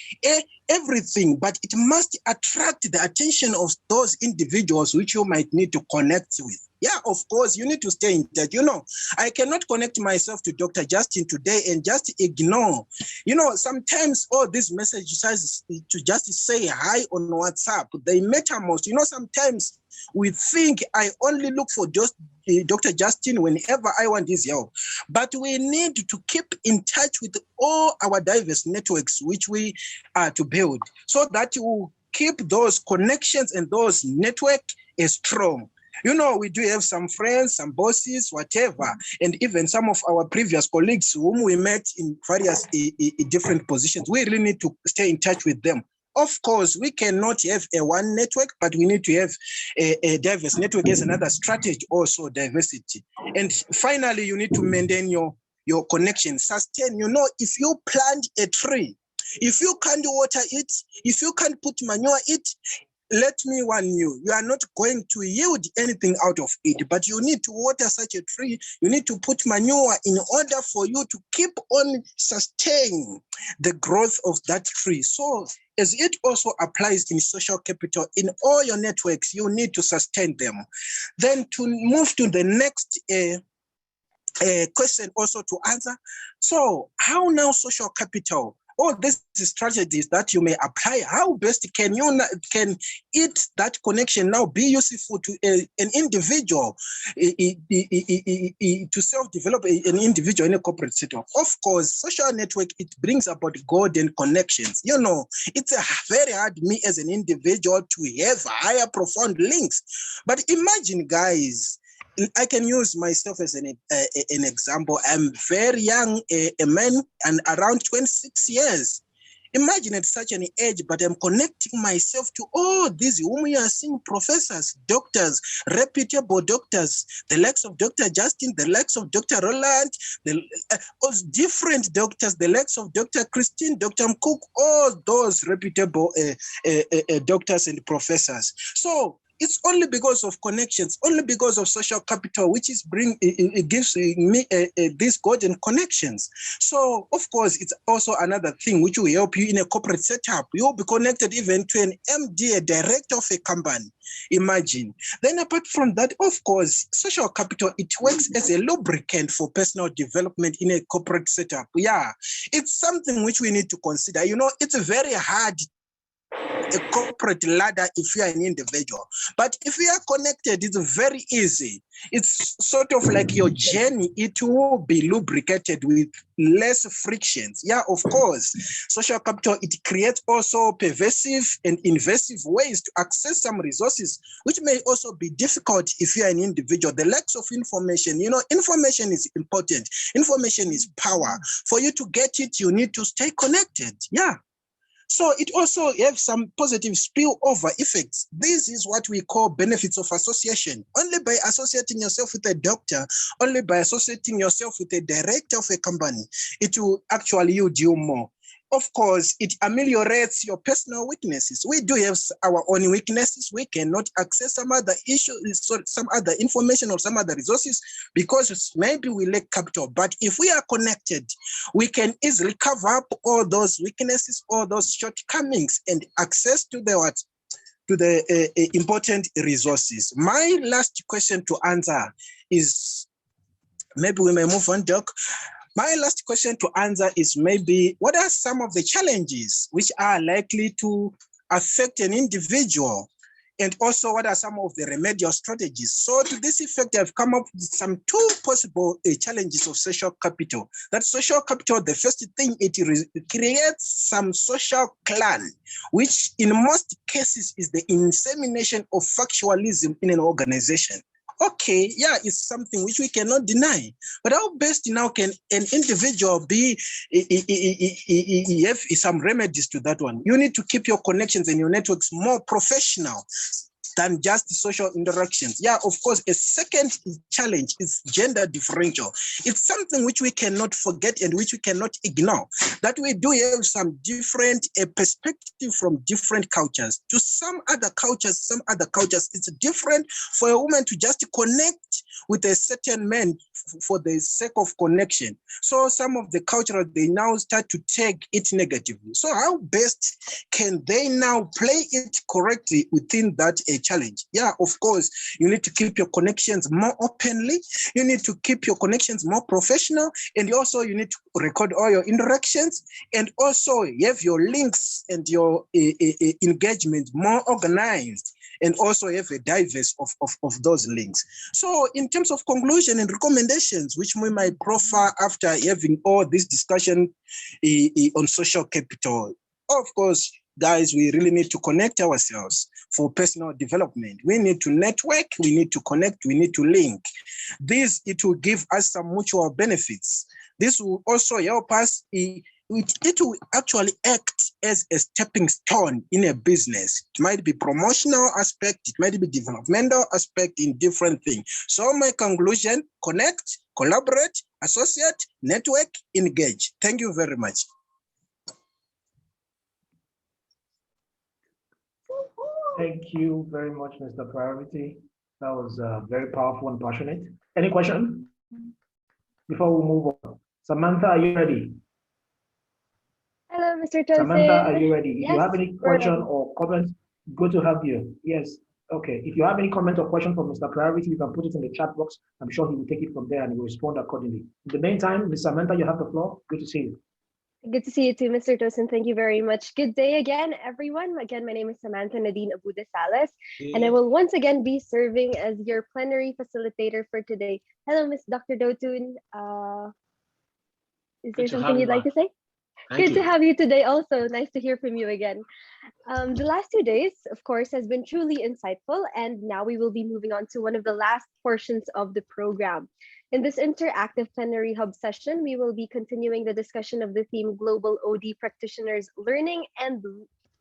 everything, but it must attract the attention of those individuals which you might need to connect with. Yeah, of course, you need to stay in touch. You know, I cannot connect myself to Dr. Justin today and just ignore. You know, sometimes all these messages to just say hi on WhatsApp, they matter most. You know, sometimes we think I only look for just Dr. Justin whenever I want his help. But we need to keep in touch with all our diverse networks which we are to build, so that we keep those connections and those networks strong. You know, we do have some friends, some bosses, whatever, and even some of our previous colleagues whom we met in various different positions. We really need to stay in touch with them. Of course, we cannot have a one network, but we need to have a diverse network as another strategy, also diversity. And finally, you need to maintain your connection, sustain. You know, if you plant a tree, If you can't water it, if you can't put manure it, let me warn you, you are not going to yield anything out of it, but you need to water such a tree. You need to put manure in order for you to keep on sustaining the growth of that tree. So as it also applies in social capital, in all your networks, you need to sustain them. Then to move to the next question also to answer. So how now social capital? All these strategies that you may apply, how best can that connection now be useful to an individual to self-develop an individual in a corporate setup? Of course, social network, it brings about golden connections. You know, it's very hard me as an individual to have higher profound links. But imagine, guys, I can use myself as an example. I'm very young, a man, and around 26 years. Imagine at such an age, but I'm connecting myself to all these whom you are seeing, professors, doctors, reputable doctors, the likes of Dr. Justin, the likes of Dr. Roland, all different doctors, the likes of Dr. Christine, Dr. Cook, all those reputable doctors and professors. So it's only because of connections, only because of social capital, which is it gives me these golden connections. So, of course, it's also another thing which will help you in a corporate setup. You'll be connected even to an MD, a director of a company. Imagine. Then apart from that, of course, social capital, it works as a lubricant for personal development in a corporate setup. Yeah, it's something which we need to consider. You know, it's very hard, a corporate ladder, if you are an individual. But if you are connected, it's very easy. It's sort of like your journey, it will be lubricated with less frictions. Yeah, of course, social capital, it creates also pervasive and invasive ways to access some resources, which may also be difficult if you are an individual. The lack of information, you know, information is important. Information is power. For you to get it, you need to stay connected. Yeah. So it also has some positive spillover effects. This is what we call benefits of association. Only by associating yourself with a doctor, only by associating yourself with a director of a company, it will actually yield you more. Of course, it ameliorates your personal weaknesses. We do have our own weaknesses. We cannot access some other issues, some other information or some other resources because maybe we lack capital. But if we are connected, we can easily cover up all those weaknesses, all those shortcomings, and access to the important resources. My last question to answer is, maybe we may move on, Doc. My last question to answer is maybe, what are some of the challenges which are likely to affect an individual? And also, what are some of the remedial strategies? So to this effect, I've come up with some two possible challenges of social capital. That social capital, the first thing, it creates some social clan, which in most cases is the insemination of factualism in an organization. Okay, yeah, it's something which we cannot deny. But how best now can an individual have some remedies to that one? You need to keep your connections and your networks more professional than just social interactions. Yeah, of course, a second challenge is gender differential. It's something which we cannot forget and which we cannot ignore, that we do have some different perspective from different cultures. To some other cultures, it's different for a woman to just connect with a certain man for the sake of connection. So some of the cultures, they now start to take it negatively. So how best can they now play it correctly within that challenge? Yeah, of course, you need to keep your connections more openly. You need to keep your connections more professional. And also you need to record all your interactions and also have your links and your engagement more organized, and also have a diverse of those links. So in terms of conclusion and recommendations, which we might proffer after having all this discussion on social capital, of course, guys, we really need to connect ourselves for personal development. We need to network, we need to connect, we need to link. This, it will give us some mutual benefits. This will also help us, it will actually act as a stepping stone in a business. It might be promotional aspect, it might be developmental aspect in different things. So my conclusion, connect, collaborate, associate, network, engage. Thank you very much. Thank you very much, Mr. Priority. That was very powerful and passionate. Any question before we move on? Samantha, are you ready? Hello, Mr. Samantha, are Tosin. you ready? If you Yes, have any we're question ready. or comment, good to have you. Yes. Okay. If you have any comment or question for Mr. Priority, you can put it in the chat box. I'm sure he will take it from there and he will respond accordingly. In the meantime, Ms. Samantha, you have the floor. Good to see you. Good to see you too, Mr. Tosin. Thank you very much. Good day again, everyone. Again, my name is Samantha Nadine Abuda Salas, and I will once again be serving as your plenary facilitator for today. Hello, Ms. Dr. Dotun. Is there something you'd like to say? Good to have you today also. Nice to hear from you again. The last 2 days, of course, has been truly insightful, and now we will be moving on to one of the last portions of the program. In this interactive plenary hub session, we will be continuing the discussion of the theme Global OD Practitioners Learning and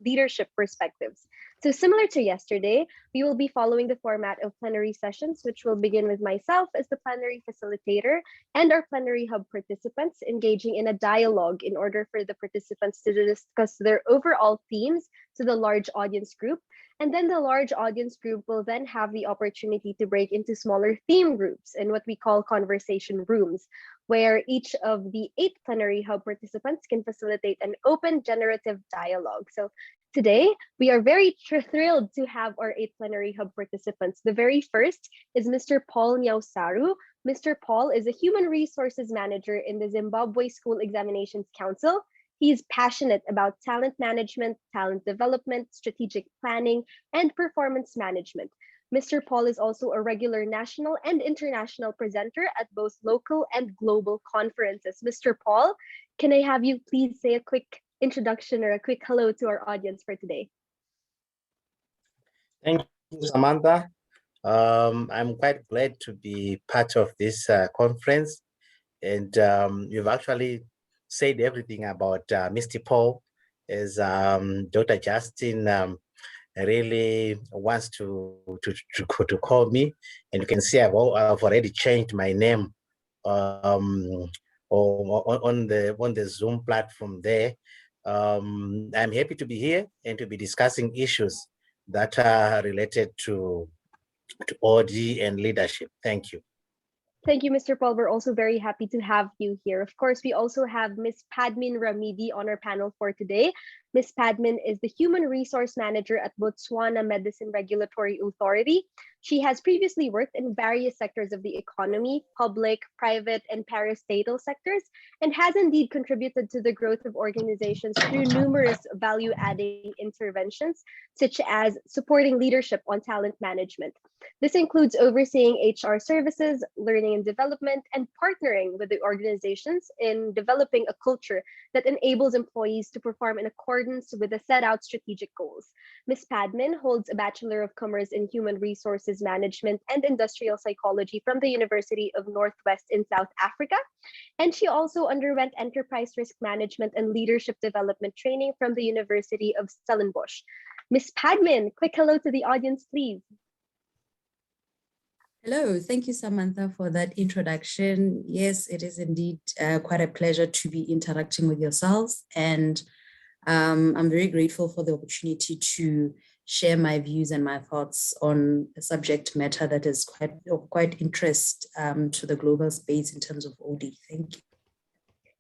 Leadership Perspectives. So similar to yesterday, we will be following the format of plenary sessions, which will begin with myself as the plenary facilitator and our plenary hub participants engaging in a dialogue in order for the participants to discuss their overall themes to the large audience group. And then the large audience group will then have the opportunity to break into smaller theme groups in what we call conversation rooms, where each of the 8 plenary hub participants can facilitate an open generative dialogue. So today, we are very thrilled to have our 8 plenary hub participants. The very first is Mr. Paul Nyausaru. Mr. Paul is a human resources manager in the Zimbabwe School Examinations Council. He's passionate about talent management, talent development, strategic planning, and performance management. Mr. Paul is also a regular national and international presenter at both local and global conferences. Mr. Paul, can I have you please say a quick introduction or a quick hello to our audience for today? Thank you, Samantha. I'm quite glad to be part of this conference, and you've actually said everything about Mr. Paul, as Dr. Justin really wants to call me, and you can see I've already changed my name on the Zoom platform there. I'm happy to be here and to be discussing issues that are related to OD and leadership. Thank you. Thank you, Mr. Paul. We're also very happy to have you here. Of course, we also have Ms. Padmin Ramidi on our panel for today. Ms. Padmin is the Human Resource Manager at Botswana Medicine Regulatory Authority. She has previously worked in various sectors of the economy, public, private, and parastatal sectors, and has indeed contributed to the growth of organizations through numerous value-adding interventions, such as supporting leadership on talent management. This includes overseeing HR services, learning and development, and partnering with the organizations in developing a culture that enables employees to perform in accordance with the set out strategic goals. Ms. Padmin holds a Bachelor of Commerce in Human Resources Management and Industrial Psychology from the University of Northwest in South Africa. And she also underwent Enterprise Risk Management and Leadership Development training from the University of Stellenbosch. Ms. Padmin, quick hello to the audience, please. Hello, thank you, Samantha, for that introduction. Yes, it is indeed quite a pleasure to be interacting with yourselves, and I'm very grateful for the opportunity to share my views and my thoughts on a subject matter that is of quite interest to the global space in terms of OD. Thank you.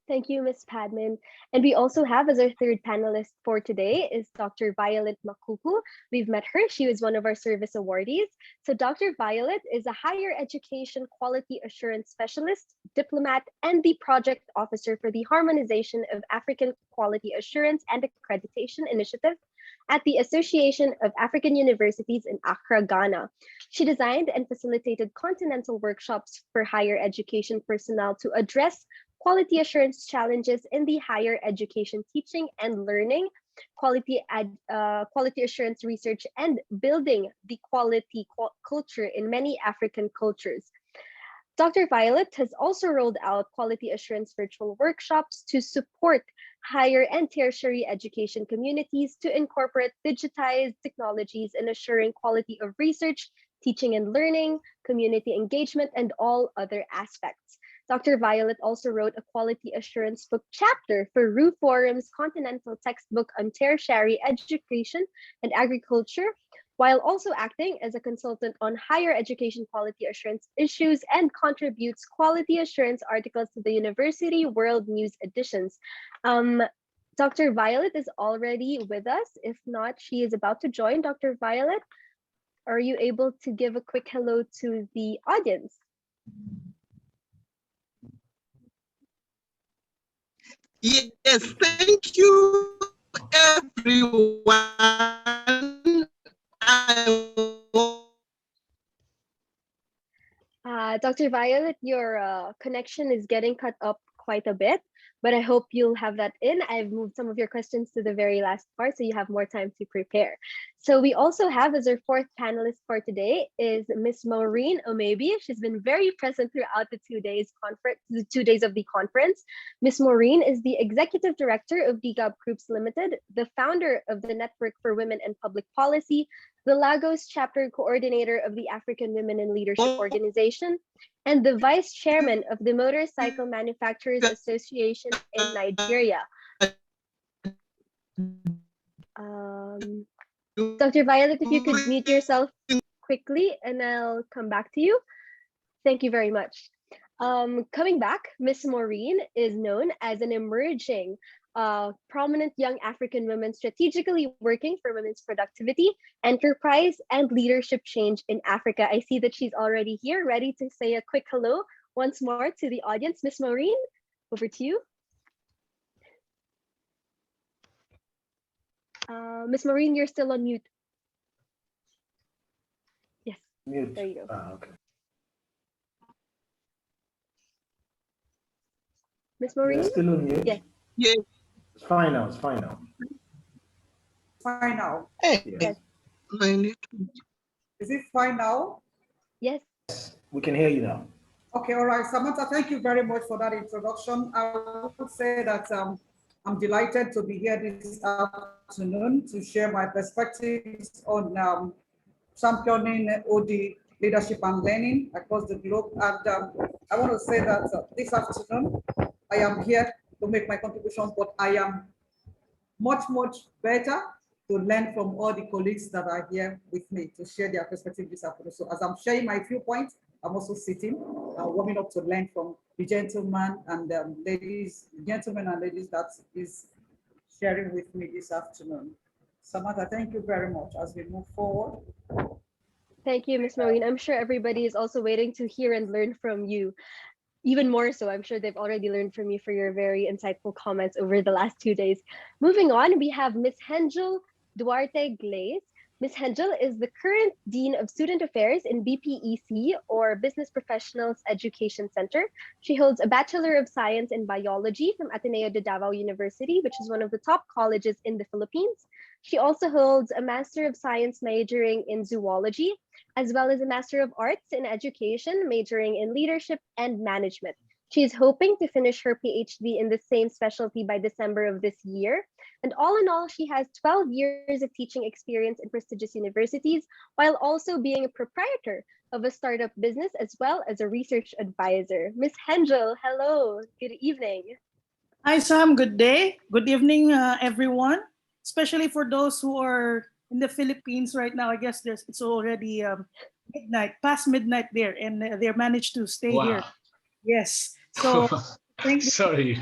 Thank you, Ms. Padmin. And we also have as our third panelist for today is Dr. Violet Makuku. We've met her. She was one of our service awardees. So Dr. Violet is a higher education quality assurance specialist, diplomat, and the project officer for the Harmonization of African Quality Assurance and Accreditation Initiative at the Association of African Universities in Accra, Ghana. She designed and facilitated continental workshops for higher education personnel to address quality assurance challenges in the higher education teaching and learning, quality assurance research, and building the quality culture in many African cultures. Dr. Violet has also rolled out quality assurance virtual workshops to support higher and tertiary education communities to incorporate digitized technologies in assuring quality of research, teaching and learning, community engagement, and all other aspects. Dr. Violet also wrote a quality assurance book chapter for RU Forum's Continental Textbook on Tertiary Education and Agriculture, while also acting as a consultant on higher education quality assurance issues and contributes quality assurance articles to the University World News editions. Dr. Violet is already with us. If not, she is about to join. Dr. Violet, are you able to give a quick hello to the audience? Yes, thank you, everyone. Dr. Violet, your connection is getting cut up quite a bit, but I hope you'll have that in. I've moved some of your questions to the very last part, so you have more time to prepare. So we also have as our fourth panelist for today is Miss Maureen Omebi. She's been very present throughout the 2 days of the conference. Miss Maureen is the Executive Director of DGAB Groups Limited, the founder of the Network for Women and Public Policy, the Lagos Chapter Coordinator of the African Women in Leadership Organization, and the Vice Chairman of the Motorcycle Manufacturers Association in Nigeria. Dr. Violet, if you could mute yourself quickly and I'll come back to you. Thank you very much. Coming back, Miss Maureen is known as an emerging prominent young African woman strategically working for women's productivity, enterprise, and leadership change in Africa. I see that she's already here, ready to say a quick hello once more to the audience. Miss Maureen, over to you. Miss Maureen, you're still on mute. Yes, mute. There you go. Okay. Miss Maureen? Still on mute? Yes. Yes. It's fine now. It's fine now. Fine now. Yes. Is it fine now? Yes. We can hear you now. Okay, all right, Samantha, thank you very much for that introduction. I would say that I'm delighted to be here this afternoon to share my perspectives on championing OD leadership and learning across the globe. And I want to say that this afternoon, I am here to make my contributions, but I am much, much better to learn from all the colleagues that are here with me to share their perspectives this afternoon. So as I'm sharing my few points, I'm also sitting, warming up to learn from the gentlemen and ladies that is sharing with me this afternoon. Samantha, thank you very much as we move forward. Thank you, Ms. Maureen. I'm sure everybody is also waiting to hear and learn from you. Even more so, I'm sure they've already learned from you for your very insightful comments over the last 2 days. Moving on, we have Ms. Hengel Duarte Glaze. Ms. Hengel is the current Dean of Student Affairs in BPEC, or Business Professionals Education Center. She holds a Bachelor of Science in Biology from Ateneo de Davao University, which is one of the top colleges in the Philippines. She also holds a Master of Science majoring in Zoology, as well as a Master of Arts in Education majoring in Leadership and Management. She is hoping to finish her PhD in the same specialty by December of this year. And all in all, she has 12 years of teaching experience in prestigious universities, while also being a proprietor of a startup business as well as a research advisor. Ms. Hengel, hello, good evening. Hi, Sam, good day. Good evening, everyone, especially for those who are in the Philippines right now. I guess it's already midnight, past midnight there, and they managed to stay here. Yes. So thank you. Sorry.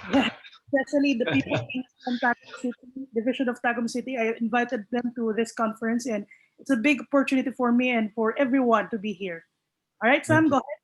Especially the people from Tagum City, Division of Tagum City. I invited them to this conference, and it's a big opportunity for me and for everyone to be here. All right, Sam, go ahead.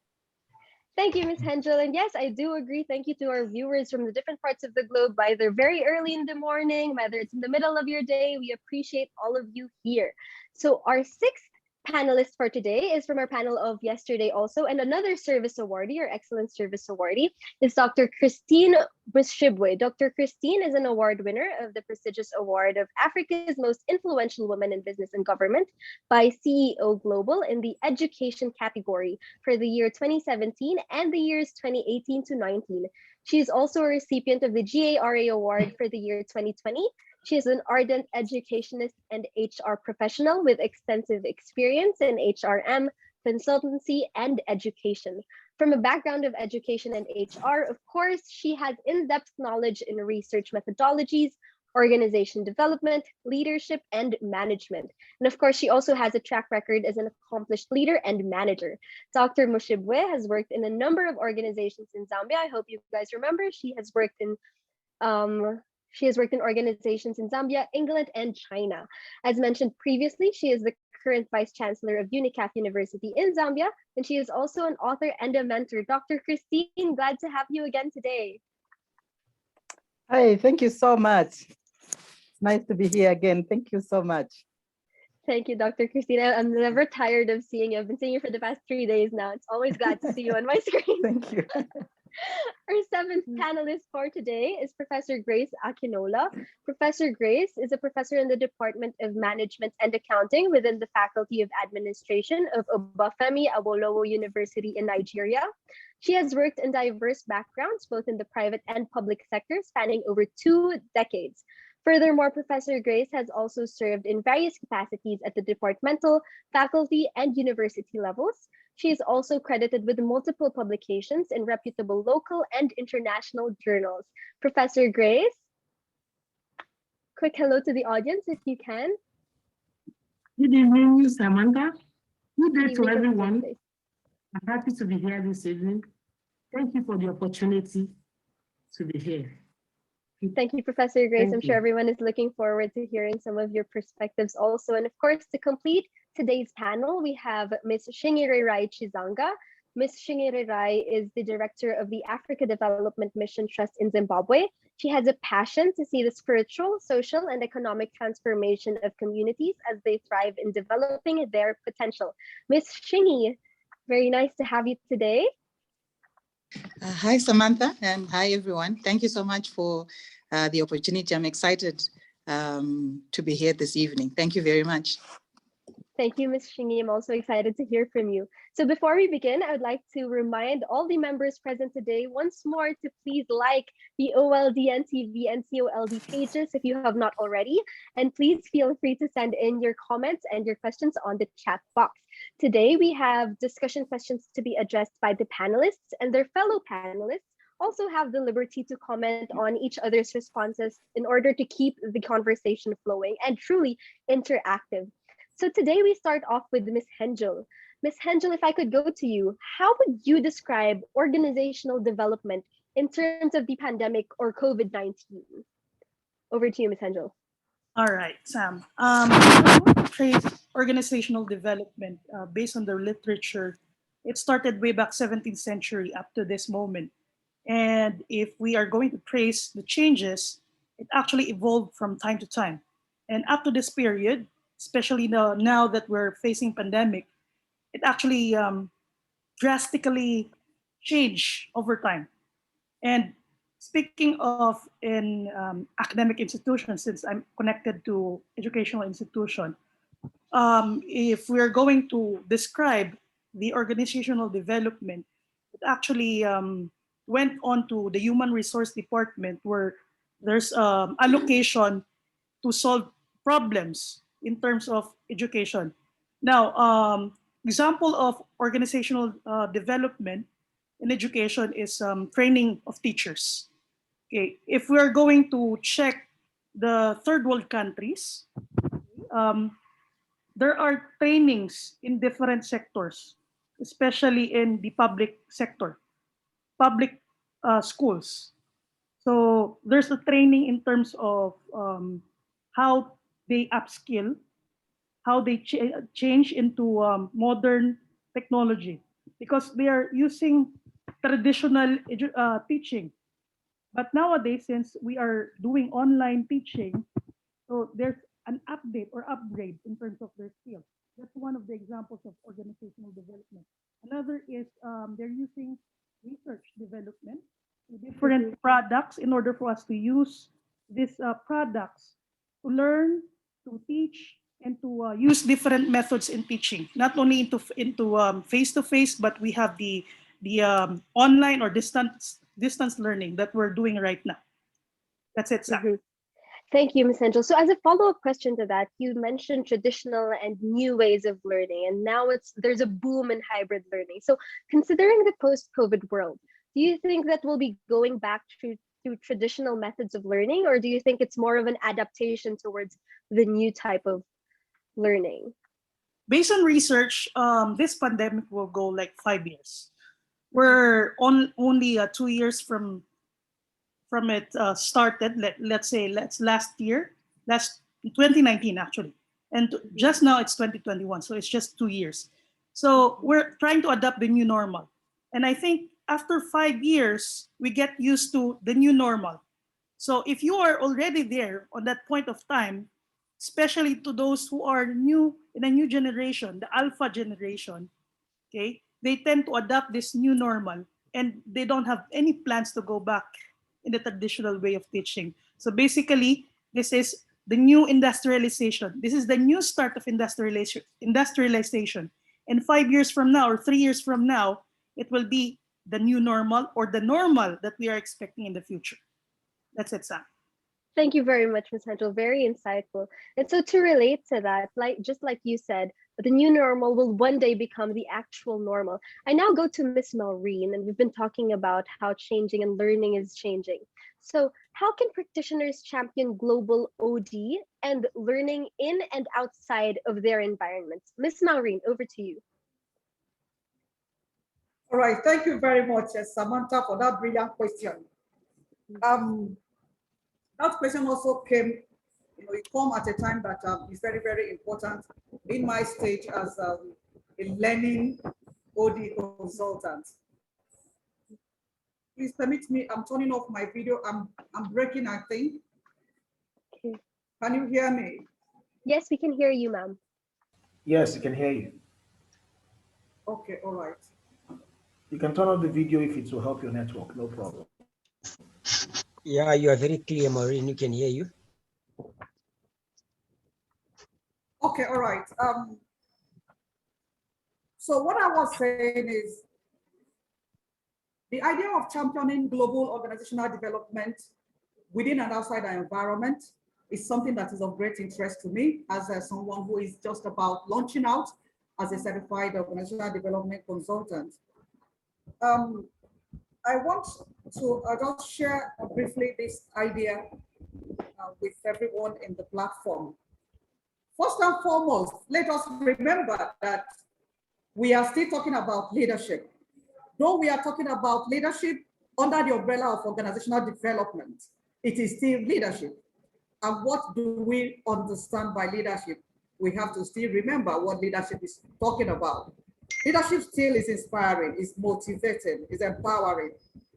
Thank you, Ms. Hengel. And yes, I do agree. Thank you to our viewers from the different parts of the globe, either very early in the morning, whether it's in the middle of your day. We appreciate all of you here. So our sixth panelist for today is from our panel of yesterday also, and another service awardee or excellent service awardee is Dr. Christine Bushibwe. Dr. Christine is an award winner of the prestigious award of Africa's Most Influential Woman in Business and Government by CEO Global in the education category for the year 2017 and the years 2018 to 19. She is also a recipient of the GARA Award for the year 2020. She is an ardent educationist and HR professional with extensive experience in HRM, consultancy, and education. From a background of education and HR, of course, she has in-depth knowledge in research methodologies, organization development, leadership, and management. And of course, she also has a track record as an accomplished leader and manager. Dr. Mushibwe has worked in a number of organizations in Zambia. I hope you guys remember she has worked in organizations in Zambia, England, and China. As mentioned previously, she is the current Vice Chancellor of UNICAF University in Zambia, and she is also an author and a mentor. Dr. Christine, glad to have you again today. Hi, thank you so much. It's nice to be here again. Thank you so much. Thank you, Dr. Christina. I'm never tired of seeing you. I've been seeing you for the past 3 days now. It's always glad to see you on my screen. Thank you. Our seventh panelist for today is Professor Grace Akinola. Professor Grace is a professor in the Department of Management and Accounting within the Faculty of Administration of Obafemi Awolowo University in Nigeria. She has worked in diverse backgrounds, both in the private and public sector, spanning over 2 decades. Furthermore, Professor Grace has also served in various capacities at the departmental, faculty, and university levels. She is also credited with multiple publications in reputable local and international journals. Professor Grace, quick hello to the audience if you can. Good evening, Samantha. Good day to evening, everyone. I'm happy to be here this evening. Thank you for the opportunity to be here. Thank you, Professor Grace. Thank I'm sure you. everyone is looking forward to hearing some of your perspectives also. And of course, to complete today's panel, we have Ms. Shingire Rai Chizanga. Ms. Shingire Rai is the director of the Africa Development Mission Trust in Zimbabwe. She has a passion to see the spiritual, social, and economic transformation of communities as they thrive in developing their potential. Ms. Shingi, very nice to have you today. Hi, Samantha, and hi, everyone. Thank you so much for the opportunity. I'm excited to be here this evening. Thank you very much. Thank you, Ms. Shingi. I'm also excited to hear from you. So before we begin, I would like to remind all the members present today once more to please like the OLDN TV and COLD pages if you have not already. And please feel free to send in your comments and your questions on the chat box. Today, we have discussion questions to be addressed by the panelists, and their fellow panelists also have the liberty to comment on each other's responses in order to keep the conversation flowing and truly interactive. So today we start off with Ms. Hengel. Ms. Hengel, if I could go to you, how would you describe organizational development in terms of the pandemic or COVID-19? Over to you, Ms. Hengel. All right, Sam. Trace organizational development based on the literature. It started way back 17th century up to this moment. And if we are going to trace the changes, it actually evolved from time to time. And up to this period, especially now that we're facing pandemic, it actually drastically changed over time. And speaking of in academic institutions, since I'm connected to educational institution, if we're going to describe the organizational development, it actually went on to the human resource department where there's allocation to solve problems in terms of education. Now, example of organizational development in education is training of teachers. Okay, if we're going to check the third world countries, there are trainings in different sectors, especially in the public sector, public schools. So there's a training in terms of how they upskill, how they change into modern technology, because they are using traditional teaching. But nowadays, since we are doing online teaching, so there's an update or upgrade in terms of their skills. That's one of the examples of organizational development. Another is they're using research development, different products in order for us to use these products to learn, to teach, and to use different methods in teaching, not only into face-to-face, but we have the online or distance learning that we're doing right now. That's it, Sam. Thank you, Ms. Angel. So as a follow-up question to that, you mentioned traditional and new ways of learning, and now there's a boom in hybrid learning. So considering the post-COVID world, do you think that we'll be going back to to traditional methods of learning, or do you think it's more of an adaptation towards the new type of learning? Based on research, this pandemic will go like 5 years. We're only 2 years from it started. Let's say last 2019 actually, and just now it's 2021. So it's just 2 years. So we're trying to adapt the new normal, and I think after 5 years we get used to the new normal. So if you are already there on that point of time, especially to those who are new in a new generation, the alpha generation, okay, they tend to adopt this new normal and they don't have any plans to go back in the traditional way of teaching. So basically, this is the new industrialization. This is the new start of industrialization. And 5 years from now or 3 years from now, it will be the new normal or the normal that we are expecting in the future. That's it, Sam. Thank you very much, Ms. Angel. Very insightful. And so to relate to that, just like you said, the new normal will one day become the actual normal. I now go to Ms. Maureen, and we've been talking about how changing and learning is changing. So how can practitioners champion global OD and learning in and outside of their environments? Ms. Maureen, over to you. All right, thank you very much, Samantha, for that brilliant question. That question also came, it came at a time that is very, very important in my stage as a learning OD consultant. Please permit me, I'm turning off my video. I'm breaking, I think. Okay. Can you hear me? Yes, we can hear you, ma'am. Yes, we can hear you. Okay, all right. You can turn on the video if it will help your network, no problem. Yeah, you are very clear, Maureen. You can hear you. Okay, all right. So what I was saying is the idea of championing global organizational development within and outside our environment is something that is of great interest to me as someone who is just about launching out as a certified organizational development consultant. I want to just share briefly this idea with everyone in the platform. First and foremost, let us remember that we are still talking about leadership. Though we are talking about leadership under the umbrella of organizational development, it is still leadership. And what do we understand by leadership? We have to still remember what leadership is talking about. Leadership still is inspiring, is motivating, is empowering,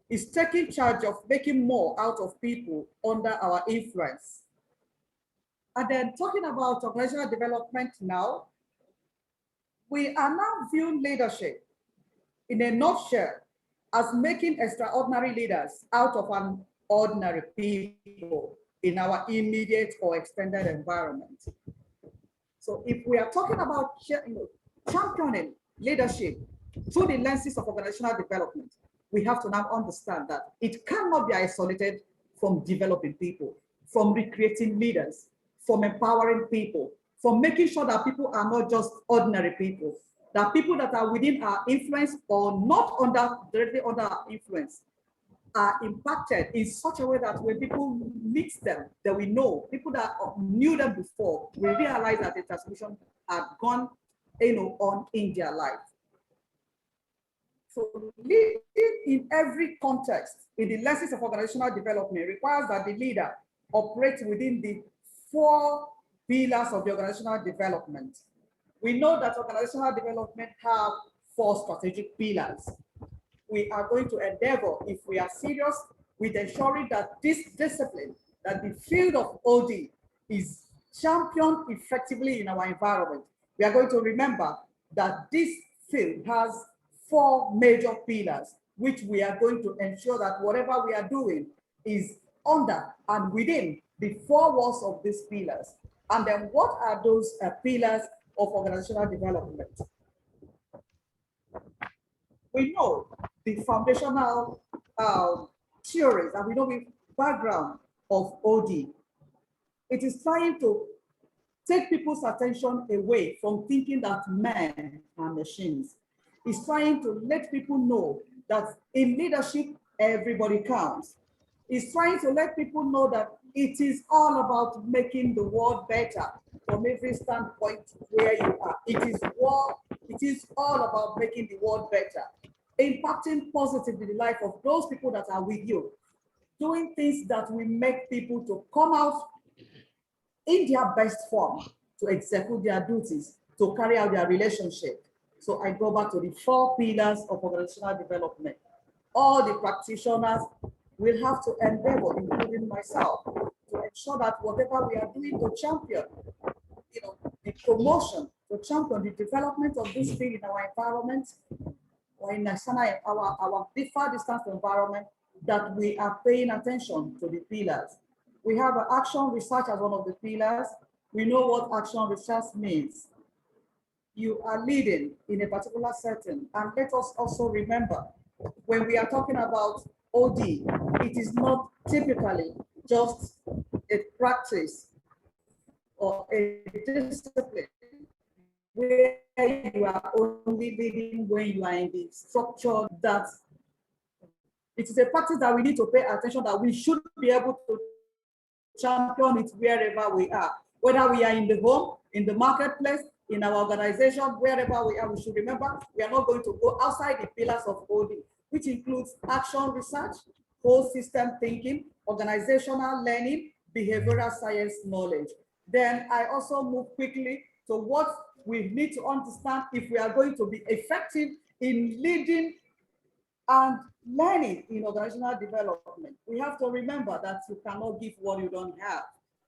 is taking charge of making more out of people under our influence. And then talking about organizational development now, we are now viewing leadership in a nutshell as making extraordinary leaders out of an ordinary people in our immediate or extended environment. So if we are talking about championing leadership through the lenses of organizational development, we have to now understand that it cannot be isolated from developing people, from recreating leaders, from empowering people, from making sure that people are not just ordinary people, that people that are within our influence or not directly under our influence are impacted in such a way that when people meet them, that we know, people that knew them before, we realize that the transmission had gone on in their life. So leading in every context in the lenses of organizational development requires that the leader operates within the 4 pillars of the organizational development. We know that organizational development have 4 strategic pillars. We are going to endeavor, if we are serious with ensuring that this discipline, that the field of OD is championed effectively in our environment. We are going to remember that this field has 4 major pillars, which we are going to ensure that whatever we are doing is under and within the 4 walls of these pillars. And then what are those pillars of organizational development? We know the foundational theories and we know the background of OD. It is trying to take people's attention away from thinking that men are machines. It's trying to let people know that in leadership, everybody counts. It's trying to let people know that it is all about making the world better from every standpoint where you are. It is all about making the world better, impacting positively the life of those people that are with you, doing things that will make people to come out in their best form to execute their duties, to carry out their relationship. So I go back to the 4 pillars of organizational development. All the practitioners will have to endeavor, including myself, to ensure that whatever we are doing to champion, the promotion, to champion the development of this field in our environment, or in our far distance environment, that we are paying attention to the pillars. We have action research as one of the pillars. We know what action research means. You are leading in a particular setting. And let us also remember, when we are talking about OD, it is not typically just a practice or a discipline where you are only leading when you are in the structure that it is a practice that we need to pay attention, that we should be able to champion it wherever we are, whether we are in the home, in the marketplace, in our organization, wherever we are. We should remember we are not going to go outside the pillars of OD, which includes action research, whole system thinking, organizational learning, behavioral science knowledge. Then I also move quickly to what we need to understand if we are going to be effective in leading and learning in organizational development. We have to remember that you cannot give what you don't have.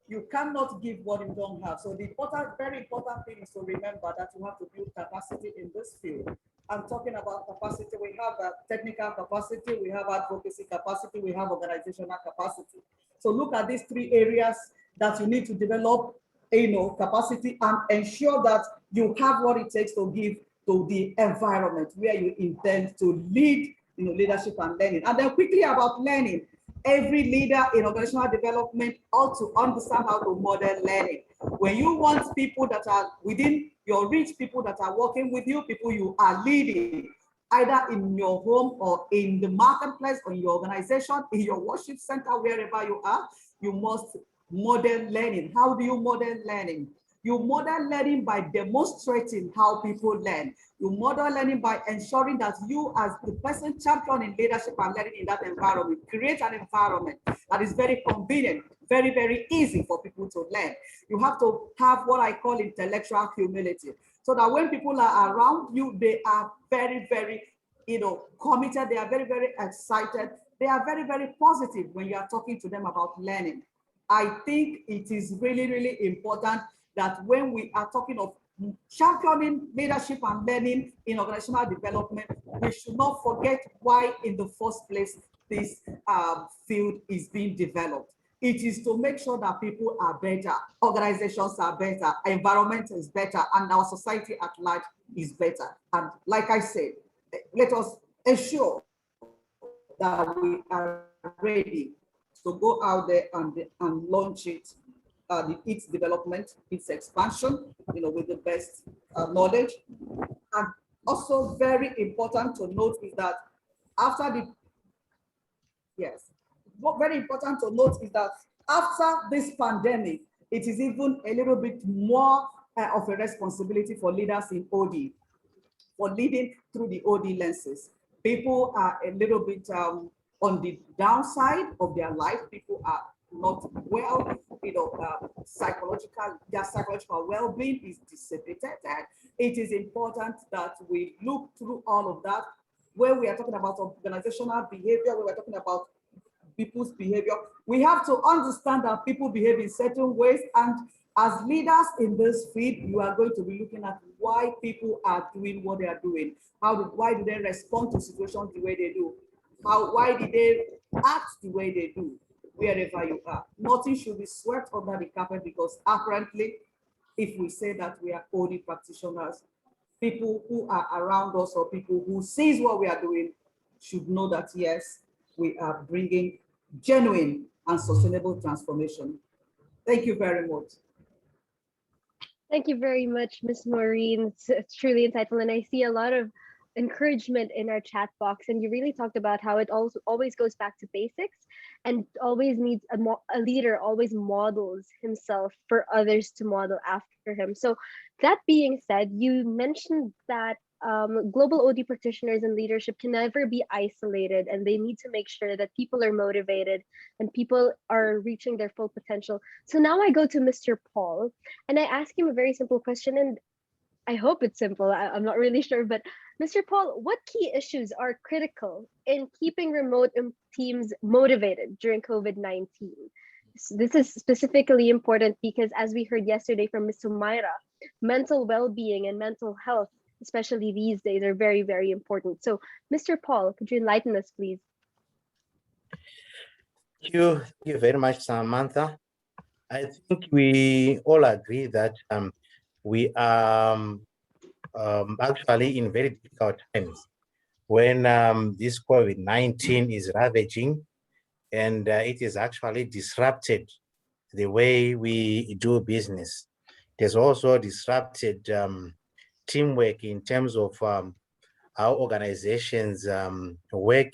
You cannot give what you don't have. So the very important thing is to remember that you have to build capacity in this field. I'm talking about capacity. We have a technical capacity, we have advocacy capacity, we have organizational capacity. So look at these 3 areas that you need to develop, capacity, and ensure that you have what it takes to give to the environment where you intend to lead, leadership and learning. And then quickly about learning. Every leader in organizational development ought to understand how to model learning. When you want people that are within your reach, people that are working with you, people you are leading, either in your home or in the marketplace or in your organization, in your worship center, wherever you are, you must model learning. How do you model learning? You model learning by demonstrating how people learn. You model learning by ensuring that you, as the person championing leadership and learning in that environment, create an environment that is very convenient, very, very easy for people to learn. You have to have what I call intellectual humility, so that when people are around you, they are very, very, committed. They are very, very excited. They are very, very positive when you are talking to them about learning. I think it is really, really important that when we are talking of championing leadership and learning in organizational development, we should not forget why in the first place this field is being developed. It is to make sure that people are better, organizations are better, environment is better, and our society at large is better. And like I said, let us ensure that we are ready to go out there and launch it, its development, its expansion, with the best knowledge. And also very important to note is that very important to note is that after this pandemic, it is even a little bit more of a responsibility for leaders in OD, for leading through the OD lenses. People are a little bit on the downside of their life. People are not well, their psychological well-being is dissipated. It is important that we look through all of that. Where we are talking about organizational behavior, where we're talking about people's behavior, we have to understand that people behave in certain ways, and as leaders in this field, you are going to be looking at why people are doing what they are doing. Why do they respond to situations the way they do? Why did they act the way they do, wherever you are? Nothing should be swept under the carpet, because apparently, if we say that we are OD practitioners, people who are around us or people who sees what we are doing should know that, yes, we are bringing genuine and sustainable transformation. Thank you very much. Thank you very much, Ms. Maureen. It's truly insightful, and I see a lot of encouragement in our chat box, and you really talked about how it also always goes back to basics, and always needs a leader always models himself for others to model after him. So that being said, you mentioned that global OD practitioners and leadership can never be isolated, and they need to make sure that people are motivated and people are reaching their full potential. So now I go to Mr. Paul and I ask him a very simple question, and I hope it's simple. I'm not really sure, but Mr. Paul, what key issues are critical in keeping remote teams motivated during COVID-19? This is specifically important because, as we heard yesterday from Ms. Sumaira, mental well-being and mental health, especially these days, are very, very important. So, Mr. Paul, could you enlighten us, please? Thank you very much, Samantha. I think we all agree that we are actually in very difficult times when this COVID-19 is ravaging, and it is actually disrupted the way we do business. It has also disrupted teamwork in terms of how organizations work.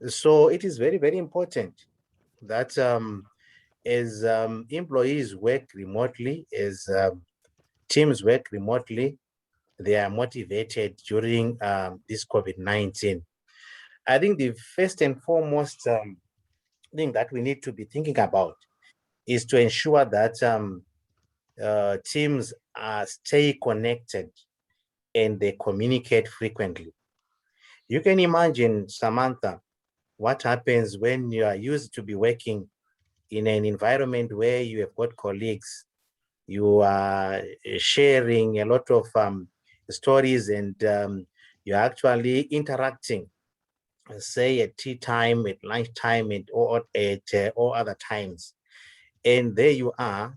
So it is very, very important that as employees work remotely, as teams work remotely, they are motivated during this COVID-19. I think the first and foremost thing that we need to be thinking about is to ensure that teams stay connected and they communicate frequently. You can imagine, Samantha, what happens when you are used to be working in an environment where you have got colleagues, you are sharing a lot of stories, and you're actually interacting, say at tea time, at lunchtime, or at all other times. And there you are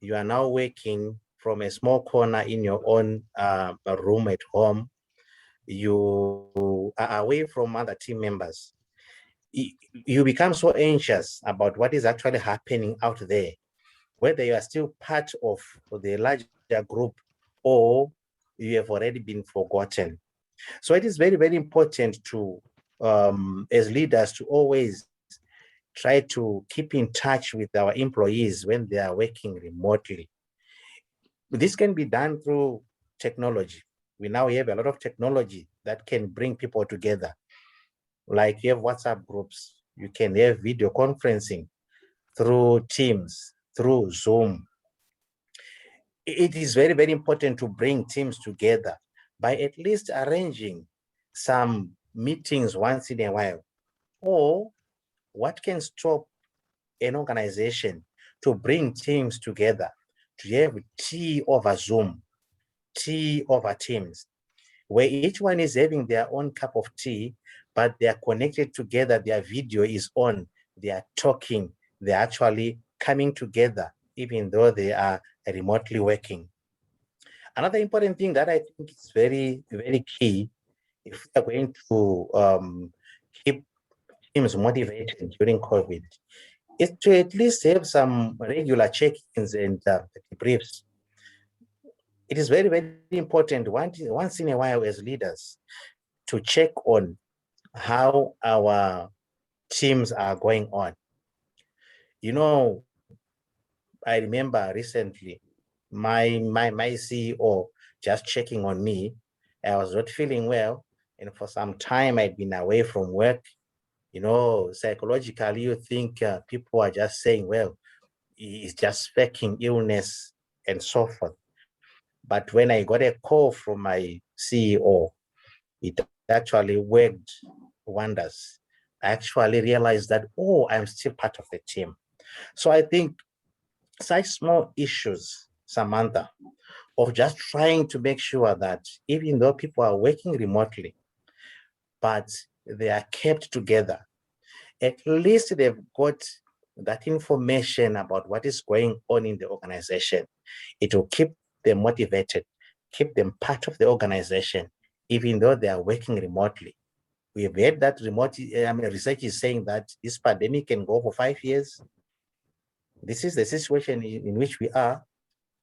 now working from a small corner in your own room at home. You are away from other team members. You become so anxious about what is actually happening out there, whether you are still part of the larger group or you have already been forgotten. So it is very, very important to, as leaders, to always try to keep in touch with our employees when they are working remotely. This can be done through technology. We now have a lot of technology that can bring people together. Like you have WhatsApp groups, you can have video conferencing through Teams, through Zoom. It is very, very important to bring teams together by at least arranging some meetings once in a while. Or what can stop an organization to bring teams together, to have tea over Zoom, tea over Teams, where each one is having their own cup of tea, but they are connected together, their video is on, they are talking, they're actually coming together, even though they are remotely working. Another important thing that I think is very, very key, if we are going to keep teams motivated during COVID, is to at least have some regular check-ins and debriefs. It is very, very important once in a while as leaders to check on how our teams are going on. You know, I remember recently my CEO just checking on me. I was not feeling well, and for some time I'd been away from work. You know, psychologically, you think people are just saying, well, it's just faking illness and so forth. But when I got a call from my CEO, it actually worked wonders. I actually realized that, oh, I'm still part of the team. So I think such small issues, Samantha, of just trying to make sure that even though people are working remotely, but they are kept together, at least they've got that information about what is going on in the organization. It will keep them motivated, keep them part of the organization, even though they are working remotely. We have heard that research is saying that this pandemic can go for 5 years. This is the situation in which we are.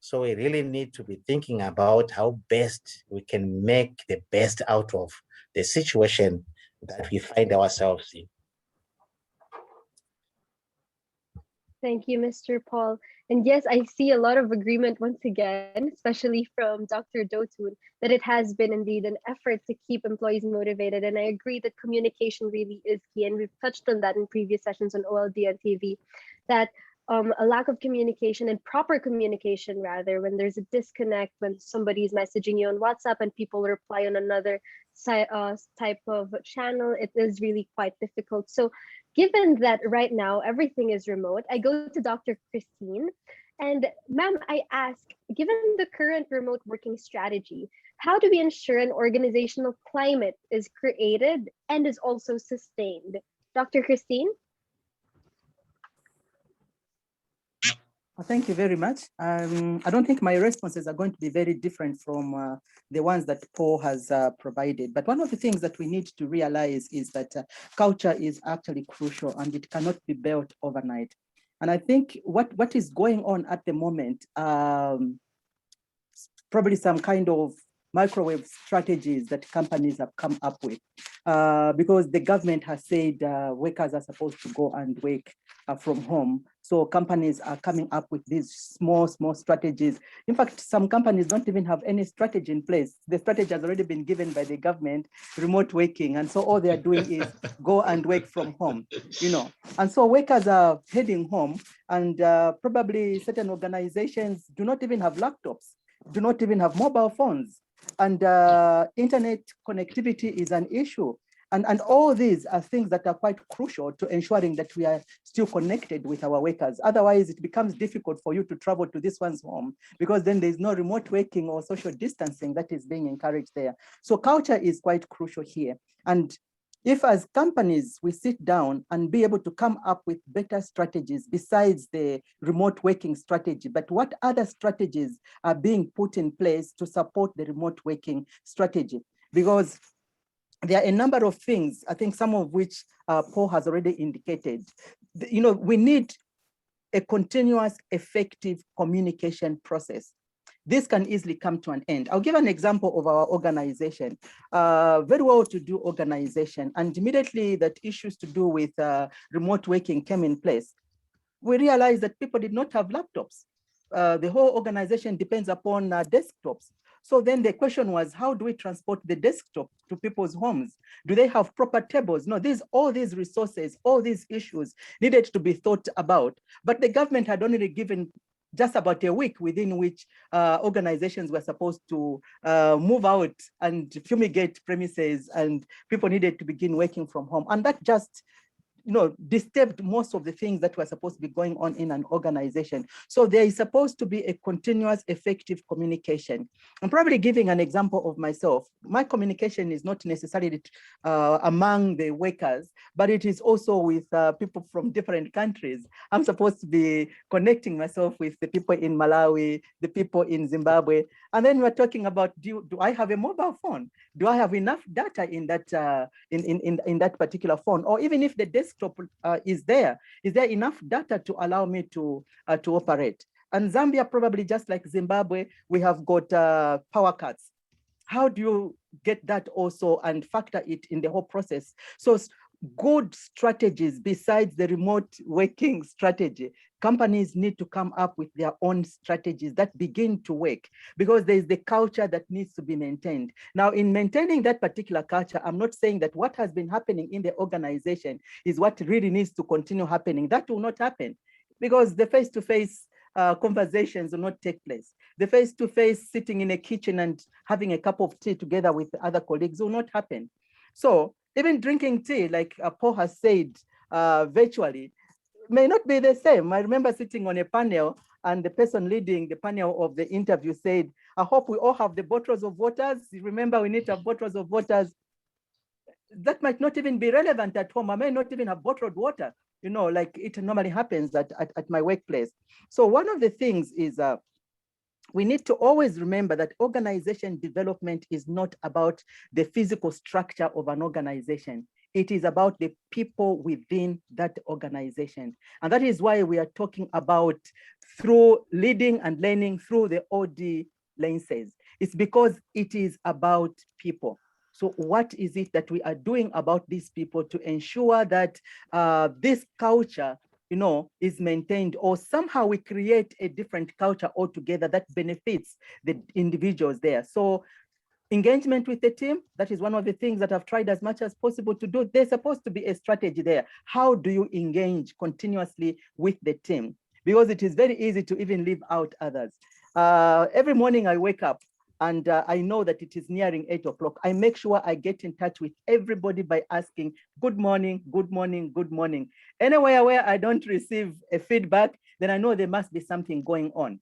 So we really need to be thinking about how best we can make the best out of the situation that we find ourselves in. Thank you, Mr. Paul. And yes, I see a lot of agreement once again, especially from Dr. Dotun, that it has been indeed an effort to keep employees motivated. And I agree that communication really is key. And we've touched on that in previous sessions on OLDN TV, that a lack of communication and proper communication, rather, when there's a disconnect, when somebody's messaging you on WhatsApp and people reply on another type of channel, it is really quite difficult. So given that right now everything is remote, I go to Dr. Christine. And ma'am, I ask, given the current remote working strategy, how do we ensure an organizational climate is created and is also sustained? Dr. Christine? Thank you very much. I don't think my responses are going to be very different from the ones that Paul has provided. But one of the things that we need to realize is that culture is actually crucial and it cannot be built overnight. And I think what is going on at the moment, probably some kind of microwave strategies that companies have come up with, because the government has said workers are supposed to go and work from home. So companies are coming up with these small strategies. In fact, some companies don't even have any strategy in place. The strategy has already been given by the government, remote working. And so all they're doing is go and work from home, you know. And so workers are heading home, and probably certain organizations do not even have laptops, do not even have mobile phones. And internet connectivity is an issue. And all these are things that are quite crucial to ensuring that we are still connected with our workers. Otherwise, it becomes difficult for you to travel to this one's home, because then there's no remote working or social distancing that is being encouraged there. So culture is quite crucial here. And if as companies, we sit down and be able to come up with better strategies besides the remote working strategy, but what other strategies are being put in place to support the remote working strategy? Because there are a number of things, I think some of which Paul has already indicated. You know, we need a continuous, effective communication process. This can easily come to an end. I'll give an example of our organization, very well-to-do organization. And immediately that issues to do with remote working came in place, we realized that people did not have laptops. The whole organization depends upon desktops. So then the question was, how do we transport the desktop to people's homes? Do they have proper tables? No, all these resources, all these issues needed to be thought about. But the government had only given just about a week within which organizations were supposed to move out and fumigate premises, and people needed to begin working from home. And that just disturbed most of the things that were supposed to be going on in an organization. So there is supposed to be a continuous, effective communication. I'm probably giving an example of myself. My communication is not necessarily among the workers, but it is also with people from different countries. I'm supposed to be connecting myself with the people in Malawi, the people in Zimbabwe. And then we're talking about, do I have a mobile phone? Do I have enough data in that in that particular phone? Or even if the desktop is there enough data to allow me to operate? And Zambia, probably just like Zimbabwe, we have got power cuts. How do you get that also and factor it in the whole process? So good strategies besides the remote working strategy, companies need to come up with their own strategies that begin to work, because there's the culture that needs to be maintained. Now, in maintaining that particular culture, I'm not saying that what has been happening in the organization is what really needs to continue happening. That will not happen, because the face-to-face conversations will not take place. The face-to-face sitting in a kitchen and having a cup of tea together with other colleagues will not happen. So even drinking tea, like Paul has said, virtually, may not be the same. I remember sitting on a panel and the person leading the panel of the interview said, I hope we all have the bottles of waters. Remember, we need to have bottles of waters. That might not even be relevant at home. I may not even have bottled water, like it normally happens at my workplace. So one of the things is we need to always remember that organization development is not about the physical structure of an organization. It is about the people within that organization. And that is why we are talking about through leading and learning through the OD lenses. It's because it is about people. So what is it that we are doing about these people to ensure that this culture, is maintained, or somehow we create a different culture altogether that benefits the individuals there. So engagement with the team, that is one of the things that I've tried as much as possible to do. There's supposed to be a strategy there. How do you engage continuously with the team? Because it is very easy to even leave out others. Every morning I wake up and I know that it is nearing 8 o'clock. I make sure I get in touch with everybody by asking, good morning, good morning, good morning. Anywhere where I don't receive a feedback, then I know there must be something going on.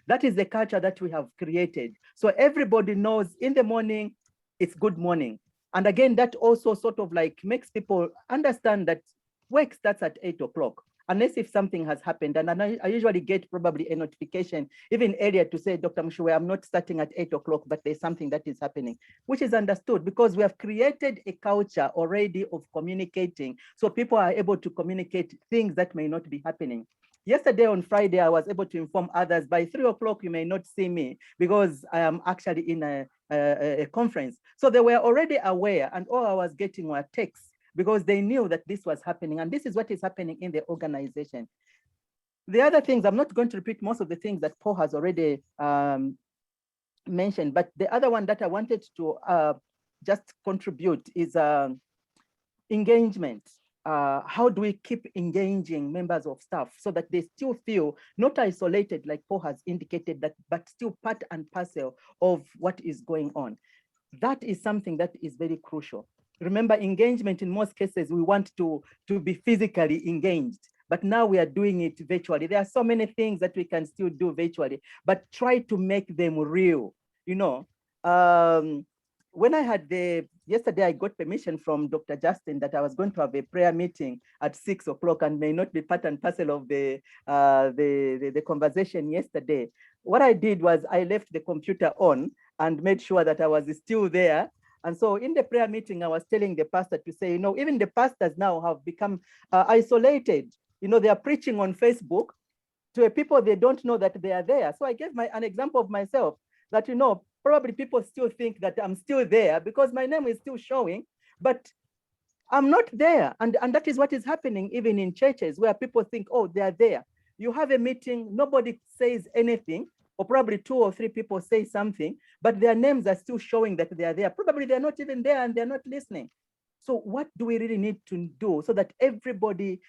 That is the culture that we have created. So everybody knows in the morning, it's good morning. And again, that also sort of like makes people understand that work starts at 8 o'clock, unless if something has happened. And I usually get probably a notification even earlier to say, Dr. Mshuwe, I'm not starting at 8 o'clock, but there's something that is happening, which is understood because we have created a culture already of communicating. So people are able to communicate things that may not be happening. Yesterday on Friday, I was able to inform others by 3 o'clock, you may not see me because I am actually in a conference. So they were already aware, and all I was getting were texts because they knew that this was happening. And this is what is happening in the organization. The other things, I'm not going to repeat most of the things that Paul has already mentioned, but the other one that I wanted to just contribute is engagement. How do we keep engaging members of staff so that they still feel not isolated, like Paul has indicated, that, but still part and parcel of what is going on? That is something that is very crucial. Remember, engagement in most cases, we want to be physically engaged, but now we are doing it virtually. There are so many things that we can still do virtually, but try to make them real. When I had yesterday, I got permission from Dr. Justin that I was going to have a prayer meeting at 6 o'clock and may not be part and parcel of the conversation yesterday. What I did was I left the computer on and made sure that I was still there. And so in the prayer meeting, I was telling the pastor to say, even the pastors now have become isolated. They are preaching on Facebook to people they don't know that they are there. So I gave an example of myself that, probably people still think that I'm still there because my name is still showing, but I'm not there. And that is what is happening even in churches where people think, oh, they are there. You have a meeting, nobody says anything, or probably 2 or 3 people say something, but their names are still showing that they are there. Probably they're not even there and they're not listening. So what do we really need to do so that everybody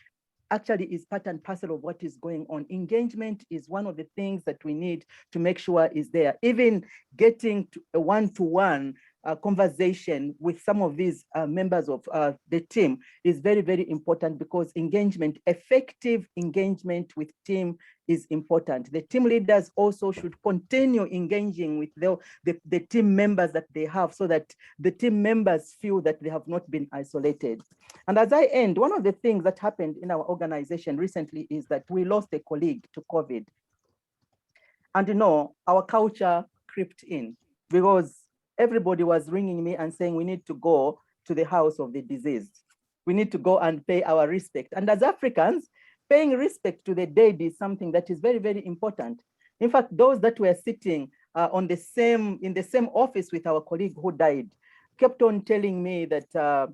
actually is part and parcel of what is going on? Engagement is one of the things that we need to make sure is there. Even getting to a one-to-one conversation with some of these members of the team is very, very important because engagement, effective engagement with team is important. The team leaders also should continue engaging with the team members that they have so that the team members feel that they have not been isolated. And as I end, one of the things that happened in our organization recently is that we lost a colleague to COVID. And our culture crept in because everybody was ringing me and saying, we need to go to the house of the deceased. We need to go and pay our respect. And as Africans, paying respect to the dead is something that is very, very important. In fact, those that were sitting in the same office with our colleague who died kept on telling me that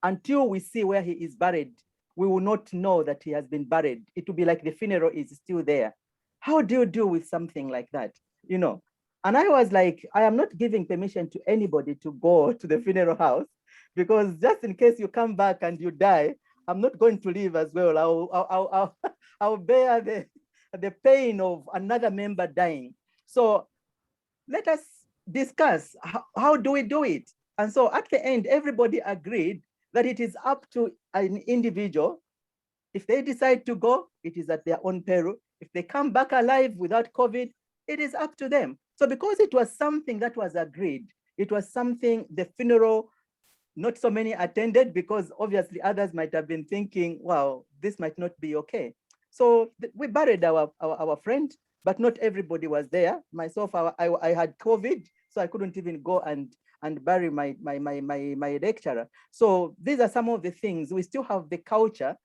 until we see where he is buried, we will not know that he has been buried. It will be like the funeral is still there. How do you deal with something like that? And I was like, I am not giving permission to anybody to go to the funeral house because just in case you come back and you die, I'm not going to leave as well. I'll bear the pain of another member dying. So let us discuss how do we do it? And so at the end, everybody agreed that it is up to an individual. If they decide to go, it is at their own peril. If they come back alive without COVID, it is up to them. So because it was something that was agreed, it was something the funeral, not so many attended because obviously others might have been thinking, wow, this might not be okay. So we buried our friend, but not everybody was there. Myself, I had COVID, so I couldn't even go and and bury my lecturer. So these are some of the things. We still have the culture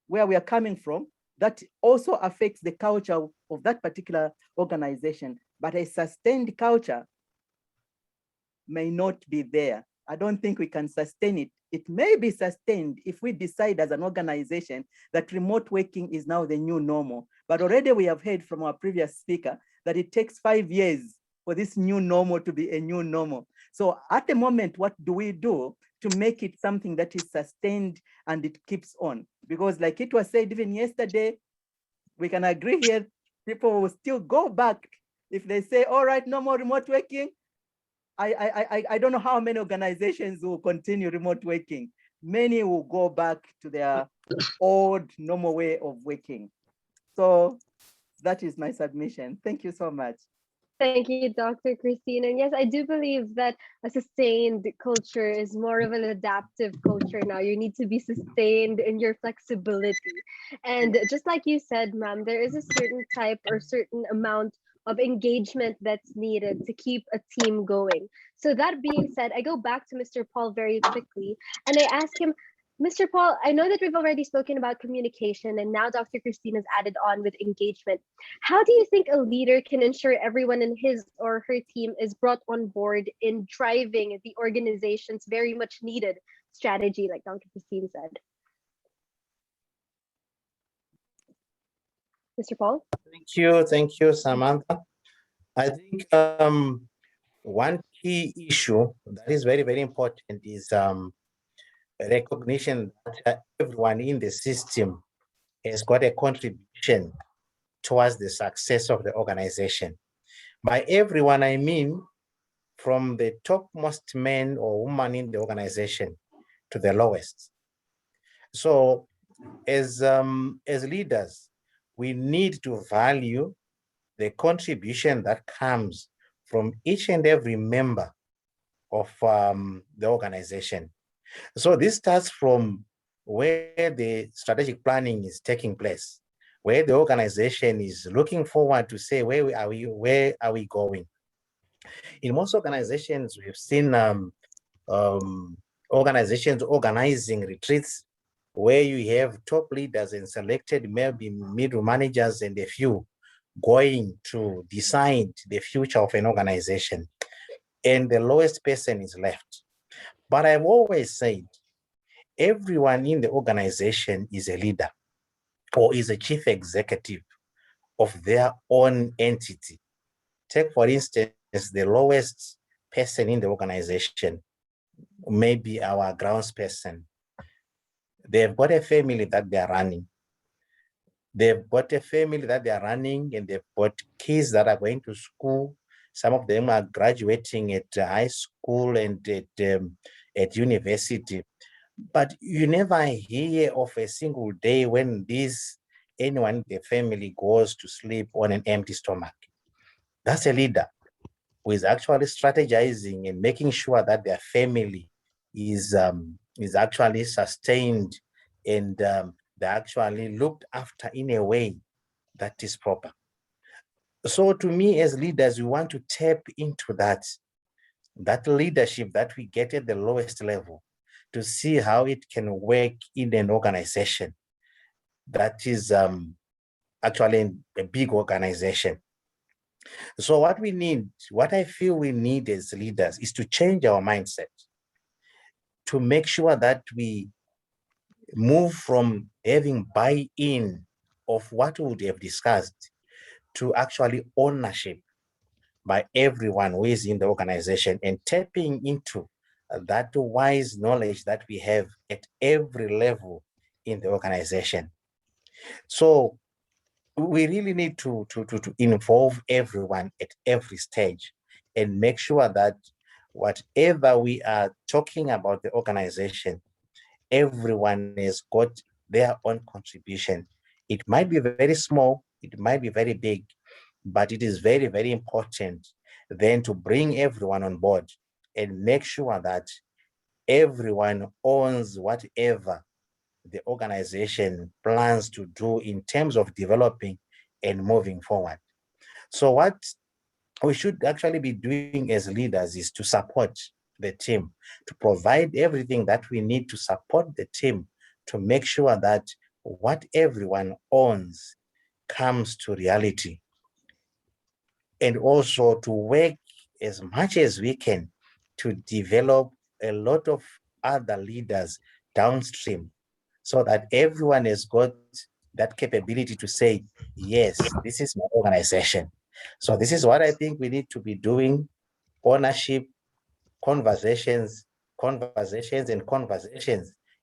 where we are coming from that also affects the culture of that particular organization, but a sustained culture may not be there. I don't think we can sustain it. It may be sustained if we decide as an organization that remote working is now the new normal. But already we have heard from our previous speaker that it takes 5 years for this new normal to be a new normal. So at the moment, what do we do to make it something that is sustained and it keeps on? Because like it was said even yesterday, we can agree here, people will still go back if they say, all right, no more remote working. I don't know how many organizations will continue remote working. Many will go back to their old normal way of working. So that is my submission. Thank you so much. Thank you, Dr. Christine. And yes, I do believe that a sustained culture is more of an adaptive culture now. You need to be sustained in your flexibility. And just like you said, ma'am, there is a certain type or certain amount of engagement that's needed to keep a team going. So that being said, I go back to Mr. Paul very quickly and I ask him, Mr. Paul, I know that we've already spoken about communication and now Dr. Christine has added on with engagement. How do you think a leader can ensure everyone in his or her team is brought on board in driving the organization's very much needed strategy, like Dr. Christine said? Mr. Paul? Thank you, Samantha. I think one key issue that is very, very important is recognition that everyone in the system has got a contribution towards the success of the organization. By everyone, I mean from the topmost man or woman in the organization to the lowest. So as leaders, we need to value the contribution that comes from each and every member of the organization. So this starts from where the strategic planning is taking place, where the organization is looking forward to say, where are we going? In most organizations, we've seen organizations organizing retreats where you have top leaders and selected maybe middle managers and a few going to decide the future of an organization, and the lowest person is left. But I've always said, everyone in the organization is a leader or is a chief executive of their own entity. Take, for instance, the lowest person in the organization, maybe our grounds person. They've got a family that they're running. They've got a family that they're running, and they've got kids that are going to school. Some of them are graduating at high school and at university. But you never hear of a single day when anyone in the family goes to sleep on an empty stomach. That's a leader who is actually strategizing and making sure that their family is actually sustained and they're actually looked after in a way that is proper. So to me, as leaders, we want to tap into that leadership that we get at the lowest level to see how it can work in an organization that is actually a big organization. So what I feel we need as leaders is to change our mindset, to make sure that we move from having buy-in of what we would have discussed to actually ownership by everyone who is in the organization and tapping into that wise knowledge that we have at every level in the organization. So we really need to involve everyone at every stage and make sure that whatever we are talking about the organization, everyone has got their own contribution. It might be very small, it might be very big, but it is very, very important then to bring everyone on board and make sure that everyone owns whatever the organization plans to do in terms of developing and moving forward. So what we should actually be doing as leaders is to support the team, to provide everything that we need to support the team, to make sure that what everyone owns comes to reality. And also to work as much as we can to develop a lot of other leaders downstream, so that everyone has got that capability to say, yes, this is my organization. So this is what I think we need to be doing: ownership, conversations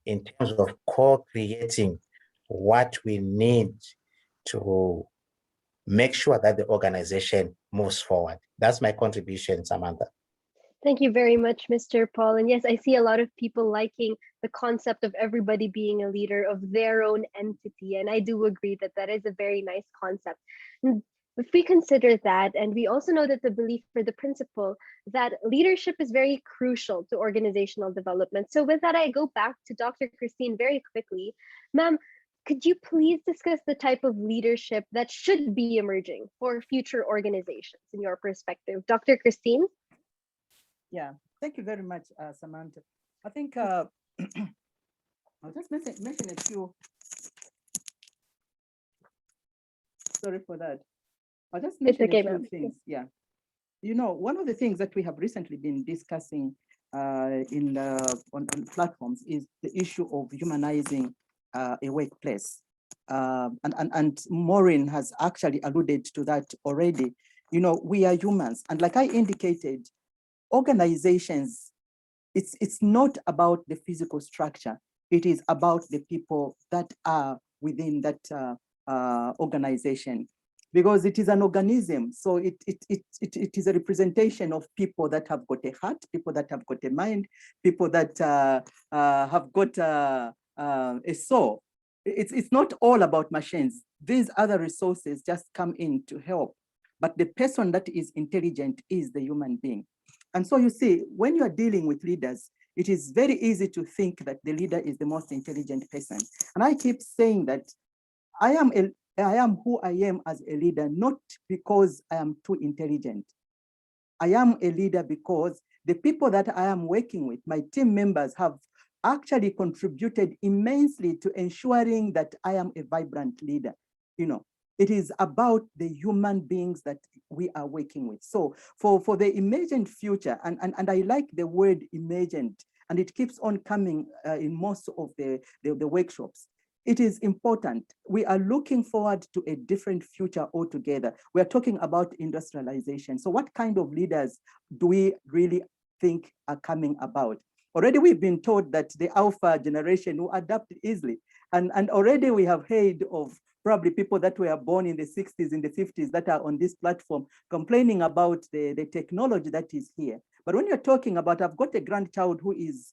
in terms of co-creating what we need to make sure that the organization moves forward. That's my contribution, Samantha. Thank you very much, Mr. Paul. And yes, I see a lot of people liking the concept of everybody being a leader of their own entity. And I do agree that that is a very nice concept. And if we consider that, and we also know that the belief or the principle that leadership is very crucial to organizational development. So with that, I go back to Dr. Christine very quickly. Ma'am, could you please discuss the type of leadership that should be emerging for future organizations in your perspective? Dr. Christine? Yeah, thank you very much, Samantha. I think I'll just mention a few. Sorry for that. I'll just mention a few things. Yeah. You know, one of the things that we have recently been discussing on platforms is the issue of humanizing a workplace. And Maureen has actually alluded to that already. You know, we are humans. And like I indicated, organizations, it's not about the physical structure. It is about the people that are within that organization, because it is an organism. So it is a representation of people that have got a heart, people that have got a mind, people that have got a soul. It's not all about machines. These other resources just come in to help. But the person that is intelligent is the human being. And so you see, when you are dealing with leaders, it is very easy to think that the leader is the most intelligent person. And I keep saying that I am who I am as a leader, not because I am too intelligent. I am a leader because the people that I am working with, my team members, have actually contributed immensely to ensuring that I am a vibrant leader. You know, it is about the human beings that we are working with. So for the emergent future, and I like the word emergent, and it keeps on coming in most of the workshops. It is important. We are looking forward to a different future altogether. We are talking about industrialization. So what kind of leaders do we really think are coming about? Already we've been told that the alpha generation will adapt easily. And already we have heard of probably people that were born in the 60s, in the 50s that are on this platform complaining about the technology that is here. But when you're talking about, I've got a grandchild who is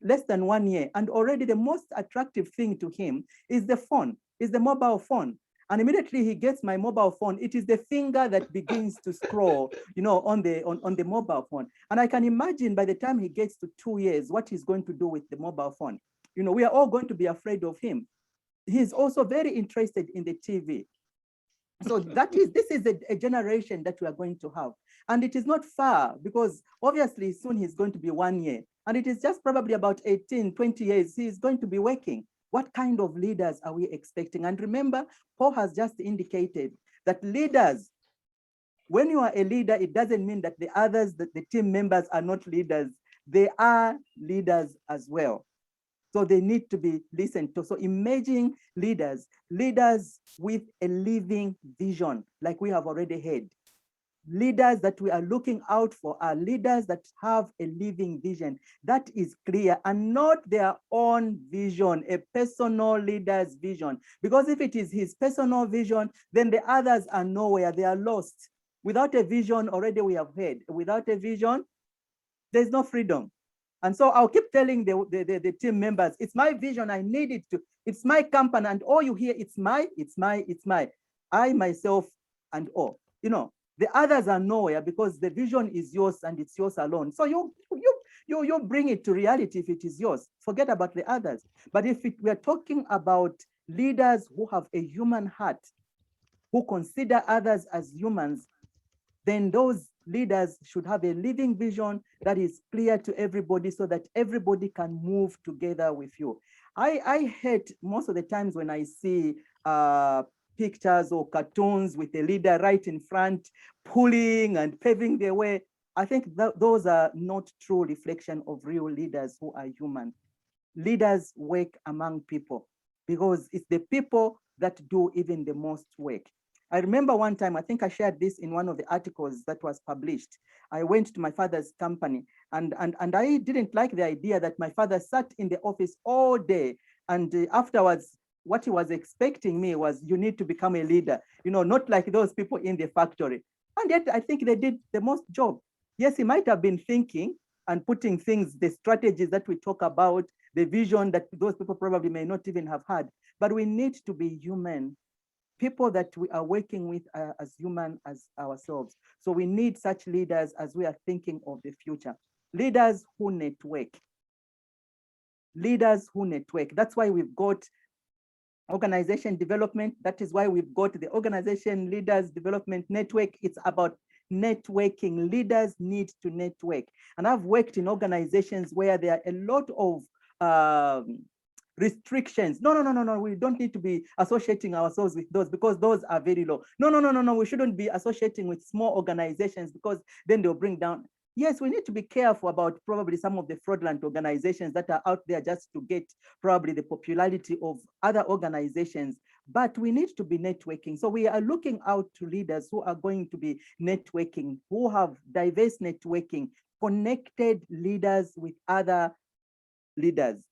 less than 1 year, and already the most attractive thing to him is the phone, is the mobile phone. And immediately he gets my mobile phone, it is the finger that begins to scroll, you know, on the mobile phone. And I can imagine by the time he gets to 2 years, what he's going to do with the mobile phone. You know, we are all going to be afraid of him. He's also very interested in the TV. So this is a generation that we are going to have. And it is not far, because obviously soon he's going to be 1 year. And it is just probably about 18, 20 years, he's going to be working. What kind of leaders are we expecting? And remember, Paul has just indicated that leaders, when you are a leader, it doesn't mean that the others, that the team members are not leaders. They are leaders as well. So they need to be listened to. So emerging leaders, leaders with a living vision, like we have already heard. Leaders that we are looking out for are leaders that have a living vision that is clear and not their own vision, a personal leader's vision. Because if it is his personal vision, then the others are nowhere, they are lost. Without a vision, already we have heard, without a vision, there's no freedom. And so I'll keep telling the team members, it's my vision, I need it to, it's my company, and all you hear, it's my, I, myself, and all. You know, the others are nowhere because the vision is yours and it's yours alone. So you bring it to reality if it is yours. Forget about the others. But if we're talking about leaders who have a human heart, who consider others as humans, then those leaders should have a living vision that is clear to everybody so that everybody can move together with you. I hate most of the times when I see pictures or cartoons with a leader right in front, pulling and paving the way. I think that those are not true reflection of real leaders who are human. Leaders work among people because it's the people that do even the most work. I remember one time, I think I shared this in one of the articles that was published. I went to my father's company and I didn't like the idea that my father sat in the office all day and afterwards, what he was expecting me was, you need to become a leader, you know, not like those people in the factory. And yet I think they did the most job. Yes, he might have been thinking and putting things, the strategies that we talk about, the vision that those people probably may not even have had, but we need to be human. People that we are working with are as human as ourselves. So we need such leaders as we are thinking of the future. Leaders who network. Leaders who network. That's why we've got organization development. That is why we've got the Organization Leaders Development Network. It's about networking. Leaders need to network. And I've worked in organizations where there are a lot of restrictions. No, we don't need to be associating ourselves with those because those are very low. No, we shouldn't be associating with small organizations because then they'll bring down. Yes, we need to be careful about probably some of the fraudulent organizations that are out there just to get probably the popularity of other organizations, but we need to be networking. So we are looking out to leaders who are going to be networking, who have diverse networking, connected leaders with other leaders.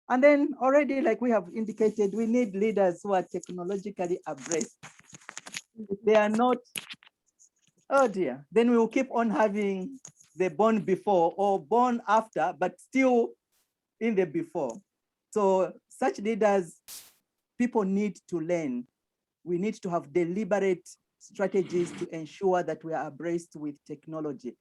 And then already, like we have indicated, we need leaders who are technologically abreast. If they are not, oh dear, then we will keep on having the born before or born after, but still in the before. So such leaders, people need to learn. We need to have deliberate strategies to ensure that we are abreast with technology.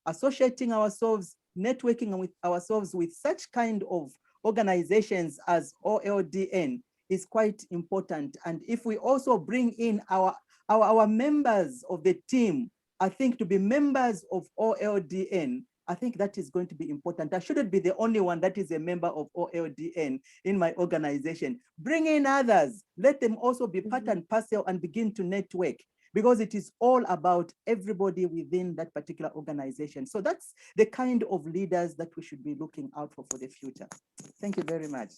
Associating ourselves, networking with ourselves with such kind of organizations as OLDN is quite important. And if we also bring in our members of the team, I think to be members of OLDN, I think that is going to be important. I shouldn't be the only one that is a member of OLDN in my organization. Bring in others, let them also be part and parcel and begin to network, because it is all about everybody within that particular organization. So that's the kind of leaders that we should be looking out for the future. Thank you very much.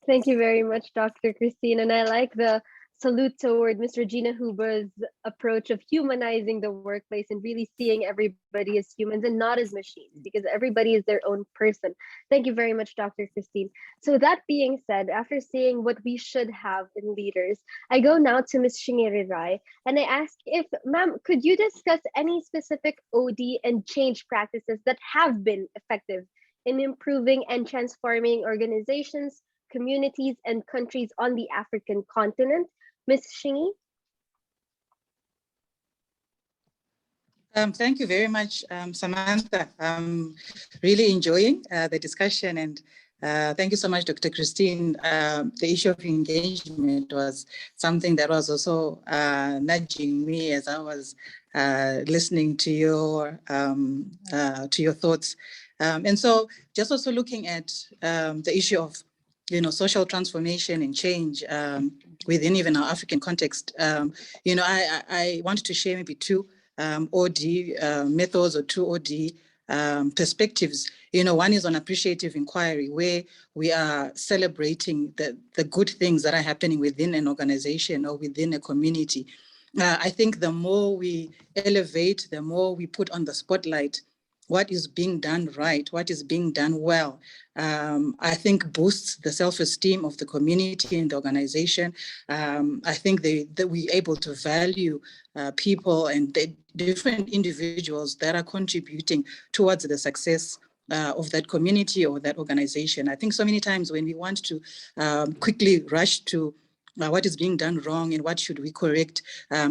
Thank you very much, Dr. Christine. And I like the salute toward Mr. Gina Huber's approach of humanizing the workplace and really seeing everybody as humans and not as machines, because everybody is their own person. Thank you very much, Dr. Christine. So that being said, after seeing what we should have in leaders, I go now to Ms. Shingeri Rai, and I ask if, ma'am, could you discuss any specific OD and change practices that have been effective in improving and transforming organizations, communities, and countries on the African continent? Ms. Shingi? Thank you very much, Samantha. I'm really enjoying the discussion, and thank you so much, Dr. Christine. The issue of engagement was something that was also nudging me as I was listening to your thoughts. And so just also looking at the issue of social transformation and change within even our African context. I wanted to share maybe two OD methods or two OD perspectives. One is on appreciative inquiry, where we are celebrating the good things that are happening within an organization or within a community. I think the more we elevate, the more we put on the spotlight what is being done right, what is being done well, I think boosts the self-esteem of the community and the organization. I think that we're able to value people and the different individuals that are contributing towards the success of that community or that organization. I think so many times when we want to quickly rush to what is being done wrong and what should we correct.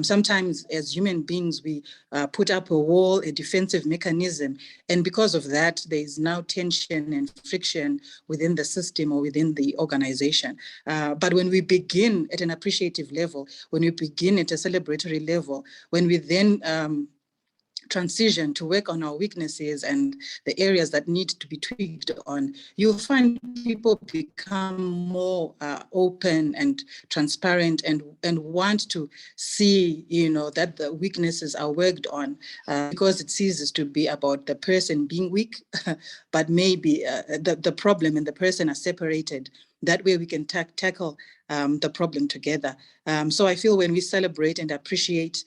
Sometimes as human beings, we put up a wall, a defensive mechanism. And because of that, there is now tension and friction within the system or within the organization. But when we begin at an appreciative level, when we begin at a celebratory level, when we then transition to work on our weaknesses and the areas that need to be tweaked on, you'll find people become more open and transparent and want to see, that the weaknesses are worked on, because it ceases to be about the person being weak, but maybe the problem and the person are separated. That way we can tackle the problem together. So I feel when we celebrate and appreciate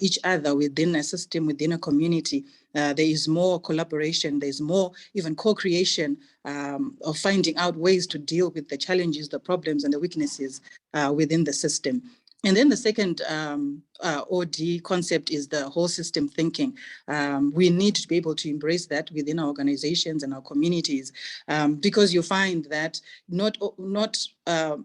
each other within a system, within a community, there is more collaboration, there's more even co-creation of finding out ways to deal with the challenges, the problems and the weaknesses within the system. And then the second OD concept is the whole system thinking. We need to be able to embrace that within our organizations and our communities, because you find that not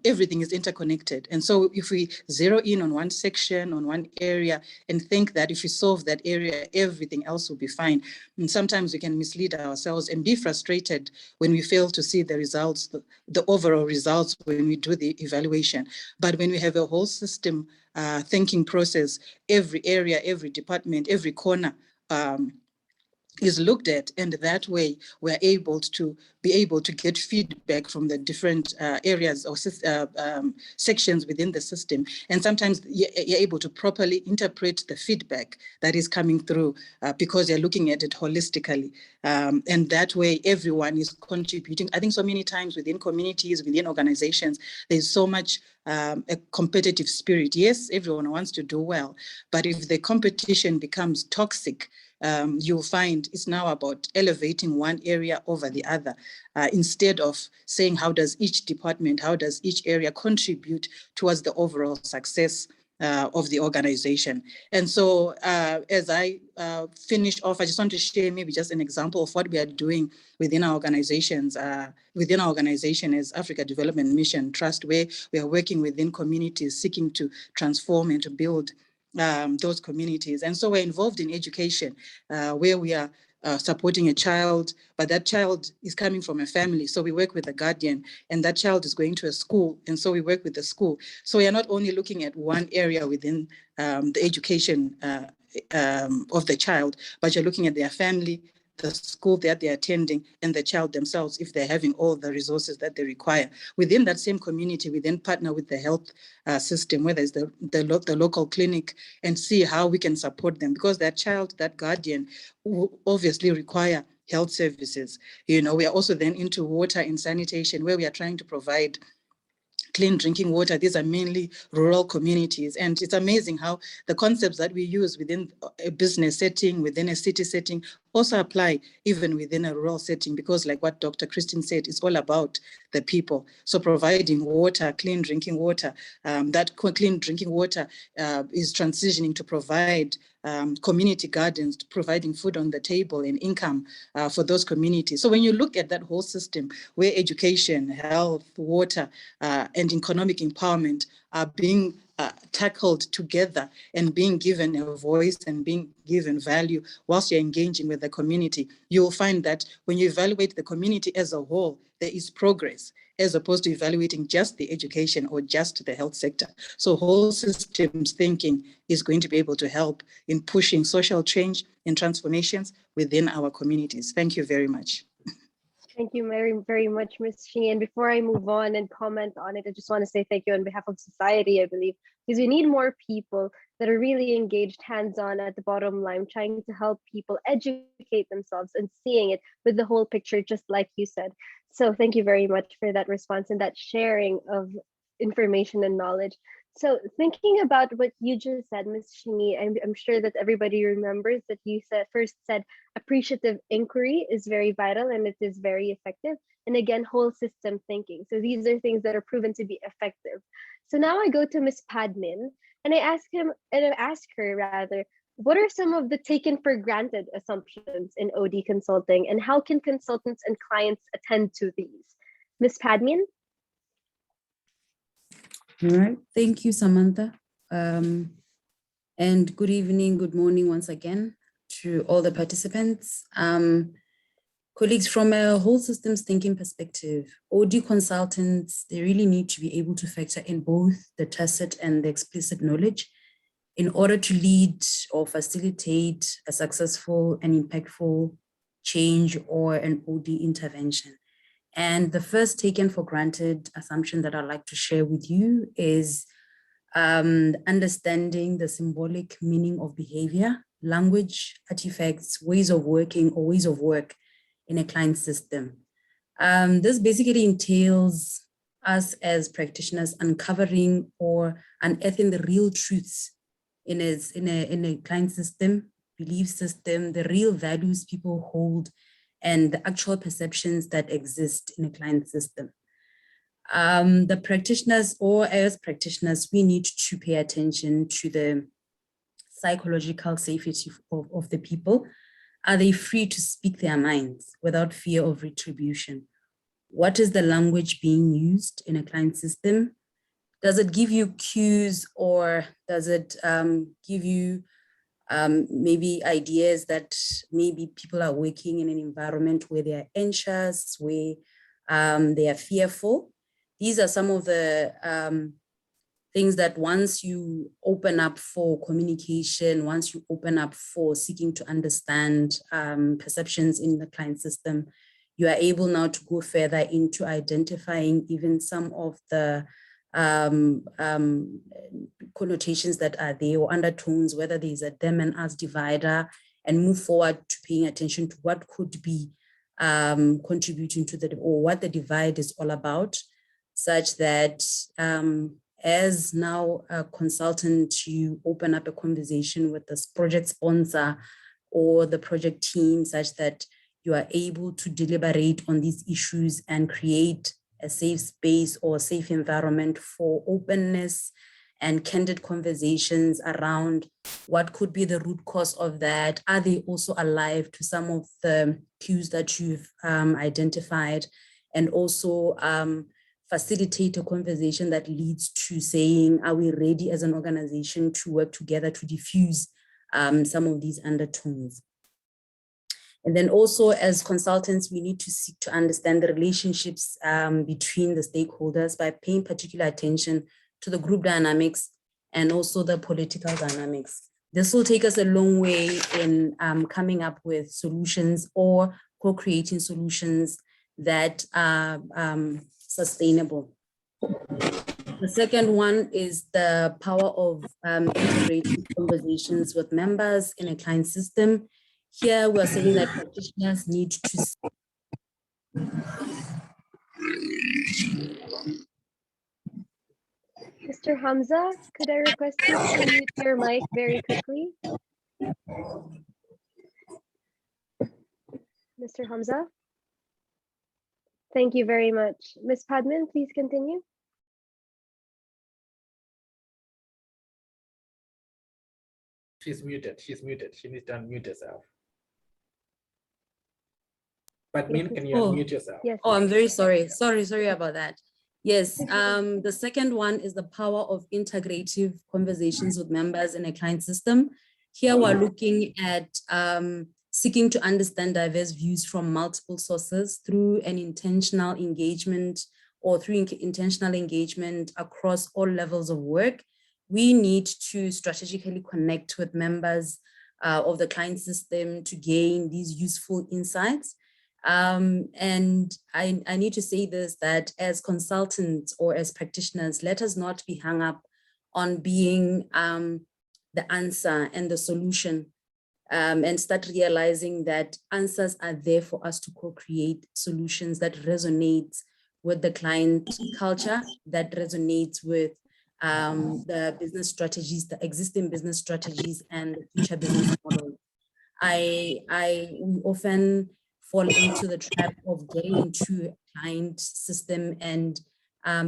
everything is interconnected. And so if we zero in on one section, on one area, and think that if we solve that area, everything else will be fine, and sometimes we can mislead ourselves and be frustrated when we fail to see the results, the overall results when we do the evaluation. But when we have a whole system thinking process, every area, every department, every corner is looked at, and that way we're able to get feedback from the different areas or sections within the system. And sometimes you're able to properly interpret the feedback that is coming through because you're looking at it holistically. And that way everyone is contributing. I think so many times within communities, within organizations, there's so much a competitive spirit. Yes, everyone wants to do well, but if the competition becomes toxic, you'll find it's now about elevating one area over the other, instead of saying how does each department, how does each area contribute towards the overall success of the organization. And so as I finish off, I just want to share maybe just an example of what we are doing within our organizations, within our organization as Africa Development Mission Trust, where we are working within communities seeking to transform and to build those communities. And so we're involved in education, where we are supporting a child, but that child is coming from a family. So we work with a guardian, and that child is going to a school. And so we work with the school. So we are not only looking at one area within the education of the child, but you're looking at their family, the school that they're attending, and the child themselves, if they're having all the resources that they require. Within that same community, we then partner with the health system, whether it's the local clinic, and see how we can support them, because that child, that guardian, will obviously require health services. We are also then into water and sanitation, where we are trying to provide clean drinking water. These are mainly rural communities. And it's amazing how the concepts that we use within a business setting, within a city setting, also apply even within a rural setting, because like what Dr. Christine said, it's all about the people. So providing water, clean drinking water, that clean drinking water is transitioning to provide community gardens, providing food on the table and income for those communities. So when you look at that whole system where education, health, water, and economic empowerment are being tackled together and being given a voice and being given value whilst you're engaging with the community, you will find that when you evaluate the community as a whole, there is progress, as opposed to evaluating just the education or just the health sector. So whole systems thinking is going to be able to help in pushing social change and transformations within our communities. Thank you very much. Thank you very, very much, Ms. Shi. And before I move on and comment on it, I just want to say thank you on behalf of society, I believe, because we need more people that are really engaged hands-on at the bottom line, trying to help people educate themselves and seeing it with the whole picture, just like you said. So thank you very much for that response and that sharing of information and knowledge. So thinking about what you just said, Ms. Shini, I'm sure that everybody remembers that you first said appreciative inquiry is very vital and it is very effective. And again, whole system thinking. So these are things that are proven to be effective. So now I go to Ms. Padmin and I ask her, what are some of the taken for granted assumptions in OD consulting, and how can consultants and clients attend to these? Ms. Padmin? All right, thank you, Samantha. And good evening, good morning once again to all the participants. Colleagues, from a whole systems thinking perspective, OD consultants, they really need to be able to factor in both the tacit and the explicit knowledge in order to lead or facilitate a successful and impactful change or an OD intervention. And the first taken for granted assumption that I'd like to share with you is understanding the symbolic meaning of behavior, language, artifacts, ways of working or ways of work in a client system. This basically entails us as practitioners uncovering or unearthing the real truths in a client system, belief system, the real values people hold, and the actual perceptions that exist in a client system. The practitioners, or as practitioners, we need to pay attention to the psychological safety of the people. Are they free to speak their minds without fear of retribution? What is the language being used in a client system? Does it give you cues, or does it give you maybe ideas that maybe people are working in an environment where they are anxious, where they are fearful? These are some of the things that once you open up for communication, once you open up for seeking to understand perceptions in the client system, you are able now to go further into identifying even some of the connotations that are there, or undertones, whether there's a them and us divider, and move forward to paying attention to what could be contributing to the, or what the divide is all about, such that as now a consultant, you open up a conversation with this project sponsor or the project team, such that you are able to deliberate on these issues and create a safe space or a safe environment for openness and candid conversations around what could be the root cause of that. Are they also alive to some of the cues that you've identified? And also facilitate a conversation that leads to saying, are we ready as an organization to work together to diffuse some of these undertones? And then also as consultants, we need to seek to understand the relationships between the stakeholders by paying particular attention to the group dynamics and also the political dynamics. This will take us a long way in coming up with solutions or co-creating solutions that are sustainable. The second one is the power of integrating conversations with members in a client system. Here we're saying that practitioners need to Mr. Hamza, could I request you to mute your mic very quickly? Mr. Hamza? Thank you very much. Ms. Padman, please continue. She's muted. She's muted. She needs to unmute herself. But Yes, can you unmute yourself? Yes. Oh, I'm very sorry. Sorry about that. Yes, the second one is the power of integrative conversations with members in a client system. Here we're looking at seeking to understand diverse views from multiple sources through an intentional engagement or through intentional engagement across all levels of work. We need to strategically connect with members of the client system to gain these useful insights. And I need to say this, that as consultants or as practitioners, let us not be hung up on being the answer and the solution, and start realizing that answers are there for us to co-create solutions that resonate with the client culture, that resonates with the business strategies, the existing business strategies and the future business models. We often fall into the trap of getting into a client system and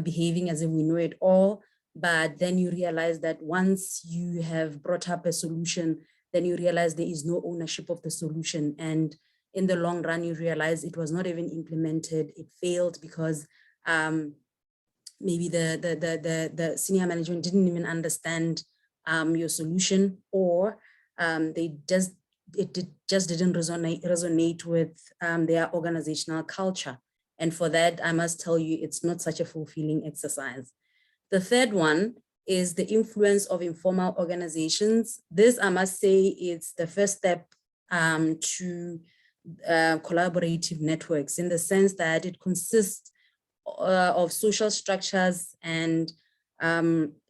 behaving as if we know it all. But then you realize that once you have brought up a solution, then you realize there is no ownership of the solution. And in the long run, you realize it was not even implemented. It failed because maybe the senior management didn't even understand your solution, or it just didn't resonate with their organizational culture. And for that, I must tell you, it's not such a fulfilling exercise. The third one is the influence of informal organizations. This, I must say, is the first step to collaborative networks, in the sense that it consists of social structures and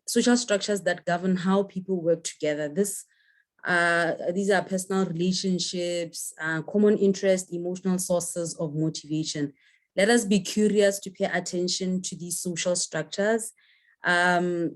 social structures that govern how people work together. These are personal relationships, common interest, emotional sources of motivation. Let us be curious to pay attention to these social structures. The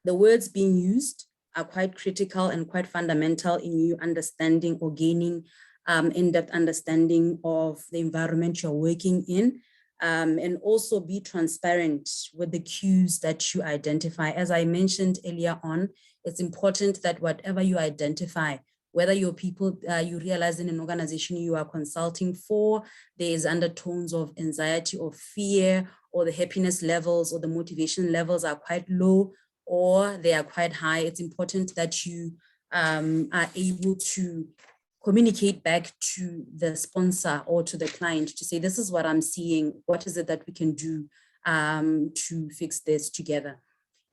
words being used are quite critical and quite fundamental in you understanding or gaining in-depth understanding of the environment you're working in. And also be transparent with the cues that you identify. As I mentioned earlier on, it's important that whatever you identify, whether your people, you realize in an organization you are consulting for, there is undertones of anxiety or fear, or the happiness levels or the motivation levels are quite low, or they are quite high. It's important that you are able to communicate back to the sponsor or to the client to say, this is what I'm seeing, what is it that we can do to fix this together?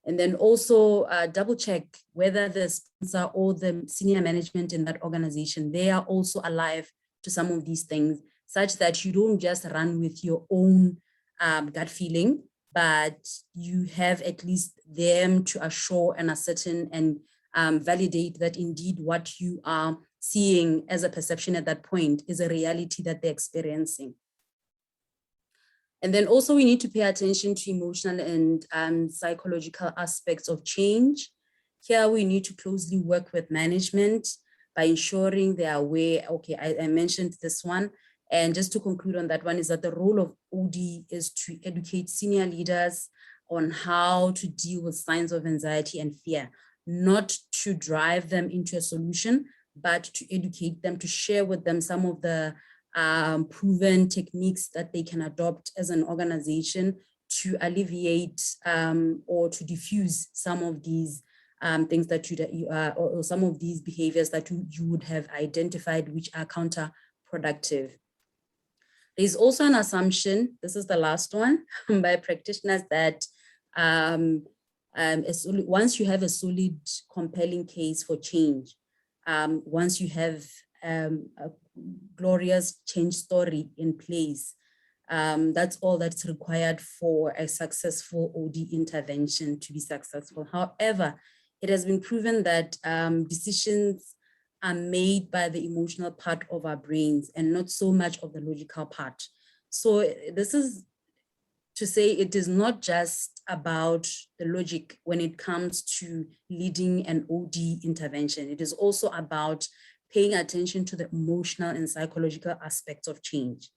And then also double check whether the sponsor or the senior management in that organization, they are also alive to some of these things, such that you don't just run with your own gut feeling, but you have at least them to assure and ascertain and validate that indeed what you are seeing as a perception at that point is a reality that they're experiencing. And then also we need to pay attention to emotional and psychological aspects of change. Here we need to closely work with management by ensuring they are aware. Okay, I mentioned this one. And just to conclude on that one is that the role of OD is to educate senior leaders on how to deal with signs of anxiety and fear, not to drive them into a solution, but to educate them, to share with them some of the proven techniques that they can adopt as an organization to alleviate or to diffuse some of these things that or some of these behaviors that you would have identified which are counterproductive. There's also an assumption, this is the last one, by practitioners that once you have a solid, compelling case for change, once you have a glorious change story in place, that's all that's required for a successful OD intervention to be successful. However, it has been proven that decisions are made by the emotional part of our brains and not so much of the logical part. So this is to say it is not just about the logic when it comes to leading an OD intervention. It is also about paying attention to the emotional and psychological aspects of change.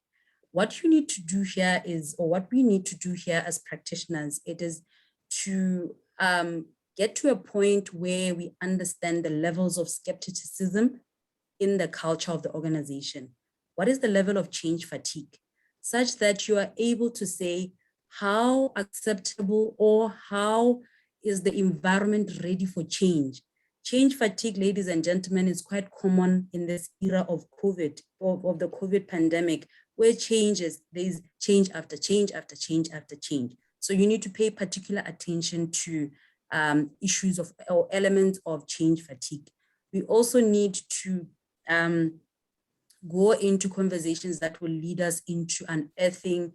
What you need to do here is, or what we need to do here as practitioners, it is to get to a point where we understand the levels of skepticism in the culture of the organization. What is the level of change fatigue? Such that you are able to say, how acceptable or how is the environment ready for change? Change fatigue, ladies and gentlemen, is quite common in this era of COVID, of the COVID pandemic, where there's change after change after change after change. So you need to pay particular attention to issues of or elements of change fatigue. We also need to go into conversations that will lead us into unearthing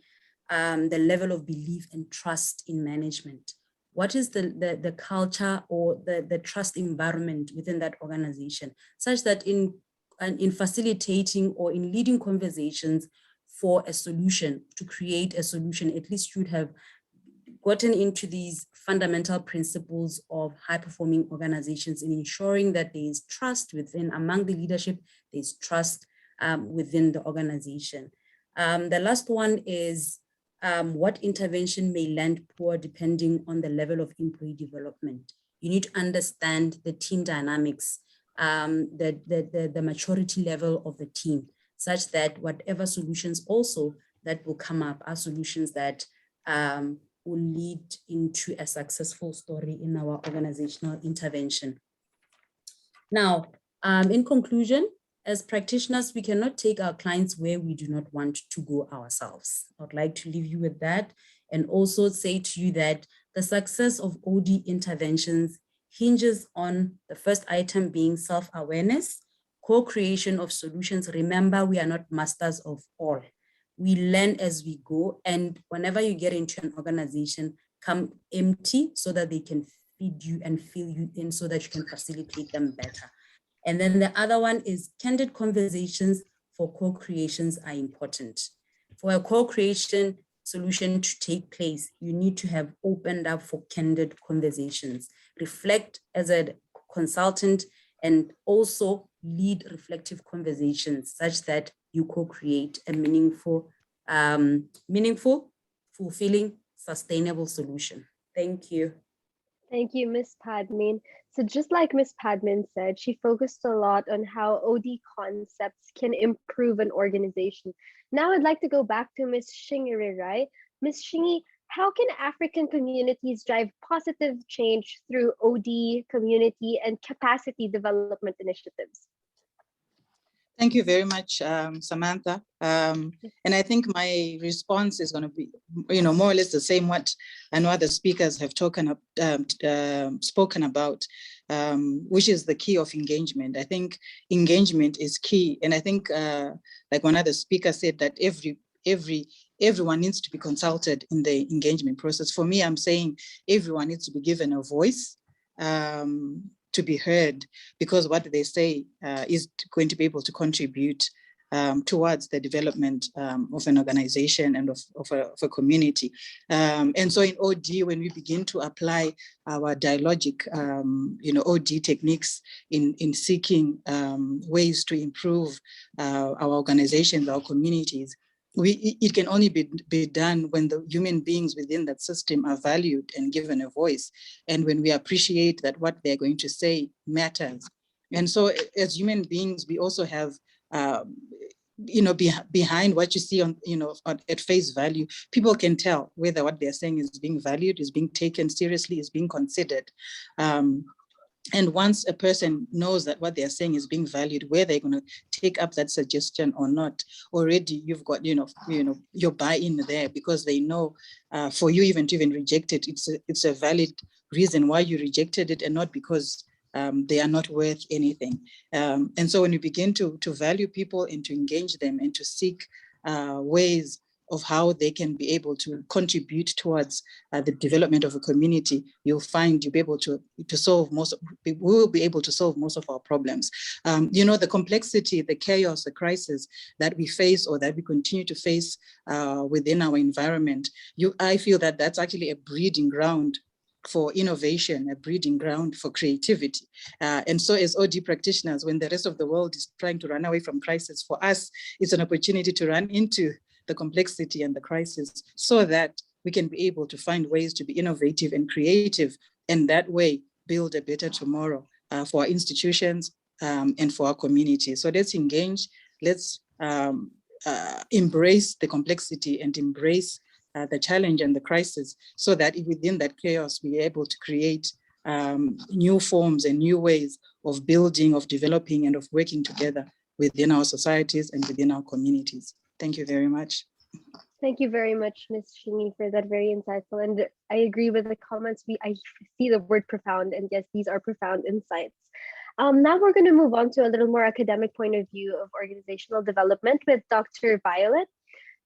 the level of belief and trust in management. What is the culture or the trust environment within that organization, such that in facilitating or in leading conversations for a solution, to create a solution, at least you would have gotten into these fundamental principles of high-performing organizations in ensuring that there is trust among the leadership, there's trust within the organization. The last one is what intervention may land poor depending on the level of employee development. You need to understand the team dynamics, the maturity level of the team, such that whatever solutions also that will come up are solutions that will lead into a successful story in our organizational intervention. Now, in conclusion, as practitioners, we cannot take our clients where we do not want to go ourselves. I'd like to leave you with that and also say to you that The success of OD interventions hinges on the first item being self-awareness, co-creation of solutions. Remember, we are not masters of all. We learn as we go, and whenever you get into an organization, come empty so that they can feed you and fill you in so that you can facilitate them better. And then the other one is candid conversations for co-creations are important. For a co-creation solution to take place, you need to have opened up for candid conversations, reflect as a consultant, and also lead reflective conversations such that you co-create a meaningful, fulfilling, sustainable solution. Thank you. Thank you, Ms. Padman. So just like Ms. Padman said, she focused a lot on how OD concepts can improve an organization. Now I'd like to go back to Ms. Shingi, right? Ms. Shingi, how can African communities drive positive change through OD, community, and capacity development initiatives? Thank you very much, Samantha. And I think my response is going to be, more or less the same what I know other speakers have spoken about, which is the key of engagement. I think engagement is key, and I think, like one other speaker said, that everyone needs to be consulted in the engagement process. For me, I'm saying everyone needs to be given a voice. To be heard, because what they say is going to be able to contribute towards the development of an organization and of a community. And so in OD, when we begin to apply our dialogic, OD techniques in seeking ways to improve our organizations, our communities, it can only be done when the human beings within that system are valued and given a voice, and when we appreciate that what they're going to say matters. And so as human beings, we also have, behind what you see on, at face value, people can tell whether what they're saying is being valued, is being taken seriously, is being considered. And once a person knows that what they're saying is being valued, where they're going to take up that suggestion or not, already you've got, your buy-in there, because they know for you even to reject it, it's a valid reason why you rejected it, and not because they are not worth anything. And so when you begin to value people and to engage them and to seek ways of how they can be able to contribute towards the development of a community, you'll find you'll be able to solve we will be able to solve most of our problems. The complexity, the chaos, the crisis that we face or that we continue to face within our environment, I feel that that's actually a breeding ground for innovation, a breeding ground for creativity. And so as OD practitioners, when the rest of the world is trying to run away from crisis, for us, it's an opportunity to run into the complexity and the crisis so that we can be able to find ways to be innovative and creative, and that way build a better tomorrow for our institutions and for our community. So let's engage, let's embrace the complexity and embrace the challenge and the crisis, so that within that chaos, we're able to create new forms and new ways of building, of developing, and of working together within our societies and within our communities. Thank you very much. Thank you very much, Ms. Shingi, for that very insightful. And I agree with the comments. I see the word profound, and yes, these are profound insights. Now we're going to move on to a little more academic point of view of organizational development with Dr. Violet.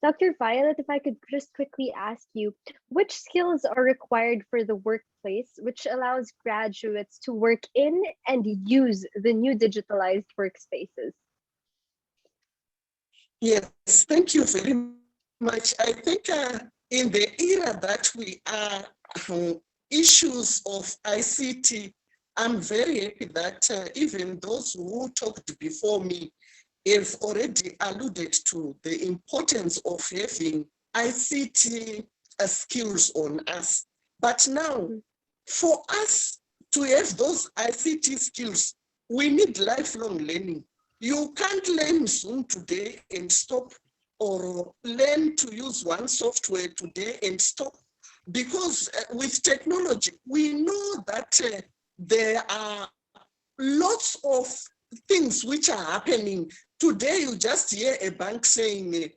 Dr. Violet, if I could just quickly ask you, which skills are required for the workplace, which allows graduates to work in and use the new digitalized workspaces? Yes, thank you very much. I think in the era that we are, issues of ICT, I'm very happy that even those who talked before me have already alluded to the importance of having ICT skills on us. But now, for us to have those ICT skills, we need lifelong learning. You can't learn Zoom today and stop, or learn to use one software today and stop, because with technology, we know that there are lots of things which are happening. Today, you just hear a bank saying,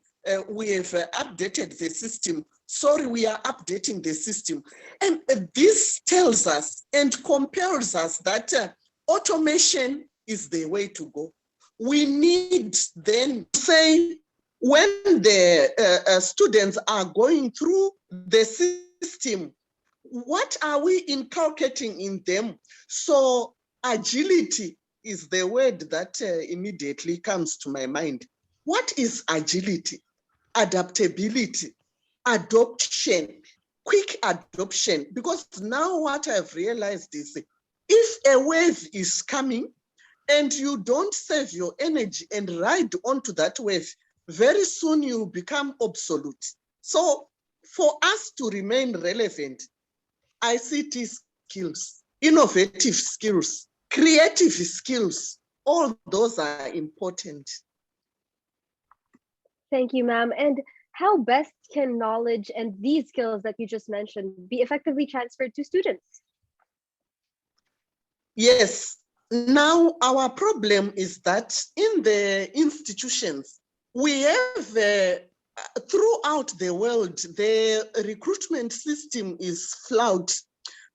we have updated the system. sorry, we are updating the system. And this tells us and compels us that automation is the way to go. We need then to say, when the students are going through the system, what are we inculcating in them? So agility is the word that immediately comes to my mind. What is agility? Adaptability, adoption, quick adoption. Because now what I've realized is, if a wave is coming and you don't save your energy and ride onto that wave, very soon you become obsolete. So for us to remain relevant, ICT skills, innovative skills, creative skills, all those are important. Thank you, ma'am. And how best can knowledge and these skills that you just mentioned be effectively transferred to students? Yes. Now, our problem is that in the institutions, we have, throughout the world, the recruitment system is flawed.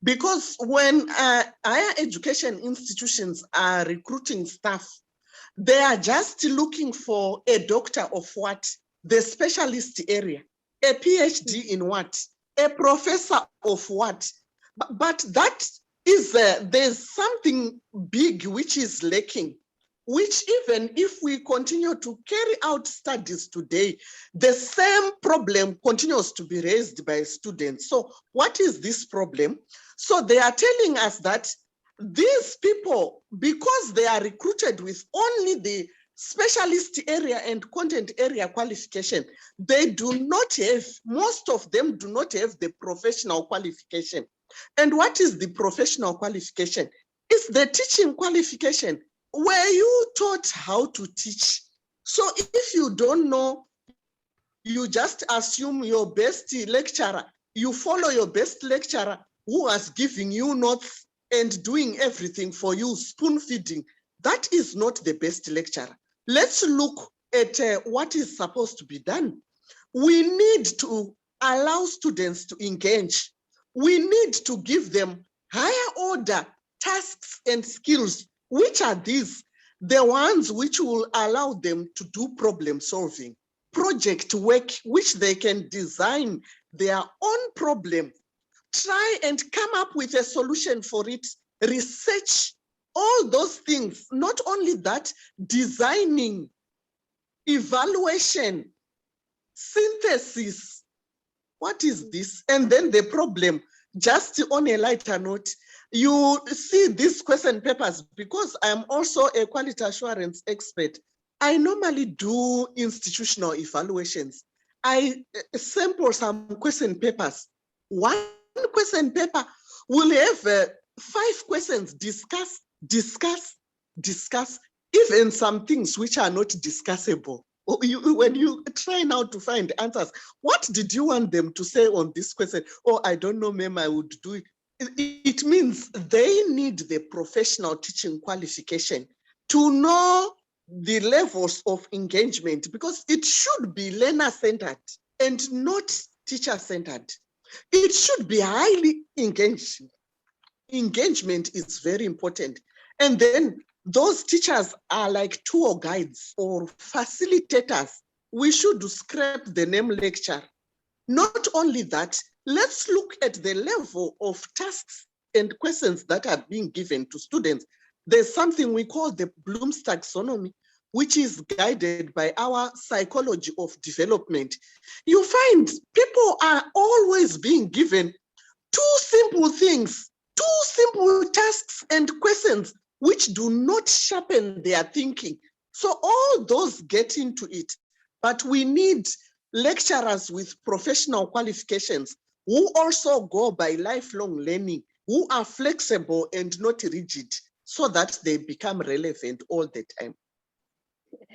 Because when higher education institutions are recruiting staff, they are just looking for a doctor of what? The specialist area, a PhD in what? A professor of what? But that is, there's something big which is lacking, which even if we continue to carry out studies today, the same problem continues to be raised by students. So what is this problem? So they are telling us that these people, because they are recruited with only the specialist area and content area qualification, they do not have, most of them do not have the professional qualification. And what is the professional qualification? It's the teaching qualification. Were you taught how to teach? So if you don't know, you just assume your best lecturer, you follow your best lecturer who was giving you notes and doing everything for you, spoon feeding. That is not the best lecturer. Let's look at what is supposed to be done. We need to allow students to engage. We need to give them higher order tasks and skills. Which are these? The ones which will allow them to do problem solving, project work, which they can design their own problem, try and come up with a solution for it, research, all those things. Not only that, designing, evaluation, synthesis. What is this? And then the problem, just on a lighter note, you see these question papers, because I'm also a quality assurance expert. I normally do institutional evaluations. I sample some question papers. One question paper will have 5 questions, discuss, even some things which are not discussable. When you try now to find answers, what did you want them to say on this question? Oh, I don't know, ma'am, I would do it. It means they need the professional teaching qualification to know the levels of engagement, because it should be learner-centered and not teacher-centered. It should be highly engaged. Engagement is very important. And then those teachers are like tour guides or facilitators. We should scrap the name lecture. Not only that, let's look at the level of tasks and questions that are being given to students. There's something we call the Bloom's taxonomy, which is guided by our psychology of development. You find people are always being given 2 simple things, 2 simple tasks and questions, which do not sharpen their thinking. So all those get into it, but we need lecturers with professional qualifications who also go by lifelong learning, who are flexible and not rigid, so that they become relevant all the time.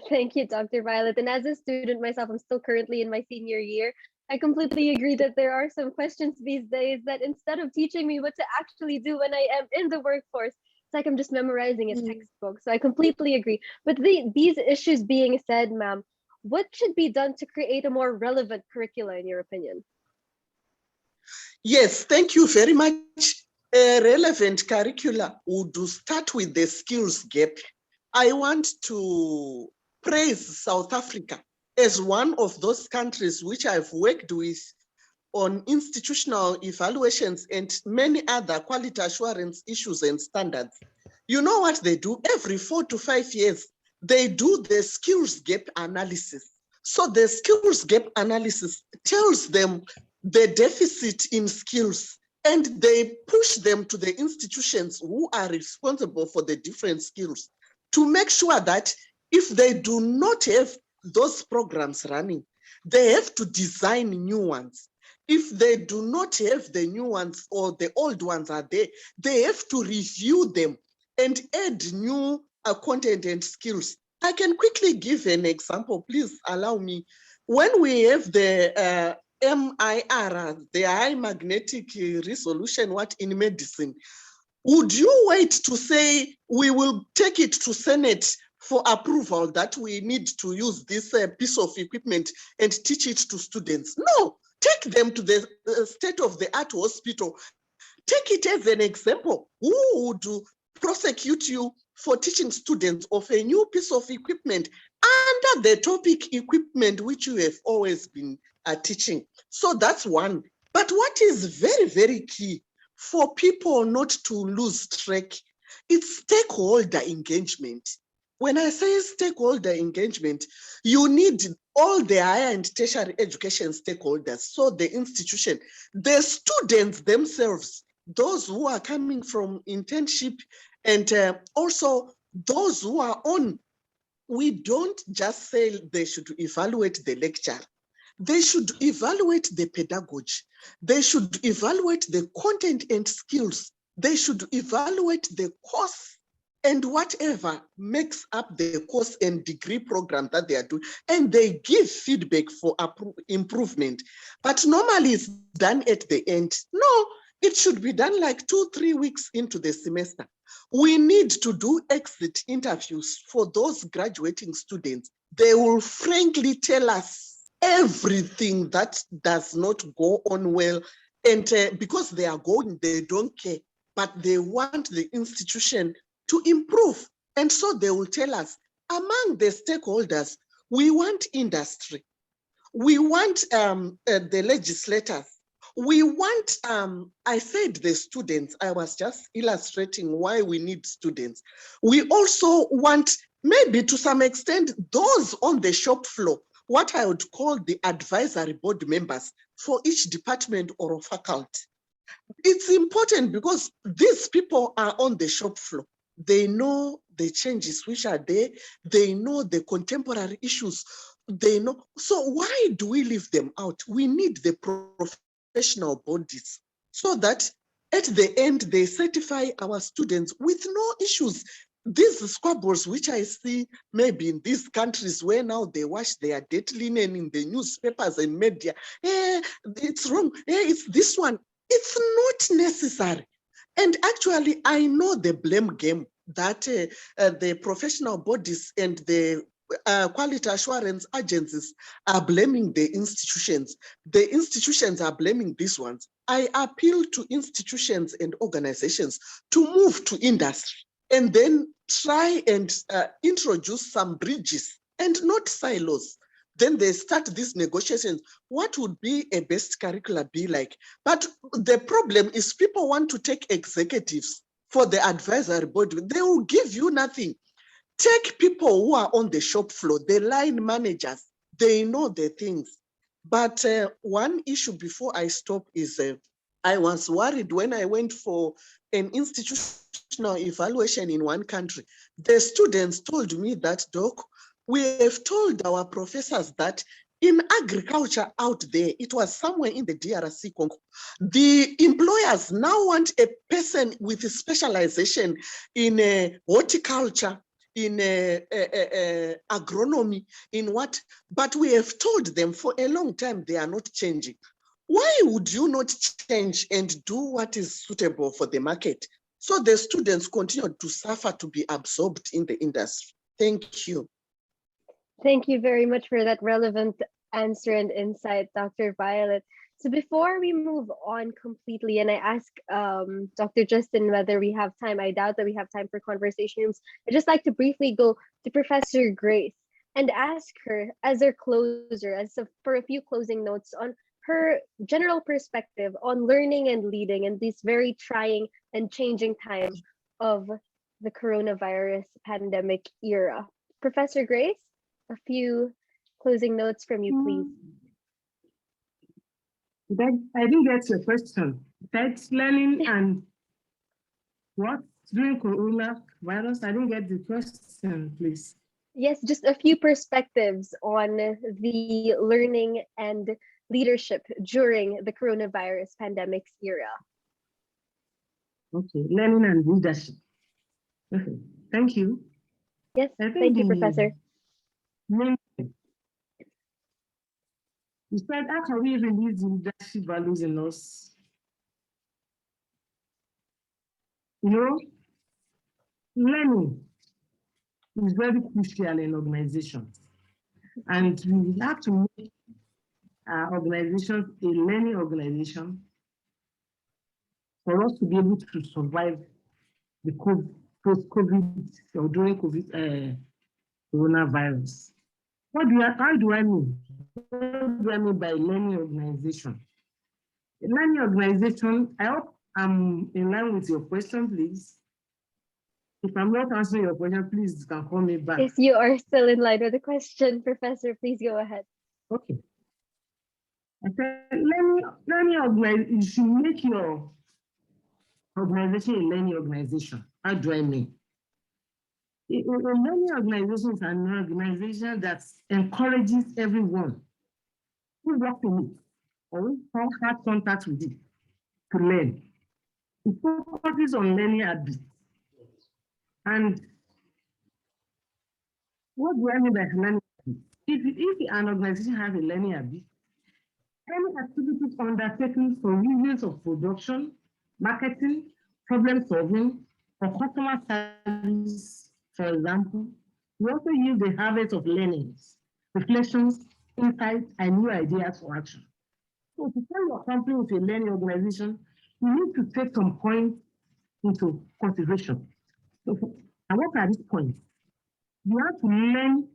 Thank you, Dr. Violet. And as a student myself, I'm still currently in my senior year. I completely agree that there are some questions these days that instead of teaching me what to actually do when I am in the workforce, it's like I'm just memorizing a textbook. So I completely agree. But these issues being said, ma'am, what should be done to create a more relevant curricula, in your opinion? Yes, thank you very much. A relevant curricula would start with the skills gap. I want to praise South Africa as one of those countries which I've worked with on institutional evaluations and many other quality assurance issues and standards. You know what they do? Every 4 to 5 years, they do the skills gap analysis. So the skills gap analysis tells them the deficit in skills, and they push them to the institutions who are responsible for the different skills to make sure that if they do not have those programs running, they have to design new ones. If they do not have the new ones or the old ones are there, they have to review them and add new content and skills. I can quickly give an example, please allow me. When we have the MIR, the high magnetic resolution, what in medicine, would you wait to say we will take it to Senate for approval that we need to use this piece of equipment and teach it to students? No, take them to the state-of-the-art hospital. Take it as an example. Who would prosecute you for teaching students of a new piece of equipment under the topic equipment which you have always been teaching? So that's one. But what is very, very key for people not to lose track, it's stakeholder engagement. When I say stakeholder engagement, you need all the higher and tertiary education stakeholders. So the institution, the students themselves, those who are coming from internship, and also those who are on. We don't just say they should evaluate the lecture. They should evaluate the pedagogy. They should evaluate the content and skills. They should evaluate the course and whatever makes up the course and degree program that they are doing, and they give feedback for improvement. But normally it's done at the end. No, it should be done like 2-3 weeks into the semester. We need to do exit interviews for those graduating students. They will frankly tell us everything that does not go on well, and because they are going, they don't care, but they want the institution to improve. And so they will tell us, among the stakeholders, we want industry, we want the legislators, we want, I said the students, I was just illustrating why we need students. We also want, maybe to some extent, those on the shop floor, what I would call the advisory board members for each department or faculty. It's important because these people are on the shop floor. They know the changes which are there. They know the contemporary issues. They know. So why do we leave them out? We need the professional bodies so that at the end, they certify our students with no issues. These squabbles, which I see maybe in these countries where now they wash their dirty linen in the newspapers and media, it's wrong, it's this one. It's not necessary. And actually, I know the blame game that the professional bodies and the quality assurance agencies are blaming the institutions. The institutions are blaming these ones. I appeal to institutions and organizations to move to industry and then try and introduce some bridges and not silos. Then they start these negotiations. What would be a best curricula be like? But the problem is people want to take executives for the advisory board. They will give you nothing. Take people who are on the shop floor, the line managers, they know the things. But one issue before I stop is I was worried when I went for an institutional evaluation in one country. The students told me that, Doc, we have told our professors that in agriculture out there, it was somewhere in the DRC Congo, the employers now want a person with a specialization in horticulture, in agronomy, in what? But we have told them for a long time they are not changing. Why would you not change and do what is suitable for the market? So the students continue to suffer to be absorbed in the industry. Thank you. Thank you very much for that relevant answer and insight, Dr. Violet. So before we move on completely, and I ask Dr. Justin whether we have time, I doubt that we have time for conversation rooms. I'd just like to briefly go to Professor Grace and ask her as our closer, for a few closing notes on her general perspective on learning and leading in these very trying and changing times of the coronavirus pandemic era. Professor Grace, a few closing notes from you, please. I didn't get your question. That's learning and what? During coronavirus? I didn't get the question, please. Yes, just a few perspectives on the learning and leadership during the coronavirus pandemic era. Okay, learning and leadership. Okay, thank you. Yes, thank you, Professor. You said, how can we release the leadership values in us? You know, learning is very crucial in organizations. And we have to make our organization a learning organization for us to be able to survive the post-COVID or during COVID coronavirus. How do I mean? What do I mean by learning organization? A learning organization, I hope I'm in line with your question, please. If I'm not answering your question, please you can call me back. Yes, you are still in line with the question, Professor. Please go ahead. Okay. I said, learning organization, you should make your organization a learning organization. How do I mean? A learning organization is an organization that encourages everyone who works in it or who has contact with it to learn. It focuses on learning habits. And what do I mean by learning habits? If an organization has a learning habit, any activities undertaken for reasons of production, marketing, problem solving, or customer service, for example, we also use the habit of learnings, reflections, insights, and new ideas for action. So to tell your company with a learning organization, you need to take some points into consideration. So, and what are these points? You have to learn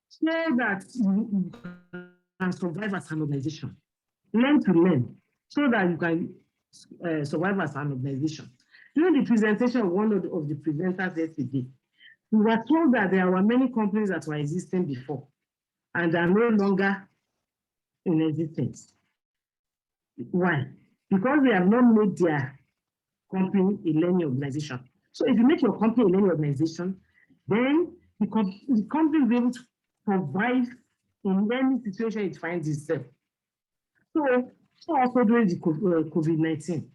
so that you can survive as an organization. Learn to learn so that you can survive as an organization. During the presentation of one of the presenters yesterday, we were told that there were many companies that were existing before and are no longer in existence. Why? Because they have not made their company a learning organization. So if you make your company a learning organization, then the company will be able to provide in any situation it finds itself. So also during the COVID-19.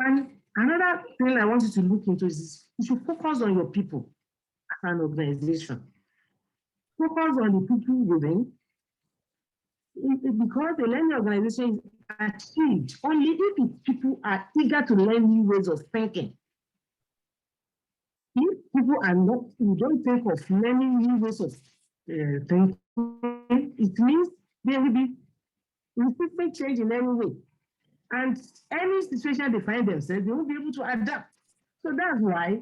And another thing I want you to look into is you should focus on your people as an organization. Focus on the people within. Because a learning organization is achieved only if its people are eager to learn new ways of thinking. If people are not, you don't think of learning new ways of thinking, it means there will be resistant change in any way. And any situation they find themselves, they won't be able to adapt. So that's why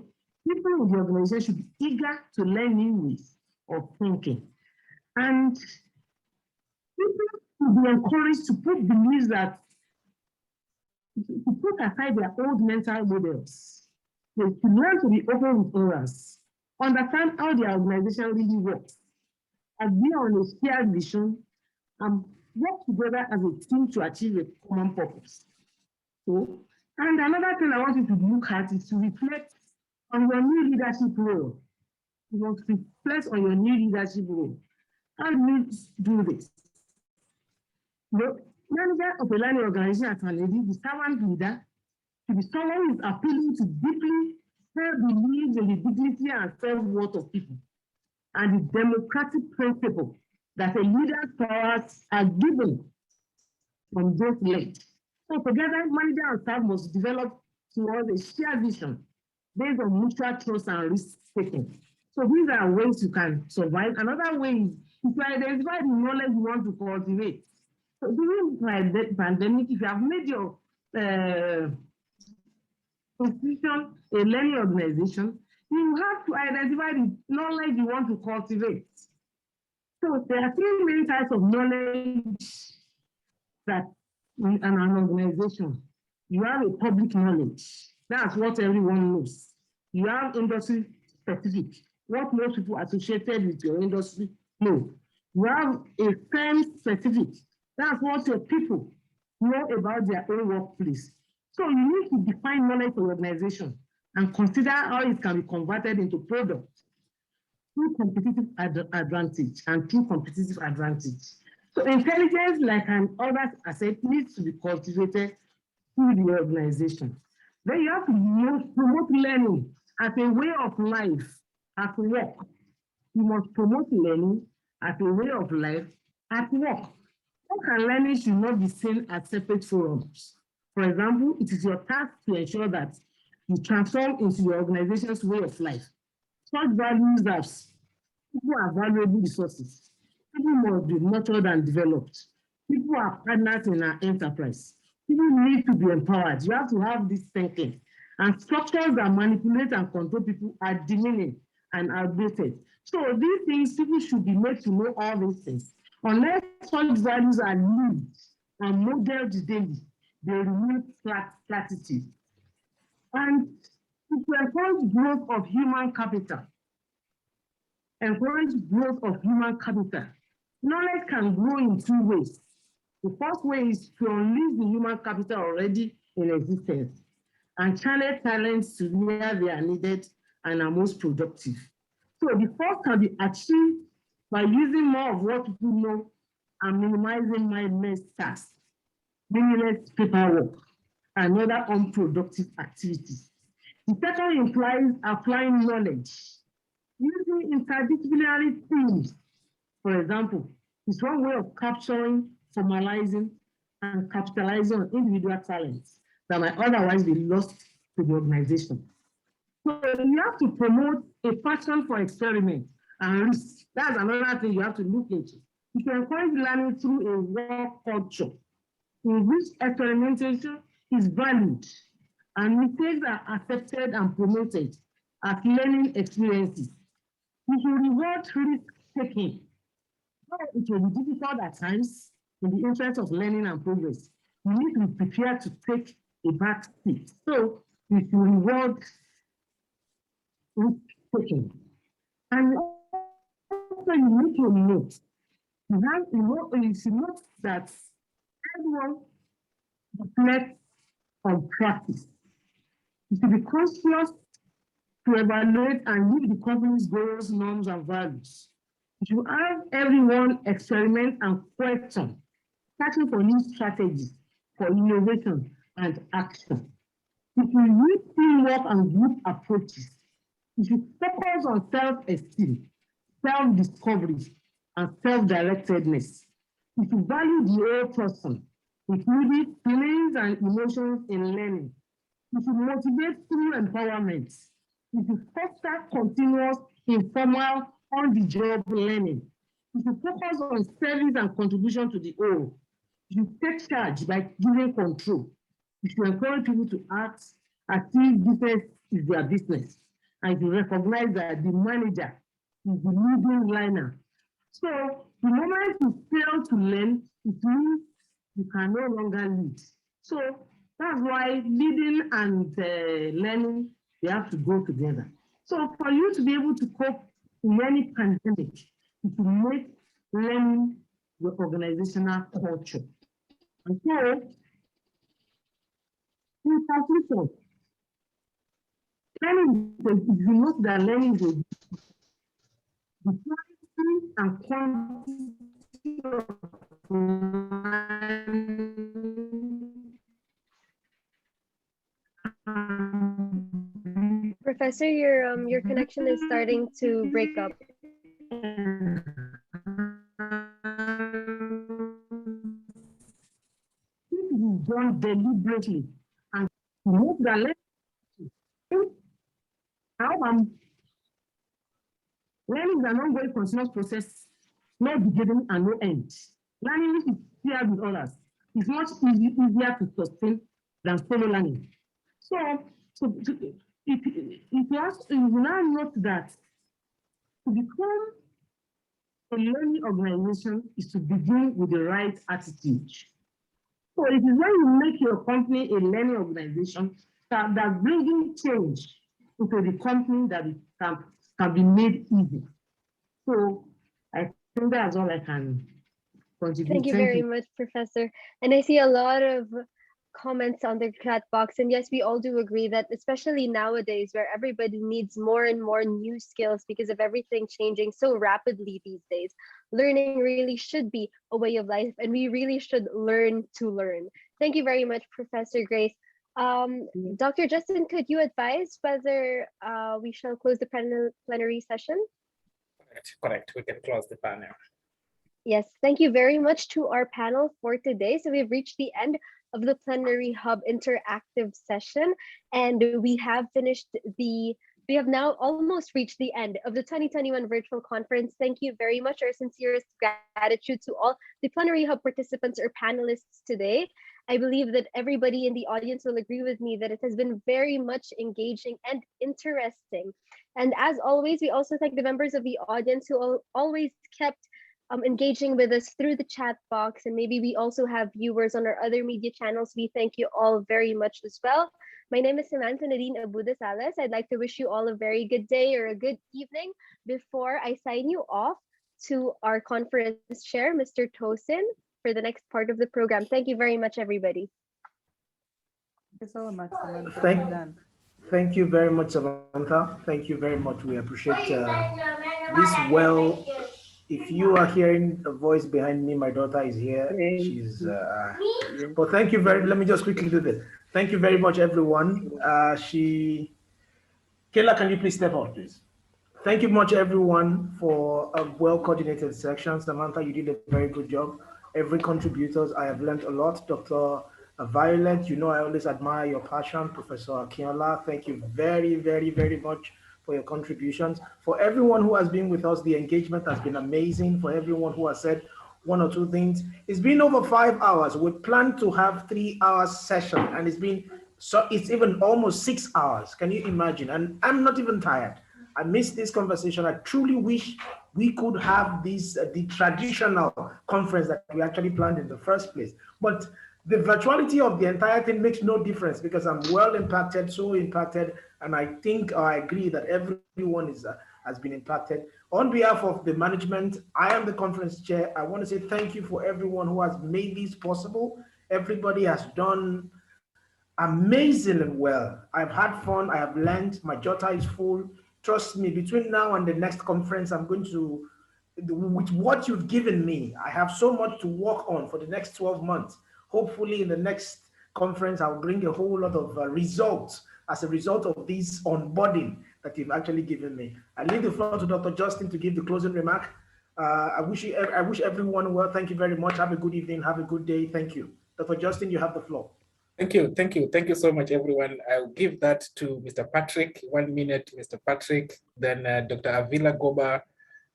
people in the organization should be eager to learn new ways of thinking. And people should be encouraged to put beliefs that, to put aside their old mental models. They should learn to be open with others, understand how their organization really works, and be on a shared vision, and work together as a team to achieve a common purpose. So, and another thing I want you to look at is to reflect on your new leadership role. You must reflect on your new leadership role. How do you do this? The manager of a learning organization as a lady, the servant leader, to be someone who is appealing to deeply believes in the dignity and self-worth of people and the democratic principle that a leader's powers are given from those led. So together, manager and staff must develop towards a shared vision based on mutual trust and risk-taking. So these are ways you can survive. Another way is to identify the knowledge you want to cultivate. So during the pandemic, if you have made your institution a learning organization, you have to identify the knowledge you want to cultivate. So there are three main types of knowledge that in an organization. You have a public knowledge. That's what everyone knows. You have industry specific, what most people associated with your industry know. You have a firm specific. That's what your people know about their own workplace. So you need to define knowledge for your organization and consider how it can be converted into product through competitive advantage and through competitive advantage. So intelligence, like an other asset, needs to be cultivated through the organization. Then you have to promote learning as a way of life, at work. You must promote learning as a way of life at work. Work and learning should not be seen as separate forums. For example, it is your task to ensure that you transform into your organization's way of life. Such values as people are valuable resources. People must be nurtured and developed. People are partners in our enterprise. People need to be empowered. You have to have this thinking. And structures that manipulate and control people are demeaning and outdated. So these things, people should be made to know all these things. Unless such values are lived and modeled daily, they remain platitude. And to encourage growth of human capital, knowledge can grow in two ways. The first way is to unleash the human capital already in existence and channel talents to where they are needed and are most productive. So the first can be achieved by using more of what people know and minimizing mindless tasks, meaningless paperwork, and other unproductive activities. The second implies applying knowledge, using interdisciplinary themes. For example, is one way of capturing, formalizing, and capitalizing on individual talents that might otherwise be lost to the organization. So you have to promote a passion for experiment and risk. That's another thing you have to look into. You can encourage learning through a work culture in which experimentation is valued and mistakes are accepted and promoted as learning experiences. You should reward risk-taking. It will be difficult at times in the interest of learning and progress. You need to be prepared to take a back seat. So you should reward risk-taking. And also you need to note, you should note that everyone reflects on practice. You should be conscious to evaluate and meet the company's goals, norms, and values. You should have everyone experiment and question, searching for new strategies for innovation and action. You should use teamwork and group approaches. You should focus on self-esteem, self-discovery, and self-directedness. You should value the whole person, including feelings and emotions in learning. You should motivate through empowerment. You should foster continuous, informal, on-the-job learning. You should focus on service and contribution to the whole. You should take charge by giving control. You should encourage people to act as if business is their business. And you recognize that the manager is the leading liner. So the moment you fail to learn, it means you can no longer lead. So that's why leading and learning, they have to go together. So for you to be able to cope in any pandemic, you should make learning your organizational culture. And so, in conclusion, learning is you know that learning is the quality and quantity of Professor, your connection is starting to break up. Done deliberately and move the learning. Learning is an ongoing continuous process, no beginning and no end. Learning which is shared with others is much easier to sustain than solo learning. So, if you now note that to become a learning organization is to begin with the right attitude. So it is when you make your company a learning organization that bringing change into the company that it can be made easy. So I think that's all I can contribute. Thank you very much, Professor. And I see a lot of comments on the chat box. And yes, we all do agree that especially nowadays where everybody needs more and more new skills because of everything changing so rapidly these days, learning really should be a way of life and we really should learn to learn. Thank you very much, Professor Grace. Dr. Justin, could you advise whether we shall close the plenary session? Correct. We can close the panel. Yes, thank you very much to our panel for today. So we've reached the end of the Plenary Hub interactive session, and we have now almost reached the end of the 2021 virtual conference. Thank you very much. Our sincerest gratitude to all the Plenary Hub participants or panelists today. I believe that everybody in the audience will agree with me that it has been very much engaging and interesting. And as always, we also thank the members of the audience who always kept engaging with us through the chat box, and maybe we also have viewers on our other media channels. We thank you all very much as well. My name is Samantha Nadine Abuda Salas. I'd like to wish you all a very good day or a good evening before I sign you off to our conference chair, Mr. Tosin, for the next part of the program. Thank you very much, everybody. Thank you so much, Samantha. Thank you very much, Samantha. Thank you very much. We appreciate this well. If you are hearing a voice behind me, my daughter is here. She's, but thank you let me just quickly do this. Thank you very much, everyone. Kayla, can you please step up, please? Thank you much, everyone, for a well-coordinated section. Samantha, you did a very good job. Every contributors, I have learned a lot. Dr. Violet, you know I always admire your passion. Professor Akinola, thank you very, very, very much for your contributions. For everyone who has been with us, the engagement has been amazing. For everyone who has said one or two things, it's been over 5 hours. We plan to have 3 hours session, and it's even almost 6 hours. Can you imagine? And I'm not even tired. I miss this conversation. I truly wish we could have this the traditional conference that we actually planned in the first place. But the virtuality of the entire thing makes no difference because I'm well impacted, so impacted, and I think I agree that everyone has been impacted. On behalf of the management, I am the conference chair. I want to say thank you for everyone who has made this possible. Everybody has done amazingly well. I've had fun. I have learned. My jotter is full. Trust me, between now and the next conference, I'm going to, with what you've given me, I have so much to work on for the next 12 months. Hopefully in the next conference, I'll bring a whole lot of results as a result of this onboarding that you've actually given me. I leave the floor to Dr. Justin to give the closing remark. I wish everyone well. Thank you very much. Have a good evening. Have a good day. Thank you. Dr. Justin, you have the floor. Thank you so much, everyone. I'll give that to Mr. Patrick. 1 minute, Mr. Patrick. Then Dr. Avila Goba.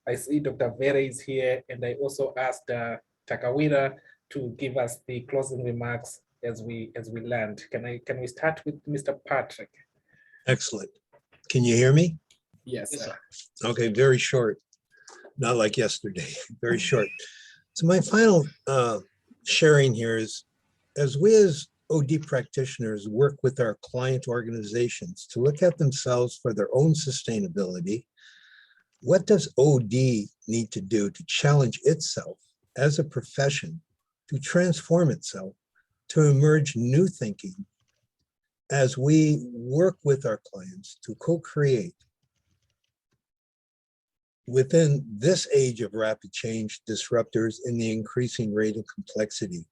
I see Dr. Vera is here, and I also asked Takawira to give us the closing remarks as we land. Can we start with Mr. Patrick? Excellent. Can you hear me? Yes, sir. Okay, very short. Not like yesterday, very short. So my final sharing here is, as we as OD practitioners work with our client organizations to look at themselves for their own sustainability, what does OD need to do to challenge itself as a profession, to transform itself, to emerge new thinking as we work with our clients to co-create within this age of rapid change disruptors in the increasing rate of complexity.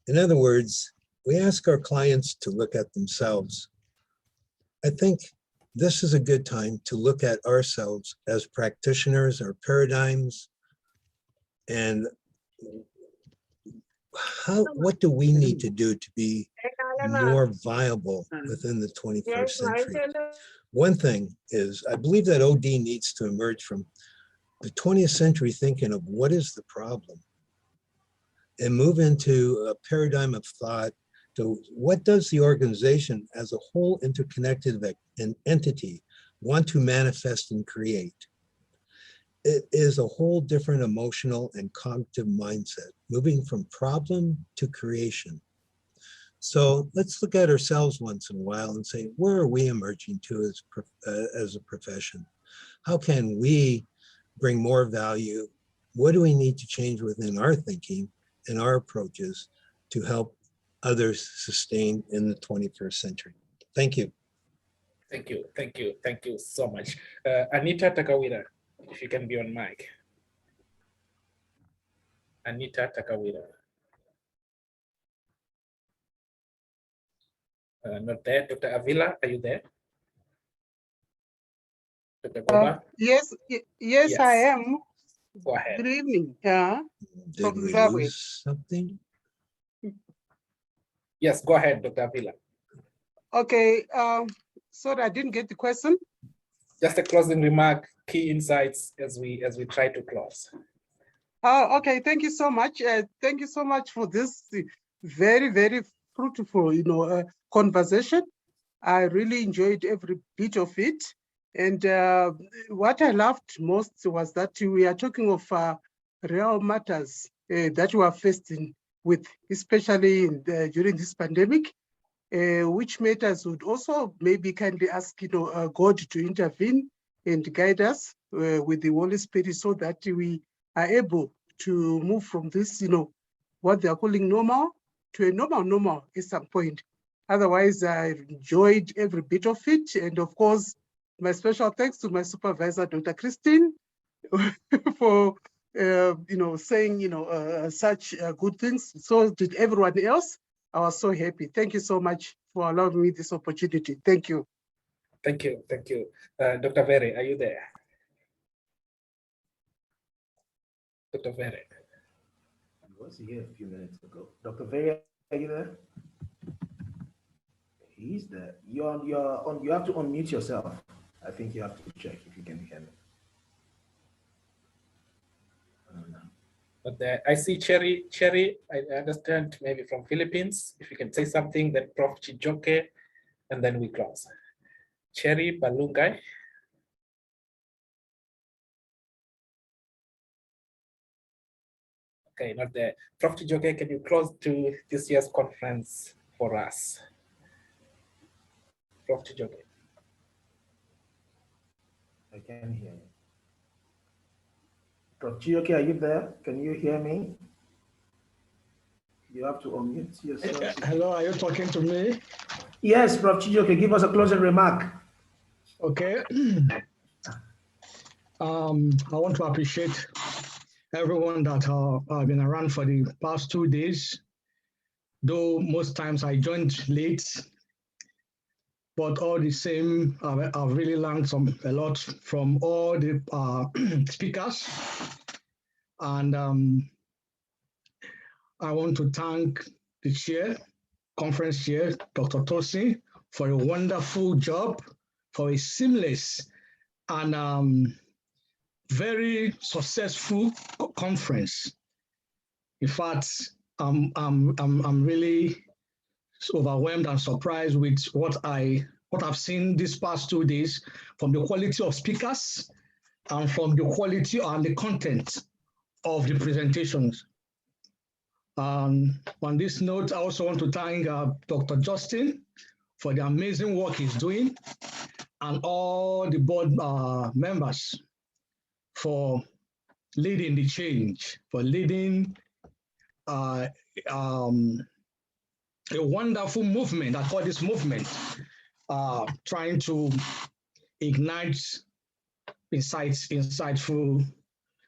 In other words, we ask our clients to look at themselves. I think this is a good time to look at ourselves as practitioners, our paradigms, and what do we need to do to be more viable within the 21st century? One thing is, I believe that OD needs to emerge from the 20th century thinking of what is the problem and move into a paradigm of thought to what does the organization as a whole interconnected entity want to manifest and create. It is a whole different emotional and cognitive mindset, moving from problem to creation. So let's look at ourselves once in a while and say, where are we emerging to as a profession? How can we bring more value? What do we need to change within our thinking and our approaches to help others sustain in the 21st century? Thank you. Thank you, thank you, thank you so much. Anita Takawira, if you can be on mic. Anita Takawira. Not there. Dr. Avila, are you there? Dr. Goba? Yes, I am. Go ahead. Good evening. Did we lose something? Yes, go ahead, Dr. Avila. Okay, sorry, I didn't get the question. Just a closing remark, key insights as we try to close. Okay, thank you so much. Thank you so much for this very, very fruitful, conversation. I really enjoyed every bit of it. And what I loved most was that we are talking of real matters that we are facing with, especially during this pandemic, which matters would also maybe kindly ask, God to intervene and guide us with the Holy Spirit so that we are able to move from this, what they are calling normal to a normal at some point. Otherwise, I enjoyed every bit of it. And of course, my special thanks to my supervisor, Dr. Christine, for saying such good things. So did everyone else. I was so happy. Thank you so much for allowing me this opportunity. Thank you. Thank you, thank you. Dr. Vere, are you there? Dr. Vere. I was here a few minutes ago. Dr. Vere, are you there? He's there. You have to unmute yourself. I think you have to check if you can hear me. But I see Cherry. Cherry, I understand maybe from Philippines. If you can say something, then Prof. Chijoke, and then we close. Cherry Balungai. Okay, not there. Prof. Chijoke, can you close to this year's conference for us? Prof. Chijoke. I can hear you. Prof. Chijoke, are you there? Can you hear me? You have to unmute yourself. Hello, are you talking to me? Yes, Prof. Chijoke, give us a closing remark. Okay. I want to appreciate everyone that have been around for the past 2 days, though most times I joined late, but all the same, I've really learned a lot from all the speakers. And I want to thank the chair, conference chair, Dr. Tosin, for a wonderful job, for a seamless and very successful conference. In fact, I'm really overwhelmed and surprised with what I've seen these past 2 days, from the quality of speakers and from the quality and the content of the presentations. On this note, I also want to thank Dr. Justin for the amazing work he's doing, and all the board members for leading the change, for leading a wonderful movement. I call this movement, trying to ignite insightful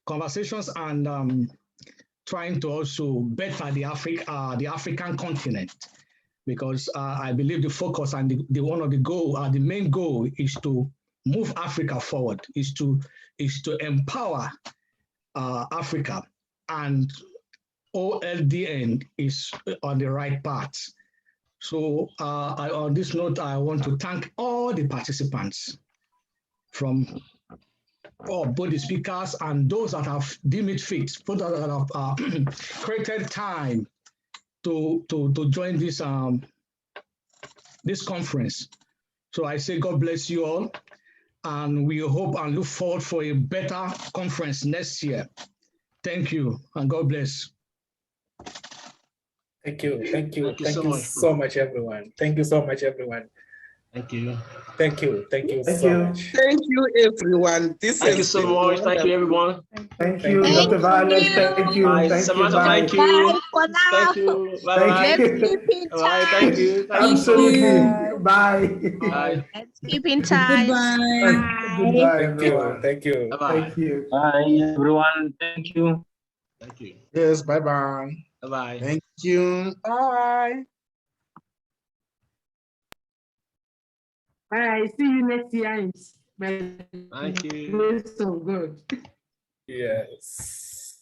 conversations and trying to also better the African continent, because I believe the focus and the main goal is to move Africa forward, is to empower Africa, and OLDN is on the right path. So on this note, I want to thank all the participants, from both the speakers and those that have deemed it fit, those that have created time to join this this conference. So I say God bless you all, and we hope and look forward for a better conference next year. Thank you, and God bless. Thank you, thank you, Thank you so much, everyone. Thank you so much, everyone. Thank you. Thank you, thank you Thank so you. much. Thank you, everyone. This Thank you has so been much. Thank you, everyone. Thank you, Dr. Violence. Thank you. Bye. Thank you. Samantha, Bye. thank you. For now. Thank you. Bye bye. Thank you. Bye. Thank you. Thank Absolutely. you. Bye. Bye. Let's keep in touch. Goodbye, Thank you, everyone. thank you. Bye bye. Thank you. Bye, everyone. Thank you. Thank you. Yes, bye-bye. Bye bye. Thank you. Bye. Bye. See you next year. Thank you. Grace of God. Yes.